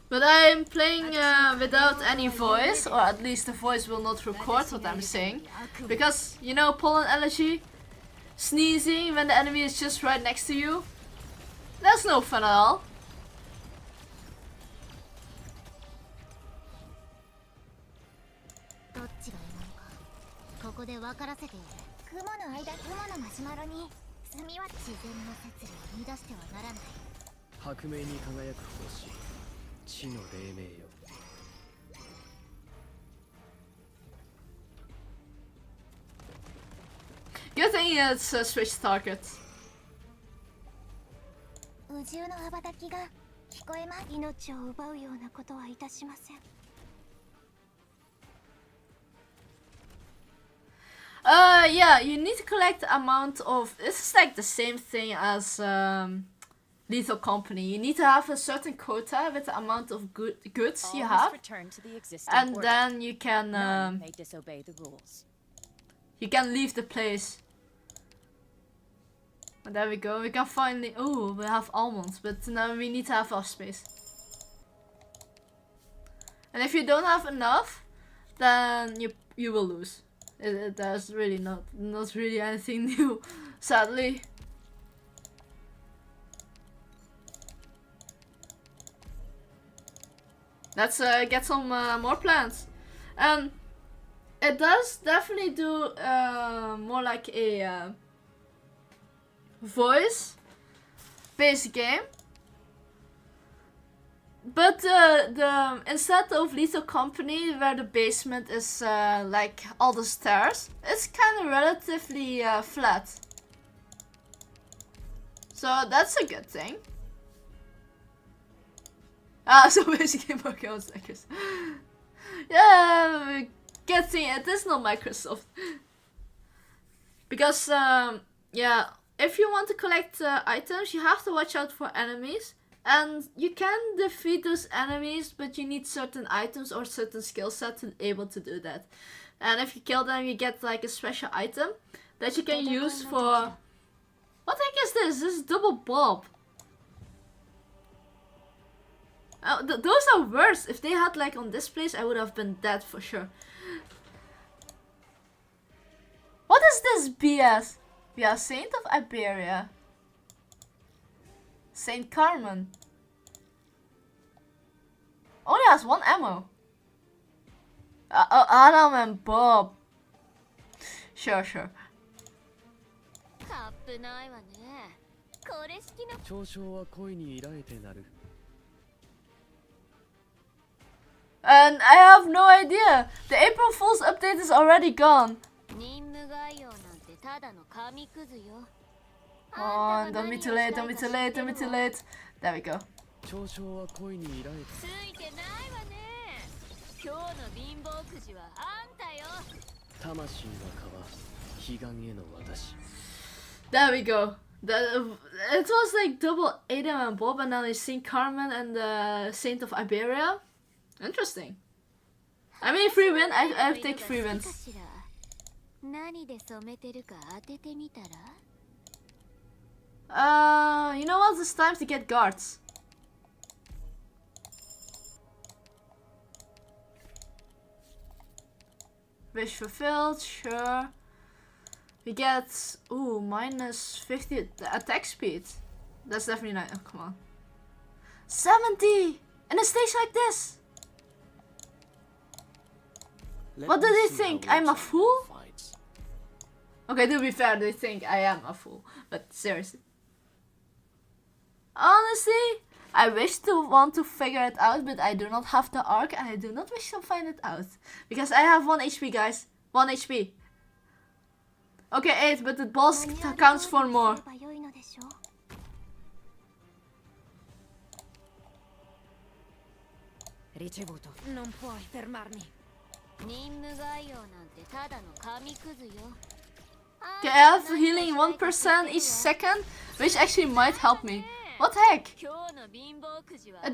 Speaker 1: But I'm playing without any voice, or at least the voice will not record what I'm saying. Because, you know, pollen allergy, sneezing when the enemy is just right next to you, that's no fun at all.
Speaker 6: どっちがいいのかここで分からせてやる雲の間雲のマシュマロに炭は自然の摂理を乱してはならない
Speaker 3: 白明に輝く星地の黎明よ
Speaker 1: Good thing it's switch target.
Speaker 6: 宇宙の羽ばたきが聞こえます命を奪うようなことはいたしません
Speaker 1: Yeah, you need to collect the amount of... This is like the same thing as Lethal Company. You need to have a certain quota with the amount of goods you have. And then you can... you can leave the place. And there we go. We can finally... Oh, we have almonds. But now we need to have our space. And if you don't have enough, then you will lose. There's really not really anything new, sadly. Let's get some more plants. And it does definitely do more like a voice-based game. But the instead of Lethal Company, where the basement is like all the stairs, it's kind of relatively flat. So that's a good thing. So basically Pokemon Stackers. Yeah, good thing it is not Microsoft. Because yeah, if you want to collect items, you have to watch out for enemies. And you can defeat those enemies, but you need certain items or certain skill set to be able to do that. And if you kill them, you get like a special item that you can use for... What the heck is this? This is double bob. Oh, those are worse. If they had like on this place, I would have been dead for sure. What is this BS? Yeah, Saint of Iberia. Saint Carmen. Only has 1 ammo. Adam and Bob. Sure, sure.
Speaker 2: カップないわね。これ式の
Speaker 3: 嘲笑は恋に依頼てなる。
Speaker 1: And I have no idea. The April Fool's update is already gone.
Speaker 2: 任務概要なんてただの紙くずよ。
Speaker 1: Oh, don't be too late, don't be too late, don't be too late. There we go.
Speaker 3: 嘲笑は恋に依頼て。
Speaker 2: ついてないわね。今日の貧乏くじはあんたよ。
Speaker 3: 魂が川、彼岸への私。
Speaker 1: There we go. It was like double Adam and Bob, and now it's Saint Carmen and the Saint of Iberia. Interesting. I mean, free win. I take free wins.
Speaker 2: 何で染めてるか当ててみたら
Speaker 1: You know what? It's time to get guards. Wish fulfilled, sure. We get, ooh, minus 50 attack speed. That's definitely not, oh, come on. 70! And a stage like this! What do they think? I'm a fool? Okay, to be fair, they think I am a fool. But seriously. Honestly, I wish to want to figure it out, but I do not have the arc and I do not wish to find it out. Because I have 1 HP, guys. 1 HP. Okay, 8, but the boss counts for more.
Speaker 4: Ricevuto. Non puoi fermarmi.
Speaker 2: 任務概要なんてただの紙くずよ
Speaker 1: Okay, I have healing 1% each second, which actually might help me. What the heck? It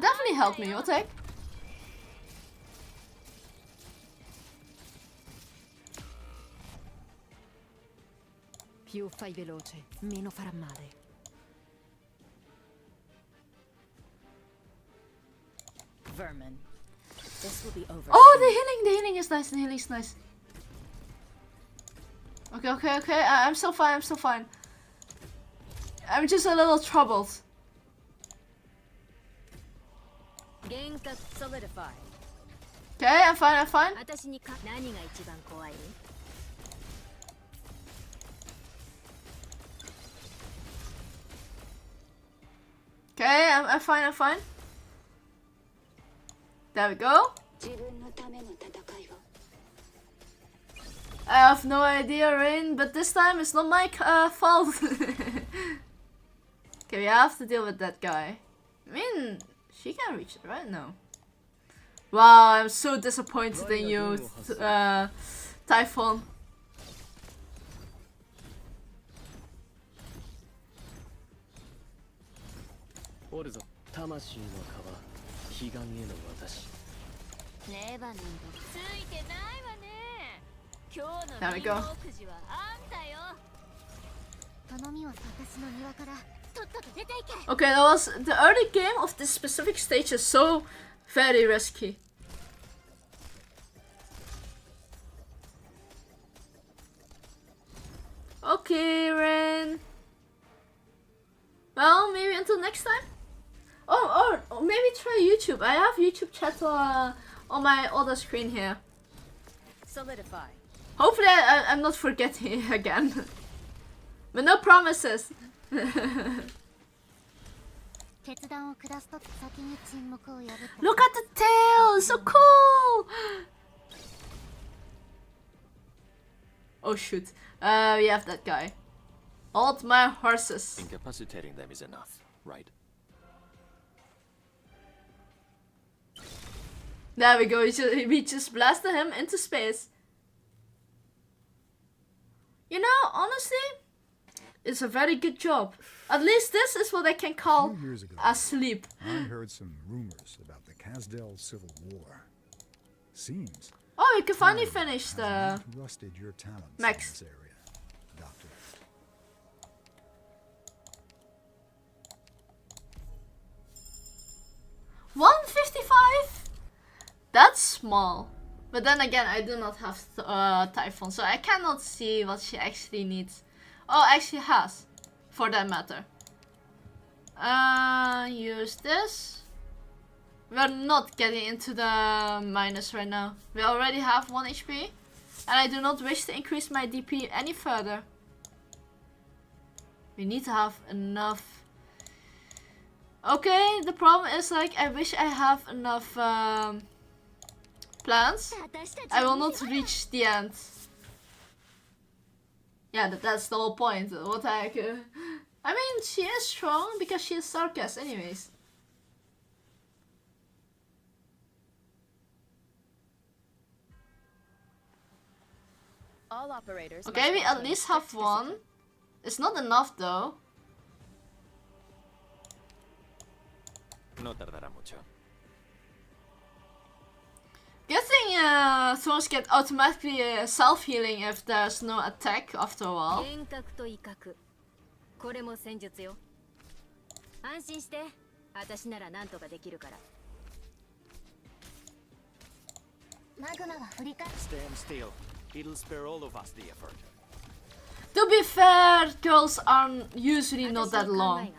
Speaker 1: definitely helped me. What the heck?
Speaker 4: Più fai veloce, meno farà male.
Speaker 9: Vermin. This will be over.
Speaker 1: Oh, the healing is nice. The healing is nice. Okay. I'm still fine. I'm just a little troubled. Okay, I'm fine. Okay, I'm fine. There we go. I have no idea, Rain, but this time it's not my fault. Okay, we have to deal with that guy. I mean, she can reach it, right? No. Wow, I'm so disappointed in you, Typhon. There we go. Okay, that was the early game of this specific stage is so very risky. Okay, Ren. Well, maybe until next time. Or maybe try YouTube. I have YouTube chat on my other screen here.
Speaker 9: Solidify.
Speaker 1: Hopefully I'm not forgetting again. But no promises. Look at the tail! It's so cool! Oh shoot. We have that guy. Hold my horses.
Speaker 8: Incapacitating them is enough, right?
Speaker 1: There we go. We just blasted him into space. You know, honestly, it's a very good job. At least this is what I can call a sleep.
Speaker 10: I heard some rumors about the Kazdel Civil War. Seems.
Speaker 1: Oh, you can finally finish the
Speaker 10: rusted your talents
Speaker 1: Max.
Speaker 10: in this area, Doctor.
Speaker 1: $155? That's small. But then again, I do not have Typhon, so I cannot see what she actually needs. Oh, actually has, for that matter. Use this. We're not getting into the minus right now. We already have 1 HP. And I do not wish to increase my DP any further. We need to have enough. Okay, the problem is like I wish I have enough plants. I will not reach the end. Yeah, that's the whole point. What the heck? I mean, she is strong because she is Sarkaz anyways.
Speaker 9: All operators.
Speaker 1: Okay, we at least have 1. It's not enough though.
Speaker 8: No tardará mucho.
Speaker 1: Guessing thrones get automatically self-healing if there's no attack after a while.
Speaker 2: 幻覚と威嚇。これも戦術よ。安心して。私なら何とかできるから。
Speaker 6: マグマは振り返っ
Speaker 3: Stand still. It'll spare all of us the effort.
Speaker 1: To be fair, girls are usually not that long.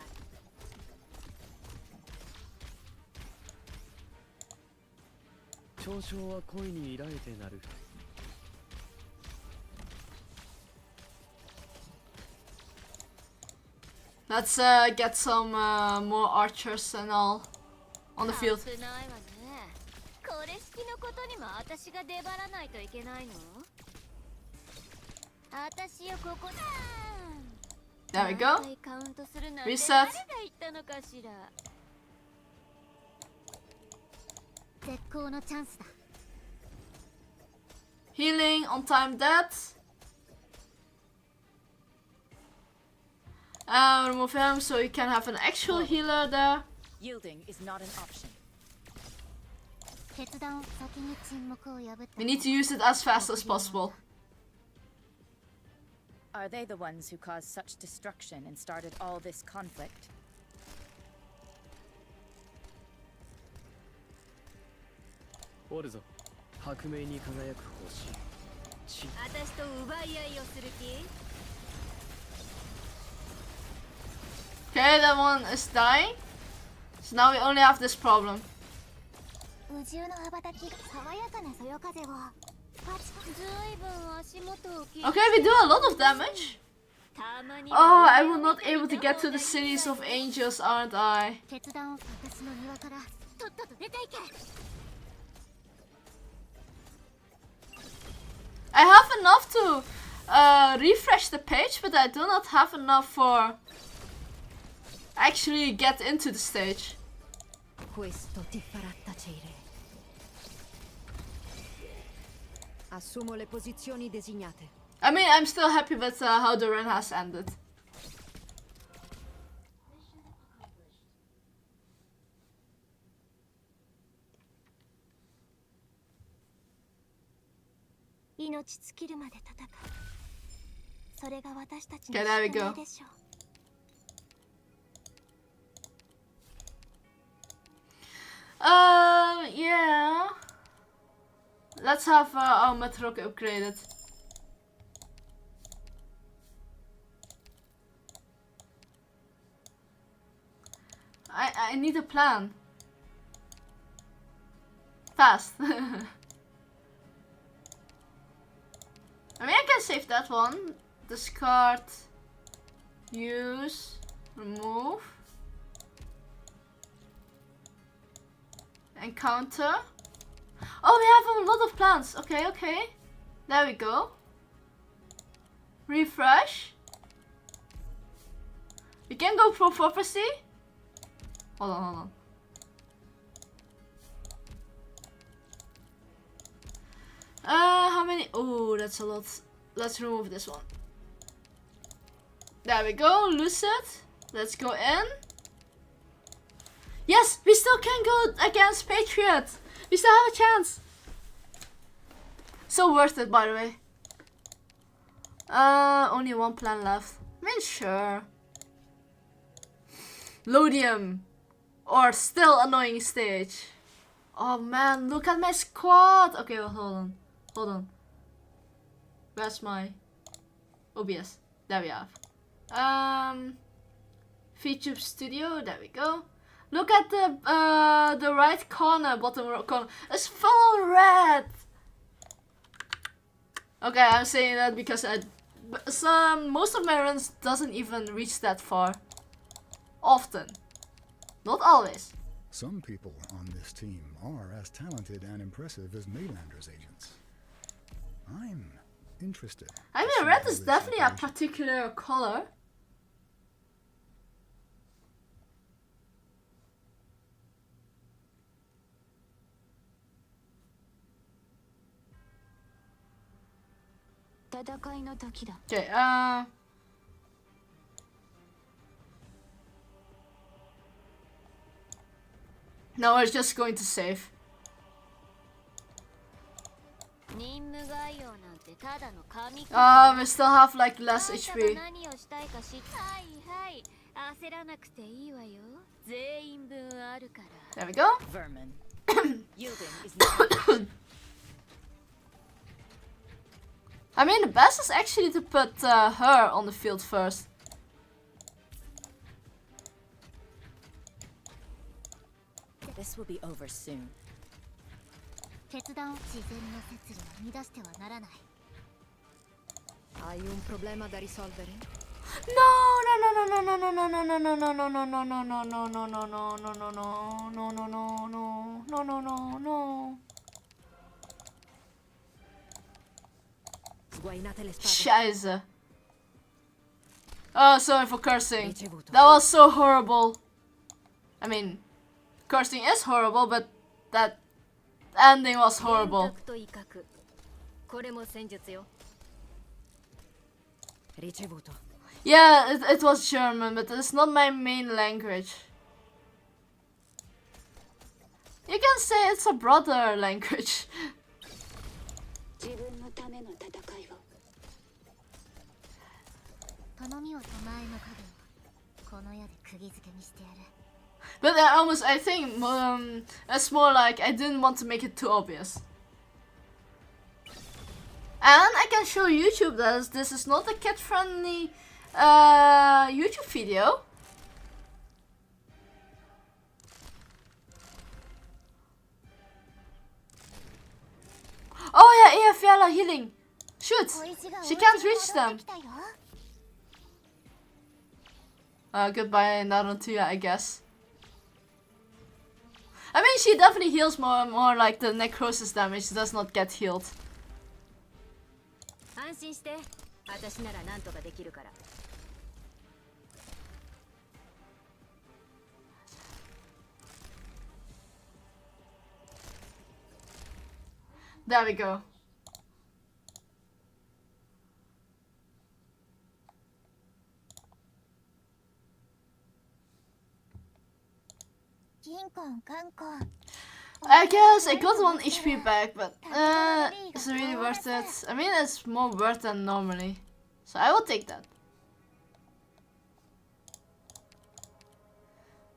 Speaker 1: Let's get some more archers and all on the field.
Speaker 2: 危ないわね。これ式のことにも私が出張らないといけないの？私よここだ。
Speaker 1: There we go.
Speaker 2: カウントするなんて
Speaker 1: Reset.
Speaker 2: 誰が言ったのかしら。
Speaker 6: 絶好のチャンスだ。
Speaker 1: Healing on time dead. Remove him so you can have an actual healer there.
Speaker 9: Yielding is not an option.
Speaker 6: 決断を先に沈黙を破った。
Speaker 1: We need to use it as fast as possible.
Speaker 9: Are they the ones who caused such destruction and started all this conflict?
Speaker 3: おるぞ。白明に輝く星。
Speaker 2: 私と奪い合いをする気？
Speaker 1: Okay, that one is dying. So now we only have this problem.
Speaker 6: 宇宙の羽ばたきが爽やかなそよ風を。
Speaker 2: ずいぶん足元を切り。
Speaker 1: Okay, we do a lot of damage. Oh, I will not able to get to the cities of angels, aren't I?
Speaker 6: 決断を私の庭からとっとと出ていけ。
Speaker 1: I have enough to refresh the page, but I do not have enough for actually get into the stage.
Speaker 4: Questo ti farà tacere. Assumo le posizioni designate.
Speaker 1: I mean, I'm still happy with how the run has ended. Okay, there we go. Yeah. Let's have our Metrok upgraded. I need a plan. Fast. I mean, I can save that one. Discard. Use. Remove. Encounter. Oh, we have a lot of plants. Okay, okay. There we go. Refresh. We can go for prophecy. Hold on, hold on. How many? Oh, that's a lot. Let's remove this one. There we go. Lucid. Let's go in. Yes, we still can go against Patriot. We still have a chance. So worth it, by the way. Only one plan left. I mean, sure. Lodium. Or still annoying stage. Oh man, look at my squad. Okay, well, hold on. Where's my OBS? There we have. VTube Studio. There we go. Look at the right corner, bottom corner. It's full red. Okay, I'm saying that because most of my runs doesn't even reach that far. Often. Not always.
Speaker 10: Some people on this team are as talented and impressive as Mainlander's agents. I'm interested.
Speaker 1: I mean, red is definitely a particular color. Okay, now we're just going to save. We still have like less HP. There we go.
Speaker 5: Vermin. Yielding is
Speaker 1: I mean, the best is actually to put her on the field first.
Speaker 9: This will be over soon.
Speaker 4: Hai un problema da risolvere?
Speaker 1: No.
Speaker 4: Sguainate le spade.
Speaker 1: Scheiße. Oh, sorry for cursing. That was so horrible. I mean, cursing is horrible, but that ending was horrible.
Speaker 4: Ricevuto.
Speaker 1: Yeah, it was German, but it's not my main language. You can say it's a brother language. But I think it's more like I didn't want to make it too obvious. And I can show YouTube that this is not a kid-friendly YouTube video. Oh yeah, Fiala healing. Shoot, she can't reach them. Goodbye Naruto, I guess. I mean, she definitely heals more like the necrosis damage does not get healed. There we go. I guess I got 1 HP back, but it's really worth it. I mean, it's more worth than normally, so I will take that.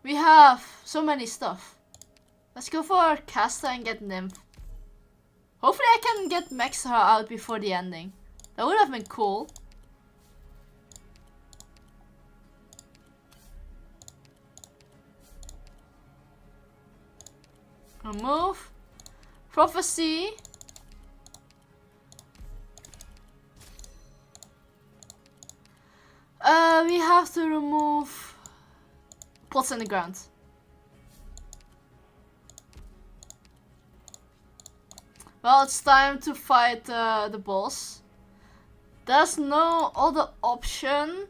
Speaker 1: We have so many stuff. Let's go for Casta and get Nymph. Hopefully I can get Maxra out before the ending. That would have been cool. Remove. Prophecy. We have to remove plots in the ground. Well, it's time to fight the boss. There's no other option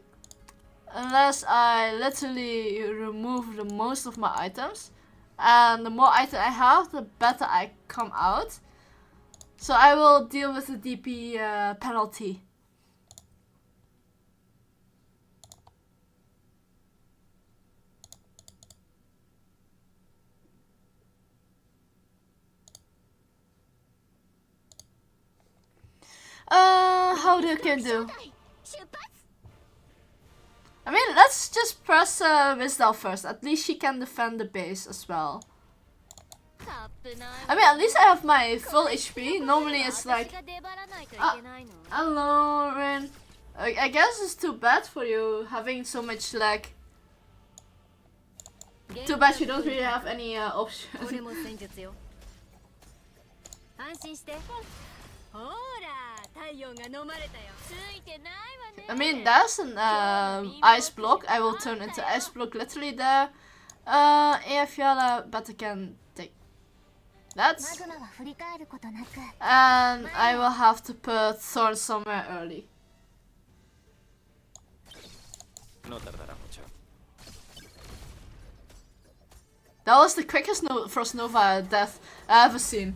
Speaker 1: unless I literally remove the most of my items. And the more items I have, the better I come out. So I will deal with the DP penalty. How do you can do? I mean, let's just press Wisdal first. At least she can defend the base as well. I mean, at least I have my full HP. Normally it's like, I don't know, man. I guess it's too bad for you having so much lag. Too bad you don't really have any option. I mean, there's an ice block. I will turn into ice block literally there. But I can take that. And I will have to put Thorn somewhere early.
Speaker 8: No tardará mucho.
Speaker 1: That was the quickest Frost Nova death I ever seen.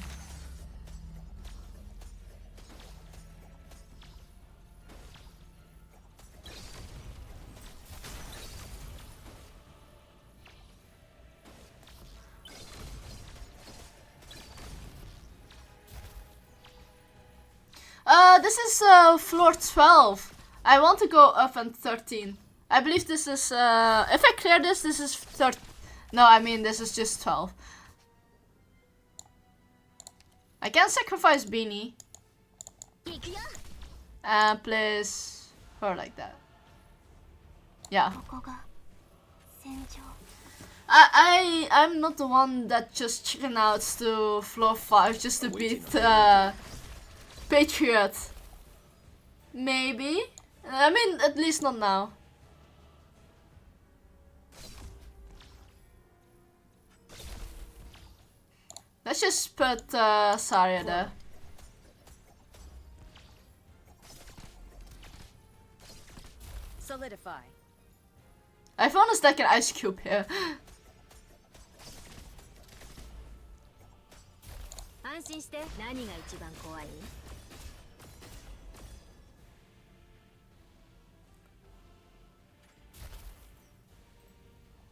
Speaker 1: This is floor 12. I want to go up on 13. I believe this is, if I clear this, this is 13. No, I mean, this is just 12. I can sacrifice Beanie. And place her like that. Yeah. I'm not the one that just chicken out to floor 5 just to beat Patriot. Maybe. I mean, at least not now. Let's just put Saria there.
Speaker 9: Solidify.
Speaker 1: I found a stack an ice cube here.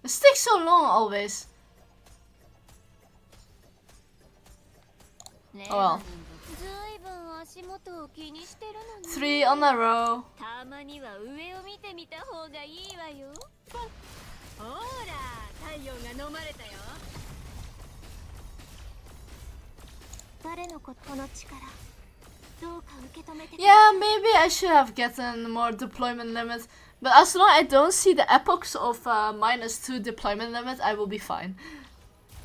Speaker 1: It takes so long always. Oh well. 3 on a row. Yeah, maybe I should have gotten more deployment limit. But as long as I don't see the epochs of -2 deployment limit, I will be fine.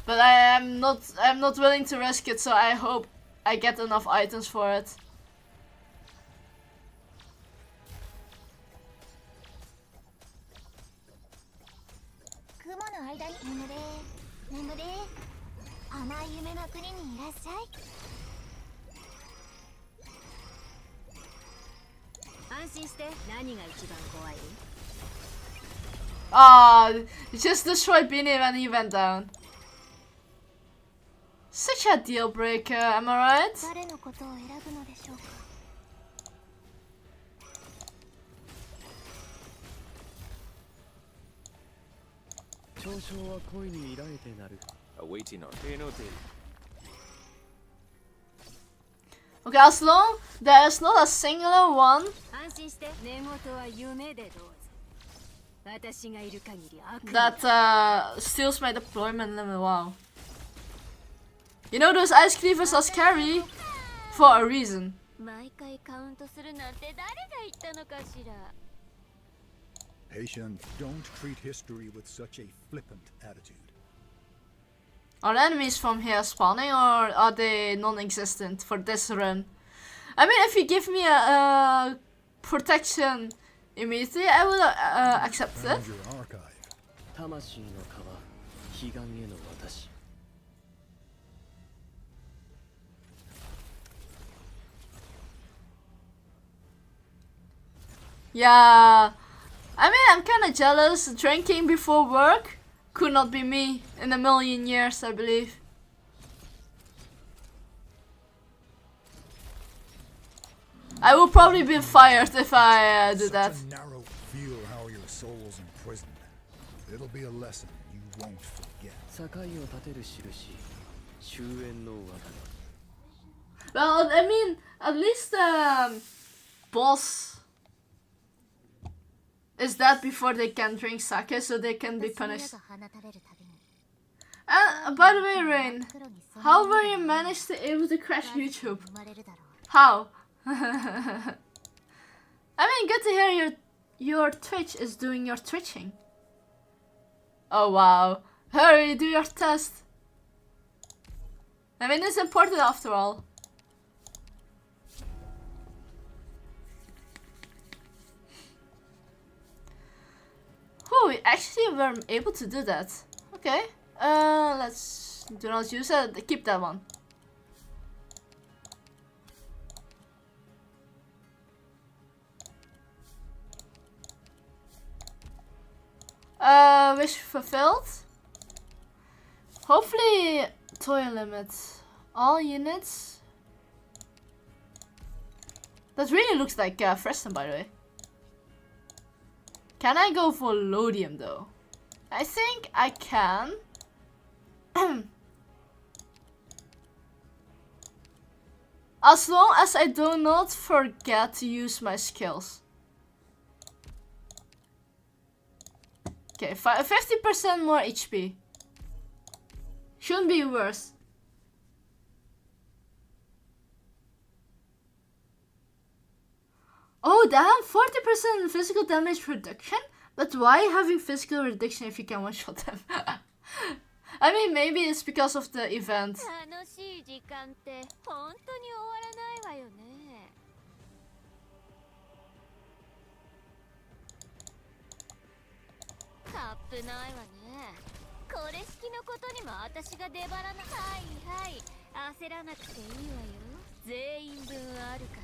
Speaker 1: But I'm not willing to risk it, so I hope I get enough items for it. Ah, just destroyed Beanie when he went down. Such a deal breaker, am I right?
Speaker 8: Awaiting order.
Speaker 1: Okay, as long there is not a singular one that steals my deployment limit. Wow. You know, those ice cleavers are scary for a reason.
Speaker 10: Patient, don't treat history with such a flippant attitude.
Speaker 1: Are enemies from here spawning, or are they non-existent for this run? I mean, if you give me a protection immediately, I will accept it. Yeah, I mean, I'm kind of jealous. Drinking before work could not be me in a million years, I believe. I will probably be fired if I do that.
Speaker 10: Such a narrow feel how your soul's imprisoned. It'll be a lesson you won't forget.
Speaker 1: Well, I mean, at least boss is dead before they can drink sake, so they can be punished. And by the way, Rain, how were you managed to able to crash YouTube? How? I mean, good to hear your Twitch is doing your twitching. Oh wow. Hurry, do your test. I mean, it's important after all. Oh, we actually were able to do that. Okay. Let's do not use it. Keep that one. Wish fulfilled. Hopefully, toy limit. All units. That really looks like Freston, by the way. Can I go for Lodium though? I think I can. As long as I do not forget to use my skills. Okay, 50% more HP. Shouldn't be worse. Oh damn, 40% physical damage reduction? But why having physical reduction if you can one-shot them? I mean, maybe it's because of the event.
Speaker 2: 楽しい時間って本当に終わらないわよね。カップないわね。これ式のことにも私が出張らな。はいはい、焦らなくていいわよ。全員分あるか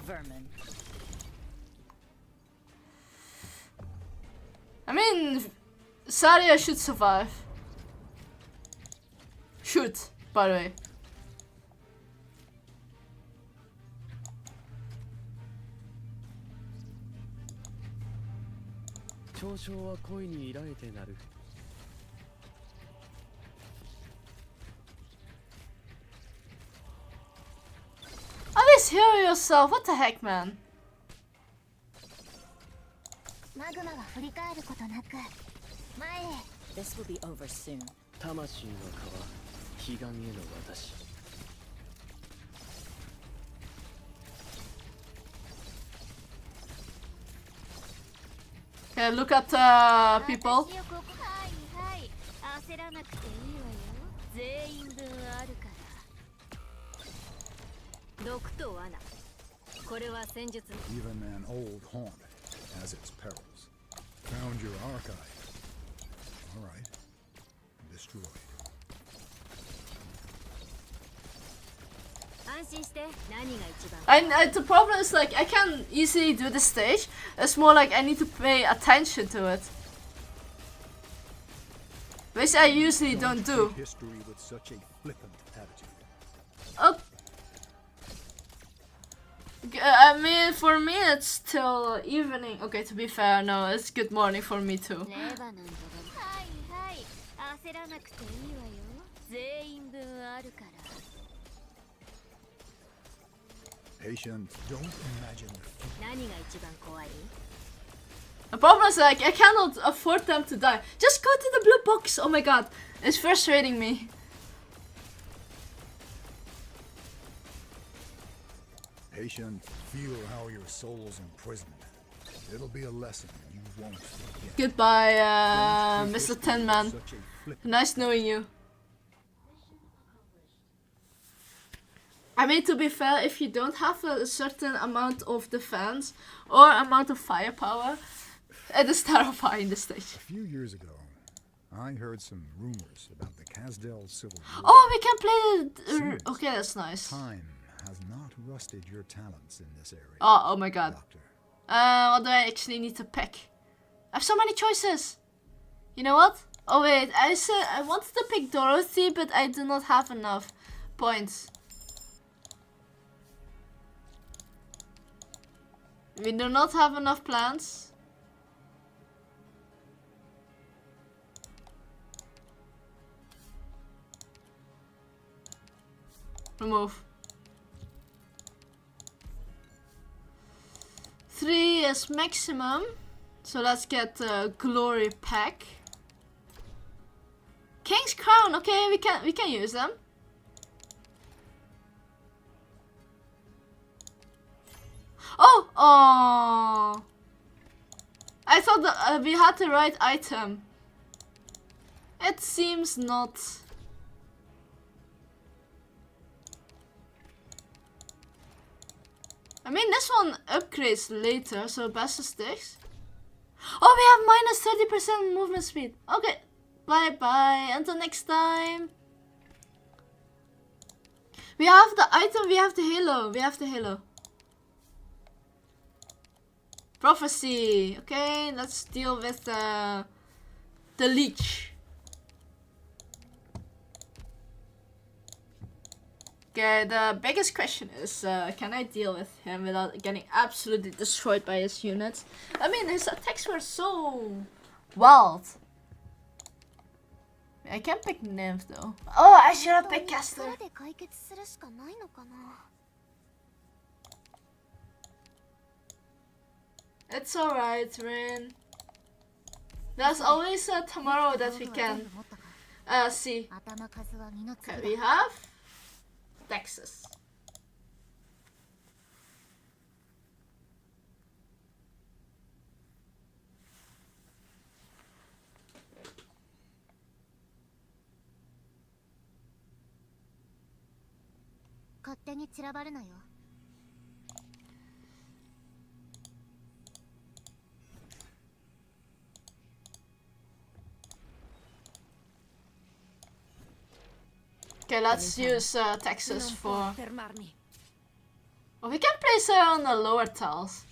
Speaker 2: ら。
Speaker 9: Vermin.
Speaker 1: I mean, Saria should survive. Should, by the way. At least heal yourself. What the heck, man?
Speaker 6: マグマは振り返ることなく前へ。
Speaker 9: This will be over soon.
Speaker 3: 魂の川、彼岸への私。
Speaker 1: Okay, look at people.
Speaker 2: 私よここはいはい、焦らなくていいわよ。全員分あるから。毒と罠。これは戦術。
Speaker 10: Even an old haunt has its perils. Found your archive. All right. Destroyed.
Speaker 2: 安心して。何が一番。
Speaker 1: The problem is like I can easily do the stage. It's more like I need to pay attention to it, which I usually don't do.
Speaker 10: History with such a flippant attitude.
Speaker 1: Oh. I mean, for me it's still evening. Okay, to be fair, no, it's good morning for me too.
Speaker 2: レバノンとか。はいはい、焦らなくていいわよ。全員分あるから。
Speaker 10: Patient, don't imagine.
Speaker 2: 何が一番怖い？
Speaker 1: The problem is like I cannot afford them to die. Just go to the blue box. Oh my god, it's frustrating me.
Speaker 10: Patient, feel how your soul's imprisoned. It'll be a lesson you won't forget.
Speaker 1: Goodbye, Mr. Tin Man. Nice knowing you. I mean, to be fair, if you don't have a certain amount of defense or amount of firepower, it is terrifying, this stage.
Speaker 10: A few years ago, I heard some rumors about the Kasdel Civil War.
Speaker 1: Oh, we can play the... okay, that's nice.
Speaker 10: Time has not rusted your talents in this area.
Speaker 1: Oh my god.
Speaker 10: Doctor.
Speaker 1: What do I actually need to pick? I have so many choices. You know what? Oh wait, I said I wanted to pick Dorothy, but I do not have enough points. We do not have enough plants. Remove. 3 is maximum. So let's get the glory pack. King's crown. Okay, we can use them. Oh. I thought that we had the right item. It seems not. I mean, this one upgrades later, so best of sticks. Oh, we have minus 30% movement speed. Okay, bye bye. Until next time. We have the item, we have the halo, Prophecy. Okay, let's deal with the leech. Okay, the biggest question is, can I deal with him without getting absolutely destroyed by his units? I mean, his attacks were so wild. I can't pick Nymph though. Oh, I should have picked Caster. It's alright, Rin. There's always tomorrow that we can see. Okay, we have Texas. Okay, let's use Texas for... Oh, we can place her on the lower tiles.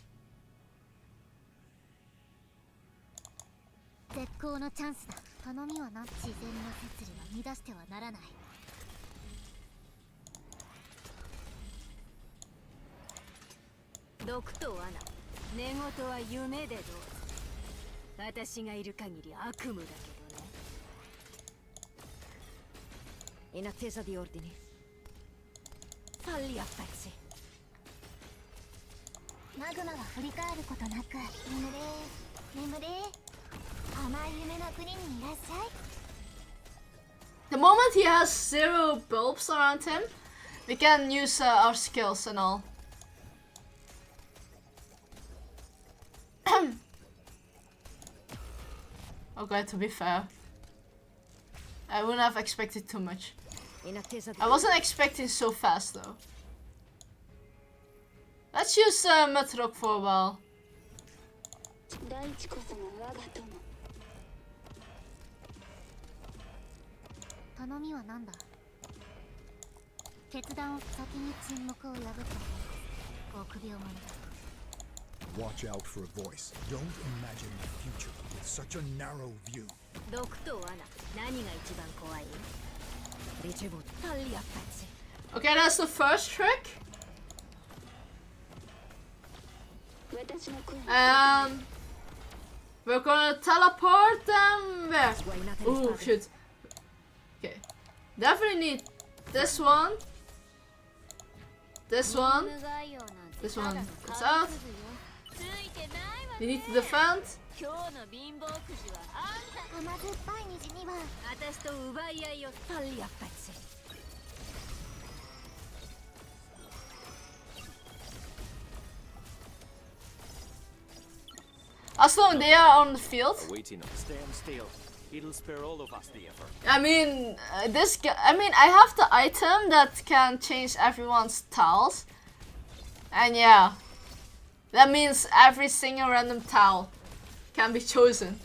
Speaker 4: In attesa di ordini. Falli affezzi.
Speaker 1: The moment he has 0 bulbs around him, we can use our skills and all. Okay, to be fair, I wouldn't have expected too much. I wasn't expecting so fast though. Let's use Mutrock for a while.
Speaker 10: Watch out for a voice. Don't imagine the future with such a narrow view.
Speaker 1: Okay, that's the first trick. We're gonna teleport them where? Oh shit. Okay. Definitely need this one. This one. This one. It's out. We need to defend. As long as they are on the field.
Speaker 8: Stand still. It'll spare all of us the effort.
Speaker 1: I mean, I have the item that can change everyone's tiles. And yeah. That means every single random tile can be chosen.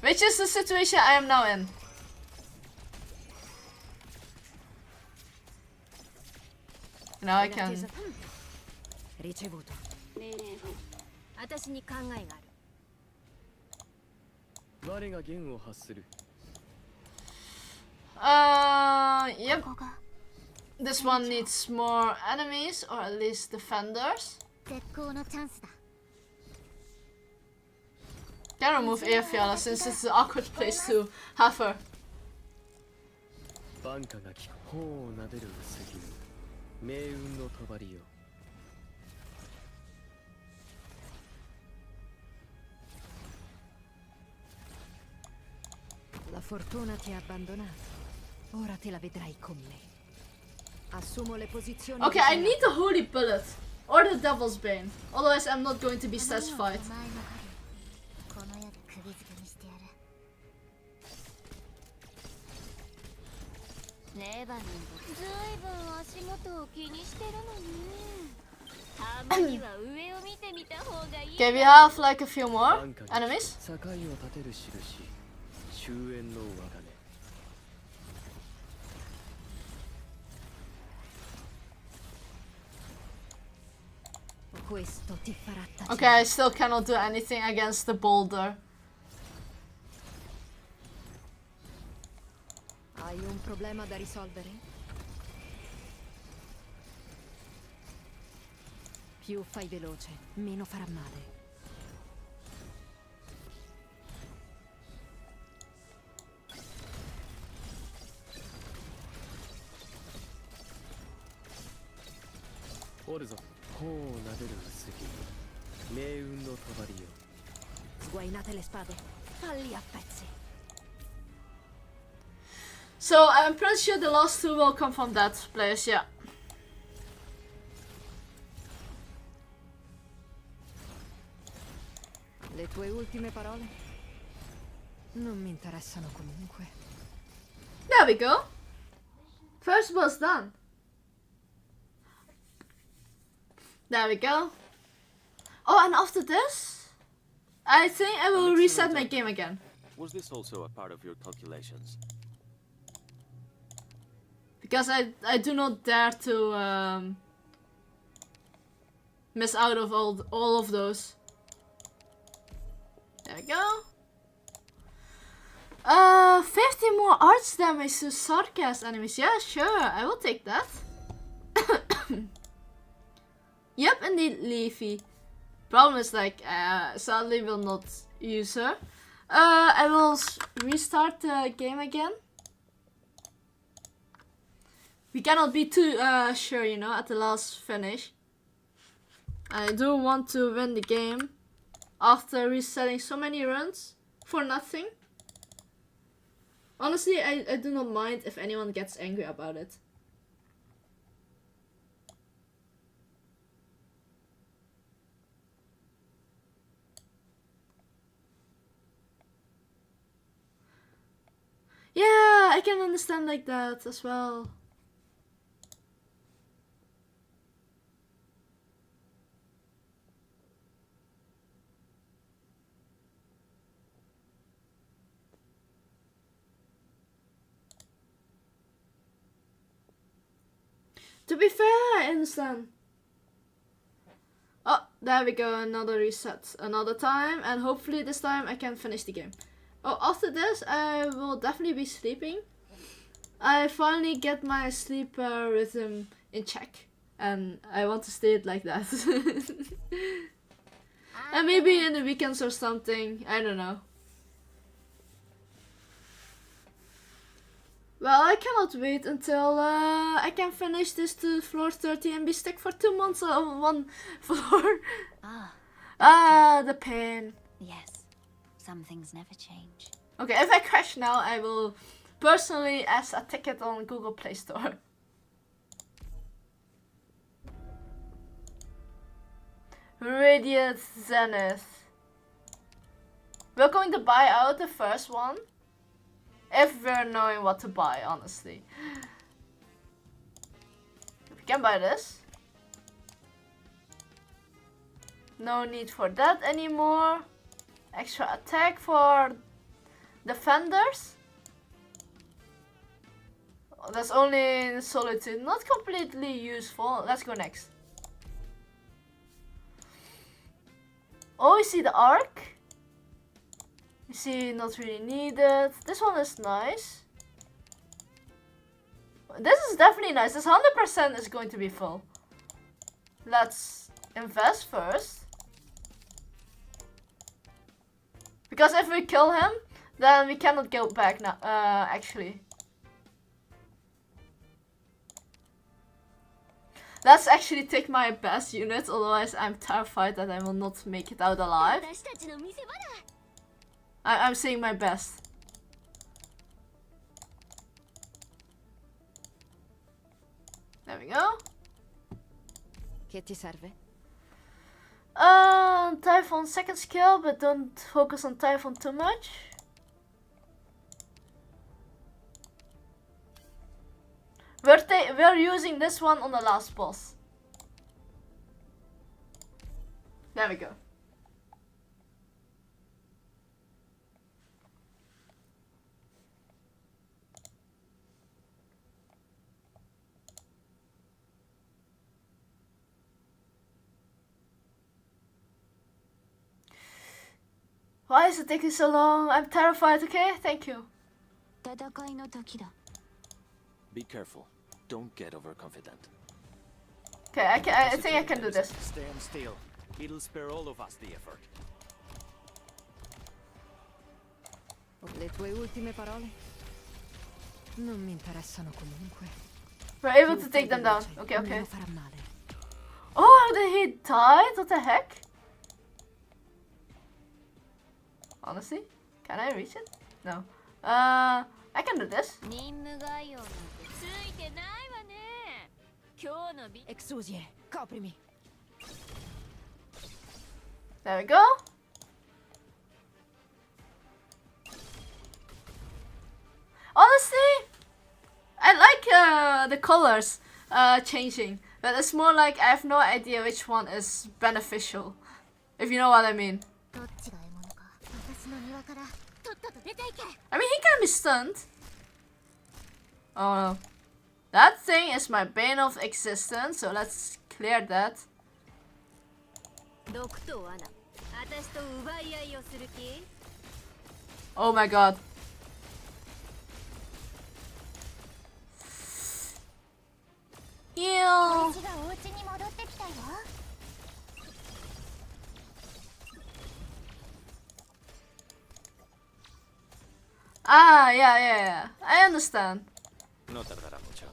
Speaker 1: Which is the situation I am now in. Now I can... Yep. This one needs more enemies, or at least defenders. Can remove Airfiala since it's an awkward place to have her.
Speaker 4: fortuna ti ha abbandonato. Ora te la vedrai con me. Assumo le posizioni.
Speaker 1: Okay, I need the Holy Bullet. Or the Devil's Bane. Otherwise I'm not going to be satisfied.
Speaker 6: この世で釘付けにしてやる。レバノンずいぶん足元を気にしてるのね。たまには上を見てみた方がいい。
Speaker 1: Okay, we have like a few more enemies.
Speaker 3: 境を立てる印、終焉の輪がね。
Speaker 4: Questo ti farà
Speaker 1: Okay, I still cannot do anything against the boulder.
Speaker 4: Hai un problema da risolvere? Più fai veloce, meno farà male.
Speaker 3: Orzo, 頬を撫でる薄着、命運の帳よ。
Speaker 4: Sguainate le spade, falli a pezzi.
Speaker 1: So I'm pretty sure the last two will come from that place, yeah.
Speaker 4: Le tue ultime parole? Non mi interessano comunque.
Speaker 1: There we go. First boss done. There we go. Oh, and after this, I think I will reset my game again.
Speaker 8: Was this also a part of your calculations?
Speaker 1: Because I do not dare to miss out of all of those. There we go. 50 more arts damage to Sarkaz enemies. Yeah, sure, I will take that. Yep, indeed, Leafy. Problem is, like, sadly will not use her. I will restart the game again. We cannot be too sure, you know, at the last finish. I do want to win the game after resetting so many runs for nothing. Honestly, I do not mind if anyone gets angry about it. Yeah, I can understand like that as well. To be fair, I understand. Oh, there we go, another reset. Another time, and hopefully this time I can finish the game. Oh, after this, I will definitely be sleeping. I finally get my sleep rhythm in check. And I want to stay it like that. And maybe in the weekends or something, I don't know. Well, I cannot wait until I can finish this to floor 30 and be stuck for 2 months on one floor. The pain.
Speaker 6: Yes, some things never change.
Speaker 1: Okay, if I crash now, I will personally ask a ticket on Google Play Store. Radiant Zenith. We're going to buy out the first one. If we're knowing what to buy, honestly. We can buy this. No need for that anymore. Extra attack for defenders. Oh, that's only in Solitude. Not completely useful. Let's go next. Oh, you see the arc? You see, not really needed. This one is nice. This is definitely nice. This 100% is going to be full. Let's invest first. Because if we kill him, then we cannot go back now, actually. Let's actually take my best unit, otherwise I'm terrified that I will not make it out alive. I'm saying my best.
Speaker 4: Che ti serve?
Speaker 1: Typhon second skill, but don't focus on Typhon too much. We're using this one on the last boss. There we go. Why is it taking so long? I'm terrified, okay? Thank you.
Speaker 8: Be careful. Don't get overconfident.
Speaker 1: Okay, I think I can do this.
Speaker 8: Stand still. It'll spare all of us the effort.
Speaker 4: Le tue ultime parole? Non mi interessano comunque.
Speaker 1: We're able to take them down. Okay, okay.
Speaker 4: Meno farà male.
Speaker 1: Oh, did he die? What the heck? Honestly, can I reach it? No. I can do this.
Speaker 4: Exusie, coprimi.
Speaker 1: There we go. Honestly, I like the colors changing, but it's more like I have no idea which one is beneficial, if you know what I mean. I mean, he can be stunned. Oh no. That thing is my bane of existence, so let's clear that. Oh my god. Heal. Ah, yeah. I understand.
Speaker 8: No tardará mucho.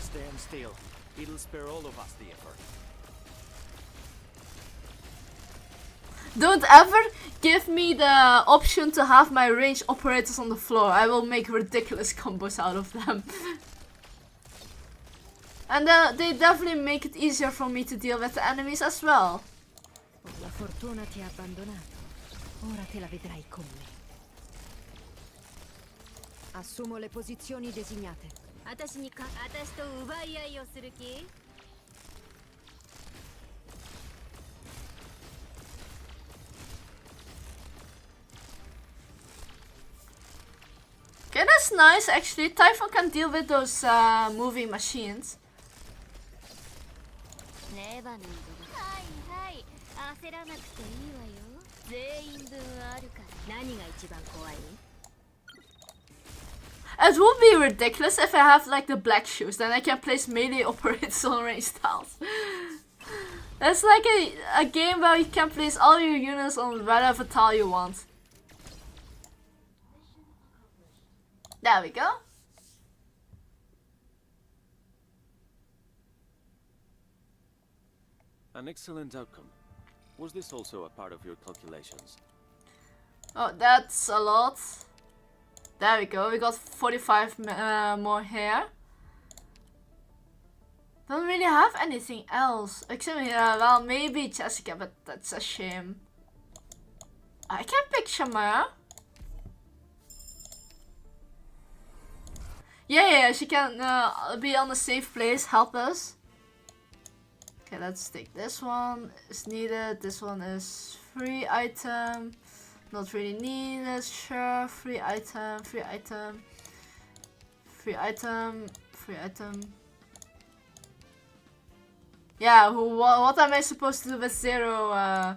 Speaker 8: Stand still. It'll spare all of us the effort.
Speaker 1: Don't ever give me the option to have my range operators on the floor. I will make ridiculous combos out of them. And they definitely make it easier for me to deal with the enemies as well.
Speaker 4: La fortuna ti ha abbandonato. Ora te la vedrai con me. Assumo le posizioni designate.
Speaker 1: Okay, that's nice actually. Typhon can deal with those moving machines. It would be ridiculous if I have like the black shoes, then I can place melee operators on range styles. It's like a game where you can place all your units on whatever tile you want. There we go.
Speaker 8: An excellent outcome. Was this also a part of your calculations?
Speaker 1: Oh, that's a lot. There we go. We got 45 more hair. Don't really have anything else. Except, well, maybe Jessica, but that's a shame. I can pick Shamara. Yeah, she can be on the safe place, help us. Okay, let's take this one. It's needed. This one is free item. Not really needed. Sure. Free item. Free item. Free item. Free item. Yeah. What am I supposed to do with 0? I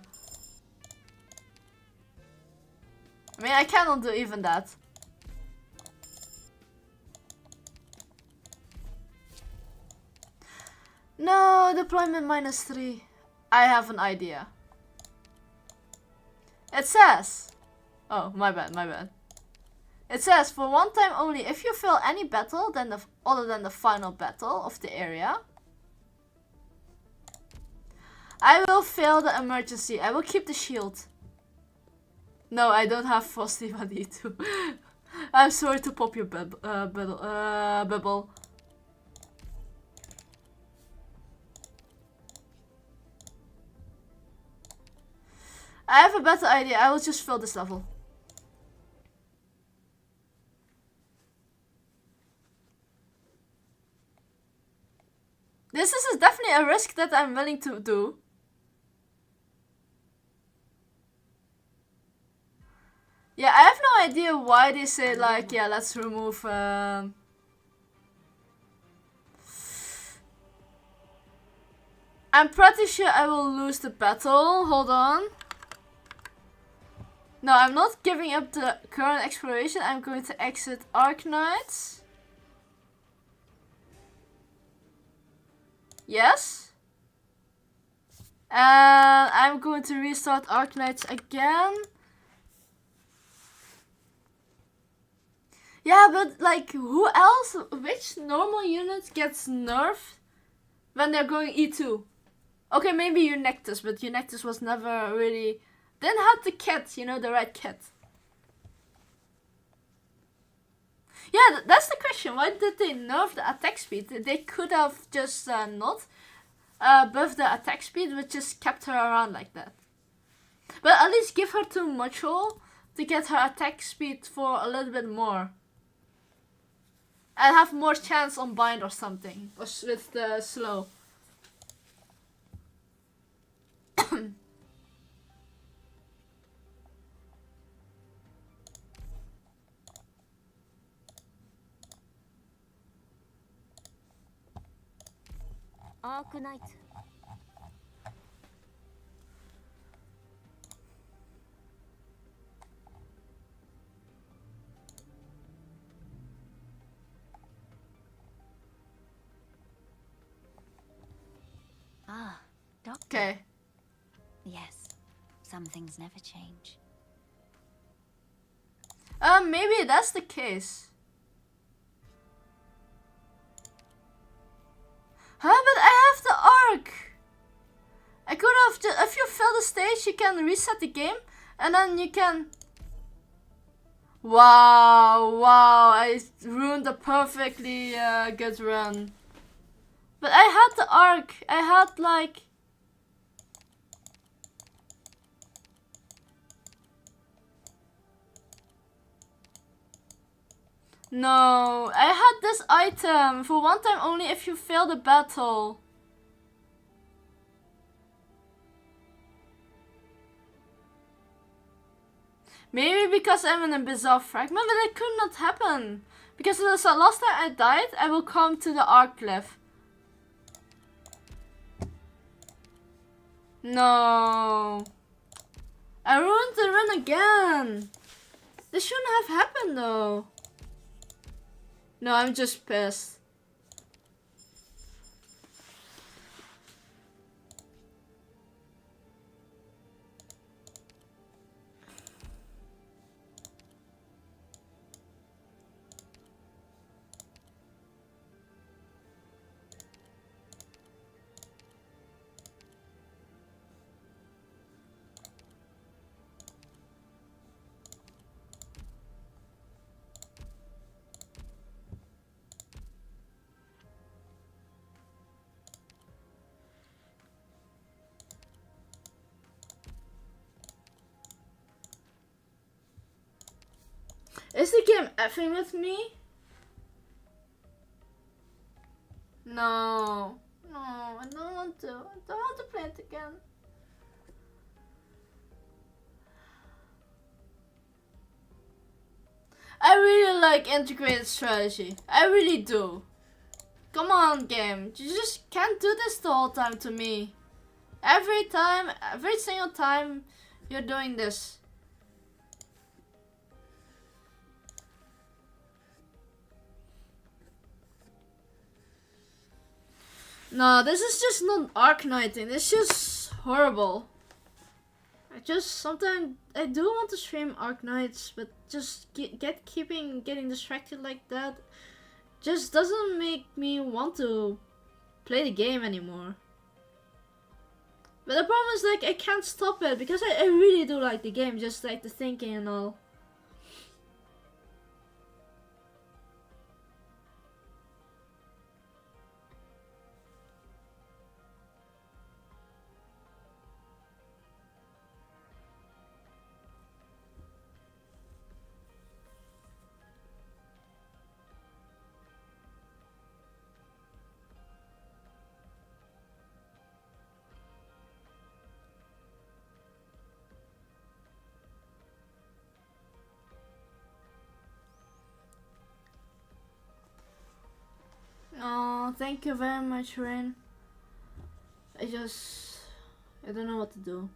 Speaker 1: mean, I cannot do even that. No, deployment -3. I have an idea. It says... Oh, my bad. It says, for one time only, if you fail any battle other than the final battle of the area, I will fail the emergency. I will keep the shield. No, I don't have Frosty on E2. I'm sorry to pop your bubble. I have a better idea. I will just fill this level. This is definitely a risk that I'm willing to do. Yeah, I have no idea why they say like, yeah, let's remove I'm pretty sure I will lose the battle. Hold on. No, I'm not giving up the current exploration. I'm going to exit Arknights. Yes. And I'm going to restart Arknights again. Yeah, but like, who else? Which normal unit gets nerfed when they're going E2? Okay, maybe Eunectus, but Eunectus was never really... Then had the cat, you know, the red cat. Yeah, that's the question. Why did they nerf the attack speed? They could have just not buffed the attack speed, but just kept her around like that. But at least give her to Mutual to get her attack speed for a little bit more. And have more chance on bind or something. Or with the slow.
Speaker 2: Arknight.
Speaker 6: Ah, Doctor.
Speaker 1: Okay.
Speaker 6: Yes, some things never change.
Speaker 1: Maybe that's the case. Huh, but I have the arc. I could have just, if you fill the stage, you can reset the game, and then you can... Wow, I ruined a perfectly good run. But I had the arc. I had like... No, I had this item for one time only if you fail the battle. Maybe because I'm in a bizarre fragment, but it could not happen. Because the last time I died, I will come to the arc cliff. No. I ruined the run again. This shouldn't have happened though. No, I'm just pissed. Is the game effing with me? No, I don't want to. I don't want to play it again. I really like integrated strategy. I really do. Come on, game. You just can't do this the whole time to me. Every single time you're doing this. No, this is just not Arknighting. It's just horrible. Sometimes I do want to stream Arknights, but just getting distracted like that just doesn't make me want to play the game anymore. But the problem is like I can't stop it because I really do like the game, just like the thinking and all. Oh, thank you very much, Ren. I don't know what to do.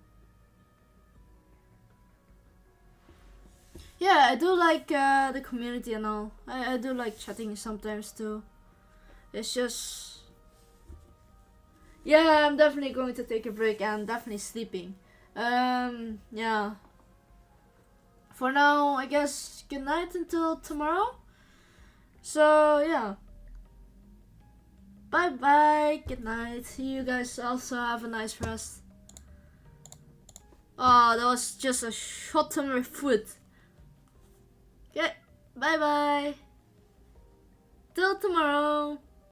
Speaker 1: Yeah, I do like the community and all. I do like chatting sometimes too. It's just... Yeah, I'm definitely going to take a break and definitely sleeping. Yeah. For now, I guess good night until tomorrow. So, yeah. Bye bye, good night. You guys also have a nice rest. Oh, that was just a shot on my foot. Okay, bye bye. Till tomorrow.